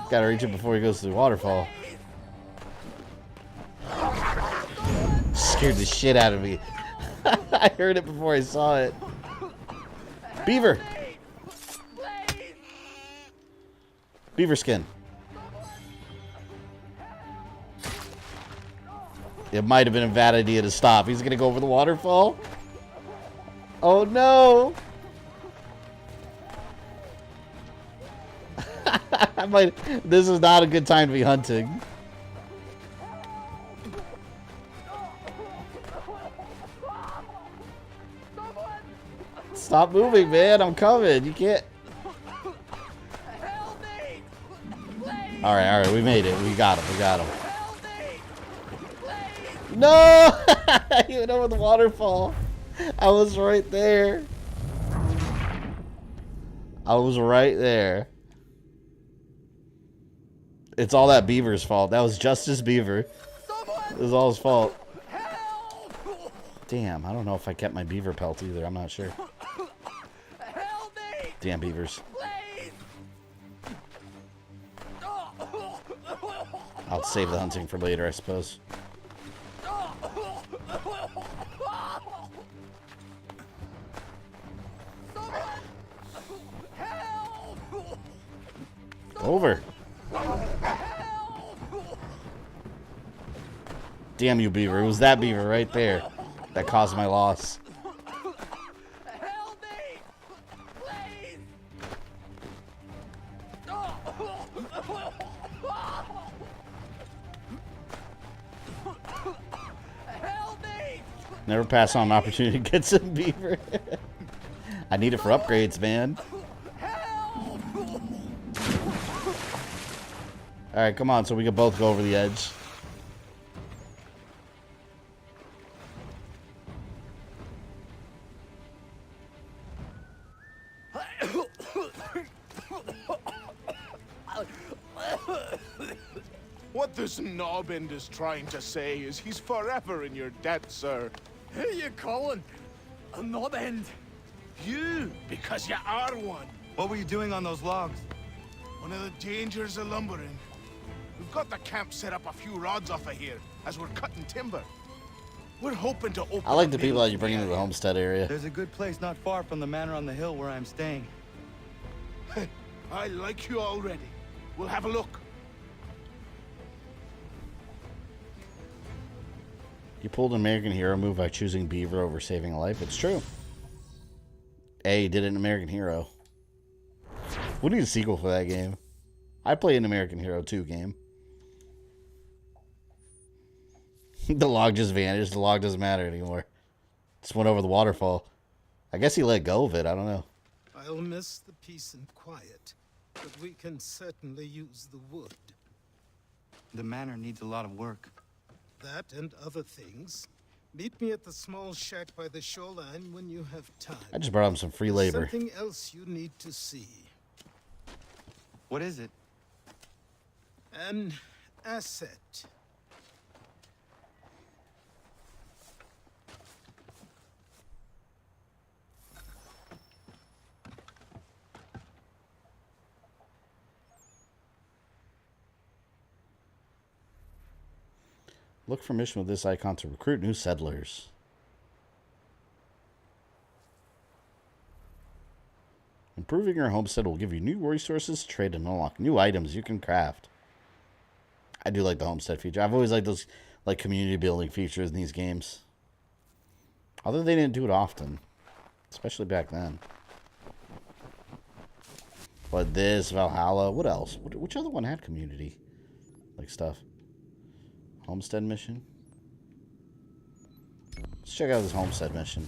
Gotta reach it before he goes to the waterfall. Scared the shit out of me. I heard it before I saw it. Beaver! Beaver skin. It might have been a bad idea to stop. He's gonna go over the waterfall. Oh no! This is not a good time to be hunting. Stop moving, man. I'm coming. You can't. Alright, we made it. We got him. No! He went over the waterfall. I was right there. It's all that beaver's fault. That was Justice Beaver. It was all his fault. Damn, I don't know if I kept my beaver pelt either. I'm not sure. Damn beavers. I'll save the hunting for later, I suppose. Over. Damn you, beaver. It was that beaver right there that caused my loss. Never pass on an opportunity to get some beaver. I need it for upgrades, man. Alright, come on, so we can both go over the edge. What this knobbend is trying to say is he's forever in your debt, sir. Who you calling? A knob-end? You, because you are one. What were you doing on those logs? One of the dangers of lumbering. We've got the camp set up a few rods off of here, as we're cutting timber. We're hoping to open. I like the people that you bring into the homestead area. There's a good place not far from the manor on the hill where I'm staying. I like you already. We'll have a look. You pulled an American Hero move by choosing Beaver over saving a life. It's true. A did it in American Hero. We need a sequel for that game. I play an American Hero 2 game. The log just vanished. The log doesn't matter anymore. Just went over the waterfall. I guess he let go of it. I don't know. I'll miss the peace and quiet, but we can certainly use the wood. The manor needs a lot of work. That and other things. Meet me at the small shack by the shoreline when you have time. I just brought him some free labor. Something else you need to see. What is it? An asset. Look for mission with this icon to recruit new settlers. Improving your homestead will give you new resources to trade and unlock new items you can craft. I do like the homestead feature. I've always liked those like community building features in these games. Although they didn't do it often. Especially back then. But this, Valhalla, what else? Which other one had community? Like stuff. Homestead mission. Let's check out this homestead mission.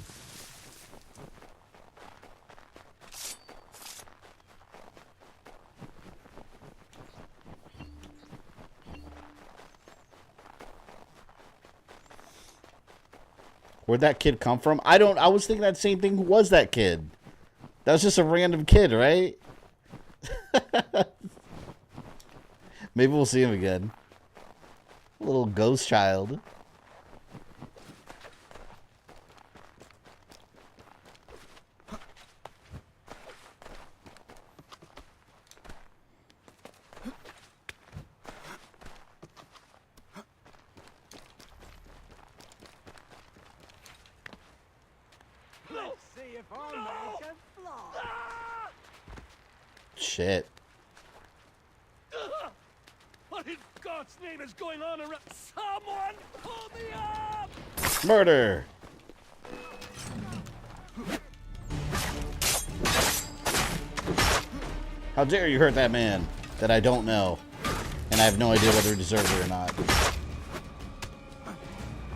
Where'd that kid come from? I was thinking that same thing. Who was that kid? That was just a random kid, right? Maybe we'll see him again. A little ghost child. Let's see if our man can fly. Shit. What in God's name is going on around? Someone pull me up! Murder! How dare you hurt that man that I don't know, and I have no idea whether he deserved it or not.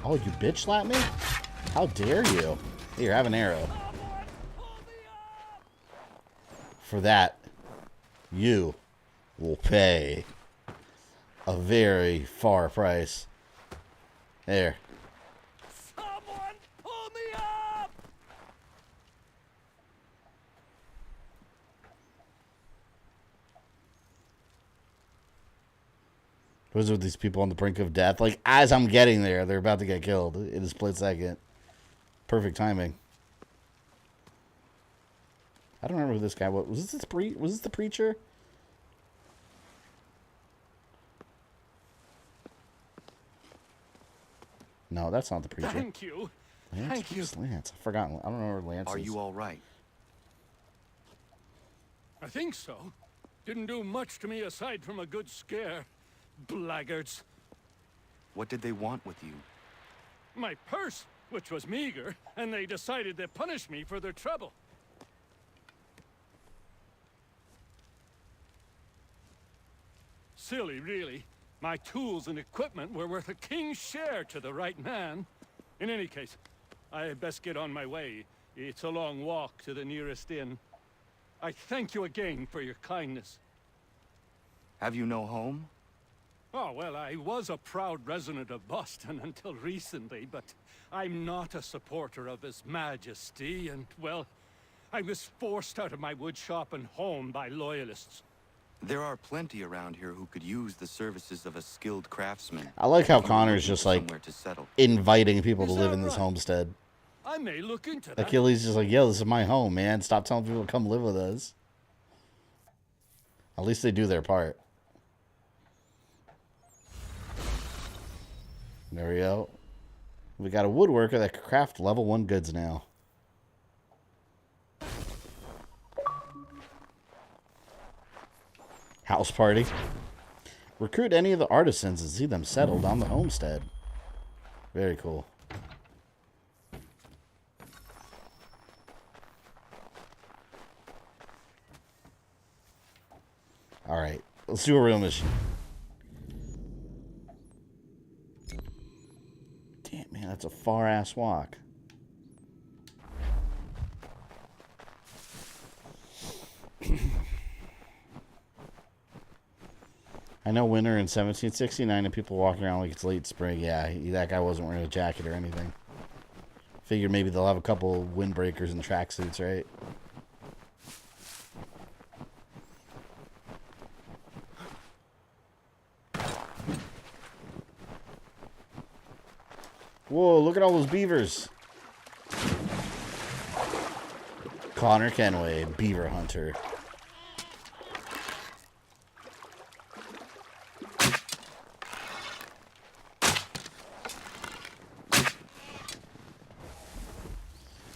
Oh, you bitch slapped me? How dare you? Here, have an arrow. For that, you will pay a very far price. There. Someone pull me up! What is it with these people on the brink of death? Like, as I'm getting there, they're about to get killed in a split second. Perfect timing. I don't remember who this guy was. Was this the preacher? No, that's not the preacher. Thank you. Lance? Thank you. Who's Lance? I forgot. I don't know where Lance is. Are you all right? I think so. Didn't do much to me aside from a good scare. Blackguards. What did they want with you? My purse, which was meager, and they decided to punish me for their trouble. Silly, really. My tools and equipment were worth a king's share to the right man. In any case, I had best get on my way. It's a long walk to the nearest inn. I thank you again for your kindness. Have you no home? Oh, well, I was a proud resident of Boston until recently, but I'm not a supporter of His Majesty, and, well, I was forced out of my woodshop and home by loyalists. There are plenty around here who could use the services of a skilled craftsman. I like how if you were Connor's looking just for like somewhere to settle. inviting people to Is live that in this right? homestead. I may look into that. Achilles is like, yo, this is my home, man. Stop telling people to come live with us. At least they do their part. There we go. We got a woodworker that can craft level 1 goods now. House party. Recruit any of the artisans and see them settled on the homestead. Very cool. Alright, let's do a real mission. Damn, man, that's a far-ass walk. I know winter in 1769 and people walking around like it's late spring. Yeah, that guy wasn't wearing a jacket or anything. Figured maybe they'll have a couple windbreakers and tracksuits, right? Whoa, look at all those beavers. Connor Kenway, beaver hunter.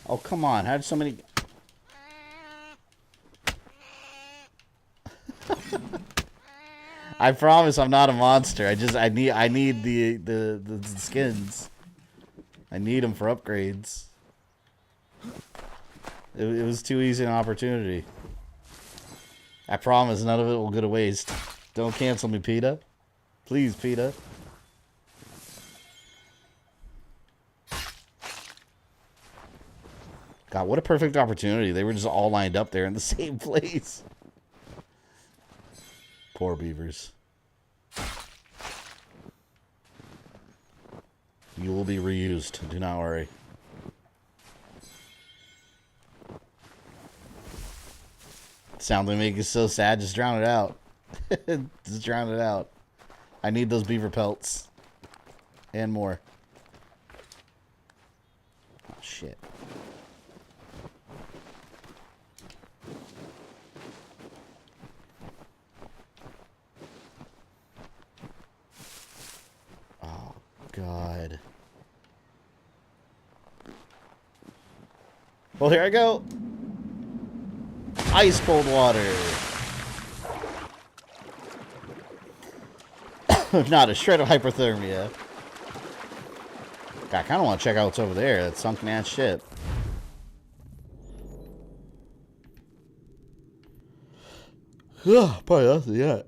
Oh, come on. How did so many... I promise I'm not a monster. I need the skins. I need them for upgrades. It was too easy an opportunity. I promise none of it will go to waste. Don't cancel me, PETA. Please, PETA. God, what a perfect opportunity. They were just all lined up there in the same place. Poor beavers. You will be reused. Do not worry. Sound like make it so sad. Just drown it out. Just drown it out. I need those beaver pelts. And more. Oh, shit. Oh, God. Well, here I go. Ice cold water. Not a shred of hyperthermia. God, I kind of want to check out what's over there. That sunken ass ship. Probably nothing yet.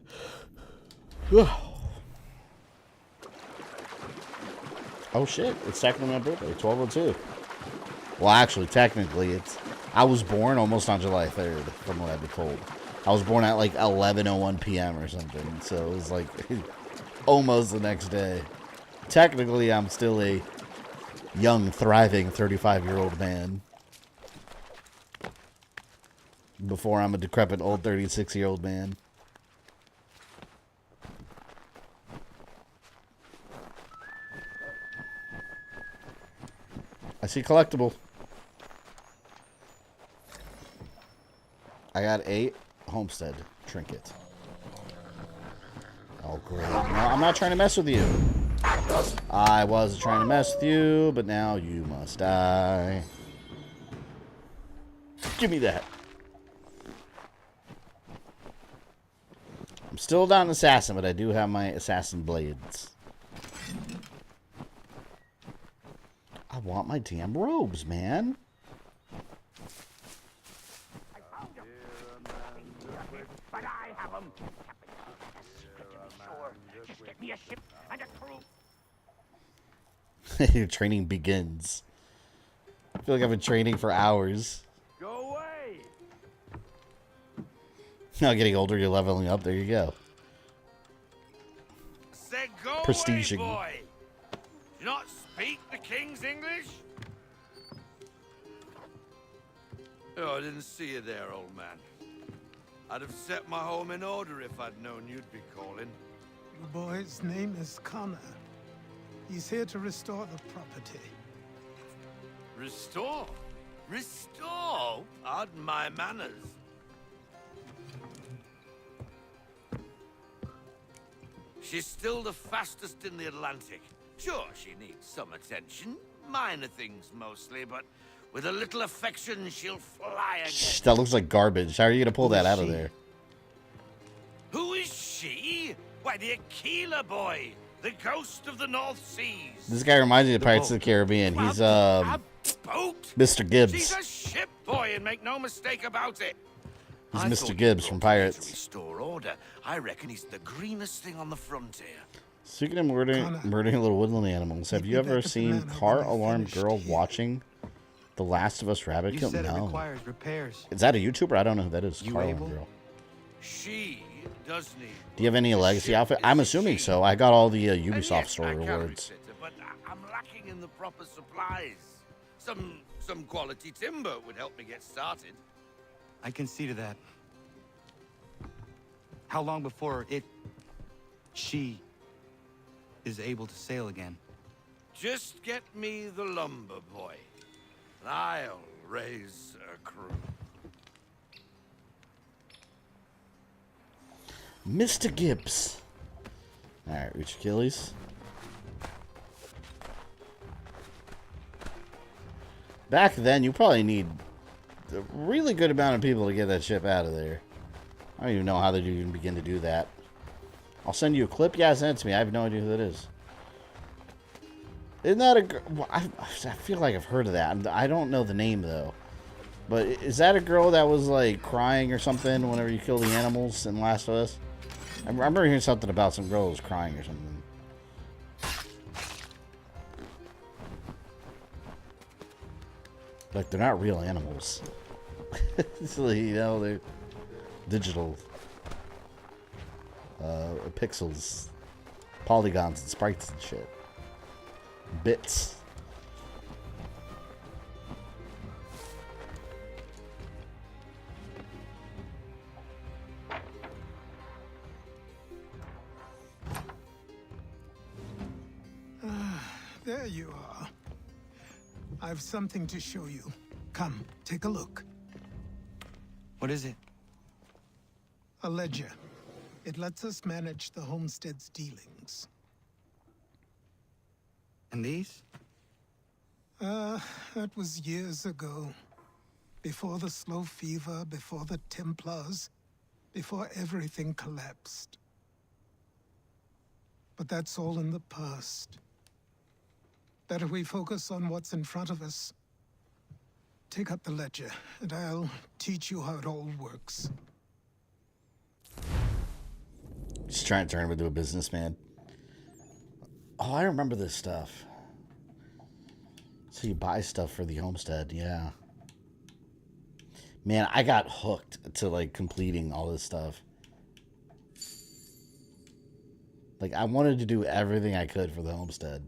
Oh shit, it's technically my birthday, 12/02. Well, actually, technically, I was born almost on July 3rd, from what I've been told. I was born at like 11:01 p.m. or something, so it was like almost the next day. Technically, I'm still a young, thriving 35-year-old man. Before I'm a decrepit old 36-year-old man. I see collectible. I got a homestead trinket. Oh, great. No, I'm not trying to mess with you. I was trying to mess with you, but now you must die. Give me that. I'm still not an assassin, but I do have my assassin blades. I want my damn robes, man. But I have them. Secret to be sure. Just get me a ship and a crew. Your training begins. I feel like I've been training for hours. Go away. Now getting older, you're leveling up. There you go. Say go Prestiging. away, boy. Do you not speak the king's English? Oh, I didn't see you there, old man. I'd have set my home in order if I'd known you'd be calling. The boy's name is Connor. He's here to restore the property. Restore? Restore? Pardon my manners. She's still the fastest in the Atlantic. Sure, she needs some attention. Minor things mostly, but with a little affection, she'll fly again. Shh, that looks like garbage. How are you gonna pull that out of there? Who is she? Why, the Aquila boy, the ghost of the North Seas. This guy reminds me of Pirates of the Caribbean. He's Boat? Mr. Gibbs. She's a ship boy, and make no mistake about it. He's I Mr. thought Gibbs you from brought here to Pirates. Restore order. I reckon he's the greenest thing on the frontier. Speaking of murdering little woodland animals, have you ever seen Car Alarm Girl watching The Last of Us Rabbit Kill? You said it No. requires repairs. Is that a YouTuber? I don't know who that is. You Car able? Alarm Girl. She does need. Do you have any legacy outfit? I'm assuming so. I got all the Ubisoft store rewards. But I'm lacking in the proper supplies. Some quality timber would help me get started. I can see to that. How long before she is able to sail again? Just get me the lumber boy, and I'll raise a crew. Mr. Gibbs. Alright, reach Achilles. Back then, you probably need a really good amount of people to get that ship out of there. I don't even know how they even begin to do that. I'll send you a clip. Yeah, send it to me. I have no idea who that is. Isn't that a girl? Well, I feel like I've heard of that. I don't know the name, though. But is that a girl that was, like, crying or something whenever you kill the animals in Last of Us? I remember hearing something about some girl was crying or something. Like, they're not real animals. So, you know, they're digital. Pixels. Polygons and sprites and shit. Bits. There you are. I've something to show you. Come, take a look. What is it? A ledger. It lets us manage the homestead's dealings. And these? That was years ago. Before the slow fever, before the Templars, before everything collapsed. But that's all in the past. Better we focus on what's in front of us. Take up the ledger, and I'll teach you how it all works. Just trying to turn him into a businessman. Oh, I remember this stuff. So you buy stuff for the homestead, yeah. Man, I got hooked to, like, completing all this stuff. Like, I wanted to do everything I could for the homestead.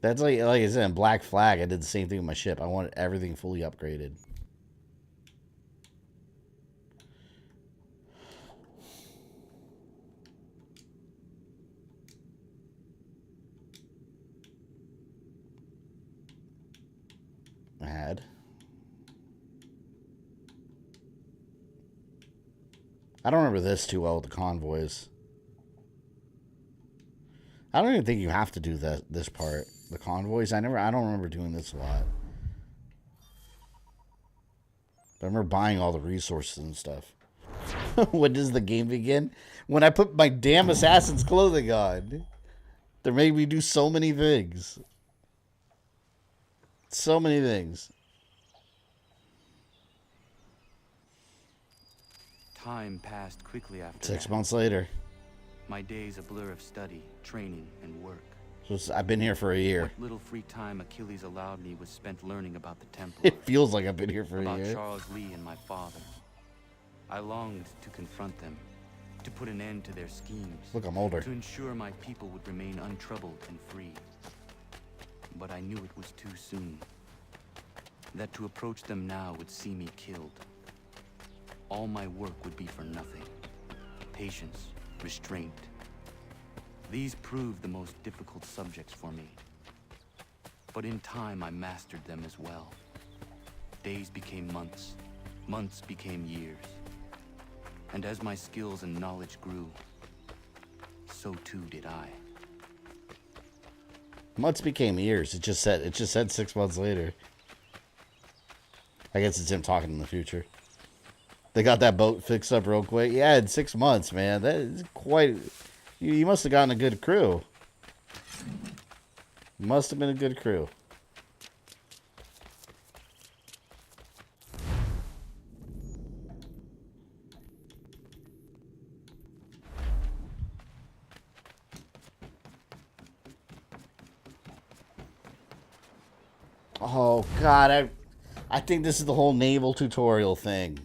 That's like I said, in Black Flag, I did the same thing with my ship. I wanted everything fully upgraded. I don't remember this too well with the convoys. I don't even think you have to do this part. The convoys, I don't remember doing this a lot. But I remember buying all the resources and stuff. When does the game begin? When I put my damn assassin's clothing on. They made me do so many things. So many things. Time passed quickly after 6 months later. My days a blur of study, training, and work. So I've been here for a year. What little free time Achilles allowed me was spent learning about the Templars. It feels like I've been here for a about year. Charles Lee and my father. I longed to confront them, to put an end to their schemes. Look, I'm older. To ensure my people would remain untroubled and free. But I knew it was too soon. That to approach them now would see me killed. All my work would be for nothing. Patience, restraint. These proved the most difficult subjects for me. But in time, I mastered them as well. Days became months. Months became years. And as my skills and knowledge grew, so too did I. Months became years. It just said 6 months later. I guess it's him talking in the future. They got that boat fixed up real quick. Yeah, in 6 months, man. That is quite... You must have gotten a good crew. Must have been a good crew. Oh, God. I think this is the whole naval tutorial thing.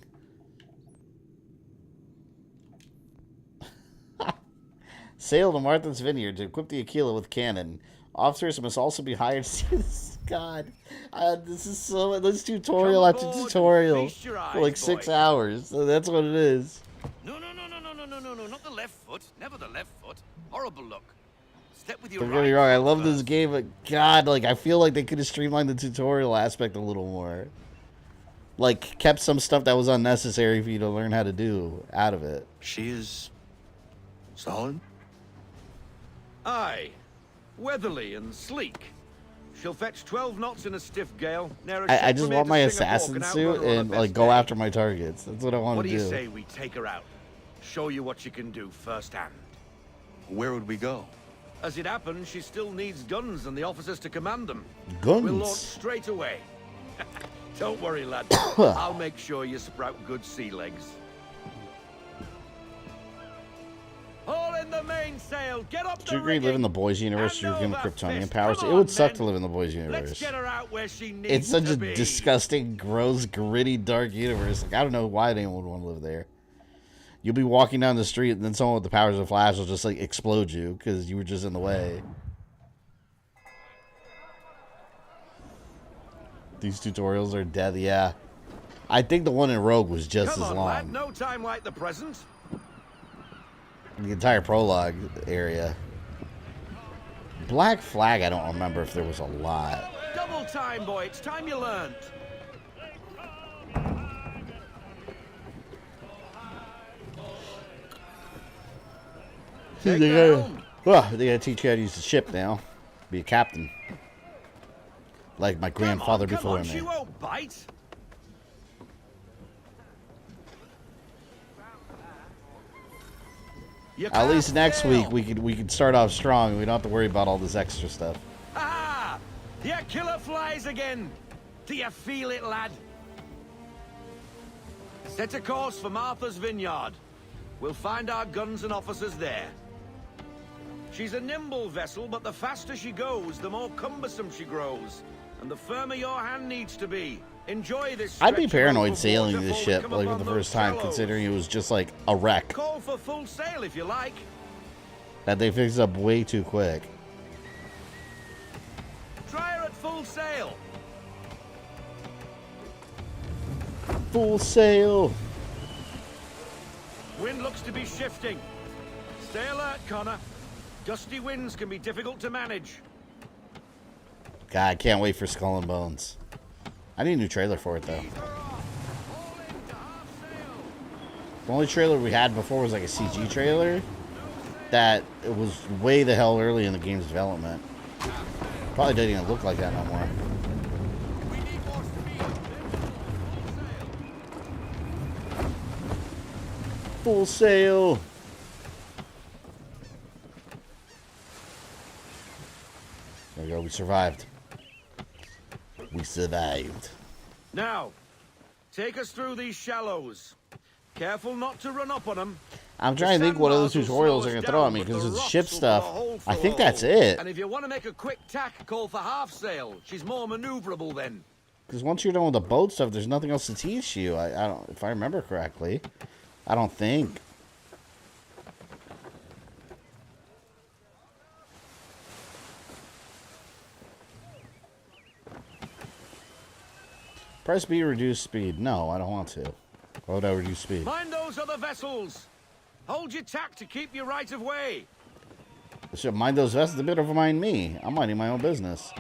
Sail to Martha's Vineyard to equip the Aquila with cannon. Officers must also be hired to see this. God, this is so... This tutorial after tutorial for like 6 hours. So that's what it is. No, not the left foot. Never the left foot. Horrible look. Step with your Don't get me wrong, I love this game, but God, like, I feel like they could have streamlined the tutorial aspect a little more. Like, kept some stuff that was unnecessary for you to learn how to do out of it. She is... solid? Aye. Weatherly and sleek. She'll fetch 12 knots in a stiff gale. I just want my assassin suit and, like, go after my targets. That's what I want to do. What do you say we take her out? Show you what she can do firsthand. Where would we go? As it happens, she still needs guns and the officers to command them. Guns? We'll launch straight away. Don't worry, lad. I'll make sure you sprout good sea legs. All in the mainsail. Get up. Do you agree live in the boys' universe? You're given Kryptonian powers. It would suck to live in the boys' universe. Let's get her out where she needs It's such to a be. disgusting, gross, gritty, dark universe. Like, I don't know why anyone would want to live there. You'll be walking down the street, and then someone with the powers of Flash will just, like, explode you because you were just in the way. These tutorials are dead, yeah. I think the one in Rogue was just Come as on, long. lad. No time like the present. The entire prologue area. Black Flag, I don't remember if there was a lot. Double time, boy. It's time you learned. They gotta teach you how to use the ship now. Be a captain. Like my grandfather before me. She won't bite. At least next week we could start off strong. We don't have to worry about all this extra stuff. Ah! The killer flies again. Do you feel it, lad? Set a course for Martha's Vineyard. We'll find our guns and officers there. She's a nimble vessel, but the faster she goes, the more cumbersome she grows. And the firmer your hand needs to be. Enjoy this. I'd be paranoid sailing this ship like for the first time, considering it was just like a wreck Call for full sail if you like. that they fixed up way too quick. Try her at full sail. Full sail. Wind looks to be shifting. Stay alert, Connor. Gusty winds can be difficult to manage. God, I can't wait for Skull and Bones. I need a new trailer for it, though. The only trailer we had before was like a CG trailer that it was way the hell early in the game's development. Probably doesn't even look like that no more. Full sail. There we go, we survived. We survived. Now, take us through these shallows. Careful not to run up on them. I'm trying to think what other tutorials are going to throw at me, because it's ship stuff. I think that's it. And if you want to make a quick tack, call for half sail. She's more maneuverable then. Because once you're done with the boat stuff, there's nothing else to teach you. I don't, if I remember correctly. I don't think. Press B, reduce speed. No, I don't want to. Why would I reduce speed? Mind those other vessels. Hold your tack to keep your right of way. I should mind those vessels a bit over mind me. I'm minding my own business.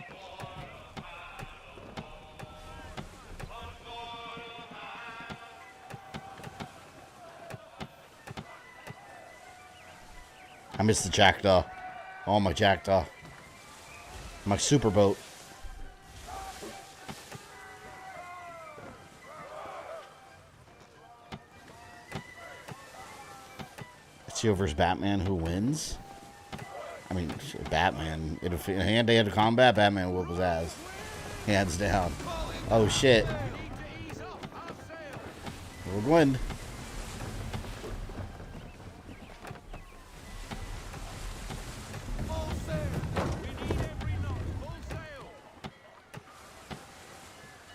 I missed the jackdaw. Oh, my jackdaw. My super boat. Let's see versus Batman, who wins? I mean, shit, Batman. In hand-to-hand combat, Batman will whoop his ass. Hands down. Oh, shit. Woodwind.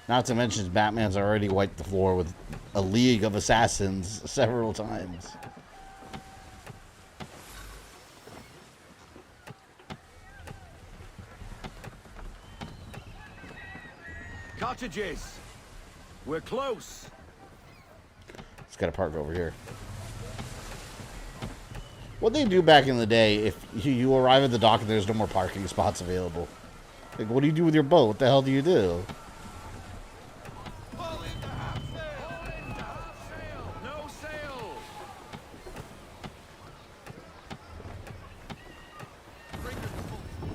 Not to mention, Batman's already wiped the floor with a league of assassins several times. Cottages. We're close. It's got to park over here. What they do back in the day, if you arrive at the dock and there's no more parking spots available. Like, what do you do with your boat? What the hell do you do?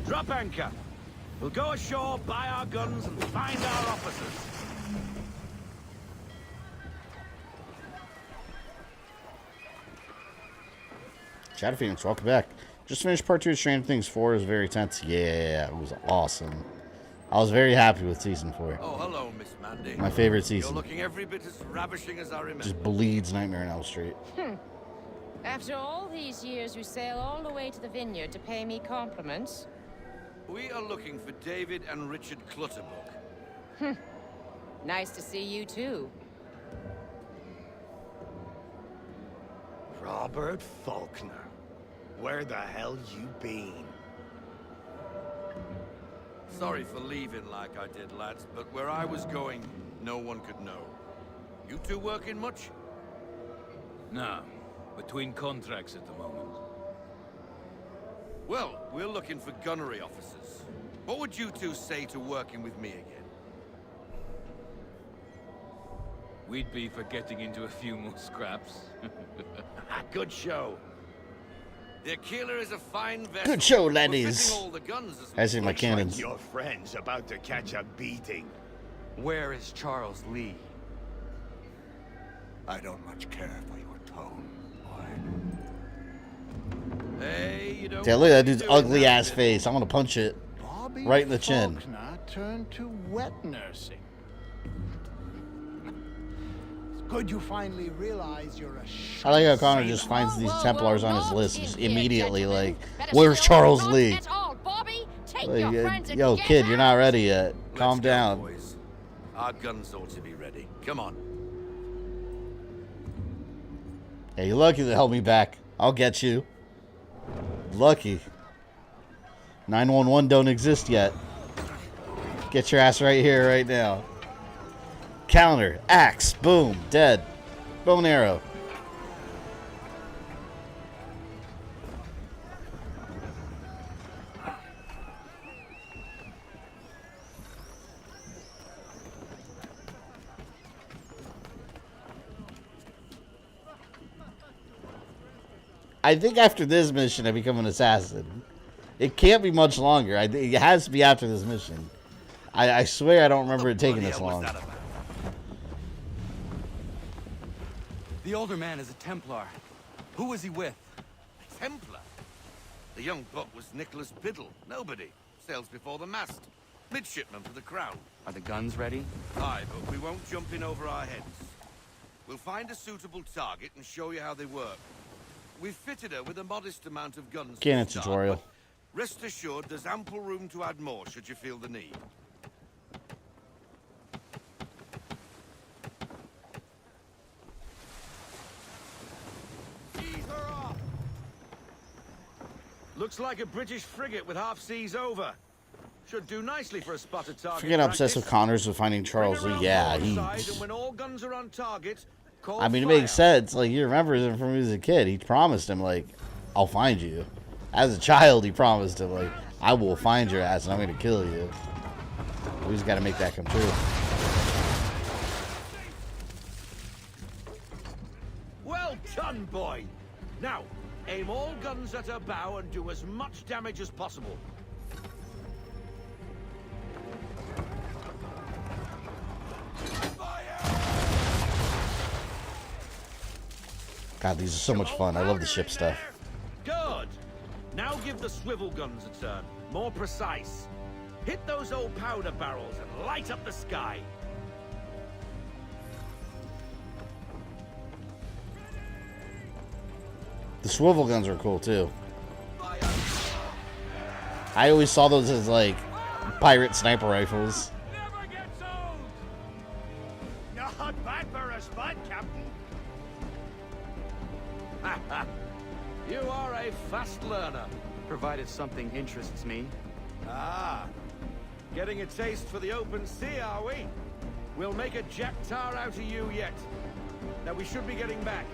Drop anchor. We'll go ashore, buy our guns, and find our officers. Shadow Phoenix, welcome back. Just finished part 2 of Stranger Things 4. It was very tense. Yeah, it was awesome. I was very happy with season 4. Oh, hello, Miss Mandy. My favorite season. You're looking every bit as ravishing as I remember. Just bleeds Nightmare on Elm Street. After all these years, you sail all the way to the vineyard to pay me compliments? We are looking for David and Richard Clutterbuck. Nice to see you, too. Robert Faulkner. Where the hell you been? Sorry for leaving like I did, lads, but where I was going, no one could know. You two working much? No. Between contracts at the moment. Well, we're looking for gunnery officers. What would you two say to working with me again? We'd be for getting into a few more scraps. Good show. The Aquila is a fine vessel. Good show, We're laddies. fitting all the guns as I see my Looks cannons. like your friend's about to catch a beating. Where is Charles Lee? I don't much care for your tone, boy. Hey, you don't Yeah, look at that dude's ugly ass face. I'm gonna punch it Bobby right in the chin. Faulkner turned to wet nursing. It's good you finally realize you're a I like how Connor just finds these Templars on his list just immediately, like, where's Charles Lee? Like, yo, kid, you're not ready yet. Calm down. Boys. Our guns ought to be ready. Come on. Hey, you're lucky to help me back. I'll get you. Lucky. 911 don't exist yet. Get your ass right here, right now. Counter, axe, boom, dead. Bow and arrow. I think after this mission, I become an assassin. It can't be much longer. It has to be after this mission. I swear I don't remember it taking this long. The older man is a Templar. Who was he with? Templar? The young buck was Nicholas Biddle. Nobody. Sails before the mast. Midshipman for the crown. Are the guns ready? Aye, but we won't jump in over our heads. We'll find a suitable target and show you how they work. We've fitted her with a modest amount of guns. Cannon to start, tutorial. but rest assured there's ample room to add more should you feel the need. Ease her off. Looks like a British frigate with half seas over. Should do nicely for a spotted target. If you're getting obsessed with Connors with finding Charles Lee, yeah, he. And when all guns are on target, call I mean, it fire. makes sense. Like, you remember him from when he was a kid. He promised him, like, I'll find you. As a child, he promised him, like, I will find your ass and I'm going to kill you. We just got to make that come true. Well done, boy. Now, aim all guns at her bow and do as much damage as possible. God, these are so much fun. I love the ship stuff. Good. Now give the swivel guns a turn. More precise. Hit those old powder barrels and light up the sky. The swivel guns are cool, too. I always saw those as, like, pirate sniper rifles. Not bad for a spud, Captain. You are a fast learner. Provided something interests me. Ah, getting a taste for the open sea, are we? We'll make a jack tar out of you yet. Now we should be getting back.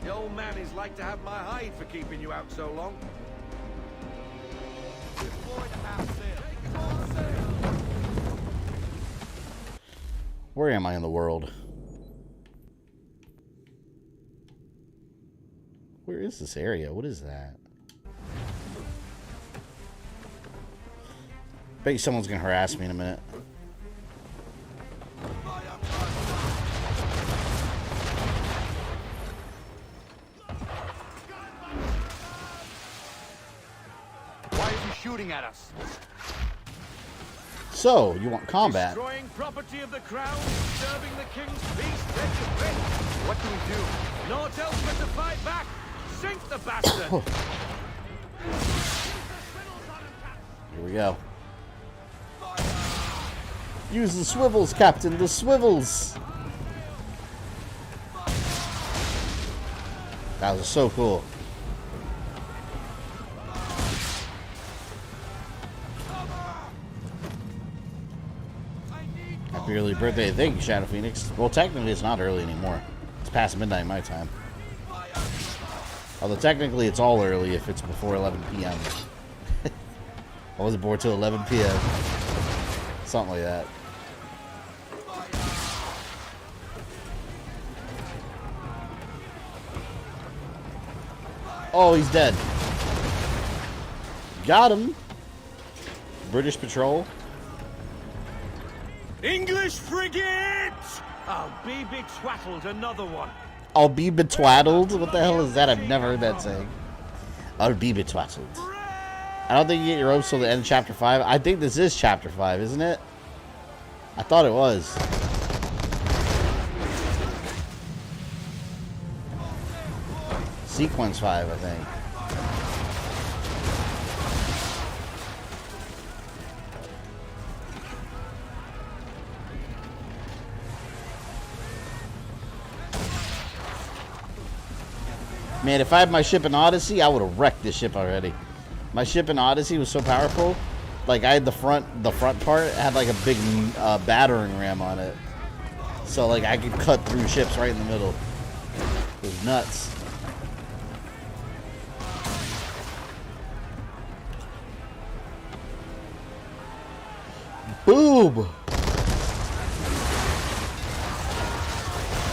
The old man is like to have my hide for keeping you out so long. Where am I in the world? Where is this area? What is that? Bet you someone's gonna harass me in a minute. Why is he shooting at us? So, you want combat? Destroying property of the crown, disturbing the king's peace, take the bait. What do we do? Naught else but to fight back. Sink the bastard. Here we go. Use the swivels, Captain, the swivels. That was so cool. Happy early birthday. Thank you, Shadow Phoenix. Well, technically it's not early anymore. It's past midnight my time. Although technically it's all early if it's before 11 p.m. I wasn't bored till 11 p.m. Something like that. Oh, he's dead. Got him. British patrol. English frigate! I'll be betwattled, another one. I'll be betwaddled? What the hell is that? I've never heard that saying. I'll be betwattled. I don't think you get your ropes till the end of chapter 5. I think this is chapter 5, isn't it? I thought it was. Sequence 5, I think. Man, if I had my ship in Odyssey, I would have wrecked this ship already. My ship in Odyssey was so powerful. Like, I had the front part had like a big battering ram on it. So, like, I could cut through ships right in the middle. It was nuts. Boom!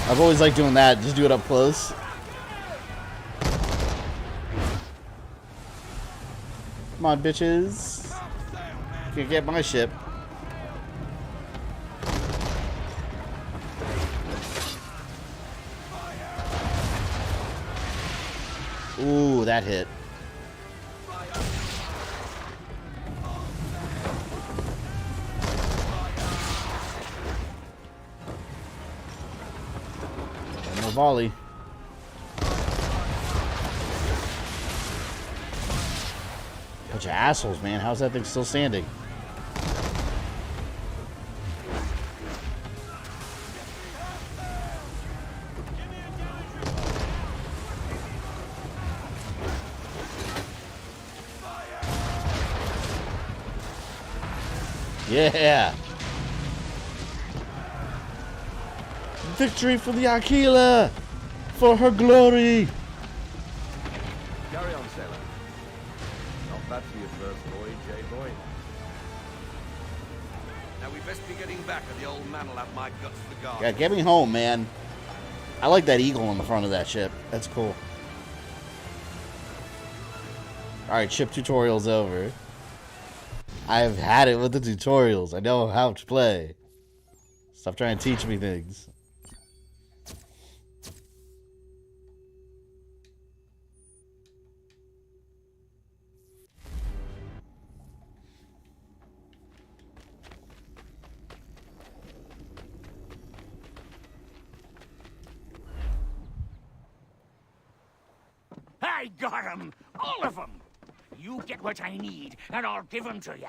I've always liked doing that. Just do it up close. Come on, bitches. Can't get my ship. Ooh, that hit. One more volley. Bunch of assholes, man. How's that thing still standing? Yeah. Victory for the Aquila! For her glory! Carry on, sailor. Not bad for your first voyage, eh, boy? Now we best be getting back, or the old man will have my guts for guard. Yeah, get me home, man. I like that eagle on the front of that ship. That's cool. Alright, ship tutorial's over. I've had it with the tutorials. I know how to play. Stop trying to teach me things. I got 'em! All of 'em! You get what I need, and I'll give 'em to you.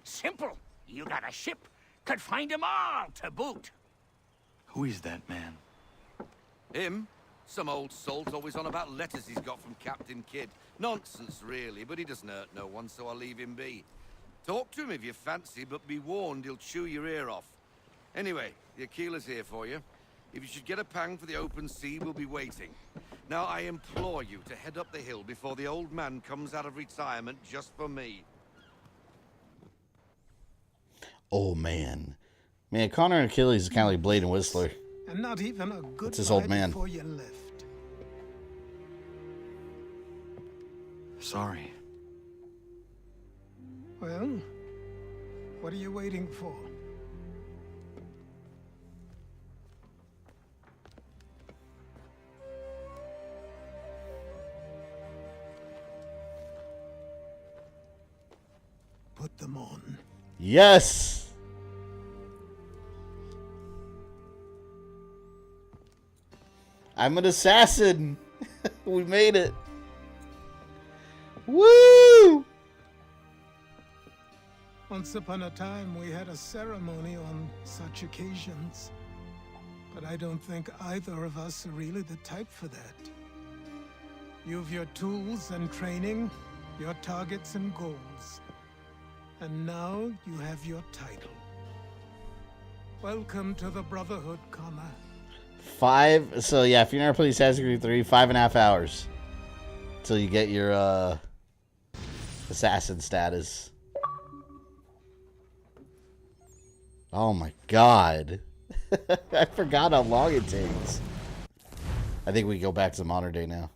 Simple. You got a ship. Could find 'em all to boot. Who is that man? Him? Some old salt always on about letters he's got from Captain Kidd. Nonsense, really, but he doesn't hurt no one, so I'll leave him be. Talk to him if you fancy, but be warned he'll chew your ear off. Anyway, the Aquila's here for you. If you should get a pang for the open sea, we'll be waiting. Now, I implore you to head up the hill before the old man comes out of retirement just for me. Oh, man. Man, Connor and Achilles is kind of like Blade and Whistler. And not even a good It's his old man. before you left. Sorry. Well, what are you waiting for? Put them on. Yes! I'm an assassin! We made it! Woo! Once upon a time, we had a ceremony on such occasions. But I don't think either of us are really the type for that. You've your tools and training, your targets and goals. And now you have your title. Welcome to the Brotherhood, Connor. So yeah, if you never played Assassin's Creed 3, 5.5 hours till you get your assassin status. Oh my god. I forgot how long it takes. I think we go back to modern day now.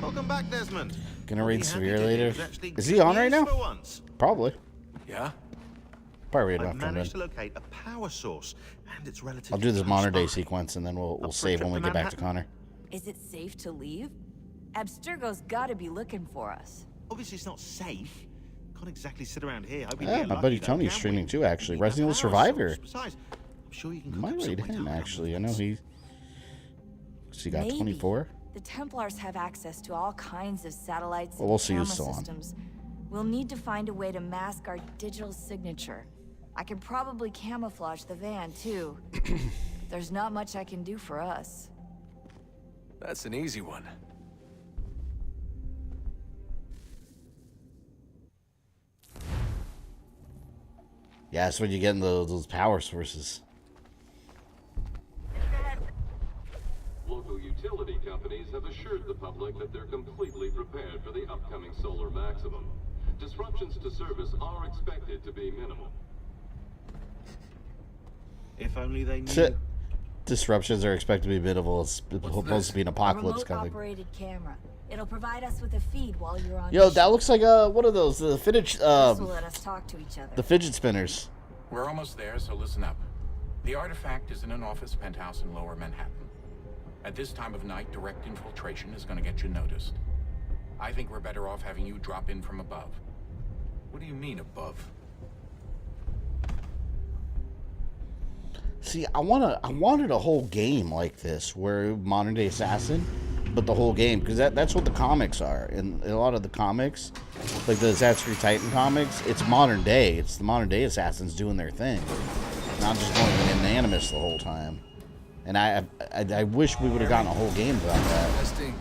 Welcome back, Desmond. Gonna read Severe later. Is he on right now? Probably. Yeah. Probably I've enough to managed to locate a power source, and it's relatively I'll do this close modern day by. sequence and then we'll save when we get back to Connor. Is it safe to leave? Abstergo's gotta be looking for us. Obviously, it's not safe. Can't exactly sit around here hoping Yeah, to get my lucky, buddy though, Tony's can streaming we? too, actually. We need Resident a Evil power Survivor. source. Besides, I'm sure you can cook Might up raid some way to him, help actually. I with know this. he got Maybe. 24. The Templars have access to all kinds of satellites Well, we'll and see camera who's still on. systems. We'll need to find a way to mask our digital signature. I can probably camouflage the van, too. There's not much I can do for us. That's an easy one. Yeah, that's when you get in those power sources. Local utility companies have assured the public that they're completely prepared for the upcoming solar maximum. Disruptions to service are expected to be minimal. If only they knew. Disruptions are expected to be minimal. It's supposed to be an apocalypse kind of thing. Remote-operated camera. It'll provide us with a feed while you're on. Yo, that looks like one of those the fidget This will let us talk to each other. the fidget spinners. We're almost there, so listen up. The artifact is in an office penthouse in Lower Manhattan. At this time of night, direct infiltration is going to get you noticed. I think we're better off having you drop in from above. What do you mean above? See, I wanted a whole game like this, where modern day assassin, but the whole game, because that's what the comics are. In a lot of the comics, like the Assassin's Creed Titan comics, it's modern day. It's the modern day assassins doing their thing, not just going unanimous the whole time. And I wish we would have gotten a whole game about that. Testing.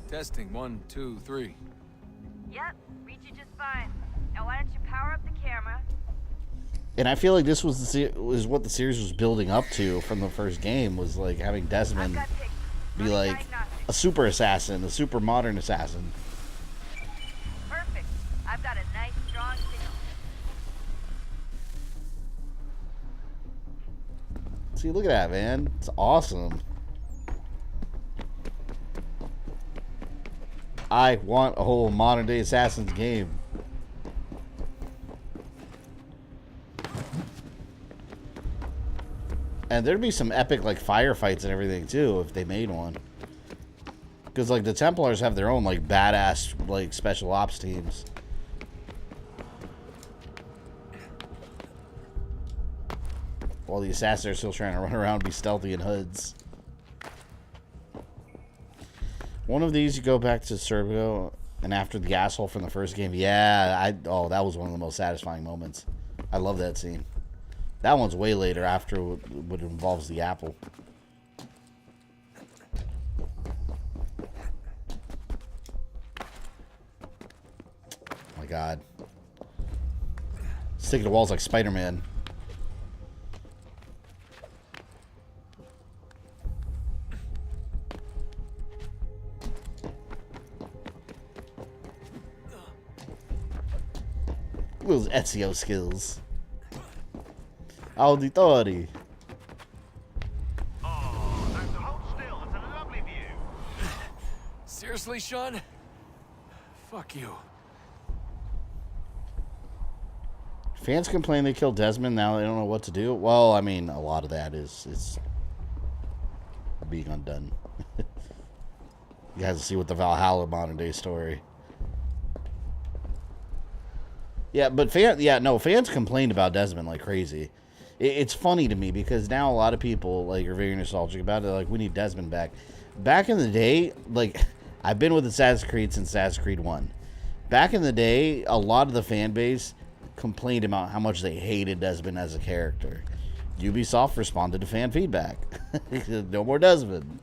Testing, 1, 2, 3. Yep, reach you just fine. Now why don't you power up the camera? And I feel like this was what the series was building up to from the first game, was like having Desmond be like a super assassin, a super modern assassin. Perfect. I've got a nice strong signal. See, look at that, man. It's awesome. I want a whole modern day Assassin's game. And there'd be some epic like firefights and everything too if they made one. Because like the Templars have their own like badass like special ops teams. While the assassins are still trying to run around and be stealthy in hoods. One of these you go back to Sergio and after the asshole from the first game. Yeah, oh, that was one of the most satisfying moments. I love that scene. That one's way later after what involves the apple. Oh my god. Sticking to walls like Spider-Man. Those Ezio skills. Auditori. Seriously, Sean? Fuck you. Fans complain they killed Desmond, now they don't know what to do. Well, I mean, a lot of that is being undone. You guys will see what the Valhalla modern day story. Yeah, but fans complained about Desmond like crazy. It's funny to me because now a lot of people like are very nostalgic about it. Like, we need Desmond back. Back in the day, like, I've been with Assassin's Creed since Assassin's Creed 1. Back in the day, a lot of the fan base complained about how much they hated Desmond as a character. Ubisoft responded to fan feedback. No more Desmond.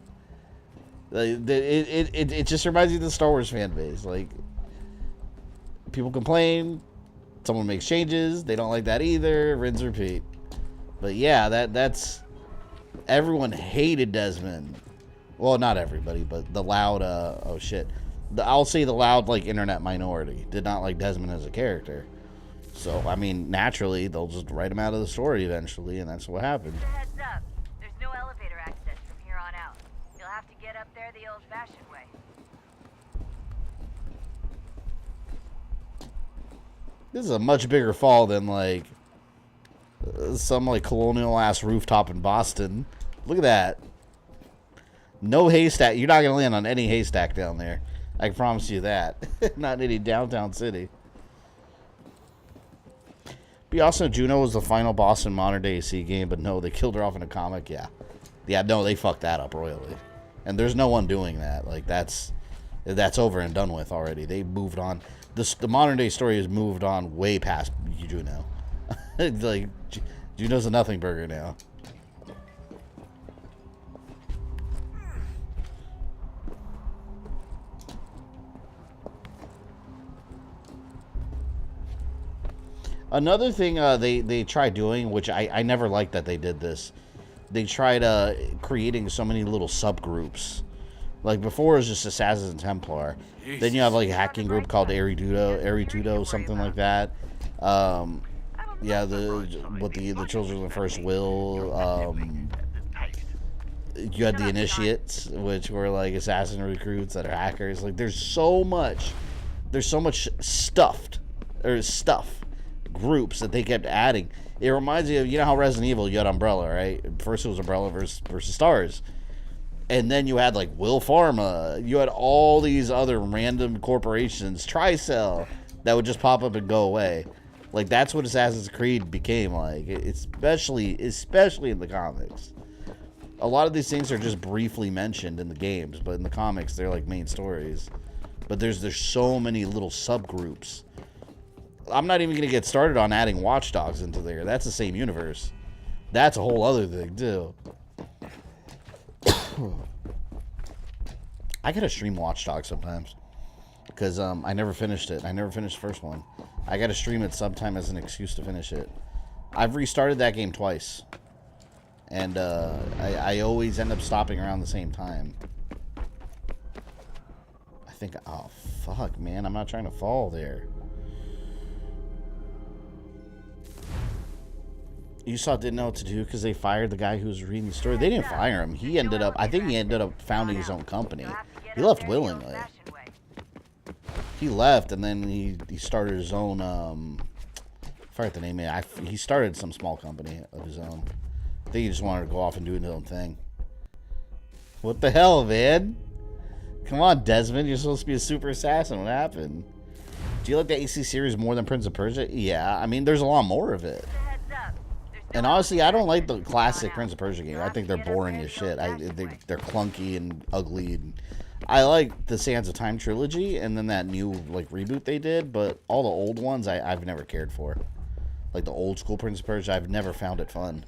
It just reminds you of the Star Wars fan base. Like, people complain, someone makes changes, they don't like that either, rinse, repeat. But yeah, that's everyone hated Desmond. Well, not everybody, but the loud oh shit. I'll say the loud like internet minority did not like Desmond as a character. So I mean, naturally they'll just write him out of the story eventually, and that's what happened. Heads up. There's no elevator access from here on out. You'll have to get up there the old-fashioned way. This is a much bigger fall than like some like colonial ass rooftop in Boston. Look at that. No haystack. You're not gonna land on any haystack down there. I can promise you that. Not in any downtown city. But also, Juno was the final boss in modern day AC game, but no, they killed her off in a comic. Yeah, no, they fucked that up royally. And there's no one doing that. Like, that's over and done with already. They moved on. The modern day story has moved on way past Juno. Like, Juno's a nothing burger now. Another thing they tried doing, which I never liked that they did this, they tried creating so many little subgroups. Like, before it was just Assassins and Templar. Jesus. Then you have like a hacking group called Eritudo, something like that. Yeah, the Children of the First Will. You had the Initiates, which were like assassin recruits that are hackers. Like, there's so much stuff groups that they kept adding. It reminds me of, you know how Resident Evil, you had Umbrella, right? First it was Umbrella versus Stars. And then you had like Will Pharma. You had all these other random corporations, Tricell, that would just pop up and go away. Like, that's what Assassin's Creed became like, especially in the comics. A lot of these things are just briefly mentioned in the games, but in the comics they're like main stories. But there's so many little subgroups. I'm not even going to get started on adding Watch Dogs into there. That's the same universe. That's a whole other thing, too. I gotta stream Watch Dogs sometimes. Because I never finished it. I never finished the first one. I gotta stream it sometime as an excuse to finish it. I've restarted that game twice. And I always end up stopping around the same time. I think... Oh, fuck, man. I'm not trying to fall there. Usopp didn't know what to do because they fired the guy who was reading the story. They didn't fire him. He ended up... I think he ended up founding his own company. He left willingly. He left, and then he started his own... I forgot the name of it. He started some small company of his own. I think he just wanted to go off and do his own thing. What the hell, man? Come on, Desmond. You're supposed to be a super assassin. What happened? Do you like the AC series more than Prince of Persia? Yeah, I mean, there's a lot more of it. And honestly, I don't like the classic Prince of Persia game. I think they're boring as shit. They're clunky and ugly. And I like the Sands of Time trilogy and then that new like reboot they did. But all the old ones, I've never cared for. Like the old school Prince of Persia, I've never found it fun.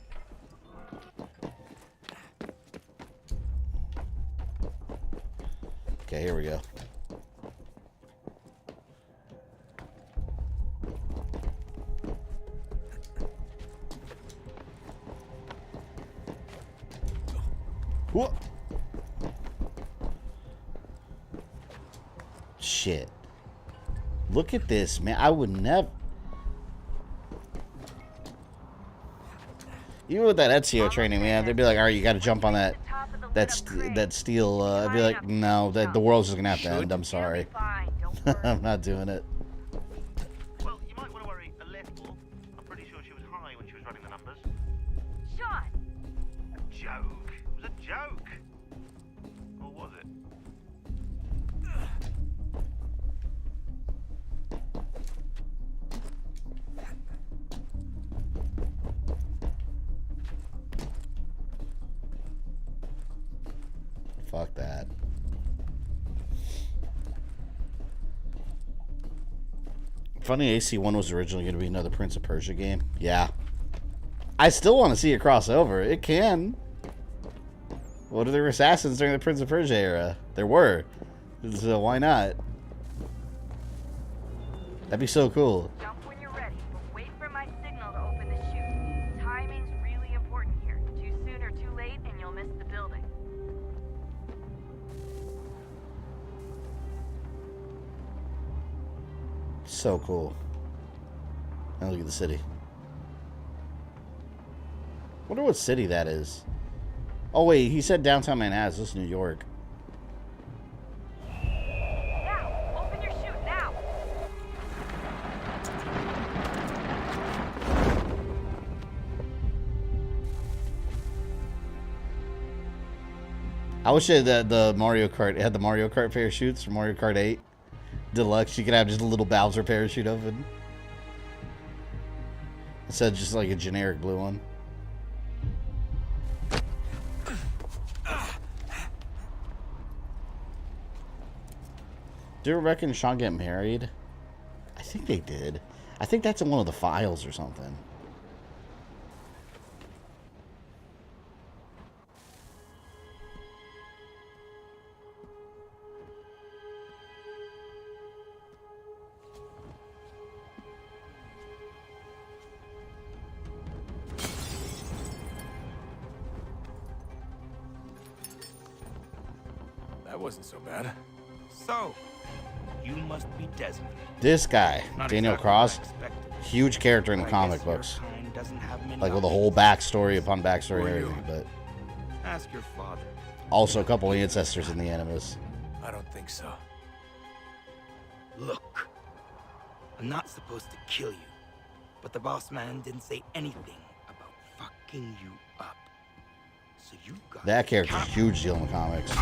Okay, here we go. Whoa. Shit. Look at this, man. I would never... Even with that Ezio training, man, they'd be like, all right, you got to jump on that steel. I'd be like, no, the world's just going to have to end. I'm sorry. I'm not doing it. Well, you might want to worry a little. I'm pretty sure she was high when she was running the numbers. Sean! A joke. It was a joke. Or was it? Fuck that. Funny, AC1 was originally going to be another Prince of Persia game. Yeah. I still want to see it cross over. It can. What are there assassins during the Prince of Persia era? There were. So why not? That'd be so cool. Jump when you're ready, but wait for my signal to open the chute. Timing's really important here. Too soon or too late, and you'll miss the building. So cool. Now look at the city. Wonder what city that is. Oh wait, he said downtown Manhattan. This is New York. Now, open your chute now. I wish it had the Mario Kart. It had the Mario Kart parachutes from Mario Kart 8 Deluxe. You could have just a little Bowser parachute open instead of just like a generic blue one. Do you reckon Sean get married? I think they did. I think that's in one of the files or something. That wasn't so bad. So, you must be Desmond. This guy, Not Daniel exactly Cross, what I expected. huge character in the I comic guess your books. kind doesn't have many Like with a options. whole backstory upon backstory Who and are you? everything, but Ask your father. also a couple of ancestors in the Animus. I don't think so. Look, I'm not supposed to kill you, but the boss man didn't say anything about fucking you up. So you got That character's a huge deal in the comics.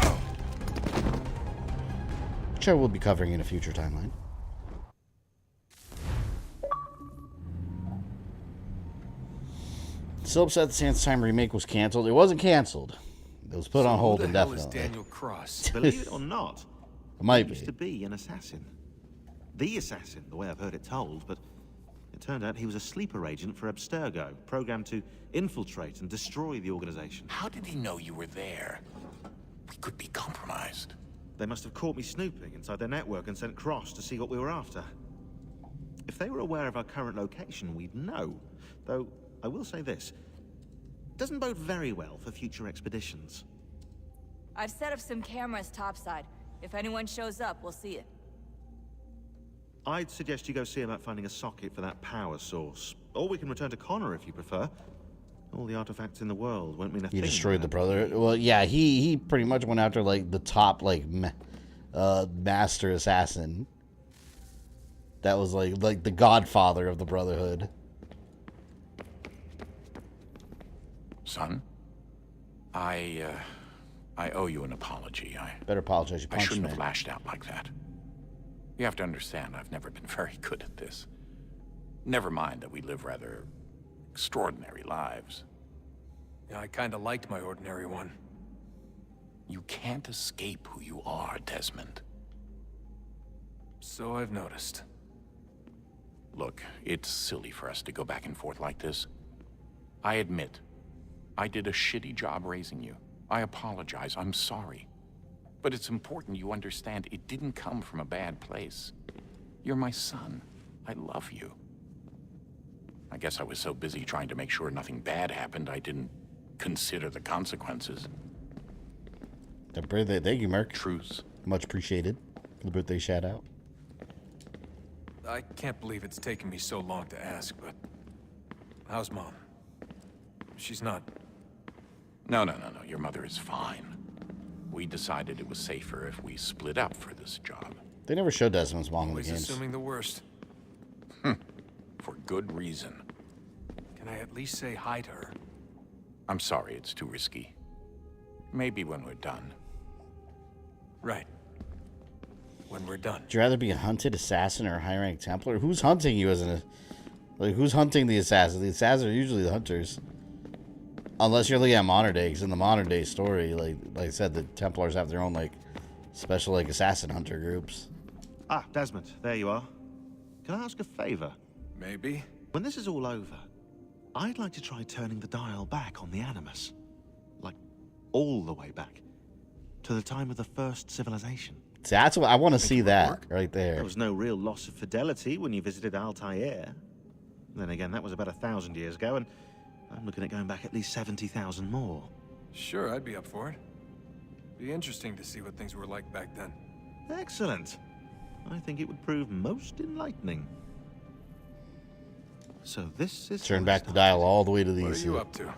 Which I will be covering in a future timeline. Still upset the Sands of Time remake was canceled. It wasn't canceled. It was put on hold Who the hell indefinitely. is Daniel Cross? Believe it or not, It might he used be. to be an assassin. The assassin, the way I've heard it told, but it turned out he was a sleeper agent for Abstergo, programmed to infiltrate and destroy the organization. How did he know you were there? We could be compromised. They must have caught me snooping inside their network and sent Cross to see what we were after. If they were aware of our current location, we'd know. Though, I will say this. It doesn't bode very well for future expeditions. I've set up some cameras topside. If anyone shows up, we'll see it. I'd suggest you go see about finding a socket for that power source. Or we can return to Connor if you prefer. All the artifacts in the world won't mean a thing. He destroyed the brother. Well, yeah, he pretty much went after like the top like master assassin. That was like the godfather of the Brotherhood. Son, I owe you an apology. Better apologize. You I punched shouldn't me. have lashed out like that. You have to understand, I've never been very good at this. Never mind that we live rather extraordinary lives. Yeah, I kinda liked my ordinary one. You can't escape who you are, Desmond. So I've noticed. Look, it's silly for us to go back and forth like this. I admit, I did a shitty job raising you. I apologize, I'm sorry. But it's important you understand it didn't come from a bad place. You're my son. I love you. I guess I was so busy trying to make sure nothing bad happened, I didn't consider the consequences. The birthday, thank you, Merc. Truce. Much appreciated for the birthday shout out. I can't believe it's taken me so long to ask, but how's Mom? She's not... No. Your mother is fine. We decided it was safer if we split up for this job. They never showed Desmond's mom in the Always games. assuming the worst. For good reason. Can I at least say hi to her? I'm sorry, it's too risky. Maybe when we're done. Right. When we're done. Would you rather be a hunted assassin or a high-rank Templar? Who's hunting you as who's hunting the assassin? The assassins are usually the hunters. Unless you're looking at modern day, because in the modern day story, like I said, the Templars have their own special assassin hunter groups. Ah, Desmond, there you are. Can I ask a favor? Maybe. When this is all over, I'd like to try turning the dial back on the Animus. Like, all the way back. To the time of the first civilization. See, that's what I want to see that right there. There was no real loss of fidelity when you visited Altair. Then again, that was about 1,000 years ago, and I'm looking at going back at least 70,000 more. Sure, I'd be up for it. Be interesting to see what things were like back then. Excellent. I think it would prove most enlightening. So this is... Turn back the dial all the way to the What are Isu. you up to?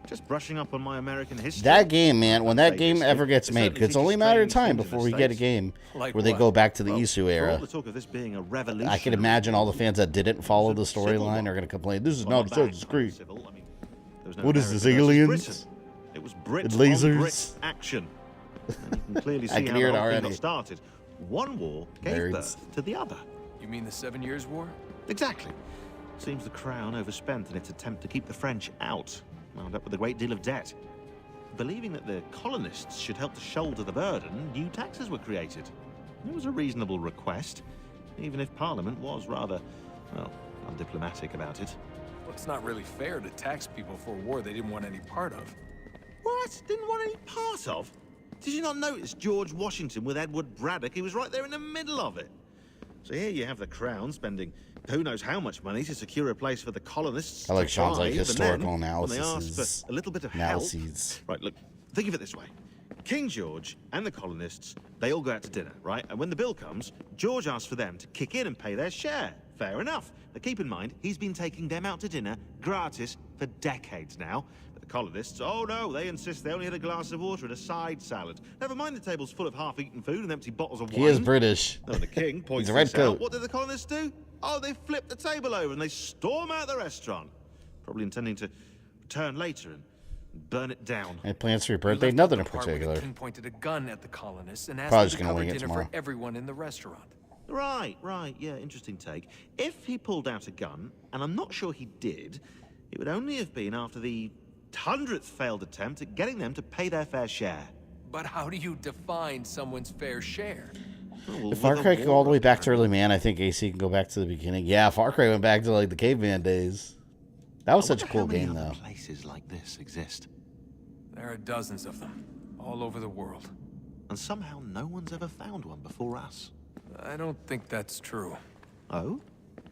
Just brushing up on my American history. That game, man, when that game ever gets made, because it's only a matter of time before we get a game where they go back to the Isu For all era. the talk of this being a revolution, I can imagine all the fans that didn't follow the storyline are going to complain, this is not Assassin's Creed. What is this, aliens? It was Brit And on lasers? Brit action. And you can clearly I see can how hear the it whole thing already. got started. One war gave Nerds. birth to the other. You mean the 7 Years' War? Exactly. Seems the Crown overspent in its attempt to keep the French out, wound up with a great deal of debt. Believing that the colonists should help to shoulder the burden, new taxes were created. It was a reasonable request, even if Parliament was rather, well, undiplomatic about it. Well, it's not really fair to tax people for a war they didn't want any part of. What? Didn't want any part of? Did you not notice George Washington with Edward Braddock? He was right there in the middle of it. So here you have the Crown spending who knows how much money to secure a place for the colonists. I like to Sean's thrive, and historical then, when they analysis. ask for a little bit of Analyses. help. Right, look, think of it this way. King George and the colonists, they all go out to dinner, right? And when the bill comes, George asks for them to kick in and pay their share. Fair enough. But keep in mind, he's been taking them out to dinner gratis for decades now. But the colonists, oh no, they insist they only had a glass of water and a side salad. Never mind the table's full of half-eaten food and empty bottles of wine. He is British. No, the king points He's a red this coat. out. What did the colonists do? Oh, they flip the table over and they storm out the restaurant. Probably intending to return later and burn it down. Any plans for your birthday? Nothing in particular. The king pointed a gun at the colonists and asked Probably them just to gonna cover wing it dinner tomorrow. for everyone in the restaurant. Right, yeah, interesting take. If he pulled out a gun, and I'm not sure he did, it would only have been after the 100th failed attempt at getting them to pay their fair share. But how do you define someone's fair share? If Far Cry could go all the way back to early man, I think AC can go back to the beginning. Yeah, Far Cry went back to the caveman days. That was such a cool game, though. Places like this exist. There are dozens of them, all over the world. and somehow no one's ever found one before us. I don't think that's true. Oh?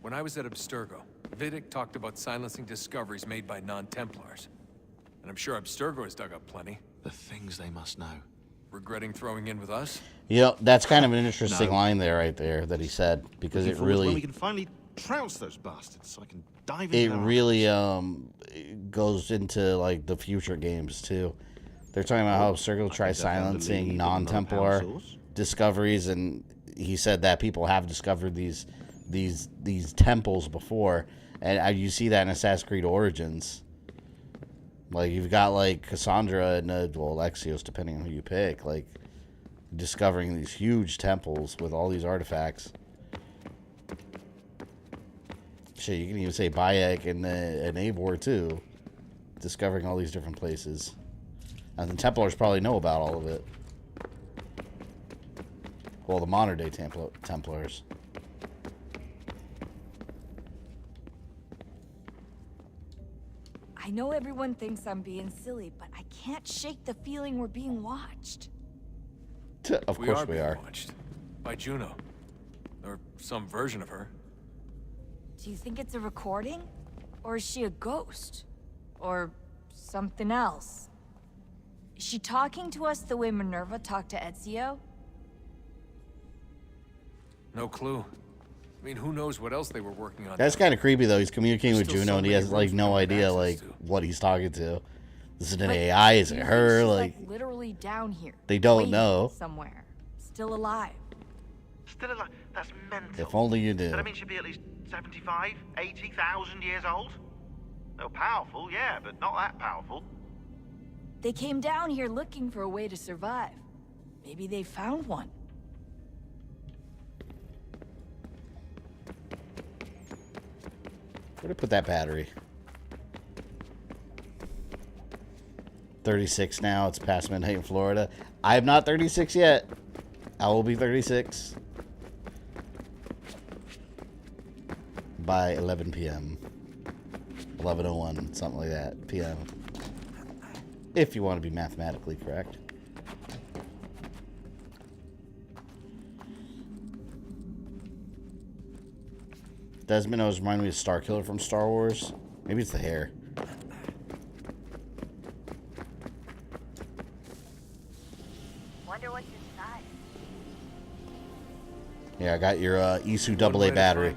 When I was at Abstergo, Vidic talked about silencing discoveries made by non-Templars. And I'm sure Abstergo has dug up plenty. The things they must know. Regretting throwing in with us? Yep, that's kind of an interesting line there, right there, that he said, because Looking it forward to really... when we can finally trounce those bastards, so I can dive into It their really goes into, like, the future games, too. They're talking about how Abstergo tries silencing non-Templar discoveries, and he said that people have discovered these temples before, and you see that in Assassin's Creed Origins. Like, you've got, like, Cassandra and, well, Alexios, depending on who you pick, like, discovering these huge temples with all these artifacts. Shit, you can even say Bayek and Eivor, too, discovering all these different places. And the Templars probably know about all of it. Well, the modern-day Templars. I know everyone thinks I'm being silly, but I can't shake the feeling we're being watched. Of course we are. Watched by Juno. Or some version of her. Do you think it's a recording? Or is she a ghost? Or something else? Is she talking to us the way Minerva talked to Ezio? No clue. I mean, who knows what else they were working on. That's kind of creepy, though. He's communicating with Still Juno, so and he many has, like, rooms no we don't have idea, access like, to. what he's talking to. This is an But AI. Is do it you her? think she's, Like, literally down here. they don't waiting know. Somewhere. Still alive. Still alive? That's mental. If only you knew. That means she'd be at least 75, 80,000 years old? They're powerful, yeah, but not that powerful. They came down here looking for a way to survive. Maybe they found one. Where to put that battery? 36 now. It's past midnight in Florida. I'm not 36 yet. I will be 36 by 11 p.m. 11:01, something like that, p.m. If you want to be mathematically correct. Desmond always reminded me of Starkiller from Star Wars. Maybe it's the hair. Wonder what's inside. Yeah, I got your Isu AA battery.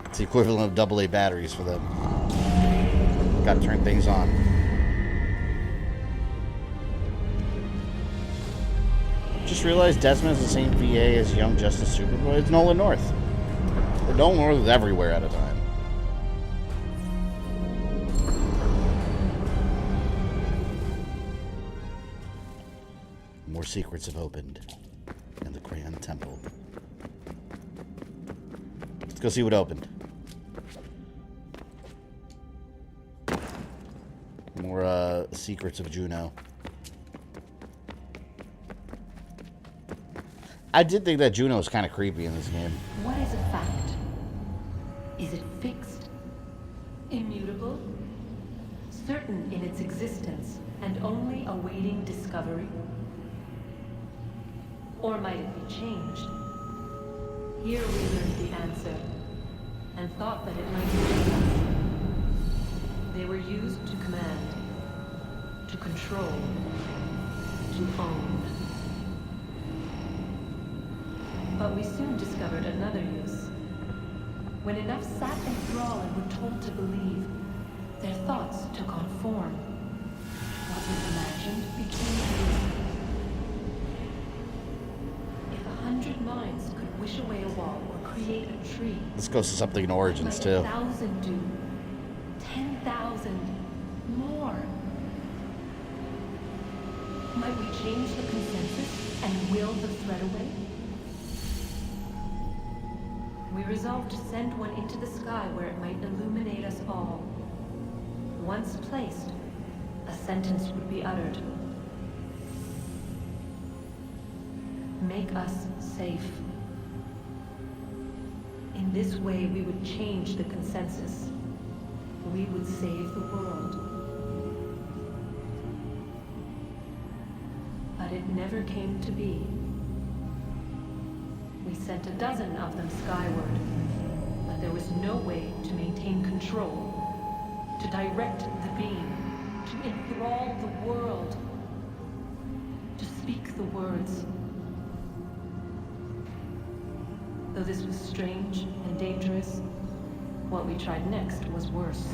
It's the equivalent of AA batteries for them. Got to turn things on. Just realized Desmond is the same VA as Young Justice Superboy. It's Nolan North. But Nolan North is everywhere at a time. More secrets have opened in the Crayon Temple. Let's go see what opened. More secrets of Juno. I did think that Juno was kind of creepy in this game. What is a fact? Is it fixed? Immutable? Certain in its existence and only awaiting discovery? Or might it be changed? Here we learned the answer, and thought that it might be us. They were used to command, to control, to own. But we soon discovered another use. When enough sat enthralled and were told to believe, their thoughts took on form. What was imagined became real. If 100 minds could wish away a wall or create a tree, This goes to something in Origins, too. 1,000 do. 10,000 more. Might we change the consensus and will the threat away? We resolved to send one into the sky where it might illuminate us all. Once placed, a sentence would be uttered. Make us safe. In this way, we would change the consensus. We would save the world. But but it never came to be. We sent a dozen of them skyward, but there was no way to maintain control, to direct the beam, to enthrall the world, to speak the words. Though this was strange and dangerous, what we tried next was worse.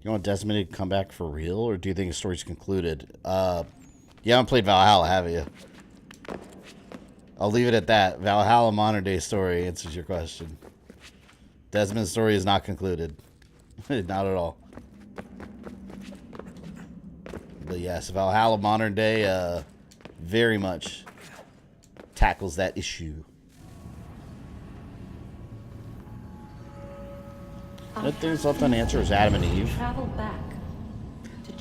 You want Desmond to come back for real, or do you think the story's concluded? You haven't played Valhalla, have you? I'll leave it at that. Valhalla modern day story answers your question. Desmond's story is not concluded. Not at all. But yes, Valhalla modern day very much tackles that issue. The things left unanswered is Adam and Eve.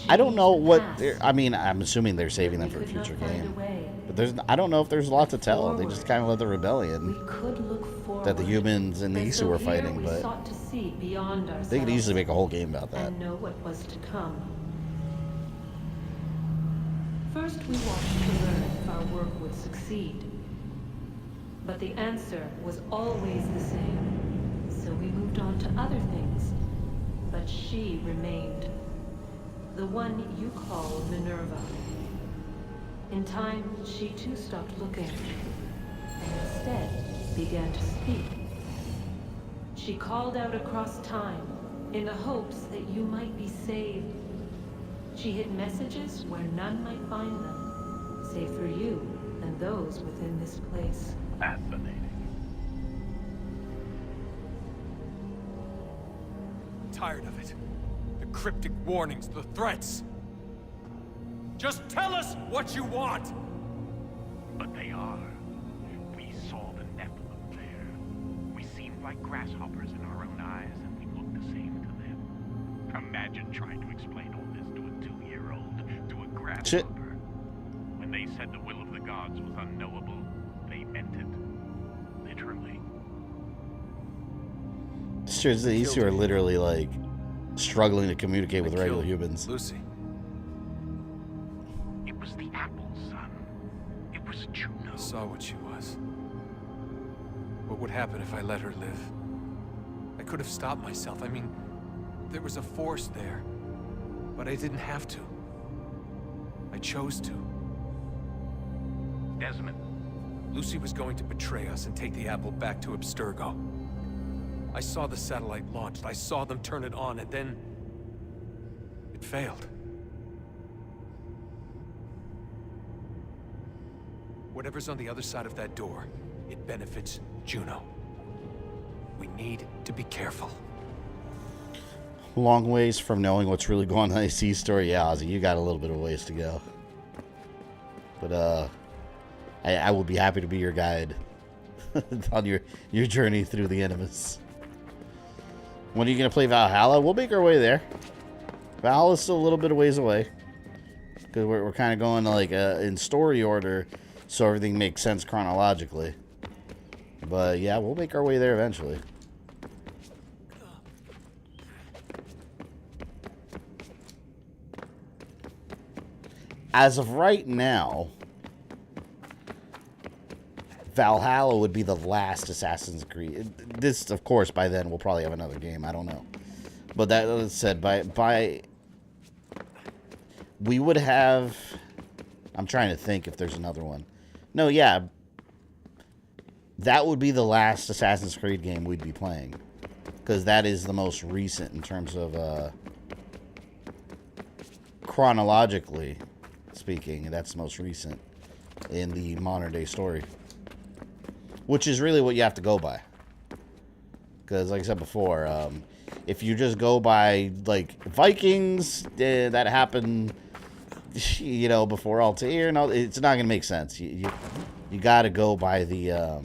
I don't know what I mean, I'm assuming they're saving them for a future game. But I don't know if there's a lot to tell. They just kind of let the rebellion that the humans and the Isu were fighting, but they could easily make a whole game about that. Know what was to come. First, we watched to learn if our work would succeed. But the answer was always the same. So we moved on to other things. But she remained. The one you call Minerva. In time, she too stopped looking. And instead began to speak. She called out across time in the hopes that you might be saved. She hid messages where none might find them, save for you and those within this place. Fascinating. Tired of it. The cryptic warnings, the threats. Just tell us what you want! But they are. We saw the Nephilim there. We seemed like grasshoppers in our own eyes, and we looked the same to them. Imagine trying to explain all this to a 2-year-old, to a grasshopper. Shit. When they said the will of the gods was unknowable, they meant it. Literally. Sure, the Isu are literally like struggling to communicate with regular humans. Lucy. It was the apple, son. It was Juno. I saw what she was. What would happen if I let her live? I could have stopped myself. I mean, there was a force there. But I didn't have to. I chose to. Desmond. Lucy was going to betray us and take the apple back to Abstergo. I saw the satellite launched. I saw them turn it on, and then it failed. Whatever's on the other side of that door, it benefits Juno. We need to be careful. Long ways from knowing what's really going on in the Isu story. Yeah, Ozzy, you got a little bit of ways to go. But I will be happy to be your guide on your journey through the Animus. When are you going to play Valhalla? We'll make our way there. Valhalla's still a little bit of ways away. Because we're kind of going like in story order, so everything makes sense chronologically. But yeah, we'll make our way there eventually. As of right now, Valhalla would be the last Assassin's Creed. This, of course, by then we'll probably have another game. I don't know, but that said, by we would have. I'm trying to think if there's another one. No, yeah, that would be the last Assassin's Creed game we'd be playing, because that is the most recent in terms of chronologically speaking, and that's the most recent in the modern day story. Which is really what you have to go by. Because, like I said before, if you just go by, like, Vikings, that happened, you know, before Altair, no, it's not going to make sense. You got to go by the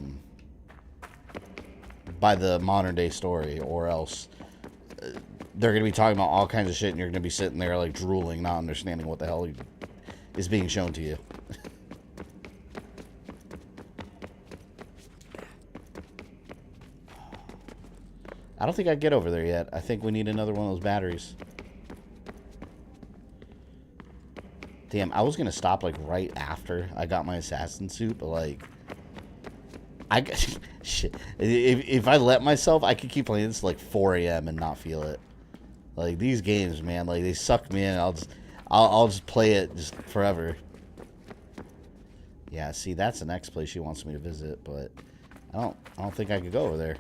modern day story, or else they're going to be talking about all kinds of shit, and you're going to be sitting there, like, drooling, not understanding what the hell is being shown to you. I don't think I can get over there yet. I think we need another one of those batteries. Damn, I was gonna stop like right after I got my assassin suit, but like, shit. If I let myself, I could keep playing this like 4 a.m. and not feel it. Like these games, man, like they suck me in. I'll just play it just forever. Yeah, see, that's the next place she wants me to visit, but I don't think I could go over there.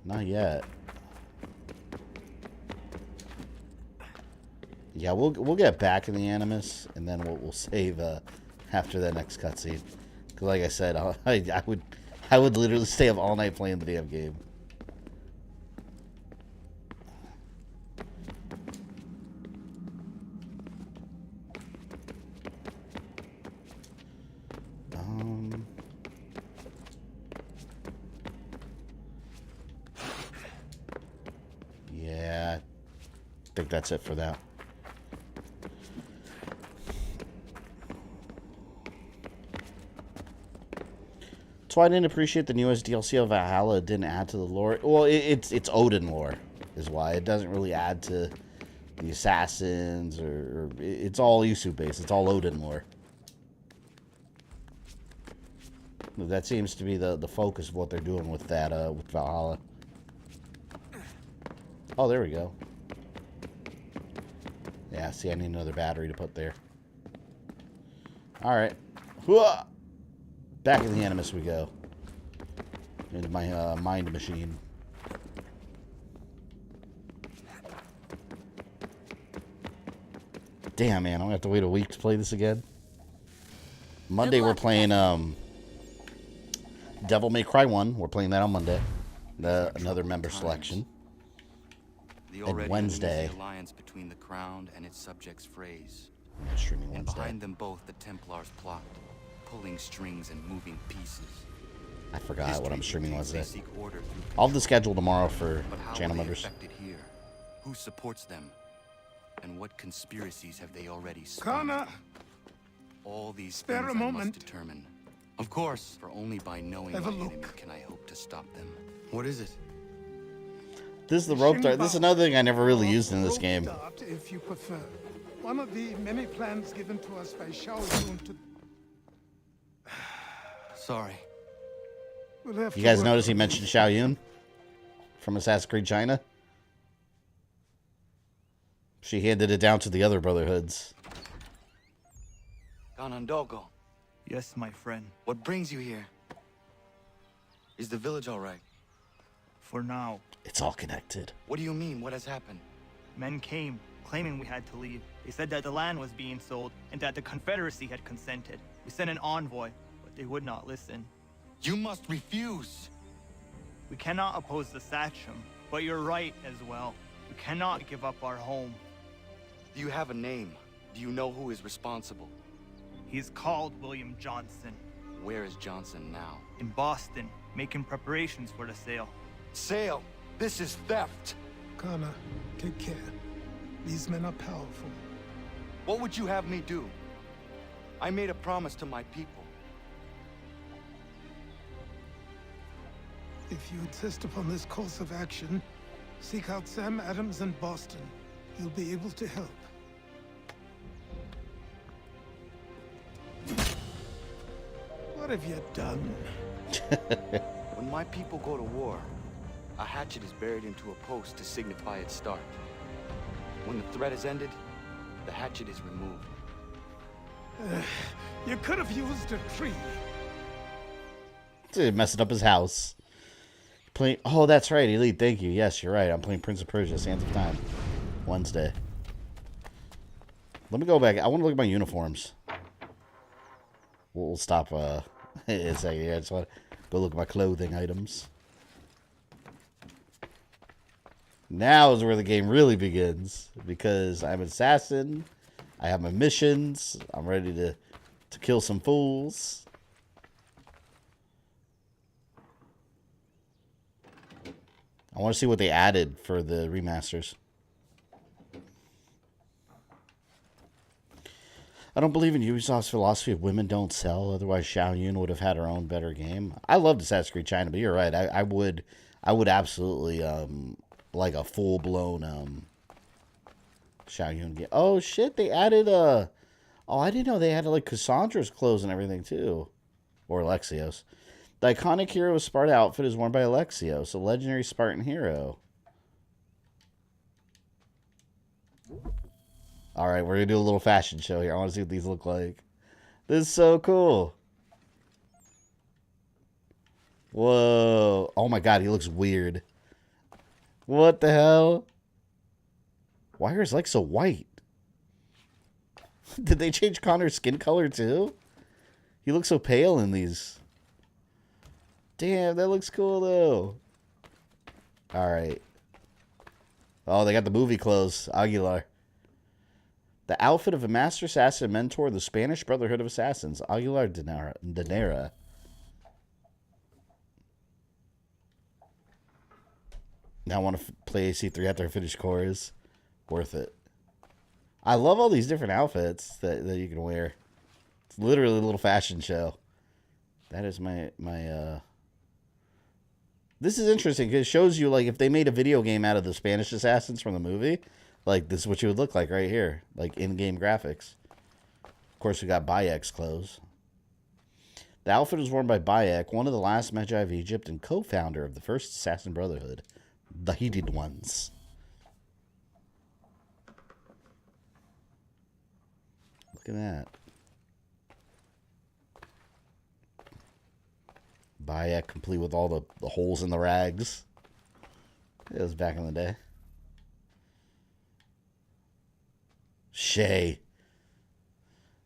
Not yet. Yeah, we'll get back in the Animus, and then we'll save after that next cutscene. Because like I said, I would literally stay up all night playing the damn game. Yeah, I think that's it for that. That's why I didn't appreciate the newest DLC of Valhalla. It didn't add to the lore. Well, it's Odin lore, is why. It doesn't really add to the assassins, or it's all Isu based. It's all Odin lore. That seems to be the focus of what they're doing with that, with Valhalla. Oh, there we go. Yeah, see, I need another battery to put there. Alright. Back in the Animus we go. Into my mind machine. Damn, man, I'm gonna have to wait a week to play this again. Monday we're playing Devil May Cry 1. We're playing that on Monday. Another member selection. And Wednesday. The alliance between the crown and its subjects phrase. Streaming And Wednesday. behind them both the Templars plot, pulling strings and moving pieces. I forgot what I'm streaming Wednesday. Seek order through I'll have the schedule tomorrow for But how channel are they members. affected here? Who supports them? And what conspiracies have they already spun? Connor! All these Spare things a I moment. must determine. Of course, for only by knowing Have my a look. enemy can I hope to stop them. What is it? This is the rope dart. This is another thing I never really used in this Rope game. dart, if you prefer. One of the many plans given to us by Xiao Yun to... Sorry. We'll have You to guys work notice he on mentioned Xiao Yun from Assassin's Creed China? She handed it down to the other Brotherhoods. Ganondogo, Yes, my friend. what brings you here? Is the village all right? For now. It's all connected. What do you mean? What has happened? Men came, claiming we had to leave. They said that the land was being sold, and that the Confederacy had consented. We sent an envoy, but they would not listen. You must refuse! We cannot oppose the Sachem, but you're right as well. We cannot give up our home. Do you have a name? Do you know who is responsible? He's called William Johnson. Where is Johnson now? In Boston, making preparations for the sale. Sale! This is theft! Connor, take care. These men are powerful. What would you have me do? I made a promise to my people. If you insist upon this course of action, seek out Sam Adams in Boston. He'll be able to help. What have you done? When my people go to war, a hatchet is buried into a post to signify its start. When the threat is ended, the hatchet is removed. You could have used a tree. Messing up his house. Playing. Oh, that's right, Elite. Thank you. Yes, you're right. I'm playing Prince of Persia: Sands of Time Wednesday. Let me go back. I want to look at my uniforms. We'll stop. A second. Yeah, I just want to go look at my clothing items. Now is where the game really begins, because I'm an assassin. I have my missions. I'm ready to kill some fools. I want to see what they added for the remasters. I don't believe in Ubisoft's philosophy of women don't sell. Otherwise, Xiao Yun would have had her own better game. I loved Assassin's Creed China, but you're right. I would I would absolutely like a full blown Xiaoyun game. Oh shit, they added oh, I didn't know they added like Cassandra's clothes and everything too. Or Alexios. The iconic hero of Sparta outfit is worn by Alexios, a legendary Spartan hero. Alright, we're gonna do a little fashion show here. I want to see what these look like. This is so cool. Whoa. Oh my god, he looks weird. What the hell? Why are his legs so white? Did they change Connor's skin color too? He looks so pale in these. Damn, that looks cool though. Alright. Oh, they got the movie clothes. Aguilar. The outfit of a master assassin and mentor of the Spanish Brotherhood of Assassins. Aguilar Danera. Now I want to play AC3 after I finish chorus. Worth it. I love all these different outfits that you can wear. It's literally a little fashion show. That is my This is interesting because it shows you, like, if they made a video game out of the Spanish assassins from the movie, like, this is what you would look like right here. Like, in-game graphics. Of course, we got Bayek's clothes. The outfit was worn by Bayek, one of the last Magi of Egypt and co-founder of the first Assassin Brotherhood, the Hated Ones. Look at that. Bayek, complete with all the holes in the rags. It was back in the day. Shay.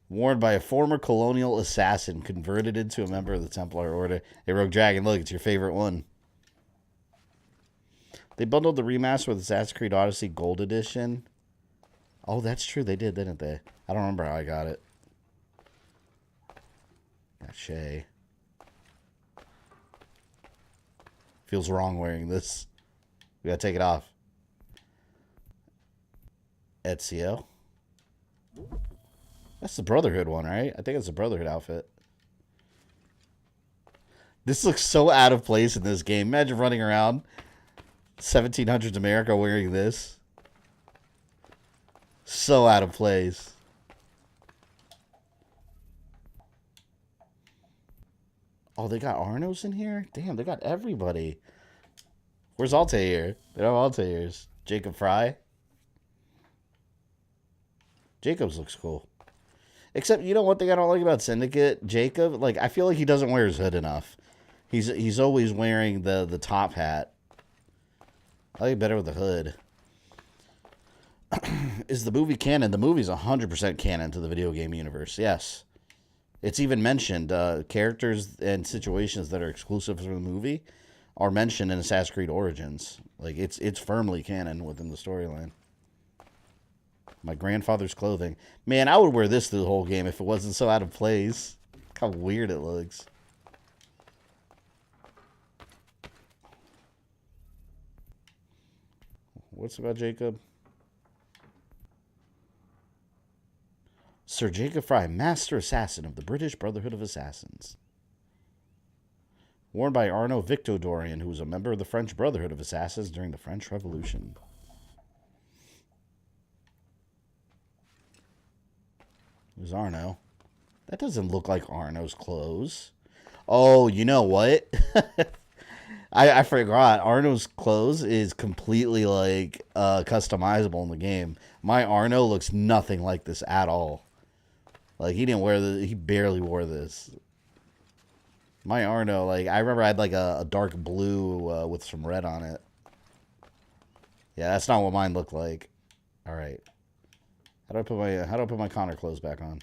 Worn by a former colonial assassin converted into a member of the Templar Order. Hey, Rogue Dragon, look, it's your favorite one. They bundled the remaster with Assassin's Creed Odyssey Gold Edition. Oh, that's true. They did, didn't they? I don't remember how I got it. Got Shay. Feels wrong wearing this. We gotta take it off. Ezio. That's the Brotherhood one, right? I think it's the Brotherhood outfit. This looks so out of place in this game. Imagine running around 1700s America wearing this. So out of place. Oh, they got Arnos in here? Damn, they got everybody. Where's Altair? They don't have Altairs. Jacob Fry. Jacob's looks cool. Except, you know one thing I don't like about Syndicate? Jacob, like, I feel like he doesn't wear his hood enough. He's always wearing the top hat. I like better with the hood. Is the movie canon? The movie's 100% canon to the video game universe, yes. It's even mentioned, characters and situations that are exclusive to the movie are mentioned in Assassin's Creed Origins. Like, it's firmly canon within the storyline. My grandfather's clothing. Man, I would wear this through the whole game if it wasn't so out of place. Look how weird it looks. What's about Jacob? Sir Jacob Fry, Master Assassin of the British Brotherhood of Assassins. Worn by Arno Victor-Dorian, who was a member of the French Brotherhood of Assassins during the French Revolution. There's Arno. That doesn't look like Arno's clothes. Oh, you know what? I forgot. Arno's clothes is completely, like, customizable in the game. My Arno looks nothing like this at all. Like, he didn't wear the... He barely wore this. My Arno, like, I remember I had, like, a dark blue with some red on it. Yeah, that's not what mine looked like. All right. How do I put my Connor clothes back on?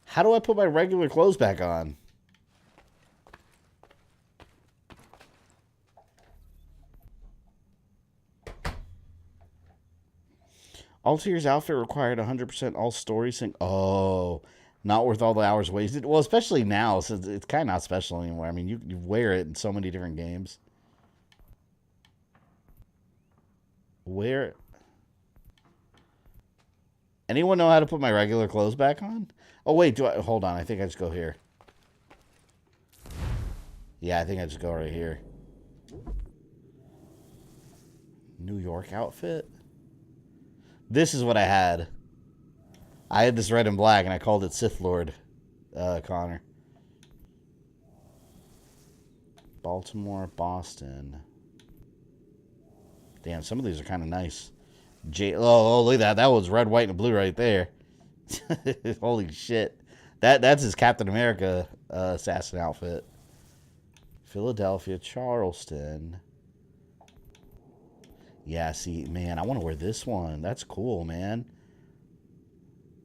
How do I put my regular clothes back on? Altair's outfit required 100% all story sync. Oh, not worth all the hours wasted. Well, especially now, since it's kind of not special anymore. I mean, you wear it in so many different games. Wear it. Anyone know how to put my regular clothes back on? Oh, wait, hold on. I think I just go here. Yeah, I think I just go right here. New York outfit? This is what I had. I had this red and black, and I called it Sith Lord, Connor. Baltimore, Boston. Damn, some of these are kind of nice. Oh, look at that. That was red, white, and blue right there. Holy shit. That's his Captain America assassin outfit. Philadelphia, Charleston. Yeah, see, man, I want to wear this one. That's cool, man.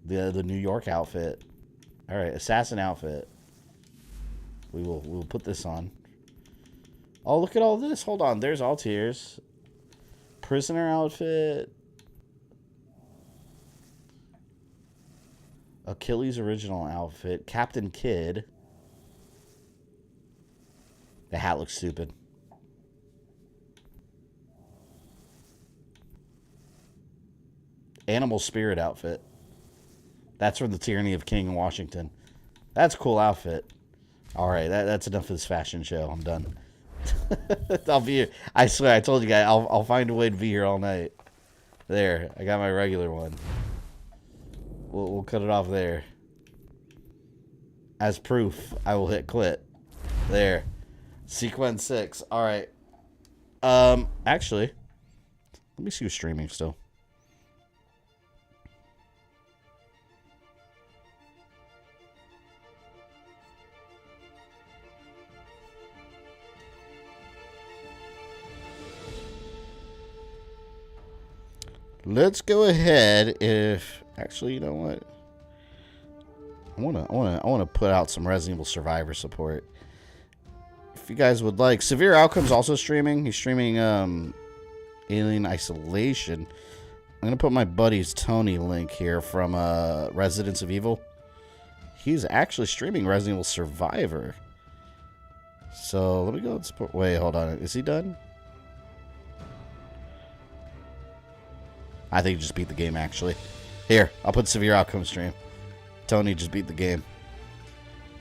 The New York outfit. All right, assassin outfit. We'll put this on. Oh, look at all this. Hold on. There's Altier's prisoner outfit. Achilles original outfit. Captain Kidd. The hat looks stupid. Animal spirit outfit. That's from the Tyranny of King Washington. That's a cool outfit. All right, that's enough of this fashion show. I'm done. I'll be here. I swear, I told you guys, I'll find a way to be here all night. There, I got my regular one. We'll cut it off there. As proof, I will hit quit. There. Sequence 6. All right. Actually, let me see who's streaming still. Let's go ahead. If actually, you know what? I wanna put out some Resident Evil Survivor support. If you guys would like, Severe Outcome's also streaming. He's streaming Alien Isolation. I'm gonna put my buddy's Tony link here from Residents of Evil. He's actually streaming Resident Evil Survivor. So let me go and support. Wait, hold on. Is he done? I think he just beat the game, actually. Here, I'll put Severe Outcome stream. Tony just beat the game.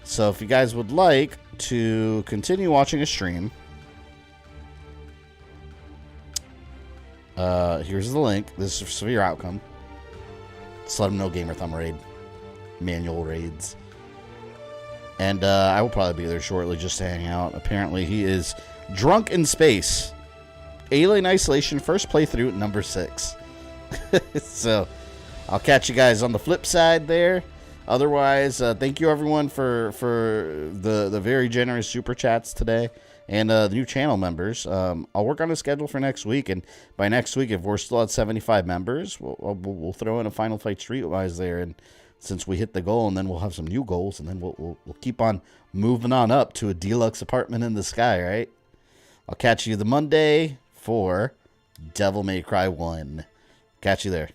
So if you guys would like to continue watching a stream, here's the link. This is Severe Outcome. Just let him know GamerThumb raid. Manual raids. And I will probably be there shortly just to hang out. Apparently he is drunk in space. Alien Isolation, first playthrough, number 6. So I'll catch you guys on the flip side there. Otherwise, thank you everyone for the very generous super chats today and the new channel members. I'll work on a schedule for next week, and by next week, if we're still at 75 members, we'll throw in a Final Fight Streetwise there, and since we hit the goal, and then we'll have some new goals, and then we'll keep on moving on up to a deluxe apartment in the sky, right? I'll catch you the Monday for Devil May Cry 1. Catch you there.